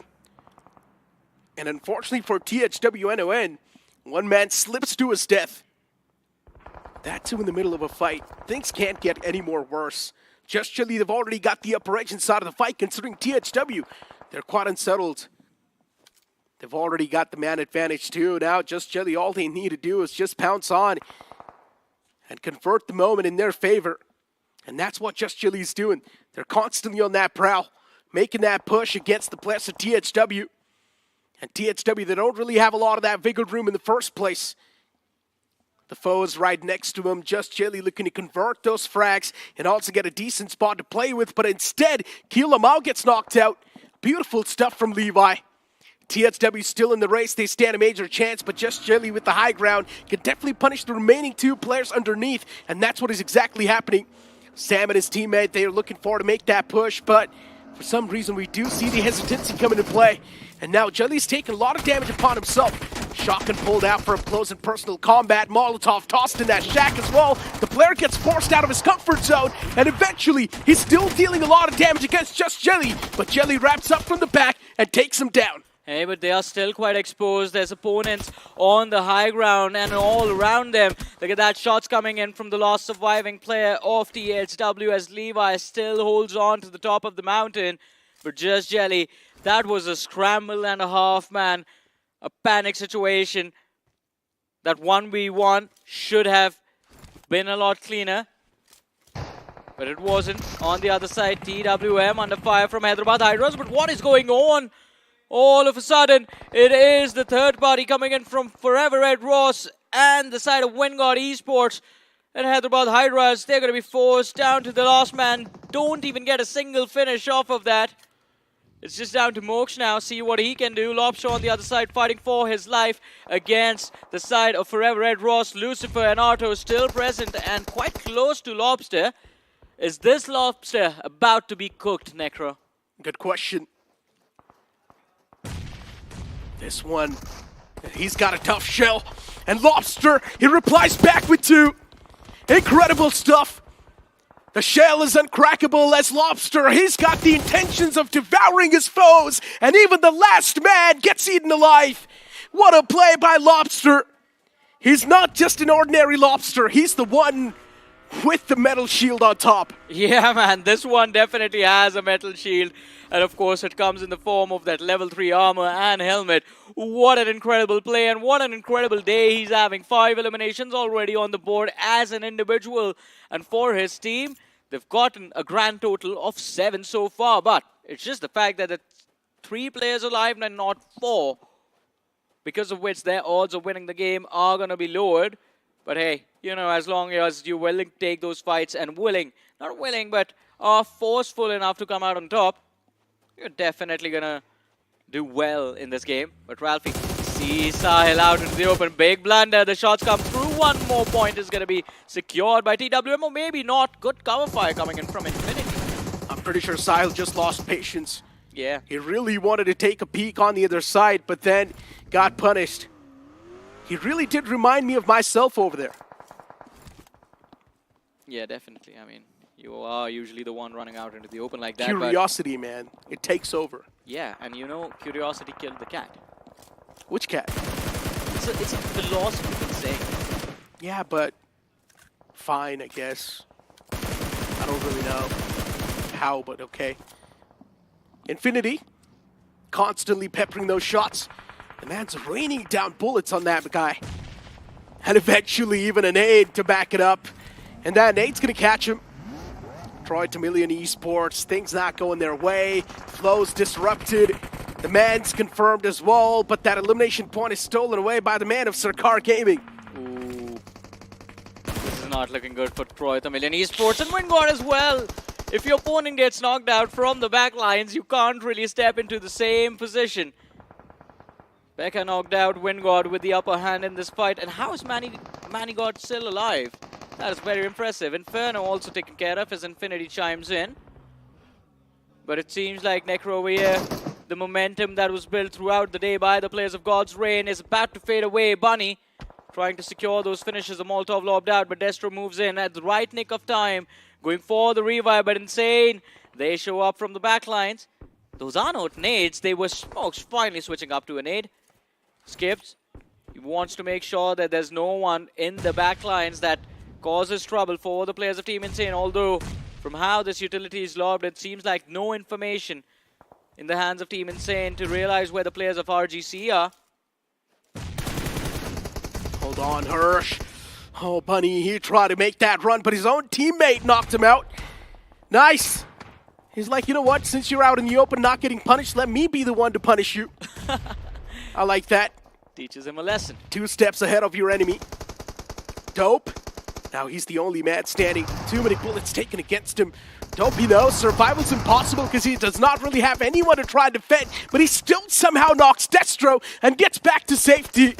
And unfortunately for THWNON, one man slips to his death. That too in the middle of a fight. Things can't get any more worse. Just Jelly, they've already got the upper edge inside of the fight, considering THW, they're quite unsettled. They've already got the man advantage too. Now Just Jelly, all they need to do is just pounce on and convert the moment in their favor. And that's what Just Jelly's doing. They're constantly on that prowl, making that push against the players of THW. And THW, they don't really have a lot of that vigor room in the first place. The foe is right next to him. Just Jelly looking to convert those frags and also get a decent spot to play with. But instead, Kilamau gets knocked out. Beautiful stuff from Levi. THW still in the race. They stand a major chance, but Just Jelly with the high ground can definitely punish the remaining two players underneath. And that's what is exactly happening. Sam and his teammate, they are looking forward to make that push, but for some reason we do see the hesitancy come into play. And now Jelly's taking a lot of damage upon himself. Shotgun pulled out for up close and personal combat. Molotov tossed in that shack as well. The player gets forced out of his comfort zone, and eventually he's still dealing a lot of damage against Just Jelly, but Jelly wraps up from the back and takes him down. Hey, but they are still quite exposed. There's opponents on the high ground and all around them. Look at that, shots coming in from the last surviving player of THW as Levi still holds on to the top of the mountain. But Just Jelly, that was a scramble and a half, man. A panic situation. That 1v1 should have been a lot cleaner. But it wasn't. On the other side, TWM under fire from Hyderabad Hydras. But what is going on? All of a sudden, it is the third party coming in from Forever Red Ross and the side of Wingard Esports. And Hyderabad Hydras, they're going to be forced down to the last man. Don't even get a single finish off of that. It's just down to Mox now, see what he can do. Lobster on the other side fighting for his life against the side of Forever Red Ross. Lucifer and Arto still present and quite close to Lobster. Is this Lobster about to be cooked, Necro? Good question. This one, he's got a tough shell. And Lobster, he replies back with 2. Incredible stuff. The shell is uncrackable as Lobster. He's got the intentions of devouring his foes. And even the last man gets eaten alive. What a play by Lobster. He's not just an ordinary Lobster. He's the one with the metal shield on top. Yeah, man, this one definitely has a metal shield. And of course, it comes in the form of that level 3 armor and helmet. What an incredible play and what an incredible day he's having. 5 eliminations already on the board as an individual. And for his team, they've gotten a grand total of 7 so far. But it's just the fact that it's 3 players alive and not 4. Because of which their odds of winning the game are going to be lowered. But hey, you know, as long as you're willing to take those fights and not willing, but are forceful enough to come out on top, you're definitely going to do well in this game. But Ralphie sees Sahil out into the open. Big blunder. The shots come through. 1 more point is going to be secured by TWM, or maybe not. Good cover fire coming in from Infinity. I'm pretty sure Sahil just lost patience. Yeah. He really wanted to take a peek on the other side, but then got punished. He really did remind me of myself over there. Yeah, definitely. I mean, you are usually the one running out into the open like that. Curiosity, man. It takes over. Yeah, and you know, curiosity killed the cat. Which cat? It's a philosophy thing. Yeah, but fine, I guess. I don't really know how, but okay. Infinity, constantly peppering those shots. The man's raining down bullets on that guy. And eventually even a nade to back it up. And that nade's gonna catch him. Troy to Million Esports, things not going their way. Flow's disrupted. The man's confirmed as well, but that elimination point is stolen away by the man of Sarkar Gaming. Ooh. This is not looking good for Troy to Million Esports and Wingard as well. If your opponent gets knocked out from the back lines, you can't really step into the same position. Becca knocked out Wingard with the upper hand in this fight. And how is Manigod still alive? That is very impressive. Inferno also taken care of as Infinity chimes in. But it seems like Necro over here, the momentum that was built throughout the day by the players of God's Reign is about to fade away. Bunny trying to secure those finishes. The Molotov lobbed out, but Destro moves in at the right nick of time. Going for the revive, but Insane. They show up from the back lines. Those are not nades. They were smokes. Finally switching up to a nade. Skips. He wants to make sure that there's no one in the back lines that causes trouble for the players of Team Insane. Although, from how this utility is lobbed, it seems like no information in the hands of Team Insane to realize where the players of RGC are. Hold on, Hirsch. Oh, Bunny, he tried to make that run, but his own teammate knocked him out. Nice. He's like, you know what? Since you're out in the open not getting punished, let me be the one to punish you. I like that. Teaches him a lesson. 2 steps ahead of your enemy. Dope. Now he's the only man standing. Too many bullets taken against him. Dope, you know, survival's impossible because he does not really have anyone to try and defend, but he still somehow knocks Destro and gets back to safety.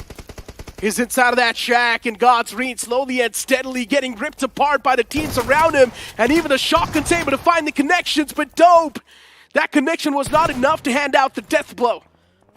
He's inside of that shack, and God's Reign slowly and steadily getting ripped apart by the teams around him, and even the shotgun's able to find the connections, but Dope, that connection was not enough to hand out the death blow.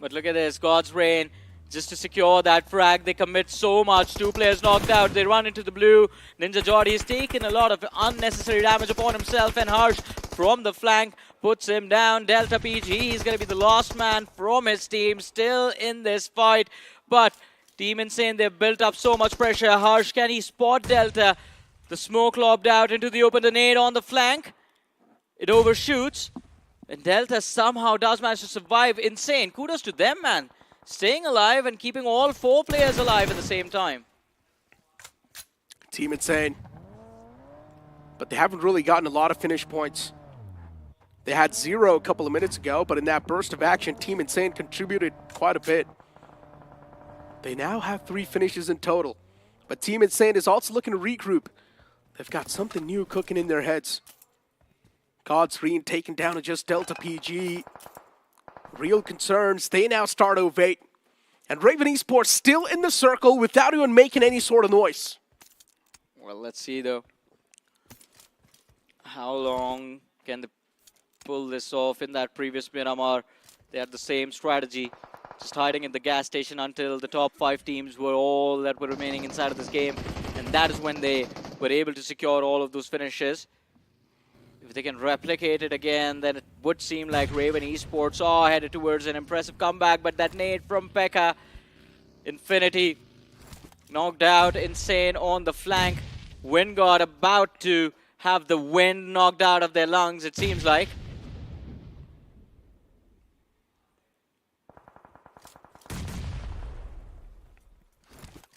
But look at this, God's Reign, just to secure that frag, they commit so much. 2 players knocked out, they run into the blue. Ninja Jordy has taken a lot of unnecessary damage upon himself, and Harsh from the flank puts him down. Delta PG, he's going to be the last man from his team, still in this fight, but Team Insane, they've built up so much pressure. Harsh, can he spot Delta? The smoke lobbed out into the open, the nade on the flank. It overshoots. And Delta somehow does manage to survive. Insane. Kudos to them, man. Staying alive and keeping all 4 players alive at the same time. Team Insane. But they haven't really gotten a lot of finish points. They had 0 a couple of minutes ago, but in that burst of action, Team Insane contributed quite a bit. They now have 3 finishes in total. But Team Insane is also looking to regroup. They've got something new cooking in their heads. God's Reign taken down to just Delta PG. Real concerns. They now start 0-8. And Raven Esports still in the circle without even making any sort of noise. Well, let's see though. How long can they pull this off? In that previous Miramar, they had the same strategy. Just hiding in the gas station until the top 5 teams were all that were remaining inside of this game. And that is when they were able to secure all of those finishes. If they can replicate it again, then it would seem like Raven Esports are headed towards an impressive comeback. But that nade from Pekka, Infinity, knocked out Insane on the flank. Wingard about to have the wind knocked out of their lungs, it seems like.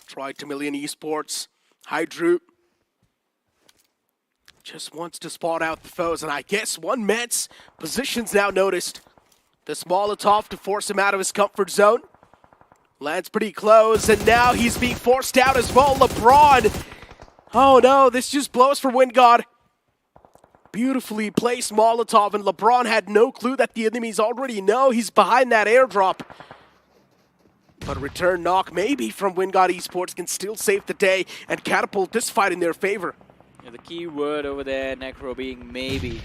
Tried to Million Esports. Hydroot just wants to spot out the foes, and I guess one Mets position's now noticed. This Molotov to force him out of his comfort zone. Lands pretty close, and now he's being forced out as well. LeBron. Oh no, this just blows for Wingard. Beautifully placed Molotov, and LeBron had no clue that the enemies already know he's behind that airdrop. But a return knock maybe from Wingard Esports can still save the day and catapult this fight in their favor. Yeah, the key word over there, Necro, being maybe.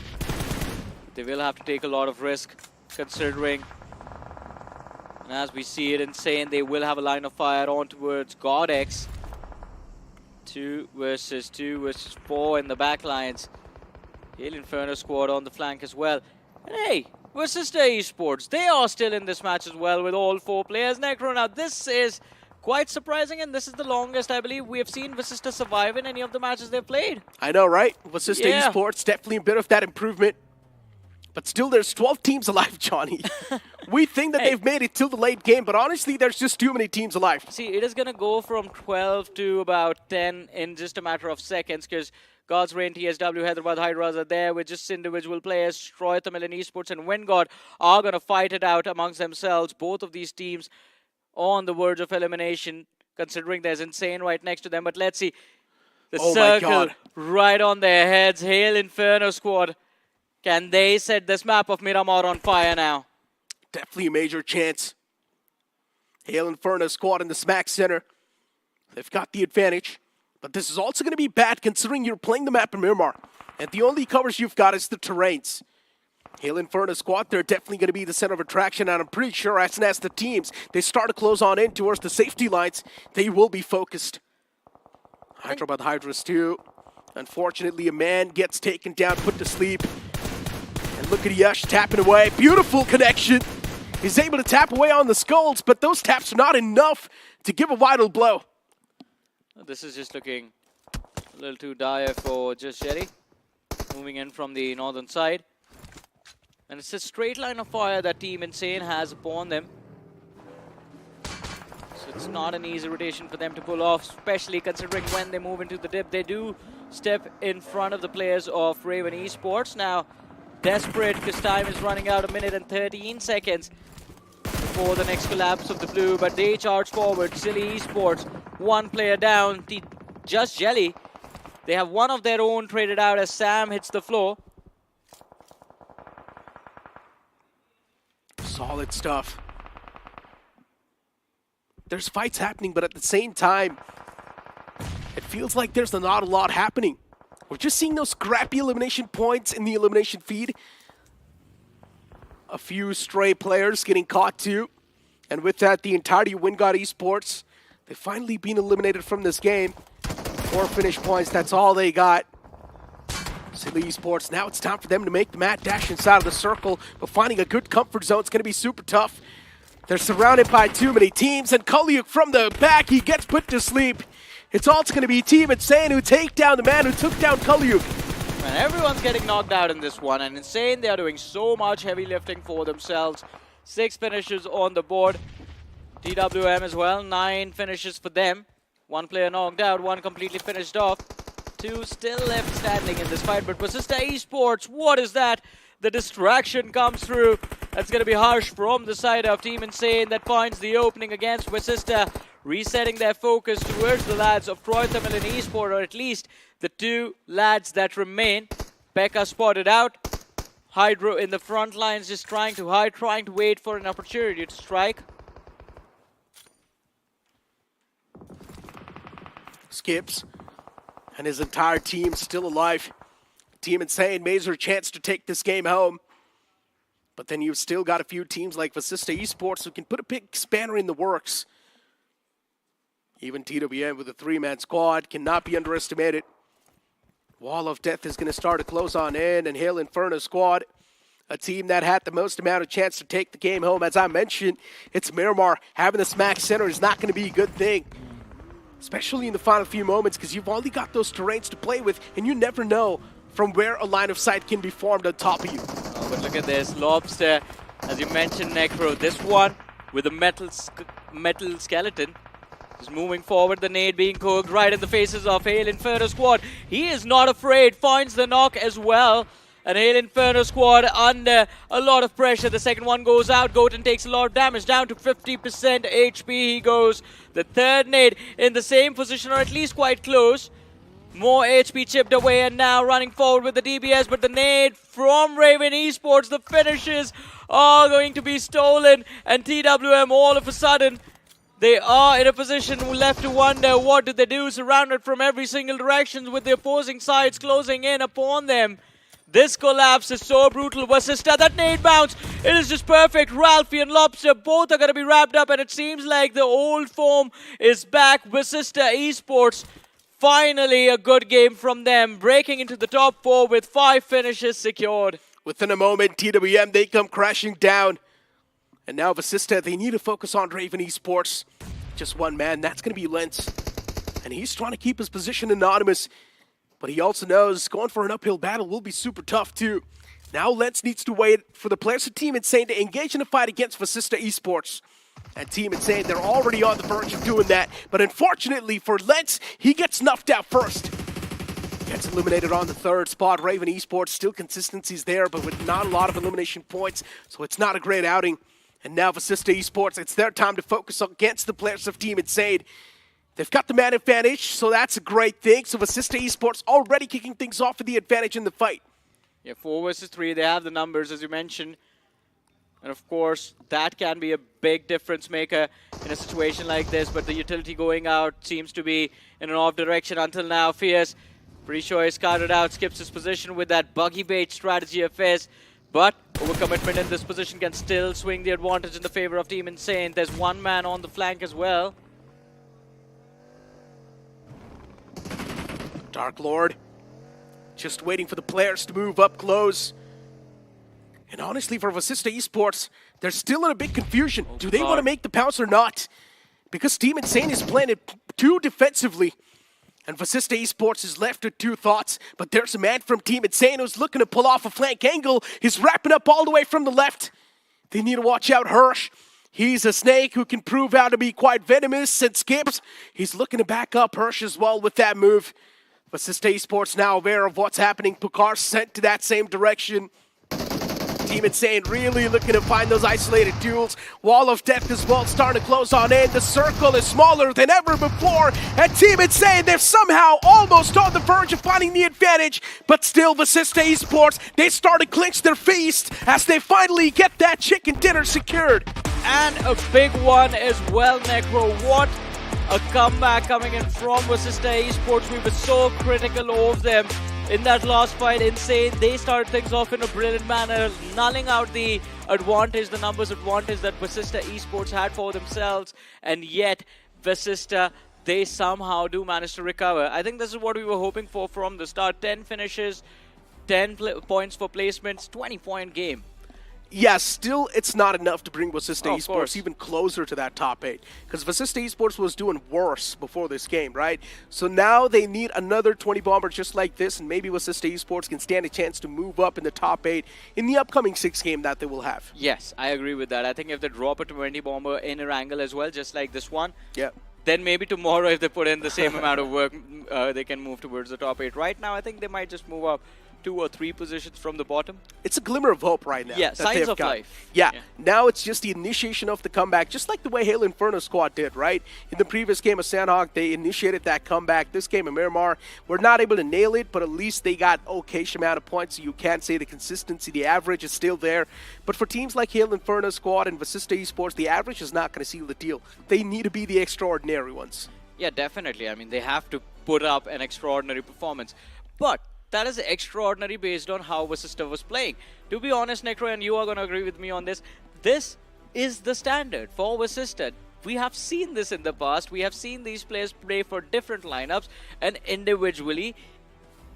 They will have to take a lot of risk considering. And as we see it, Insane, they will have a line of fire on towards Godex. 2 versus 4 in the back lines. Hail Inferno squad on the flank as well. And hey, Versista Esports, they are still in this match as well with all 4 players. Necro, now this is quite surprising, and this is the longest I believe we have seen Versista survive in any of the matches they've played. I know, right? Versista Esports, definitely a bit of that improvement. But still, there's 12 teams alive, Johnny. We think that they've made it till the late game, but honestly, there's just too many teams alive. See, it is going to go from 12 to about 10 in just a matter of seconds, because God's Reign, TSW, Hyderabad Hydras are there with just individual players. Troy, Tamilian Esports, and Wingard are going to fight it out amongst themselves. Both of these teams on the verge of elimination, considering there's Insane right next to them. But let's see. The circle right on their heads. Hail Inferno squad. Can they set this map of Miramar on fire now? Definitely a major chance. Hail Inferno squad in the smack center. They've got the advantage. But this is also going to be bad considering you're playing the map in Miramar. And the only covers you've got is the terrains. Hail Inferno squad, they're definitely going to be the center of attraction. And I'm pretty sure as soon as the teams, they start to close on in towards the safety lines, they will be focused. Hyderabad Hydras too. Unfortunately, a man gets taken down, put to sleep. And look at Yash tapping away. Beautiful connection. He's able to tap away on the skulls, but those taps are not enough to give a vital blow. This is just looking a little too dire for just Jerry. Moving in from the northern side. And it's a straight line of fire that Team Insane has upon them. So it's not an easy rotation for them to pull off, especially considering when they move into the dip. They do step in front of the players of Raven Esports. Now, desperate because time is running out, 1 minute and 13 seconds before the next collapse of the blue. But they charge forward. Silly Esports, 1 player down. Just Jelly. They have one of their own traded out as Sam hits the floor. Solid stuff. There's fights happening, but at the same time, it feels like there's not a lot happening. We're just seeing those scrappy elimination points in the elimination feed. A few stray players getting caught too. And with that, the entirety of Wingard Esports, they've finally been eliminated from this game. 4 finish points, that's all they got. Silly Esports, now it's time for them to make the mad dash inside of the circle, but finding a good comfort zone is going to be super tough. They're surrounded by too many teams, and Kalyuk from the back, he gets put to sleep. It's also going to be Team Insane who take down the man who took down Kalyuk. And everyone's getting knocked out in this one, and Insane, they are doing so much heavy lifting for themselves. 6 finishes on the board. TWM as well, 9 finishes for them. 1 player knocked out, 1 completely finished off. 2 still left standing in this fight, but Versista Esports, what is that? The distraction comes through. That's going to be harsh from the side of Team Insane that finds the opening against Versista, resetting their focus towards the lads of Troy Tamilian Esport, or at least the 2 lads that remain. Pekka spotted out. Hydro in the front lines, just trying to hide, trying to wait for an opportunity to strike. Skips and his entire team still alive. Team Insane, major chance to take this game home. But then you've still got a few teams like Vasista Esports who can put a big spanner in the works. Even TWM with a 3-man squad cannot be underestimated. Wall of Death is going to start to close on in, and Hail Inferno squad, a team that had the most amount of chance to take the game home. As I mentioned, it's Miramar. Having the smack center is not going to be a good thing, especially in the final few moments, because you've only got those terrains to play with, and you never know from where a line of sight can be formed on top of you. Oh, but look at this. Lobster, as you mentioned, Necro. This one with a metal skeleton. Just moving forward, the nade being cooked right in the faces of Hail Inferno squad. He is not afraid, finds the knock as well. And Hail Inferno squad under a lot of pressure. The second one goes out. Goten takes a lot of damage, down to 50% HP he goes. The third nade in the same position, or at least quite close. More HP chipped away, and now running forward with the DBS, but the nade from Raven Esports, the finishes are going to be stolen, and TWM all of a sudden, they are in a position left to wonder what do they do, surrounded from every single direction with the opposing sides closing in upon them. This collapse is so brutal. Vasista, that nade bounce, it is just perfect. Ralphie and Lobster both are going to be wrapped up, and it seems like the old form is back. Vasista Esports, finally a good game from them, breaking into the top 4 with 5 finishes secured. Within a moment, TWM, they come crashing down. And now Vasista, they need to focus on Raven Esports. Just one man, that's going to be Lentz. And he's trying to keep his position anonymous. But he also knows going for an uphill battle will be super tough too. Now Lentz needs to wait for the players of Team Insane to engage in a fight against Vasista Esports. And Team Insane, they're already on the verge of doing that. But unfortunately for Lentz, he gets snuffed out first. Gets eliminated on the 3rd spot. Raven Esports, still consistency's there, but with not a lot of elimination points. So it's not a great outing. And now Vasista Esports, it's their time to focus against the players of Team Insane. They've got the man advantage, so that's a great thing. So Vasista Esports already kicking things off with the advantage in the fight. Yeah, 4 versus 3, they have the numbers, as you mentioned. And of course, that can be a big difference maker in a situation like this. But the utility going out seems to be in an off direction until now. Fierce, pretty sure he's scouted out, skips his position with that buggy bait strategy of his. But overcommitment in this position can still swing the advantage in the favor of Team Insane. There's one man on the flank as well. Dark Lord, just waiting for the players to move up close. And honestly, for Vasista Esports, they're still in a big confusion. Do they want to make the pounce or not? Because Team Insane is playing it too defensively. And Vasista Esports is left with 2 thoughts. But there's a man from Team Insane who's looking to pull off a flank angle. He's wrapping up all the way from the left. They need to watch out Hirsch. He's a snake who can prove out to be quite venomous and skips. He's looking to back up Hirsch as well with that move. Vasista Esports now aware of what's happening. Pukar sent to that same direction. Team Insane really looking to find those isolated duels. Wall of Death as well starting to close on in. The circle is smaller than ever before. And Team Insane, they're somehow almost on the verge of finding the advantage. But still, Vasista Esports, they start to clinch their feast as they finally get that chicken dinner secured. And a big one as well, Necro. What a comeback coming in from Vasista Esports. We were so critical of them in that last fight. Insane, they started things off in a brilliant manner, nulling out the advantage, the numbers advantage that Vasista Esports had for themselves. And yet, Vasista, they somehow do manage to recover. I think this is what we were hoping for from the start. 10 finishes, 10 points for placements, 20-point game. Yes, still it's not enough to bring Vasista Esports even closer to that top 8. Because Vasista Esports was doing worse before this game, right? So now they need another 20 bomber just like this, and maybe Vasista Esports can stand a chance to move up in the top 8 in the upcoming 6 game that they will have. Yes, I agree with that. I think if they drop a 20 bomber in Erangel as well, just like this one, yeah, then maybe tomorrow if they put in the same amount of work, they can move towards the top 8. Right now, I think they might just move up 2 or 3 positions from the bottom. It's a glimmer of hope right now. Yeah, that signs they've of got. life. Yeah, now it's just the initiation of the comeback, just like the way Hail Inferno squad did, right? In the previous game of Sanhok, they initiated that comeback. This game of Miramar, we're not able to nail it, but at least they got okay-ish amount of points, so you can't say the consistency, the average is still there. But for teams like Hail Inferno squad and Vasista Esports, the average is not going to seal the deal. They need to be the extraordinary ones. Yeah, definitely. I mean, they have to put up an extraordinary performance. But that is extraordinary based on how Vasista was playing. To be honest, Necro, and you are going to agree with me on this, this is the standard for Vasista. We have seen this in the past. We have seen these players play for different lineups, and individually,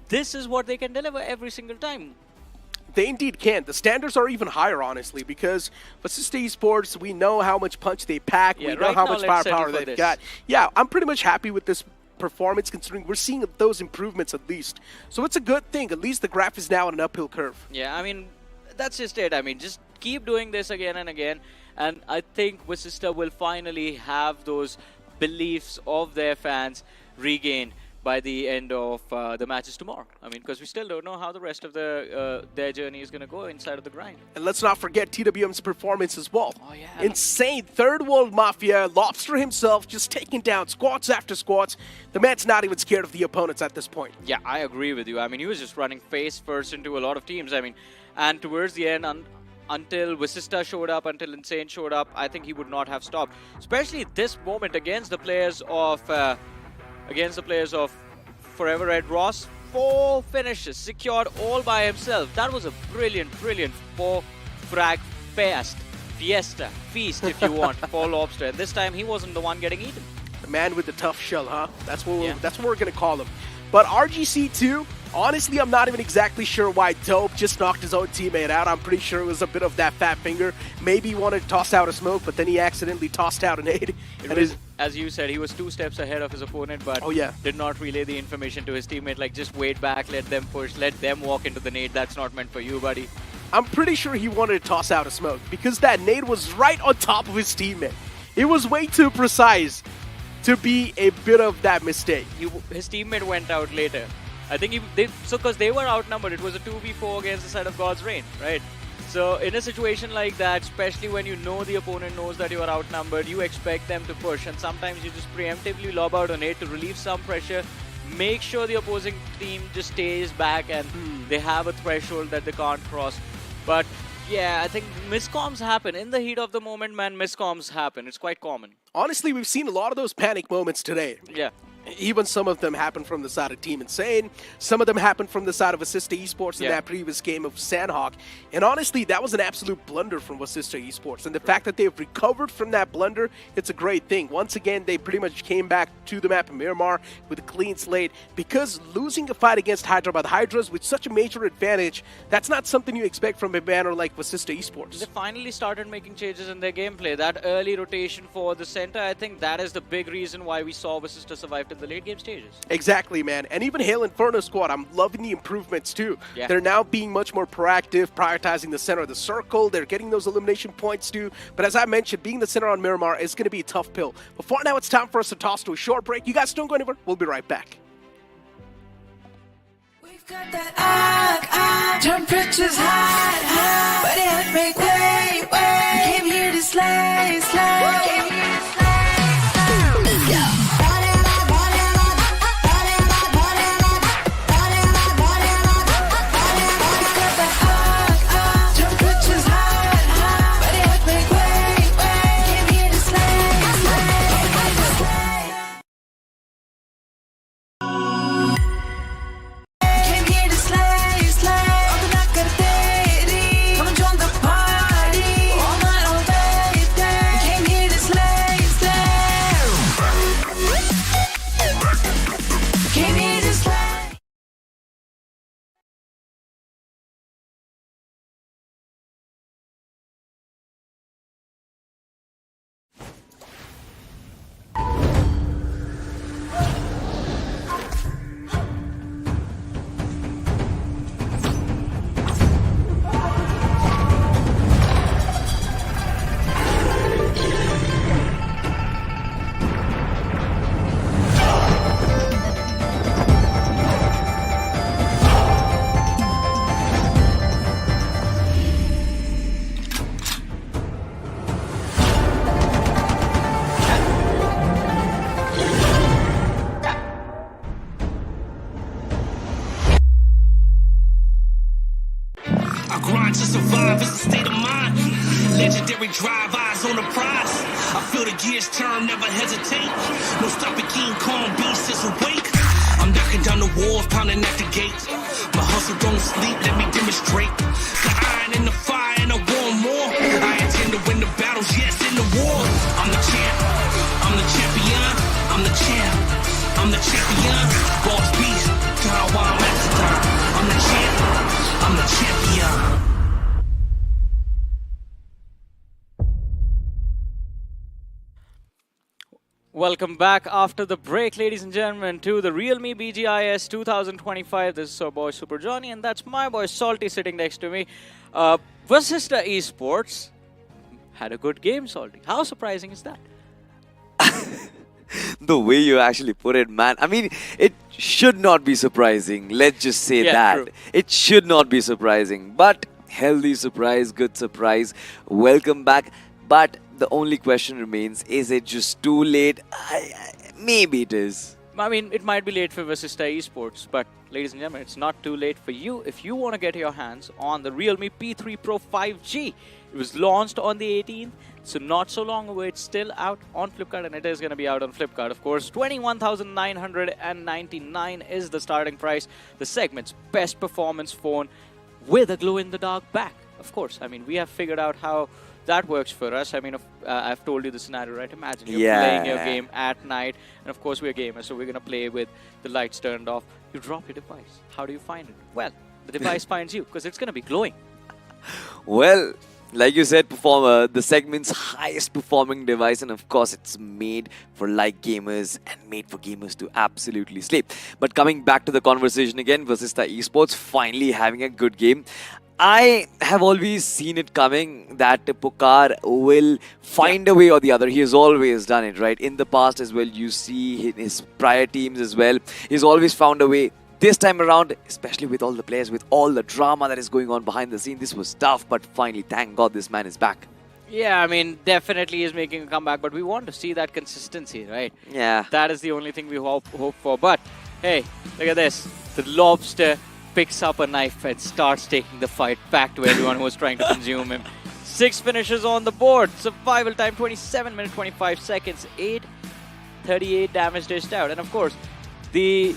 this is what they can deliver every single time. They indeed can. The standards are even higher, honestly, because Vasista Esports, we know how much punch they pack. Yeah, we know right how now, much let's settle firepower for they've this. got. Yeah, I'm pretty much happy with this performance, considering we're seeing those improvements at least. So it's a good thing. At least the graph is now on an uphill curve. Yeah, I mean, that's just it. I mean, just keep doing this again and again. And I think Vasista will finally have those beliefs of their fans regained by the end of the matches tomorrow. I mean, because we still don't know how the rest of their journey is going to go inside of the grind. And let's not forget TWM's performance as well. Oh, yeah. Insane. Third World Mafia, Lobster himself, just taking down squads after squads. The man's not even scared of the opponents at this point. Yeah, I agree with you. I mean, he was just running face first into a lot of teams. I mean, and towards the end, until Vasista showed up, until Insane showed up, I think he would not have stopped. Especially this moment against the players of Forever Red Ross. 4 finishes secured all by himself. That was a brilliant 4-frag fiesta, feast if you want, for Lobster. And this time he wasn't the one getting eaten. The man with the tough shell, huh? That's what we're going to call him. But RGC2, honestly, I'm not even exactly sure why Dope just knocked his own teammate out. I'm pretty sure it was a bit of that fat finger. Maybe he wanted to toss out a smoke, but then he accidentally tossed out an aid. As you said, he was 2 steps ahead of his opponent, but did not relay the information to his teammate. Like, just wait back, let them push, let them walk into the nade. That's not meant for you, buddy. I'm pretty sure he wanted to toss out a smoke because that nade was right on top of his teammate. It was way too precise to be a bit of that mistake. His teammate went out later. I think because they were outnumbered. It was a 2v4 against the side of God's Reign, right? So in a situation like that, especially when you know the opponent knows that you are outnumbered, you expect them to push, and sometimes you just preemptively lob out a nade to relieve some pressure, make sure the opposing team just stays back and they have a threshold that they can't cross. But yeah, I think miscoms happen. In the heat of the moment, man, miscoms happen. It's quite common. Honestly, we've seen a lot of those panic moments today. Yeah. Even some of them happen from the side of Team Insane. Some of them happen from the side of Vasista Esports in that previous game of Sanhok. And honestly, that was an absolute blunder from Vasista Esports. And the fact that they've recovered from that blunder, it's a great thing. Once again, they pretty much came back to the map in Miramar with a clean slate. Because losing a fight against Hyderabad Hydras with such a major advantage, that's not something you expect from a banner like Vasista Esports. They finally started making changes in their gameplay. That early rotation for the center, I think that is the big reason why we saw Vasista survive to the late game stages. Exactly, man. And even Hail Inferno squad, I'm loving the improvements too. Yeah. They're now being much more proactive, prioritizing the center of the circle. They're getting those elimination points too. But as I mentioned, being the center on Miramar is going to be a tough pill. But for now, it's time for us to toss to a short break. You guys don't go anywhere. We'll be right back. We've got that temperatures high, but it make way. Came here to slay, Came here to slay. Came here to slay. Open up, got a theory. Come and join the party. grind to survive is a state of mind. Legendary drive, eyes on the prize. I feel the gears turn, never hesitate. No stopping King Kong, beast is awake. I'm knocking down the walls, pounding at the gate. My hustle don't sleep, let me demonstrate. Got iron in the fire and I want more. I intend to win the battles, yes, in the war. I'm the champ, I'm the champion, I'm the champ, I'm the champion. Boss beast, Taiwan master. I'm the champ, I'm the champion. Welcome back after the break, ladies and gentlemen, to the realme BGIS 2025. This is our boy Super Johnny, and that's my boy Salty sitting next to me. Vasista Esports had a good game, Salty. How surprising is that? The way you actually put it, man. I mean, it should not be surprising. Let's just say that. True. It should not be surprising. But healthy surprise, good surprise. Welcome back. But the only question remains, is it just too late? Maybe it is. I mean, it might be late for Vasista Esports, but ladies and gentlemen, it's not too late for you if you want to get your hands on the Realme P3 Pro 5G. It was launched on the 18th, so not so long away. It's still out on Flipkart, and it is going to be out on Flipkart, of course. 21,999 is the starting price. The segment's best performance phone with a glow-in-the-dark back. Of course, I mean, we have figured out how that works for us. I mean, I've told you the scenario, right? Imagine you're playing your game at night, and of course we're gamers, so we're going to play with the lights turned off. You drop your device. How do you find it? Well, the device finds you, because it's going to be glowing. Well, like you said, the segment's highest performing device, and of course it's made for light gamers and made for gamers to absolutely sleep. But coming back to the conversation again, Vasista Esports finally having a good game. I have always seen it coming that Pokar will find a way or the other. He has always done it, right? In the past as well, you see his prior teams as well. He's always found a way. This time around, especially with all the players, with all the drama that is going on behind the scene, this was tough, but finally, thank God this man is back. Yeah, I mean, definitely is making a comeback, but we want to see that consistency, right? Yeah. That is the only thing we hope for. But, hey, look at this. The lobster picks up a knife and starts taking the fight back to everyone who was trying to consume him. 6 finishes on the board. Survival time 27 minutes 25 seconds. 838 damage dished out. And of course, the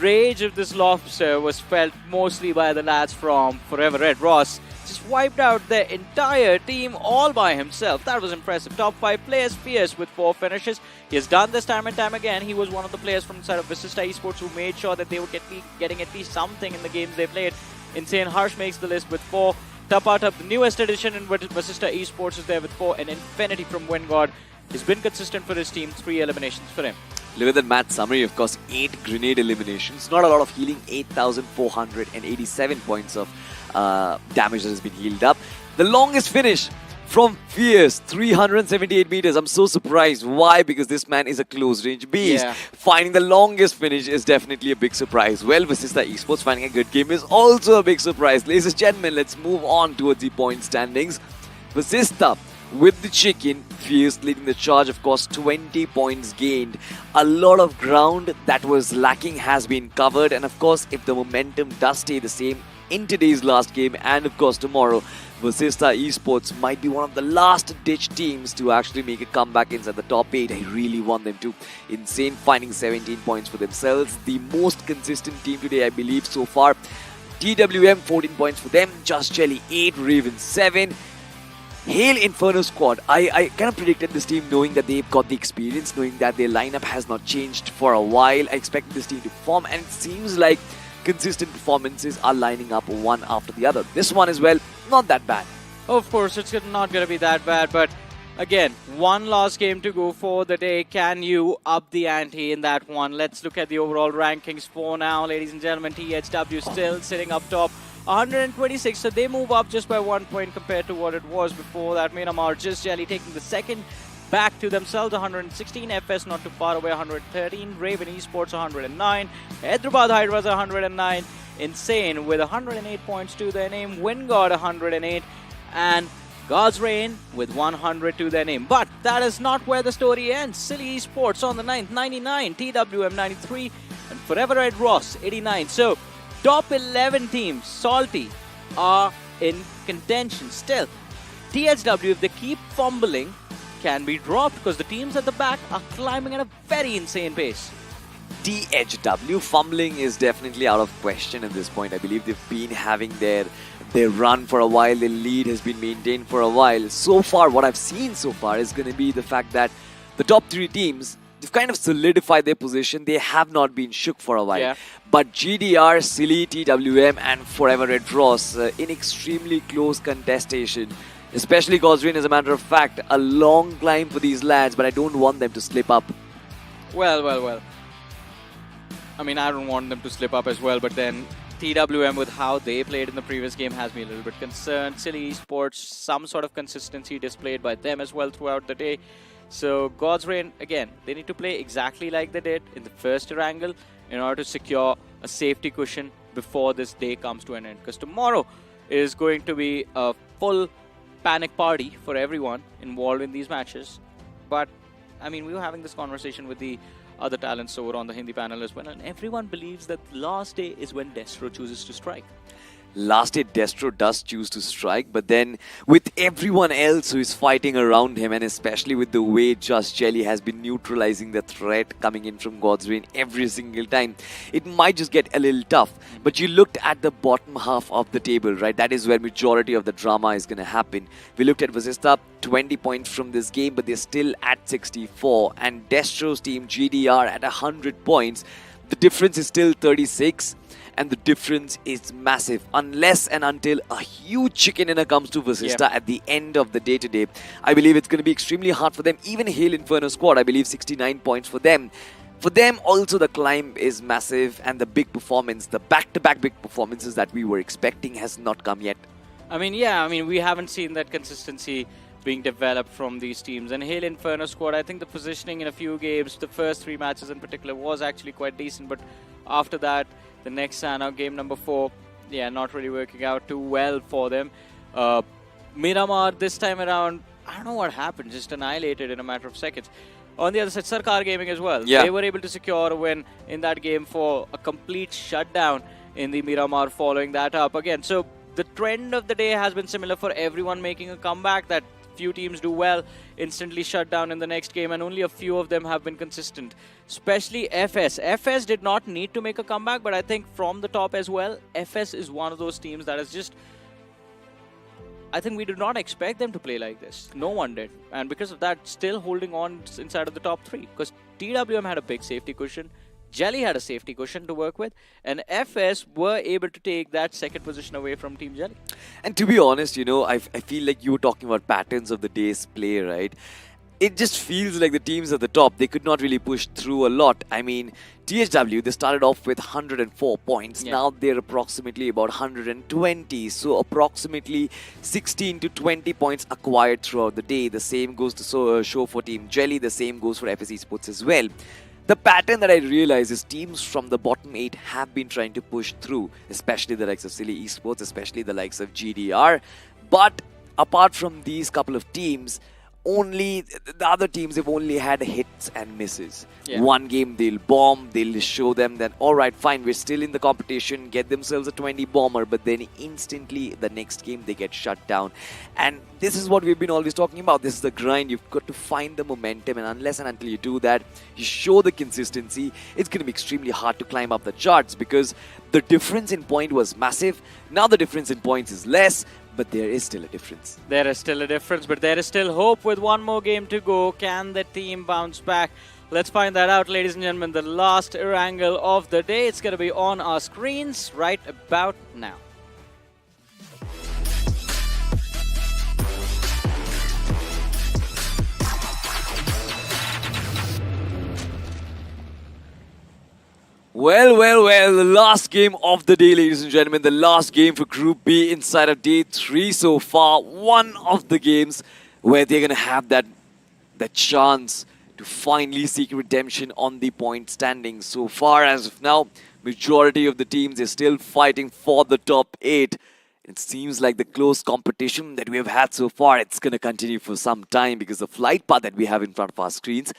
rage of this lobster was felt mostly by the lads from Forever Red. Ross just wiped out their entire team all by himself. That was impressive. Top 5 players fierce with 4 finishes. He has done this time and time again. He was one of the players from the side of Vasista Esports who made sure that they would getting at least something in the games they played. Insane Harsh makes the list with 4. Tapata, the newest addition in Vasista Esports, is there with 4. And Infinity from Wingard has been consistent for his team. 3 eliminations for him. Look at the match summary, of course, 8 grenade eliminations. Not a lot of healing, 8,487 points of damage that has been healed up. The longest finish from Fierce, 378 meters. I'm so surprised. Why? Because this man is a close-range beast. Yeah. Finding the longest finish is definitely a big surprise. Well, Vasista Esports finding a good game is also a big surprise. Ladies and gentlemen, let's move on towards the point standings. Vasista with the chicken, Fierce leading the charge, of course, 20 points gained. A lot of ground that was lacking has been covered, and of course, if the momentum does stay the same in today's last game and of course tomorrow, Vasista Esports might be one of the last ditch teams to actually make a comeback inside the top 8. I really want them to. Insane, finding 17 points for themselves. The most consistent team today, I believe, so far. TWM, 14 points for them. Just Jelly, 8. Raven, 7. Hail Inferno Squad. I kind of predicted this team knowing that they've got the experience, knowing that their lineup has not changed for a while. I expected this team to perform, and it seems like consistent performances are lining up one after the other. This one as well, not that bad. Of course, it's not going to be that bad, but again, one last game to go for the day. Can you up the ante in that one? Let's look at the overall rankings for now, ladies and gentlemen. THW still sitting up top, 126, so they move up just by 1 point compared to what it was before that. Miramar just Jelly taking the second back to themselves, 116. FS not too far away, 113. Raven Esports, 109. Hyderabad Hydras, 109. Insane with 108 points to their name. Wingard, 108. And God's Reign with 100 to their name. But that is not where the story ends. Silly Esports on the 9th, 99. TWM, 93. And Forever Red Ross, 89. So, top 11 teams, Salty, are in contention. Still, THW, if they keep fumbling, can be dropped because the teams at the back are climbing at a very insane pace. THW fumbling is definitely out of question at this point. I believe they've been having their run for a while. Their lead has been maintained for a while. So far, what I've seen so far is going to be the fact that the top three teams, they've kind of solidified their position. They have not been shook for a while. Yeah. But GDR, Silly, TWM and Forever Red Ross in extremely close contestation. Especially Gosrian, as a matter of fact. A long climb for these lads, but I don't want them to slip up. Well. I mean, I don't want them to slip up as well, but then TWM, with how they played in the previous game, has me a little bit concerned. Silly Esports, some sort of consistency displayed by them as well throughout the day. So God's Reign, again, they need to play exactly like they did in the first Erangel in order to secure a safety cushion before this day comes to an end. Because tomorrow is going to be a full panic party for everyone involved in these matches. But, I mean, we were having this conversation with the other talents over on the Hindi panel as well, and everyone believes that the last day is when Destro chooses to strike. Last day Destro does choose to strike, but then with everyone else who is fighting around him, and especially with the way Just Jelly has been neutralizing the threat coming in from God's Reign every single time, it might just get a little tough. But you looked at the bottom half of the table, right? That is where majority of the drama is going to happen. We looked at Vasista, 20 points from this game, but they're still at 64, and Destro's team GDR at 100 points. The difference is still 36. And the difference is massive unless and until a huge chicken dinner comes to Vasista at the end of the day today. I believe it's going to be extremely hard for them. Even Hail Inferno squad, I believe 69 points for them. For them also the climb is massive, and the big performance, the back-to-back big performances that we were expecting has not come yet. I mean, we haven't seen that consistency being developed from these teams. And Hail Inferno squad, I think the positioning in a few games, the first 3 matches in particular, was actually quite decent. But after that, the next Sanhok, game number 4, not really working out too well for them. Miramar, this time around, I don't know what happened, just annihilated in a matter of seconds. On the other side, Sarkar Gaming as well. Yeah. They were able to secure a win in that game for a complete shutdown in the Miramar following that up again. So the trend of the day has been similar for everyone making a comeback, that few teams do well, instantly shut down in the next game, and only a few of them have been consistent. Especially FS. FS did not need to make a comeback, but I think from the top as well, FS is one of those teams that is just... I think we did not expect them to play like this. No one did. And because of that, still holding on inside of the top 3. Because TWM had a big safety cushion. Jelly had a safety cushion to work with, and FS were able to take that second position away from Team Jelly. And to be honest, you know, I feel like you were talking about patterns of the day's play, right? It just feels like the teams at the top, they could not really push through a lot. I mean, THW, they started off with 104 points. Now they're approximately about 120. So approximately 16 to 20 points acquired throughout the day. The same goes to show for Team Jelly. The same goes for FS Esports as well. The pattern that I realize is teams from the bottom 8 have been trying to push through, especially the likes of Silly Esports, especially the likes of GDR. But apart from these couple of teams, only the other teams have only had hits and misses. One game they'll bomb, they'll show them that alright fine, we're still in the competition, get themselves a 20 bomber, but then instantly the next game they get shut down. And this is what we've been always talking about. This is the grind. You've got to find the momentum, and unless and until you do that, you show the consistency, it's going to be extremely hard to climb up the charts, because the difference in point was massive. Now the difference in points is less, but there is still a difference. There is still a difference, but there is still hope with one more game to go. Can the team bounce back? Let's find that out, ladies and gentlemen. The last Erangel of the day. It's going to be on our screens right about now. Well, the last game of the day, ladies and gentlemen. The last game for Group B inside of day 3 so far. One of the games where they're going to have that chance to finally seek redemption on the point standings. So far as of now, majority of the teams are still fighting for the top 8. It seems like the close competition that we have had so far, it's going to continue for some time, because the flight path that we have in front of our screens,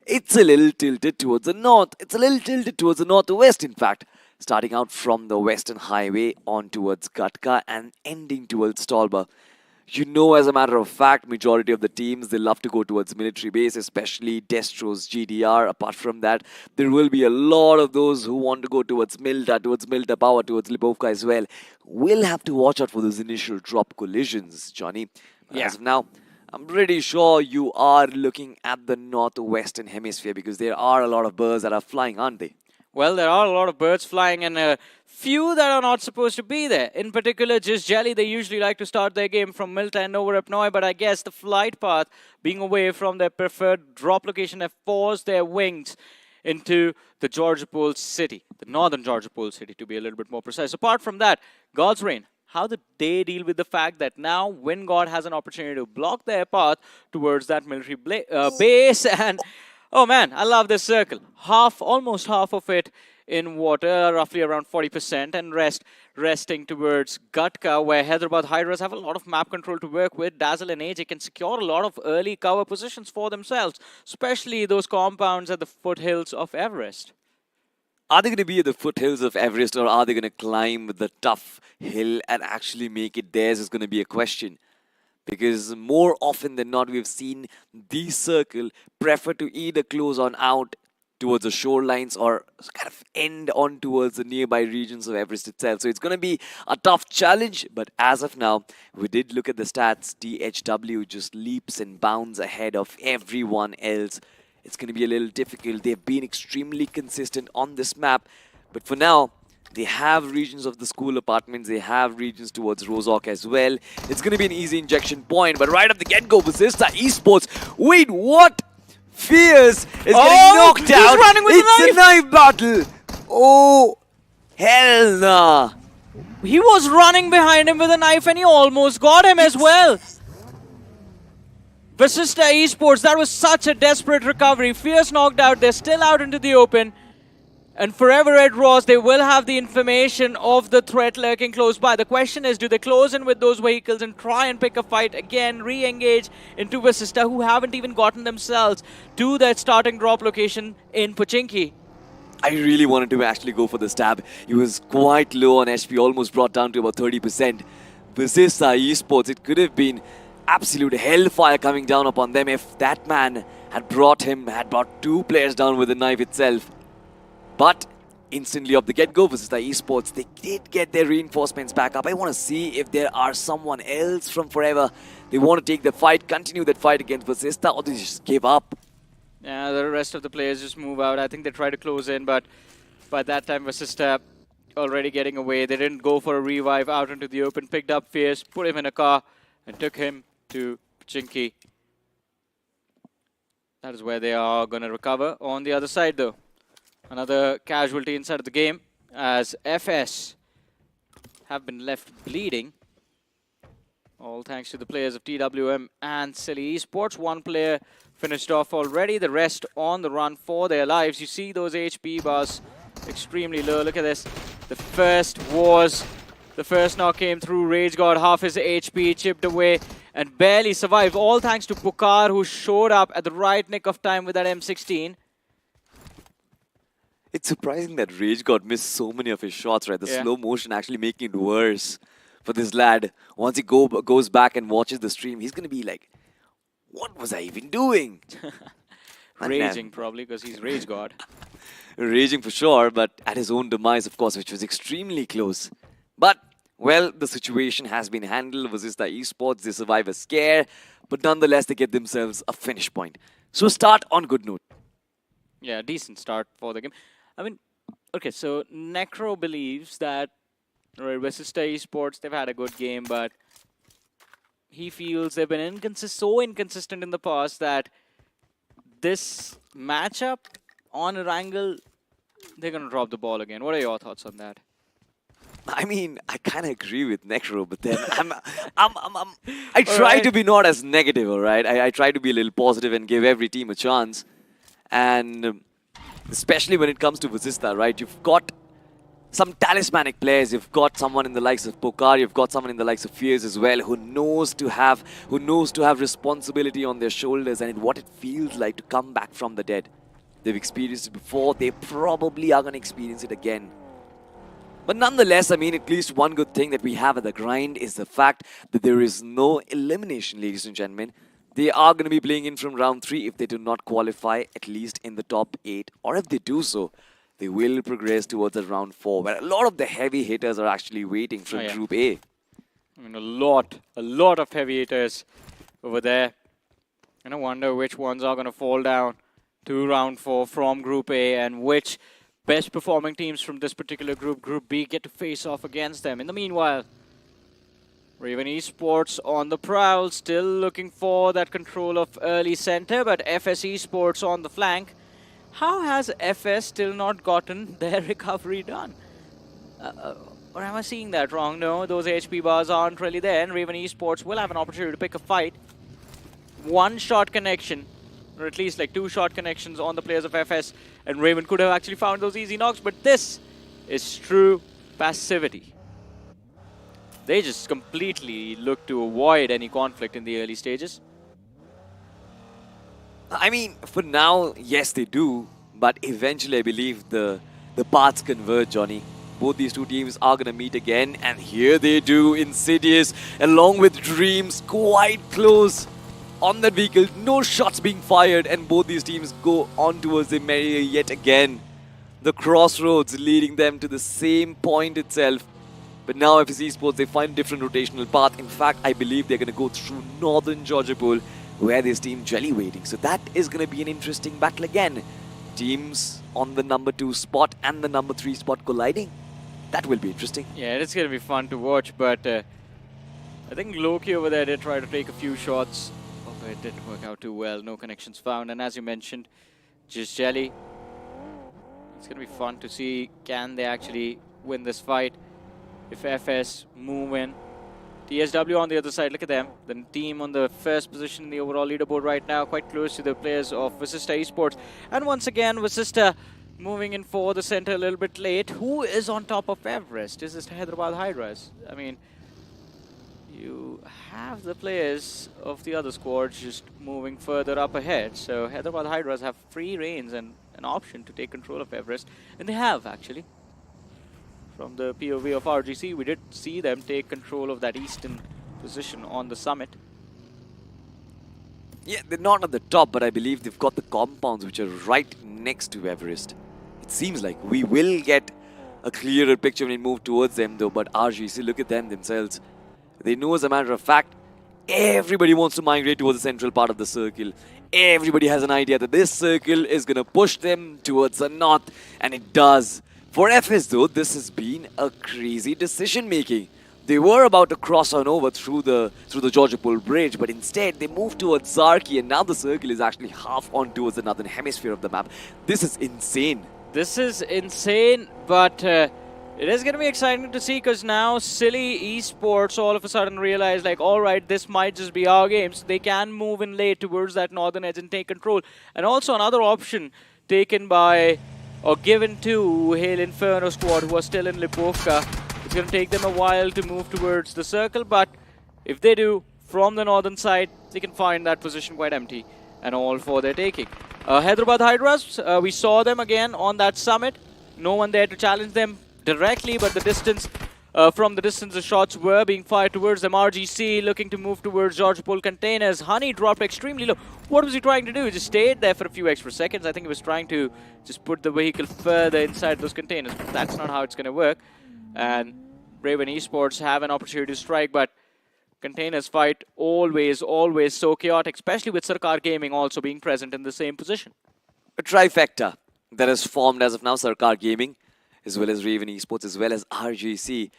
it's a little tilted towards the north. It's a little tilted towards the northwest, in fact. starting out from the Western Highway on towards Gatka and ending towards Stolba. You know, as a matter of fact, majority of the teams, they love to go towards military base, especially Destro's GDR. Apart from that, there will be a lot of those who want to go towards Milta Power, towards Lipovka as well. We'll have to watch out for those initial drop collisions, Johnny. But as of now, I'm pretty sure you are looking at the northwestern hemisphere because there are a lot of birds that are flying, aren't they? Well, there are a lot of birds flying and a few that are not supposed to be there. In particular, just Jelly, they usually like to start their game from Milta and over up Noi, but I guess the flight path being away from their preferred drop location have forced their wings into the Georgopol city, the northern Georgopol city to be a little bit more precise. Apart from that, God's Reign, how did they deal with the fact that now Wind God has an opportunity to block their path towards that military base? And oh man, I love this circle. Almost half of it in water, roughly around 40%, and resting towards Gatka, where Hyderabad Hydras have a lot of map control to work with. Dazzle and AJ can secure a lot of early cover positions for themselves, especially those compounds at the foothills of Everest. Are they going to be at the foothills of Everest, or are they going to climb the tough hill and actually make it theirs is going to be a question. Because more often than not, we've seen the circle prefer to either close on out towards the shorelines or kind of end on towards the nearby regions of Everest itself. So it's going to be a tough challenge. But as of now, we did look at the stats. DHW just leaps and bounds ahead of everyone else. It's going to be a little difficult. They've been extremely consistent on this map. But for now, they have regions of the school apartments. They have regions towards Rozhok as well. It's going to be an easy injection point. But right up the get-go, Vasista Esports. Wait, what? Fierce is getting knocked out. Running with it's a knife battle. Oh, hell nah. He was running behind him with a knife and he almost got him as well. Vasista Esports, that was such a desperate recovery. Fierce knocked out. They're still out into the open. And Forever Red Ross, they will have the information of the threat lurking close by. The question is, do they close in with those vehicles and try and pick a fight again, re-engage into Vasista, who haven't even gotten themselves to that starting drop location in Pochinki? I really wanted to actually go for the stab. He was quite low on HP, almost brought down to about 30%. Vasista Esports, it could have been absolute hellfire coming down upon them if that man had brought two players down with a knife itself. But instantly off the get-go, Vasista Esports, they did get their reinforcements back up. I want to see if there are someone else from Forever. They want to take the fight, continue that fight against Vasista, or they just give up. Yeah, the rest of the players just move out. I think they try to close in, but by that time, Vasista already getting away. They didn't go for a revive out into the open, picked up Fierce, put him in a car, and took him to Pochinki. That is where they are going to recover. On the other side, though, another casualty inside of the game as FS have been left bleeding. All thanks to the players of TWM and Silly Esports. One player finished off already, the rest on the run for their lives. You see those HP bars extremely low. Look at this. The first knock came through. Rage God, half his HP chipped away and barely survived. All thanks to Pukar, who showed up at the right nick of time with that M16. It's surprising that Rage God missed so many of his shots, right? The slow motion actually making it worse for this lad. Once he goes back and watches the stream, he's going to be like, what was I even doing? Raging probably, because he's Rage God. Raging for sure, but at his own demise, of course, which was extremely close. But, well, the situation has been handled. Vasista Esports, they survive a scare, but nonetheless, they get themselves a finish point. So start on good note. Yeah, decent start for the game. I mean, okay, so Necro believes that Vasista Esports, they've had a good game, but he feels they've been so inconsistent in the past that this matchup on Erangel, they're going to drop the ball again. What are your thoughts on that? I mean, I kind of agree with Necro, but then I try to be not as negative, all right? I try to be a little positive and give every team a chance. And especially when it comes to Vasista, right? You've got some talismanic players. You've got someone in the likes of Pokar. You've got someone in the likes of Fierce as well, who knows to have responsibility on their shoulders and what it feels like to come back from the dead. They've experienced it before. They probably are going to experience it again. But nonetheless, I mean, at least one good thing that we have at the grind is the fact that there is no elimination, ladies and gentlemen. They are going to be playing in from round 3 if they do not qualify at least in the top 8. Or if they do so, they will progress towards the round 4, where a lot of the heavy hitters are actually waiting from Group A. I mean, a lot of heavy hitters over there. And I wonder which ones are going to fall down to round 4 from Group A and which best performing teams from this particular group, Group B, get to face off against them. In the meanwhile, Raven Esports on the prowl, still looking for that control of early center, but FS Esports on the flank. How has FS still not gotten their recovery done? Or am I seeing that wrong? No, those HP bars aren't really there, and Raven Esports will have an opportunity to pick a fight. One shot connection, or at least like 2 shot connections on the players of FS, and Raven could have actually found those easy knocks, but this is true passivity. They just completely look to avoid any conflict in the early stages. I mean, for now, yes, they do, but eventually I believe the paths converge, Johnny. Both these two teams are going to meet again, and here they do. Insidious, along with Dreams, quite close on that vehicle. No shots being fired, and both these teams go on towards the area yet again. The crossroads leading them to the same point itself. But now FS Esports, they find a different rotational path. In fact, I believe they're going to go through northern Georgiapol, where there's Team Jelly waiting. So that is going to be an interesting battle again. Teams on the number 2 spot and the number 3 spot colliding. That will be interesting. Yeah, it's going to be fun to watch, but I think Loki over there did try to take a few shots, but it didn't work out too well. No connections found, and as you mentioned, just Jelly. It's going to be fun to see, can they actually win this fight if FS move in. TSW on the other side, look at them. The team on the first position in the overall leaderboard right now, quite close to the players of Vasista Esports. And once again, Vasista moving in for the center a little bit late. Who is on top of Everest? Is this Hyderabad Hydras? I mean, you have the players of the other squads just moving further up ahead. So Hyderabad Hydras have free reins and an option to take control of Everest. And they have, actually. From the POV of RGC, we did see them take control of that eastern position on the summit. Yeah, they're not at the top, but I believe they've got the compounds which are right next to Everest. It seems like we will get a clearer picture when we move towards them though, but RGC, look at them themselves. They know, as a matter of fact, everybody wants to migrate towards the central part of the circle. Everybody has an idea that this circle is going to push them towards the north, and it does. For FS though, this has been a crazy decision making. They were about to cross on over through the Georgiapol bridge, but instead they moved towards Zarki, and now the circle is actually half on towards the northern hemisphere of the map. This is insane. This is insane, but it is going to be exciting to see, because now Silly Esports all of a sudden realize, like, alright, this might just be our games. They can move in late towards that northern edge and take control. And also another option taken by, or given to, Hail Inferno squad, who are still in Lipovka. It's going to take them a while to move towards the circle, but if they do, from the northern side, they can find that position quite empty and all for their taking. Hyderabad Hydras, we saw them again on that summit. No one there to challenge them directly, but the distance, from the distance, the shots were being fired towards them. RGC looking to move towards Georgiapol containers. Honey dropped extremely low. What was he trying to do? He just stayed there for a few extra seconds. I think he was trying to just put the vehicle further inside those containers, but that's not how it's going to work. And Raven Esports have an opportunity to strike, but containers fight always so chaotic, especially with Sarkar Gaming also being present in the same position. A trifecta that has formed as of now, Sarkar Gaming, as well as Raven Esports, as well as RGC.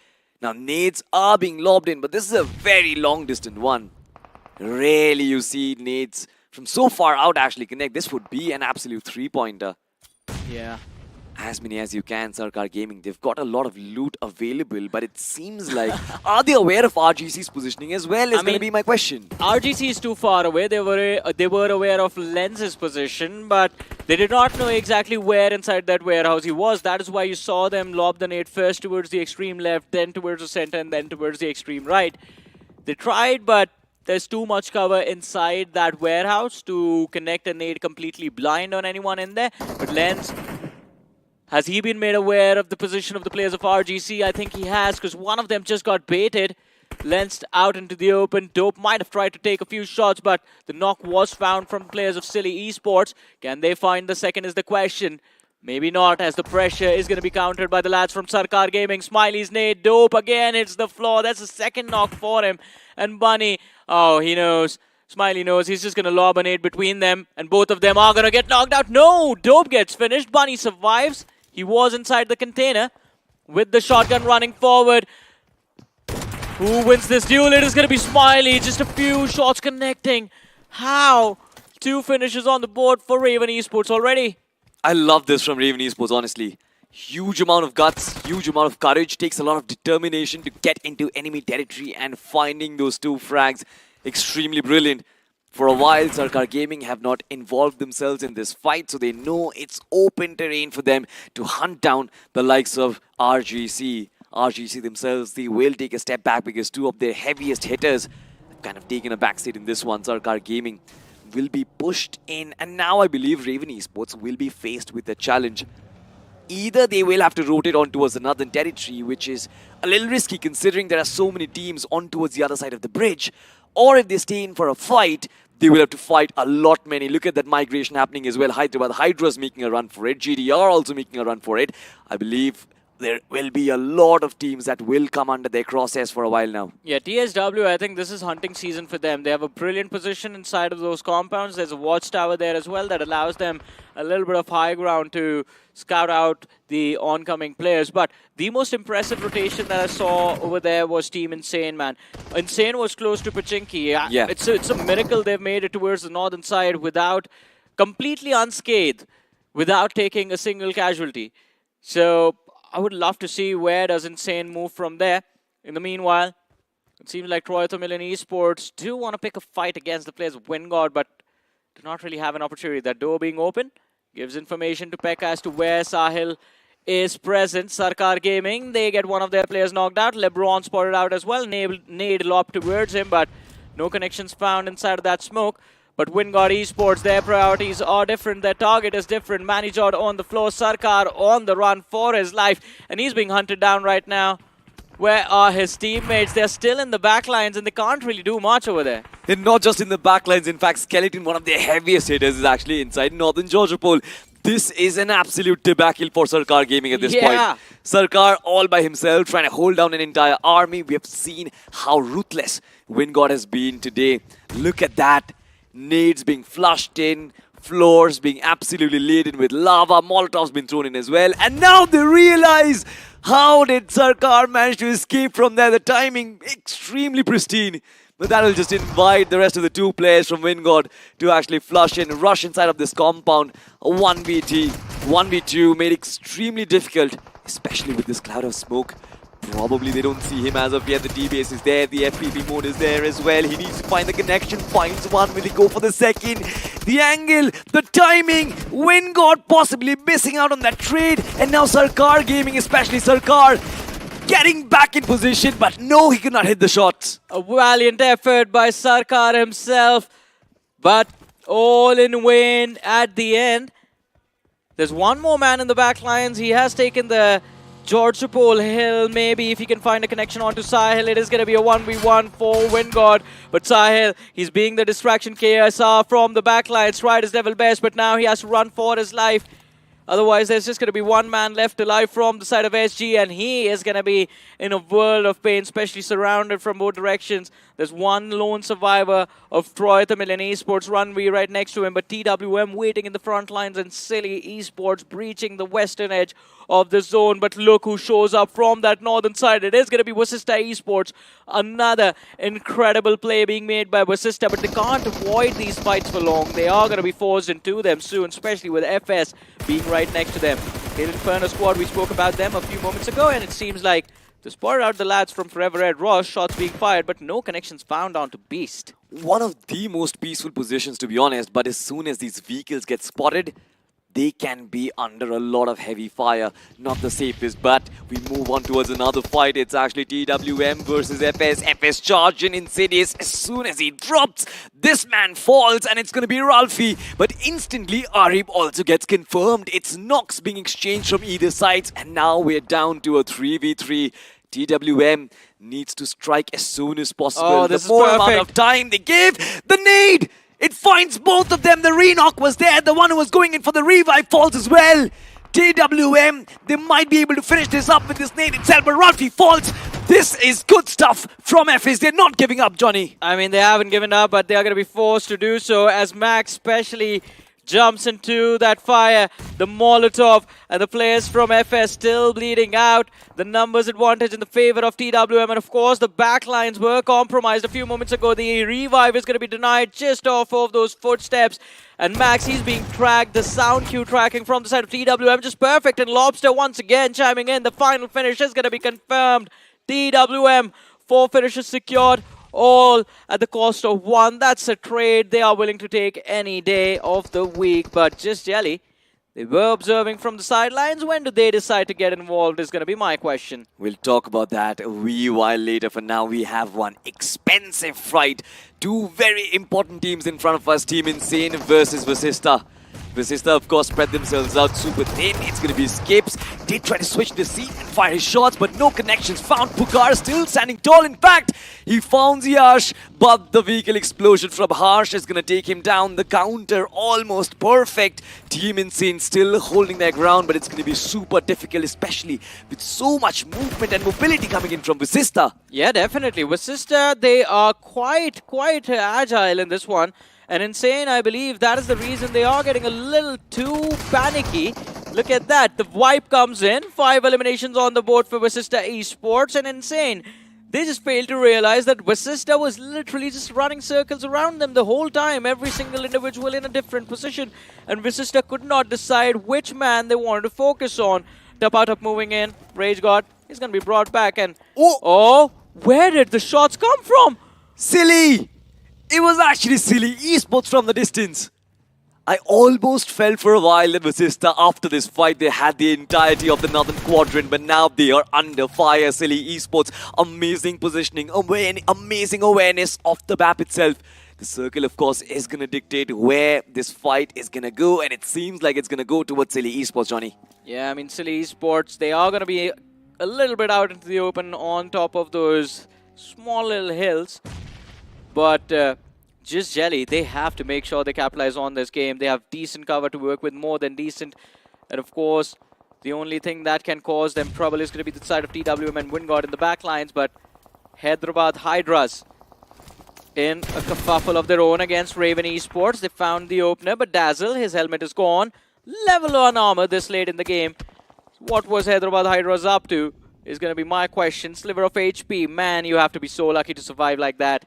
Now, nades are being lobbed in, but this is a very long-distance one. Rarely you see nades from so far out actually connect. This would be an absolute 3-pointer. Yeah. As many as you can, Sarkar Gaming. They've got a lot of loot available, but it seems like, are they aware of RGC's positioning as well, is going to be my question. RGC is too far away. They were aware of Lens's position, but they did not know exactly where inside that warehouse he was. That is why you saw them lob the nade first towards the extreme left, then towards the center, and then towards the extreme right. They tried, but there's too much cover inside that warehouse to connect a nade completely blind on anyone in there. But Lens Has he been made aware of the position of the players of RGC? I think he has, because one of them just got baited, lensed out into the open. Dope might have tried to take a few shots, but the knock was found from players of Silly Esports. Can they find the second is the question. Maybe not, as the pressure is going to be countered by the lads from Sarkar Gaming. Smiley's nade, Dope again hits the floor. That's the second knock for him. And Bunny, oh, he knows. Smiley knows he's just going to lob a nade between them, and both of them are going to get knocked out. No, Dope gets finished. Bunny survives. He was inside the container with the shotgun running forward. Who wins this duel? It is going to be Smiley. Just a few shots connecting. How? 2 finishes on the board for Raven Esports already. I love this from Raven Esports, honestly. Huge amount of guts, huge amount of courage. Takes a lot of determination to get into enemy territory and finding those 2 frags. Extremely brilliant. For a while, Sarkar Gaming have not involved themselves in this fight, so they know it's open terrain for them to hunt down the likes of RGC. RGC themselves, they will take a step back because 2 of their heaviest hitters have kind of taken a backseat in this one. Sarkar Gaming will be pushed in, and now I believe Raven Esports will be faced with a challenge. Either they will have to rotate on towards the northern territory, which is a little risky considering there are so many teams on towards the other side of the bridge, or if they stay in for a fight, they will have to fight a lot many. Look at that migration happening as well. Hyderabad Hydra's making a run for it. GDR also making a run for it. I believe there will be a lot of teams that will come under their crosshairs for a while now. Yeah, TSW, I think this is hunting season for them. They have a brilliant position inside of those compounds. There's a watchtower there as well that allows them a little bit of high ground to scout out the oncoming players. But the most impressive rotation that I saw over there was Team Insane, man. Insane was close to Pachinki. Yeah. It's a miracle they've made it towards the northern side without, completely unscathed, without taking a single casualty. So I would love to see where does Insane move from there. In the meanwhile, it seems like Troytham Esports do want to pick a fight against the players of Wingard, but do not really have an opportunity. That door being open gives information to Pekka as to where Sahil is present. Sarkar Gaming, they get one of their players knocked out. LeBron spotted out as well. Nade lobbed towards him, but no connections found inside of that smoke. But Wingard Esports, their priorities are different. Their target is different. Manijod on the floor. Sarkar on the run for his life. And he's being hunted down right now. Where are his teammates? They're still in the backlines and they can't really do much over there. They're not just in the backlines. In fact, Skeleton, one of their heaviest hitters, is actually inside Northern Georgia Pole. This is an absolute debacle for Sarkar Gaming at this point. Sarkar all by himself trying to hold down an entire army. We have seen how ruthless Wingard has been today. Look at that. Nades being flushed in, floors being absolutely laden with lava, Molotovs been thrown in as well, and now they realize how did Sarkar manage to escape from there. The timing extremely pristine, but that will just invite the rest of the 2 players from Wingard to actually flush in, rush inside of this compound. A 1v2 made extremely difficult, especially with this cloud of smoke. Probably they don't see him as of yet. The D-base is there. The FPV mode is there as well. He needs to find the connection. Finds one. Will he go for the second? The angle, the timing. Wingard possibly missing out on that trade. And now Sarkar Gaming, especially Sarkar, getting back in position. But no, he could not hit the shots. A valiant effort by Sarkar himself. But all in vain at the end. There's one more man in the back lines. He has taken the Georgia Pole Hill. Maybe if he can find a connection onto Sahil, it is going to be a 1v1 for Wingard. But Sahil, he's being the distraction. KSR from the backlines tried his level best, but now he has to run for his life. Otherwise, there's just going to be one man left alive from the side of SG, and he is going to be in a world of pain, especially surrounded from both directions. There's one lone survivor of Troytham Esports runway right next to him, but TWM waiting in the front lines and Silly Esports breaching the western edge of the zone. But look who shows up from that northern side. It is going to be Vasista Esports. Another incredible play being made by Vasista, but they can't avoid these fights for long. They are going to be forced into them soon, especially with FS being right next to them. Hail Inferno squad, we spoke about them a few moments ago, and it seems like they spotted out the lads from Forever Red Ross, shots being fired, but no connections found onto Beast. One of the most peaceful positions, to be honest, but as soon as these vehicles get spotted, they can be under a lot of heavy fire. Not the safest, but we move on towards another fight. It's actually TWM versus FS. FS charge in Insidious. As soon as he drops, this man falls, and it's going to be Ralphie. But instantly, Arib also gets confirmed. It's knocks being exchanged from either side, and now we're down to a 3v3. TWM needs to strike as soon as possible. Oh, this the more is amount perfect. of time they give, the nade! It finds both of them. The re-knock was there. The one who was going in for the revive falls as well. TWM, they might be able to finish this up with this nade itself, but Ralphie falls. This is good stuff from FS. They're not giving up, Johnny. I mean, they haven't given up, but they are going to be forced to do so as Max especially jumps into that fire. The Molotov and the players from FS still bleeding out. The numbers advantage in the favor of TWM, and of course the backlines were compromised a few moments ago. The revive is going to be denied just off of those footsteps. And Max, he's being tracked. The sound cue tracking from the side of TWM just perfect. And Lobster once again chiming in. The final finish is going to be confirmed. TWM, 4 finishes secured, all at the cost of 1. That's a trade they are willing to take any day of the week. But just Jelly, they were observing from the sidelines. When do they decide to get involved is going to be my question. We'll talk about that a wee while later. For now, we have one expensive fight. 2 very important teams in front of us. Team Insane versus Vasista. Vasista, of course, spread themselves out super thin. It's going to be Skips. They try to switch the seat and fire his shots, but no connections found. Pukar still standing tall. In fact, he found Yash, but the vehicle explosion from Harsh is going to take him down. The counter almost perfect. Team Insane still holding their ground, but it's going to be super difficult, especially with so much movement and mobility coming in from Vasista. Yeah, definitely. Vasista, they are quite agile in this one. And Insane, I believe that is the reason they are getting a little too panicky. Look at that. The wipe comes in. 5 eliminations on the board for Vasista Esports. And Insane, they just failed to realize that Vasista was literally just running circles around them the whole time. Every single individual in a different position. And Vasista could not decide which man they wanted to focus on. Tapatap moving in. Rage God is going to be brought back. And oh, where did the shots come from? Silly! It was actually Silly Esports from the distance. I almost felt for a while that Vasista, after this fight, they had the entirety of the northern quadrant, but now they are under fire. Silly Esports, amazing positioning, amazing awareness of the map itself. The circle, of course, is going to dictate where this fight is going to go, and it seems like it's going to go towards Silly Esports, Johnny. Yeah, I mean, Silly Esports, they are going to be a little bit out into the open on top of those small little hills. But just Jelly, they have to make sure they capitalize on this game. They have decent cover to work with, more than decent. And of course, the only thing that can cause them trouble is going to be the side of TWM and Wingard in the back lines. But Hyderabad Hydras in a kerfuffle of their own against Raven Esports. They found the opener, but Dazzle, his helmet is gone. Level 1 armor this late in the game. What was Hyderabad Hydras up to is going to be my question. Sliver of HP. Man, you have to be so lucky to survive like that.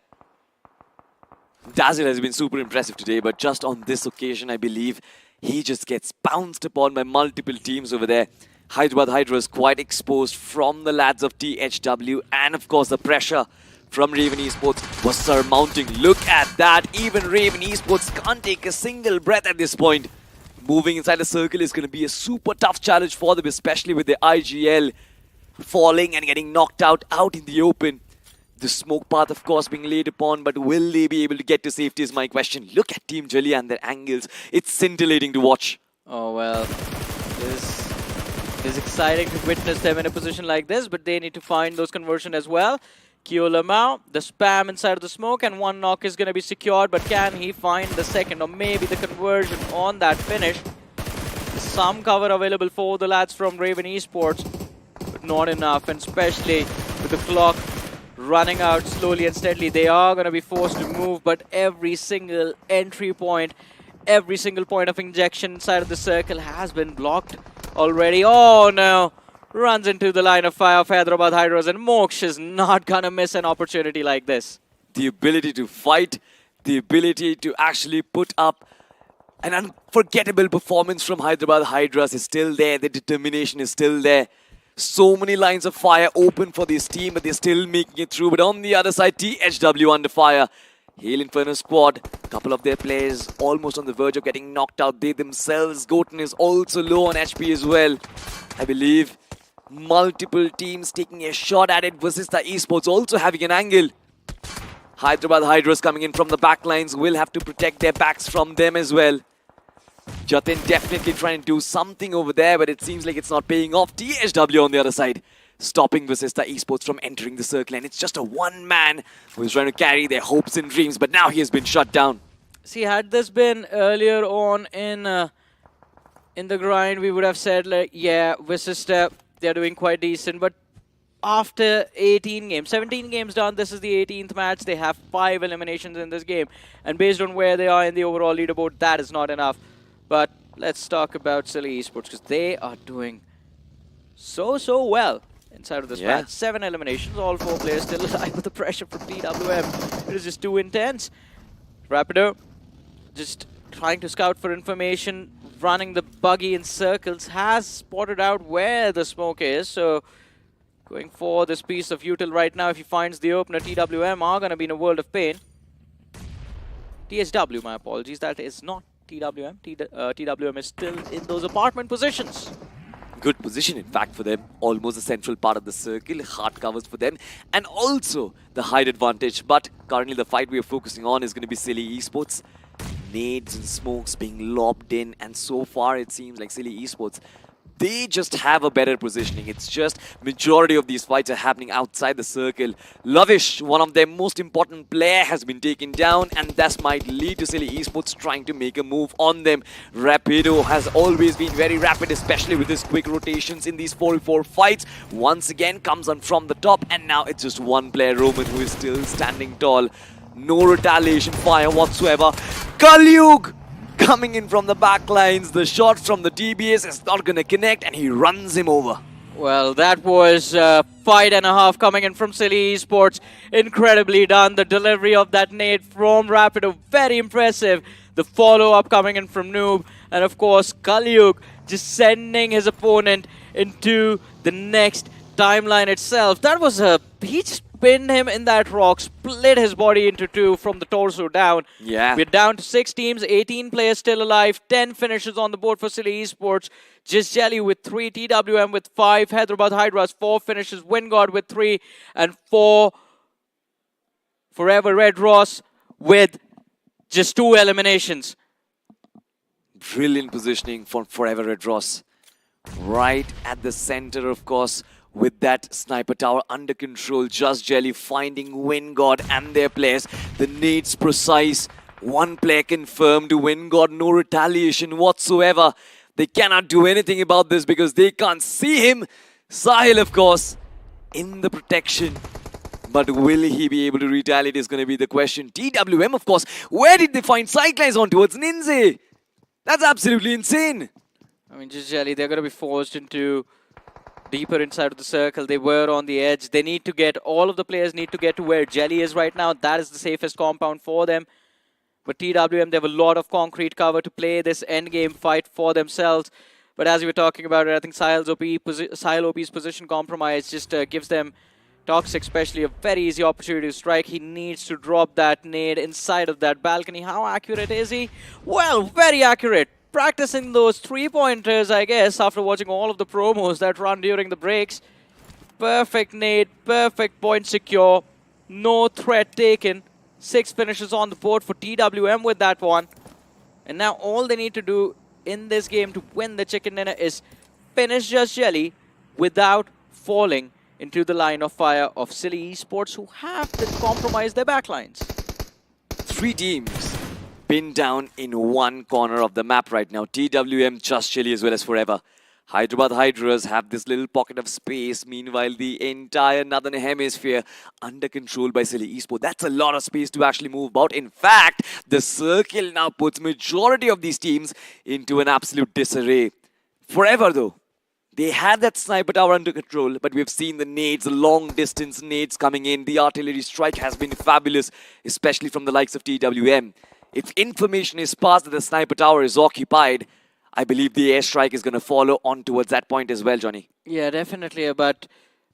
Dazzle has been super impressive today, but just on this occasion, I believe he just gets pounced upon by multiple teams over there. Hyderabad Hydra is quite exposed from the lads of THW, and of course the pressure from Raven Esports was surmounting. Look at that, even Raven Esports can't take a single breath at this point. Moving inside the circle is going to be a super tough challenge for them, especially with the IGL falling and getting knocked out in the open. The smoke path, of course, being laid upon, but will they be able to get to safety is my question. Look at Team Jelly and their angles. It's scintillating to watch. Oh, well, this is exciting to witness them in a position like this, but they need to find those conversions as well. Kyo Lamau, the spam inside of the smoke, and 1 knock is going to be secured, but can he find the second or maybe the conversion on that finish? Some cover available for the lads from Raven Esports, but not enough, and especially with the clock running out slowly and steadily, they are going to be forced to move, but every single entry point, every single point of injection inside of the circle has been blocked already. Oh no! Runs into the line of fire of Hyderabad Hydras, and Moksh is not going to miss an opportunity like this. The ability to fight, the ability to actually put up an unforgettable performance from Hyderabad Hydras is still there. The determination is still there. So many lines of fire open for this team, but they're still making it through. But on the other side, THW under fire. Hail Inferno squad, couple of their players almost on the verge of getting knocked out. They themselves, Goten is also low on HP as well. I believe multiple teams taking a shot at it versus the esports also having an angle. Hyderabad Hydras coming in from the back lines will have to protect their backs from them as well. Jatin definitely trying to do something over there, but it seems like it's not paying off. THW on the other side, stopping Vasista Esports from entering the circle, and it's just a one man who's trying to carry their hopes and dreams, but now he has been shut down. See, had this been earlier on in the grind, we would have said, like, yeah, Vasista, they're doing quite decent, but after 18 games, 17 games done, this is the 18th match. They have 5 eliminations in this game, and based on where they are in the overall leaderboard, that is not enough. But let's talk about Silly Esports, because they are doing so well inside of this match. 7 eliminations, all 4 players still alive, with the pressure from TWM. It is just too intense. Rapido just trying to scout for information, running the buggy in circles, has spotted out where the smoke is, so going for this piece of util right now. If he finds the opener, TWM are going to be in a world of pain. THW, my apologies, that is not TWM. TWM is still in those apartment positions. Good position, in fact, for them. Almost the central part of the circle. Hard covers for them. And also the height advantage. But currently the fight we are focusing on is going to be Silly Esports. Nades and smokes being lobbed in. And so far it seems like Silly Esports, they just have a better positioning. It's just majority of these fights are happening outside the circle. Lavish, one of their most important player, has been taken down, and that might lead to Silly Esports trying to make a move on them. Rapido has always been very rapid, especially with his quick rotations in these 4v4 fights. Once again comes on from the top, and now it's just one player, Roman, who is still standing tall. No retaliation fire whatsoever. Kalyug coming in from the back lines. The shot from the DBS is not going to connect, and he runs him over. Well, that was a fight and a half coming in from Silly Esports. Incredibly done. The delivery of that nade from Rapido, very impressive. The follow-up coming in from Noob. And of course, Kalyug just sending his opponent into the next timeline itself. That was a... He just pinned him in that rock, split his body into 2 from the torso down. Yeah. We're down to 6 teams, 18 players still alive, 10 finishes on the board for Silly Esports. Just Jelly with 3, TWM with 5, Hyderabad Hydras 4 finishes, Wingard with 3, and 4 Forever Red Ross with just 2 eliminations. Brilliant positioning for Forever Red Ross. Right at the center, of course, with that sniper tower under control. Just Jelly finding Wingard and their players. The nades precise. One player confirmed. Wingard, no retaliation whatsoever. They cannot do anything about this because they can't see him. Sahil, of course, in the protection. But will he be able to retaliate is going to be the question. TWM, of course, where did they find sightlines on towards Ninze? That's absolutely insane. I mean, just Jelly, they're going to be forced into deeper inside of the circle. They were on the edge. They need to get, all of the players need to get to where Jelly is right now. That is the safest compound for them. But TWM, they have a lot of concrete cover to play this endgame fight for themselves. But as we were talking about it, I think Sahil OP's position compromise just gives them, Toxic especially, a very easy opportunity to strike. He needs to drop that nade inside of that balcony. How accurate is he? Well, very accurate. Practicing those 3-pointers, I guess, after watching all of the promos that run during the breaks. Perfect nade, perfect point secure. No threat taken. 6 finishes on the board for TWM with that one. And now all they need to do in this game to win the chicken dinner is finish Just Jelly without falling into the line of fire of Silly Esports, who have to compromise their backlines. 3 teams pinned down in one corner of the map right now. TWM, Just Jelly, as well as Forever. Hyderabad Hydras have this little pocket of space. Meanwhile, the entire northern hemisphere under control by Silly Esports. That's a lot of space to actually move about. In fact, the circle now puts majority of these teams into an absolute disarray. Forever, though, they had that sniper tower under control, but we've seen the nades, the long-distance nades coming in. The artillery strike has been fabulous, especially from the likes of TWM. If information is passed that the sniper tower is occupied, I believe the airstrike is going to follow on towards that point as well, Johnny. Yeah, definitely. But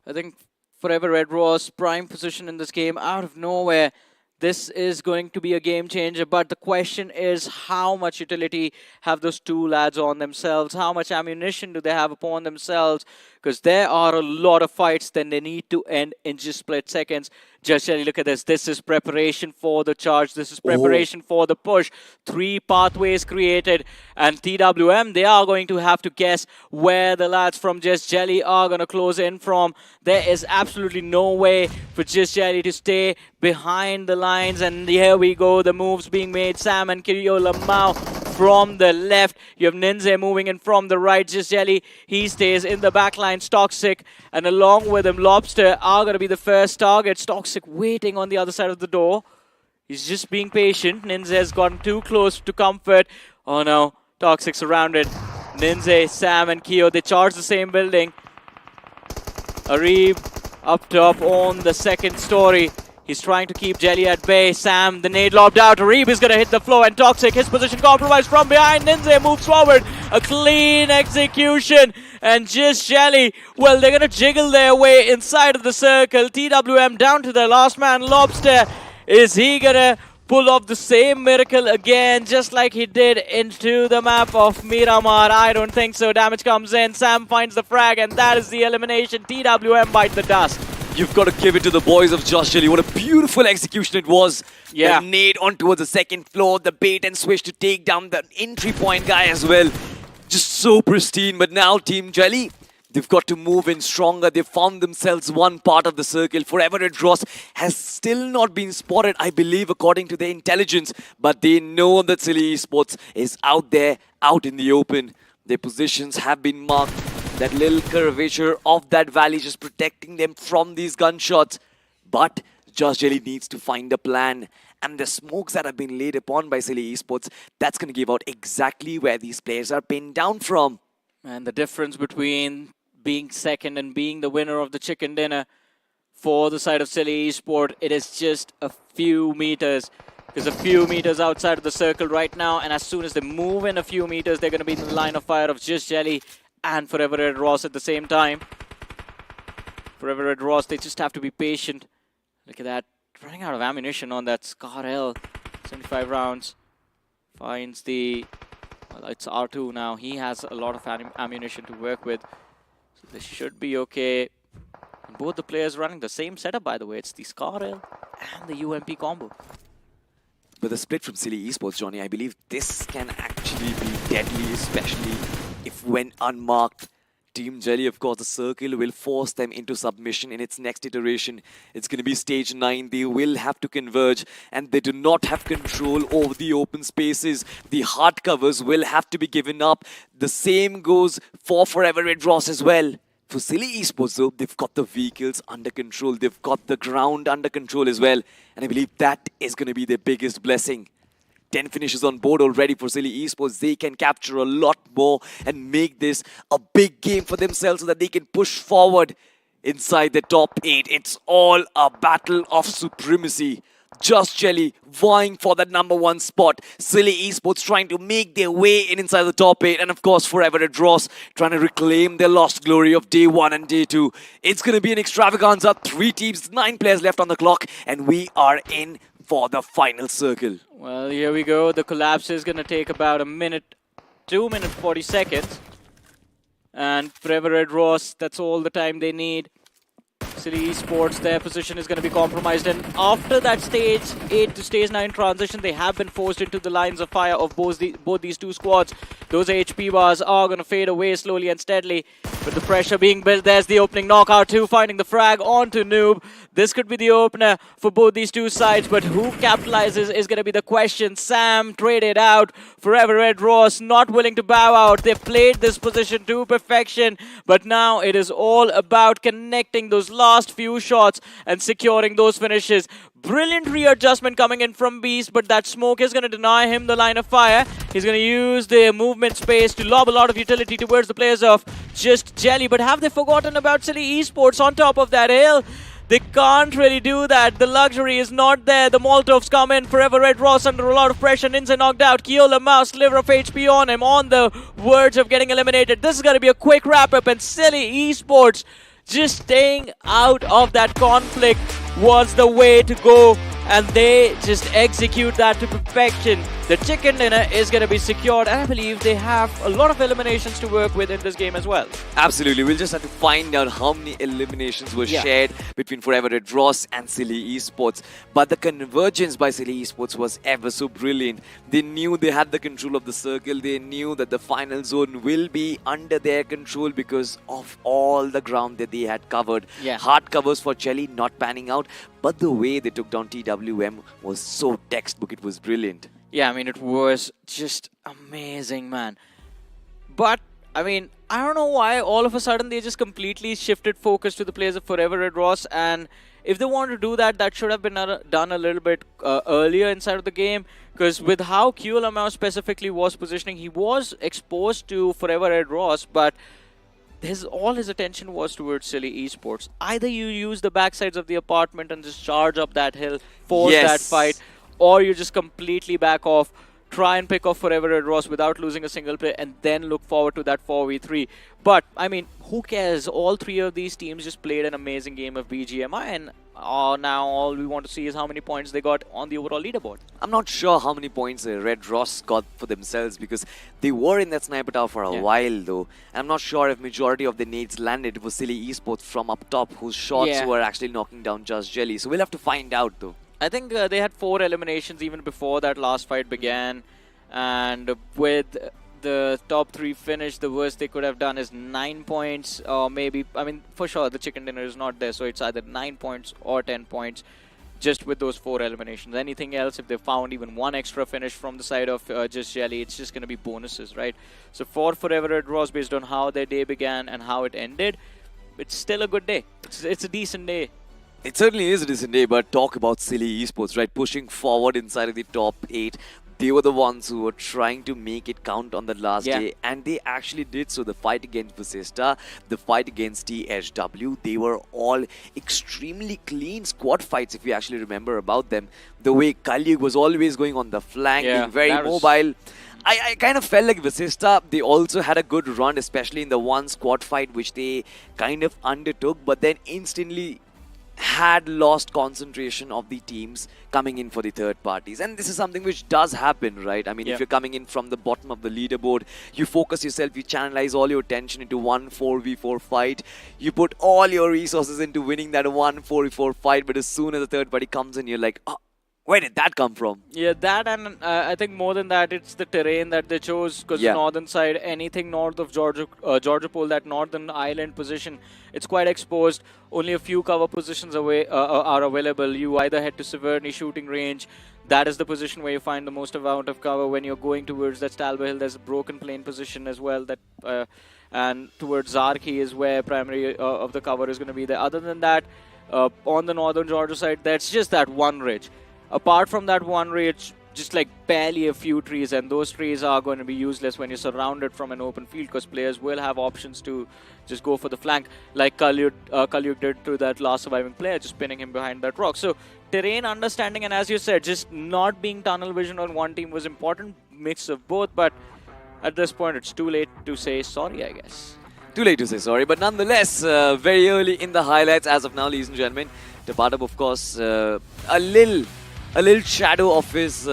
I think Forever Red Ross, prime position in this game, out of nowhere, this is going to be a game changer, but the question is how much utility have those two lads on themselves? How much ammunition do they have upon themselves? Because there are a lot of fights that they need to end in just split seconds. Just look at this. This is preparation for the charge. This is preparation for the push. 3 pathways created. And TWM, they are going to have to guess where the lads from Just Jelly are going to close in from. There is absolutely no way for Just Jelly to stay behind the lines. And here we go. The moves being made. Sam and Kiryo Lamau from the left. You have Ninja moving in from the right. Just Jelly, he stays in the back line. Toxic, and along with him, Lobster are going to be the first targets. Toxic waiting on the other side of the door. He's just being patient. Ninja has gotten too close to comfort. Oh no, Toxic surrounded. Ninja, Sam, and Kyo, they charge the same building. Arib up top on the second story. He's trying to keep Jelly at bay. Sam, the nade lobbed out. Arib is going to hit the floor, and Toxic, his position compromised from behind. Ninja moves forward. A clean execution. And Just Jelly, well, they're going to jiggle their way inside of the circle. TWM down to their last man, Lobster. Is he going to pull off the same miracle again, just like he did into the map of Miramar? I don't think so. Damage comes in. Sam finds the frag, and that is the elimination. TWM bite the dust. You've got to give it to the boys of Just Jelly. What a beautiful execution it was. Yeah. The nade on towards the second floor, the bait and switch to take down the entry point guy as well. Just so pristine. But now Team Jelly, they've got to move in stronger. They've found themselves one part of the circle. Forever Red Ross has still not been spotted, I believe, according to their intelligence. But they know that Silly Esports is out there, out in the open. Their positions have been marked. That little curvature of that valley just protecting them from these gunshots. But Just Jelly needs to find a plan. And the smokes that have been laid upon by Silly Esports, that's going to give out exactly where these players are pinned down from. And the difference between being second and being the winner of the chicken dinner for the side of Silly Esports, it is just a few meters. There's a few meters outside of the circle right now, and as soon as they move in a few meters, they're going to be in the line of fire of Just Jelly and Forever Red Ross at the same time. Forever Red Ross, they just have to be patient. Look at that. Running out of ammunition on that Scar L. 75 rounds. Finds the... Well, it's R2 now. He has a lot of ammunition to work with. So this should be okay. And both the players running the same setup, by the way. It's the Scar L and the UMP combo. But the split from Silly Esports, Johnny, I believe this can actually be deadly, especially if when unmarked. Team Jelly, of course, the circle will force them into submission in its next iteration. It's going to be stage 9. They will have to converge, and they do not have control over the open spaces. The hard covers will have to be given up. The same goes for Forever Red Ross as well. For Silly Esports, though, they've got the vehicles under control. They've got the ground under control as well. And I believe that is going to be their biggest blessing. 10 finishes on board already for Silly Esports. They can capture a lot more and make this a big game for themselves so that they can push forward inside the top 8. It's all a battle of supremacy. Just Jelly vying for that #1 spot. Silly Esports trying to make their way in inside the top 8. And of course, Forever Red Ross trying to reclaim their lost glory of day 1 and day 2. It's going to be an extravaganza. 3 teams, 9 players left on the clock. And we are in for the final circle. Well, here we go. The collapse is going to take about 2 minutes 40 seconds. And Forever Red Ross, that's all the time they need. Silly Esports, their position is going to be compromised. And after that stage 8 to stage 9 transition, they have been forced into the lines of fire of both these two squads. Those HP bars are going to fade away slowly and steadily. With the pressure being built, there's the opening knockout 2, finding the frag onto Noob. This could be the opener for both these two sides, but who capitalizes is going to be the question. Sam traded out. Forever Red Ross not willing to bow out. They've played this position to perfection, but now it is all about connecting those last few shots and securing those finishes. Brilliant readjustment coming in from Beast, but that smoke is going to deny him the line of fire. He's going to use the movement space to lob a lot of utility towards the players of Just Jelly. But have they forgotten about Silly Esports on top of that hill? They can't really do that. The luxury is not there. The Molotovs come in. Forever Red Ross under a lot of pressure. Ninja knocked out. Kiola Mouse, sliver of HP on him, on the verge of getting eliminated. This is going to be a quick wrap-up, and Silly Esports just staying out of that conflict was the way to go. and they just execute that to perfection. The chicken dinner is going to be secured, and I believe they have a lot of eliminations to work with in this game as well. Absolutely. We'll just have to find out how many eliminations were shared between Forever Red Ross and Silly Esports. But the convergence by Silly Esports was ever so brilliant. They knew they had the control of the circle. They knew that the final zone will be under their control because of all the ground that they had covered. Hard covers for Jelly not panning out. But the way they took down TWM was so textbook. It was brilliant. Yeah, I mean, it was just amazing, man. But, I mean, I don't know why all of a sudden they just completely shifted focus to the players of Forever Red Ross. And if they wanted to do that, that should have been done a little bit earlier inside of the game. Because with how QLML specifically was positioning, he was exposed to Forever Red Ross, but all his attention was towards Silly Esports. Either you use the backsides of the apartment and just charge up that hill, force that fight, or you just completely back off, try and pick off Forever Red Ross without losing a single play, and then look forward to that 4v3. But, I mean, who cares? All three of these teams just played an amazing game of BGMI, and now all we want to see is how many points they got on the overall leaderboard. I'm not sure how many points Red Ross got for themselves because they were in that sniper tower for a while though. I'm not sure if majority of the nades landed. It was Silly Esports from up top whose shots were actually knocking down Just Jelly. So we'll have to find out though. I think they had 4 eliminations even before that last fight began. And with the top 3 finish, the worst they could have done is 9 points. Or maybe, I mean, for sure, the chicken dinner is not there. So it's either 9 points or 10 points just with those 4 eliminations. Anything else, if they found even 1 extra finish from the side of Just Jelly, it's just going to be bonuses, right? So for Forever Red Ross, based on how their day began and how it ended, it's still a good day. It's a decent day. It certainly is a decent day, but talk about Silly Esports, right? Pushing forward inside of the top 8. They were the ones who were trying to make it count on the last day, and they actually did so. The fight against Vasista, the fight against THW, they were all extremely clean squad fights, if you actually remember about them. The way Kalyug was always going on the flank, being very mobile. I kind of felt like Vasista, they also had a good run, especially in the one squad fight, which they kind of undertook, but then instantly had lost concentration of the teams coming in for the third parties. And this is something which does happen, right? I mean, if you're coming in from the bottom of the leaderboard, you focus yourself, you channelize all your attention into one 4v4 fight. You put all your resources into winning that one 4v4 fight, but as soon as the third party comes in, you're like, oh, where did that come from? Yeah, that, and I think more than that, it's the terrain that they chose, because the northern side, anything north of Georgia Pole, that northern island position, it's quite exposed. Only a few cover positions are available. You either head to Severny shooting range. That is the position where you find the most amount of cover. When you're going towards that Stalber Hill, there's a broken plane position as well. That and towards Zarki is where primary of the cover is going to be there. Other than that, on the northern Georgia side, that's just that one ridge. Apart from that one ridge, just like barely a few trees, and those trees are going to be useless when you're surrounded from an open field, because players will have options to just go for the flank, like Kalyug did to that last surviving player, just pinning him behind that rock. So terrain understanding, and as you said, just not being tunnel vision on one team was important, mix of both, but at this point it's too late to say sorry, I guess. Too late to say sorry, but nonetheless, very early in the highlights as of now, ladies and gentlemen, Tapatab, of course, a little shadow of his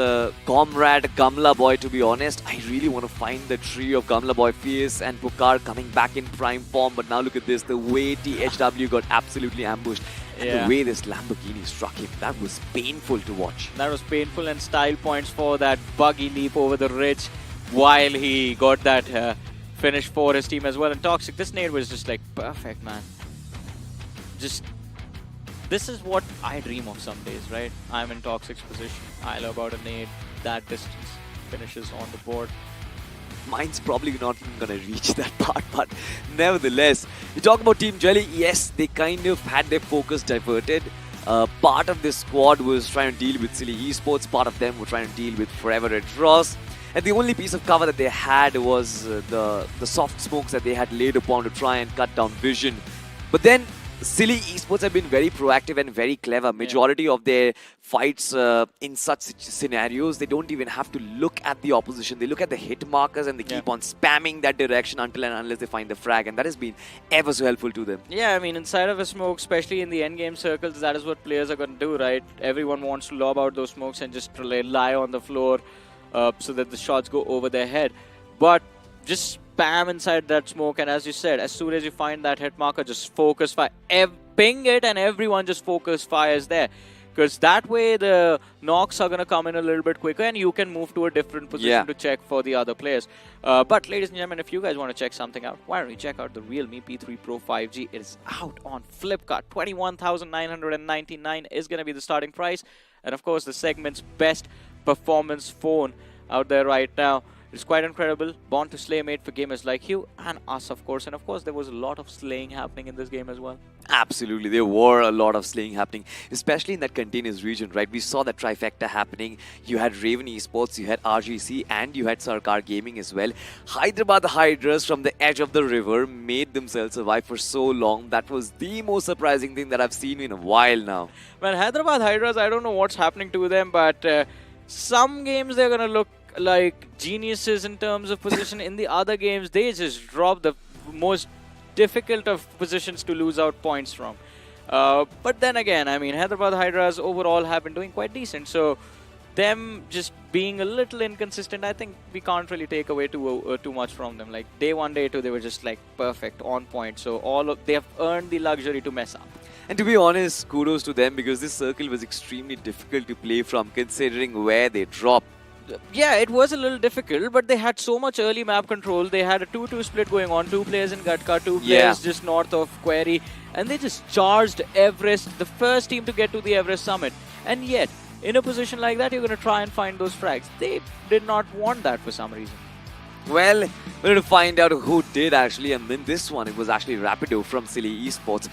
comrade Gamla Boy, to be honest. I really want to find the tree of Gamla Boy, Fierce and Pukar coming back in prime form, but now look at this, the way THW got absolutely ambushed. And the way this Lamborghini struck him, that was painful to watch. That was painful, and style points for that buggy leap over the ridge while he got that finish for his team as well. And Toxic, this nade was just like perfect, man. Just... this is what I dream of some days, right? I'm in Toxic's position. I love about a nade, that distance, finishes on the board. Mine's probably not even going to reach that part, but nevertheless, you talk about Team Jelly, yes, they kind of had their focus diverted. Part of this squad was trying to deal with Silly Esports, part of them were trying to deal with Forever Red Ross, and the only piece of cover that they had was the soft smokes that they had laid upon to try and cut down vision. But then Silly Esports have been very proactive and very clever. Majority of their fights in such scenarios, they don't even have to look at the opposition. They look at the hit markers and they keep on spamming that direction until and unless they find the frag, and that has been ever so helpful to them. Yeah, I mean, inside of a smoke, especially in the endgame circles, that is what players are going to do, right? Everyone wants to lob out those smokes and just lie on the floor so that the shots go over their head. But just spam inside that smoke, and as you said, as soon as you find that hit marker, just focus fire, ping it, and everyone just focus fires there, because that way the knocks are going to come in a little bit quicker and you can move to a different position to check for the other players. But ladies and gentlemen, if you guys want to check something out, why don't you check out the Realme P3 Pro 5G. It is out on Flipkart. 21,999 is going to be the starting price, and of course the segment's best performance phone out there right now. It's quite incredible, born to slay, made for gamers like you and us, of course. And of course, there was a lot of slaying happening in this game as well. Absolutely, there were a lot of slaying happening, especially in that containers region, right? We saw that trifecta happening. You had Raven Esports, you had RGC, and you had Sarkar Gaming as well. Hyderabad Hydras from the edge of the river made themselves survive for so long. That was the most surprising thing that I've seen in a while now. Man, Hyderabad Hydras, I don't know what's happening to them, but some games they're going to look like geniuses in terms of position. In the other games, they just drop the most difficult of positions to lose out points from. But then again, I mean, Hyderabad Hydras overall have been doing quite decent. So them just being a little inconsistent, I think we can't really take away too much from them. Like day 1, day 2, they were just like perfect, on point. So they have earned the luxury to mess up. And to be honest, kudos to them, because this circle was extremely difficult to play from, considering where they dropped. Yeah, it was a little difficult, but they had so much early map control. They had a 2-2 split going on, 2 players in Gatka, 2 players just north of Query, and they just charged Everest, the first team to get to the Everest summit. And yet, in a position like that, you're going to try and find those frags. They did not want that for some reason. Well, we're going to find out who did actually, and then this one, it was actually Rapido from Silly Esports.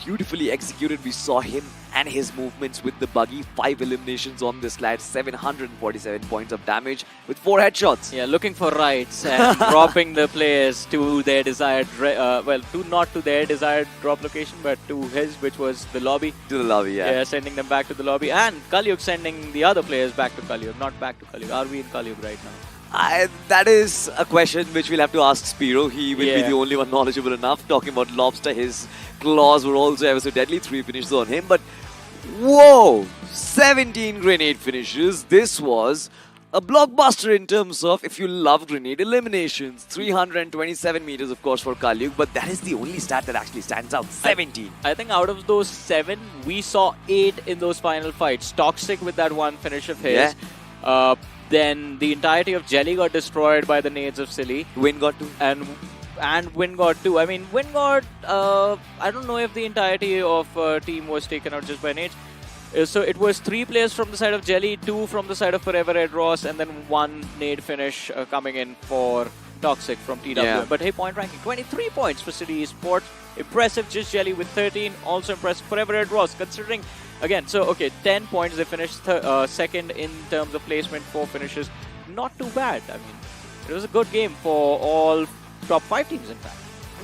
Beautifully executed. We saw him and his movements with the buggy. 5 eliminations on this lad, 747 points of damage with 4 headshots. Yeah, looking for rights and dropping the players to their desired, not to their desired drop location, but to his, which was the lobby. To the lobby, Yeah, sending them back to the lobby. And Kalyug sending the other players back to Kalyug, not back to Kalyug. Are we in Kalyug right now? That is a question which we'll have to ask Spiro. He will be the only one knowledgeable enough. Talking about Lobster, his claws were also ever so deadly. 3 finishes on him. But whoa! 17 grenade finishes. This was a blockbuster in terms of, if you love grenade eliminations. 327 meters, of course, for Kalyug. But that is the only stat that actually stands out. 17. I think out of those 7, we saw 8 in those final fights. Toxic with that one finish of his. Then the entirety of Jelly got destroyed by the nades of Silly. Win got 2. And Win got 2. I mean, Win got, I don't know if the entirety of team was taken out just by nades. So it was 3 players from the side of Jelly, 2 from the side of Forever Red Ross, and then 1 nade finish coming in for Toxic from TWM. Yeah. But hey, point ranking, 23 points for City Esports. Impressive, just Jelly with 13. Also impressive, Forever Red Ross, considering... Again, so okay, 10 points. They finished second in terms of placement, 4 finishes. Not too bad. I mean, it was a good game for all top 5 teams, in fact.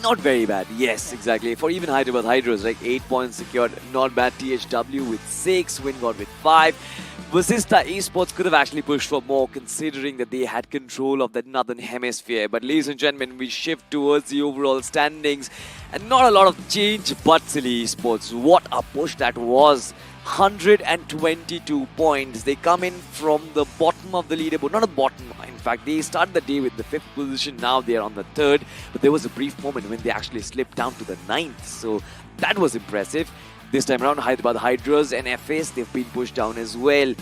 Not very bad. Yes, exactly. For even Hyderabad Hydras, like 8 points secured. Not bad. THW with 6, Wingod with 5. Vasista Esports could have actually pushed for more, considering that they had control of the northern hemisphere. But ladies and gentlemen, we shift towards the overall standings, and not a lot of change, but Silly Esports. What a push that was. 122 points. They come in from the bottom of the leaderboard. Not the bottom, in fact. They started the day with the 5th position. Now they are on the 3rd. But there was a brief moment when they actually slipped down to the 9th. So that was impressive. This time around, Hyderabad Hydras and FS, they've been pushed down as well.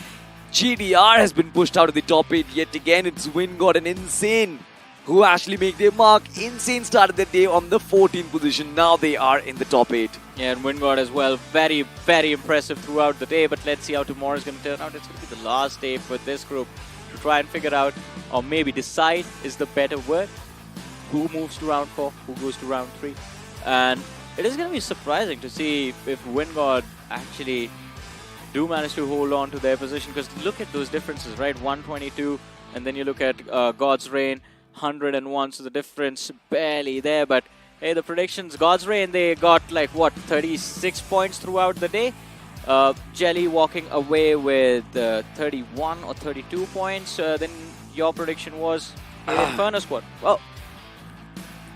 GDR has been pushed out of the top 8 yet again. It's Wingod and Insane who actually make their mark. Insane started the day on the 14th position. Now they are in the top 8. Yeah, and Wingod as well. Very, very impressive throughout the day. But let's see how tomorrow is going to turn out. It's going to be the last day for this group to try and figure out, or maybe decide is the better word, who moves to round 4, who goes to round 3. And it is going to be surprising to see if Wingod actually do manage to hold on to their position, because look at those differences, right? 122, and then you look at God's Reign, 101, so the difference barely there, but Hey, the predictions, God's Reign, they got like what, 36 points throughout the day. Jelly walking away with 31 or 32 points. Then your prediction was Inferno Squad. Well,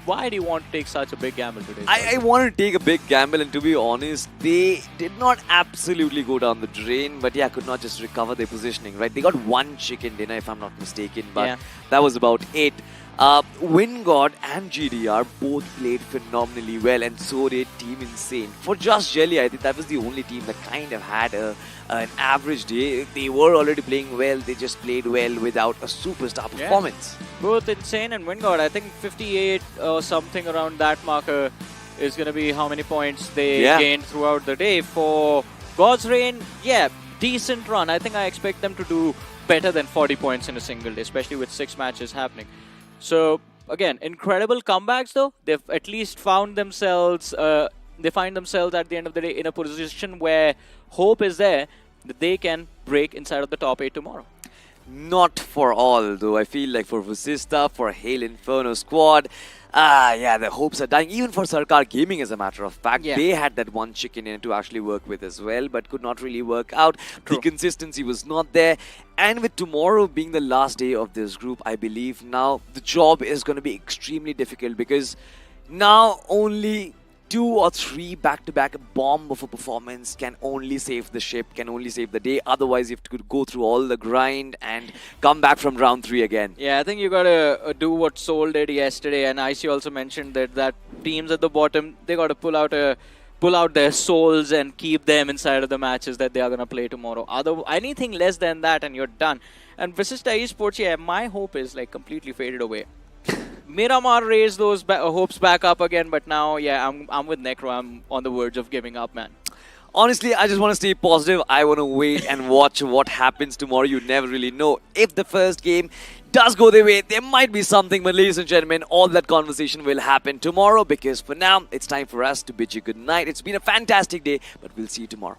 why do you want to take such a big gamble today? I wanted to take a big gamble, and to be honest, they did not absolutely go down the drain, but yeah, could not just recover their positioning, right? They got one chicken dinner, if I'm not mistaken, but that was about it. Wingod and GDR both played phenomenally well, and so did Team Insane. For just Jelly, I think that was the only team that kind of had an average day. They were already playing well, they just played well without a superstar performance. Both Insane and Wingod, I think 58 or something around that marker is going to be how many points they gained throughout the day. For God's Reign, decent run. I think I expect them to do better than 40 points in a single day, especially with 6 matches happening. So, again, incredible comebacks though. They've at least found themselves, they find themselves at the end of the day in a position where hope is there that they can break inside of the top 8 tomorrow. Not for all, though. I feel like for Vasista, for Hail Inferno Squad, the hopes are dying. Even for Sarkar Gaming, as a matter of fact, they had that one chicken in to actually work with as well, but could not really work out. The consistency was not there. And with tomorrow being the last day of this group, I believe now the job is going to be extremely difficult, because now only 2 or 3 back-to-back bomb of a performance can only save the ship, can only save the day. Otherwise, you have to go through all the grind and come back from round 3 again. Yeah, I think you got to do what Soul did yesterday, and IC also mentioned that teams at the bottom, they got to pull out their souls and keep them inside of the matches that they are going to play tomorrow. Anything less than that and you're done. And Vasista Esports, my hope is like completely faded away. Miramar raised those hopes back up again, but now, I'm with Necro. I'm on the verge of giving up, man. Honestly, I just want to stay positive. I want to wait and watch what happens tomorrow. You never really know. If the first game does go their way, there might be something, but ladies and gentlemen, all that conversation will happen tomorrow, because for now, it's time for us to bid you good night. It's been a fantastic day, but we'll see you tomorrow.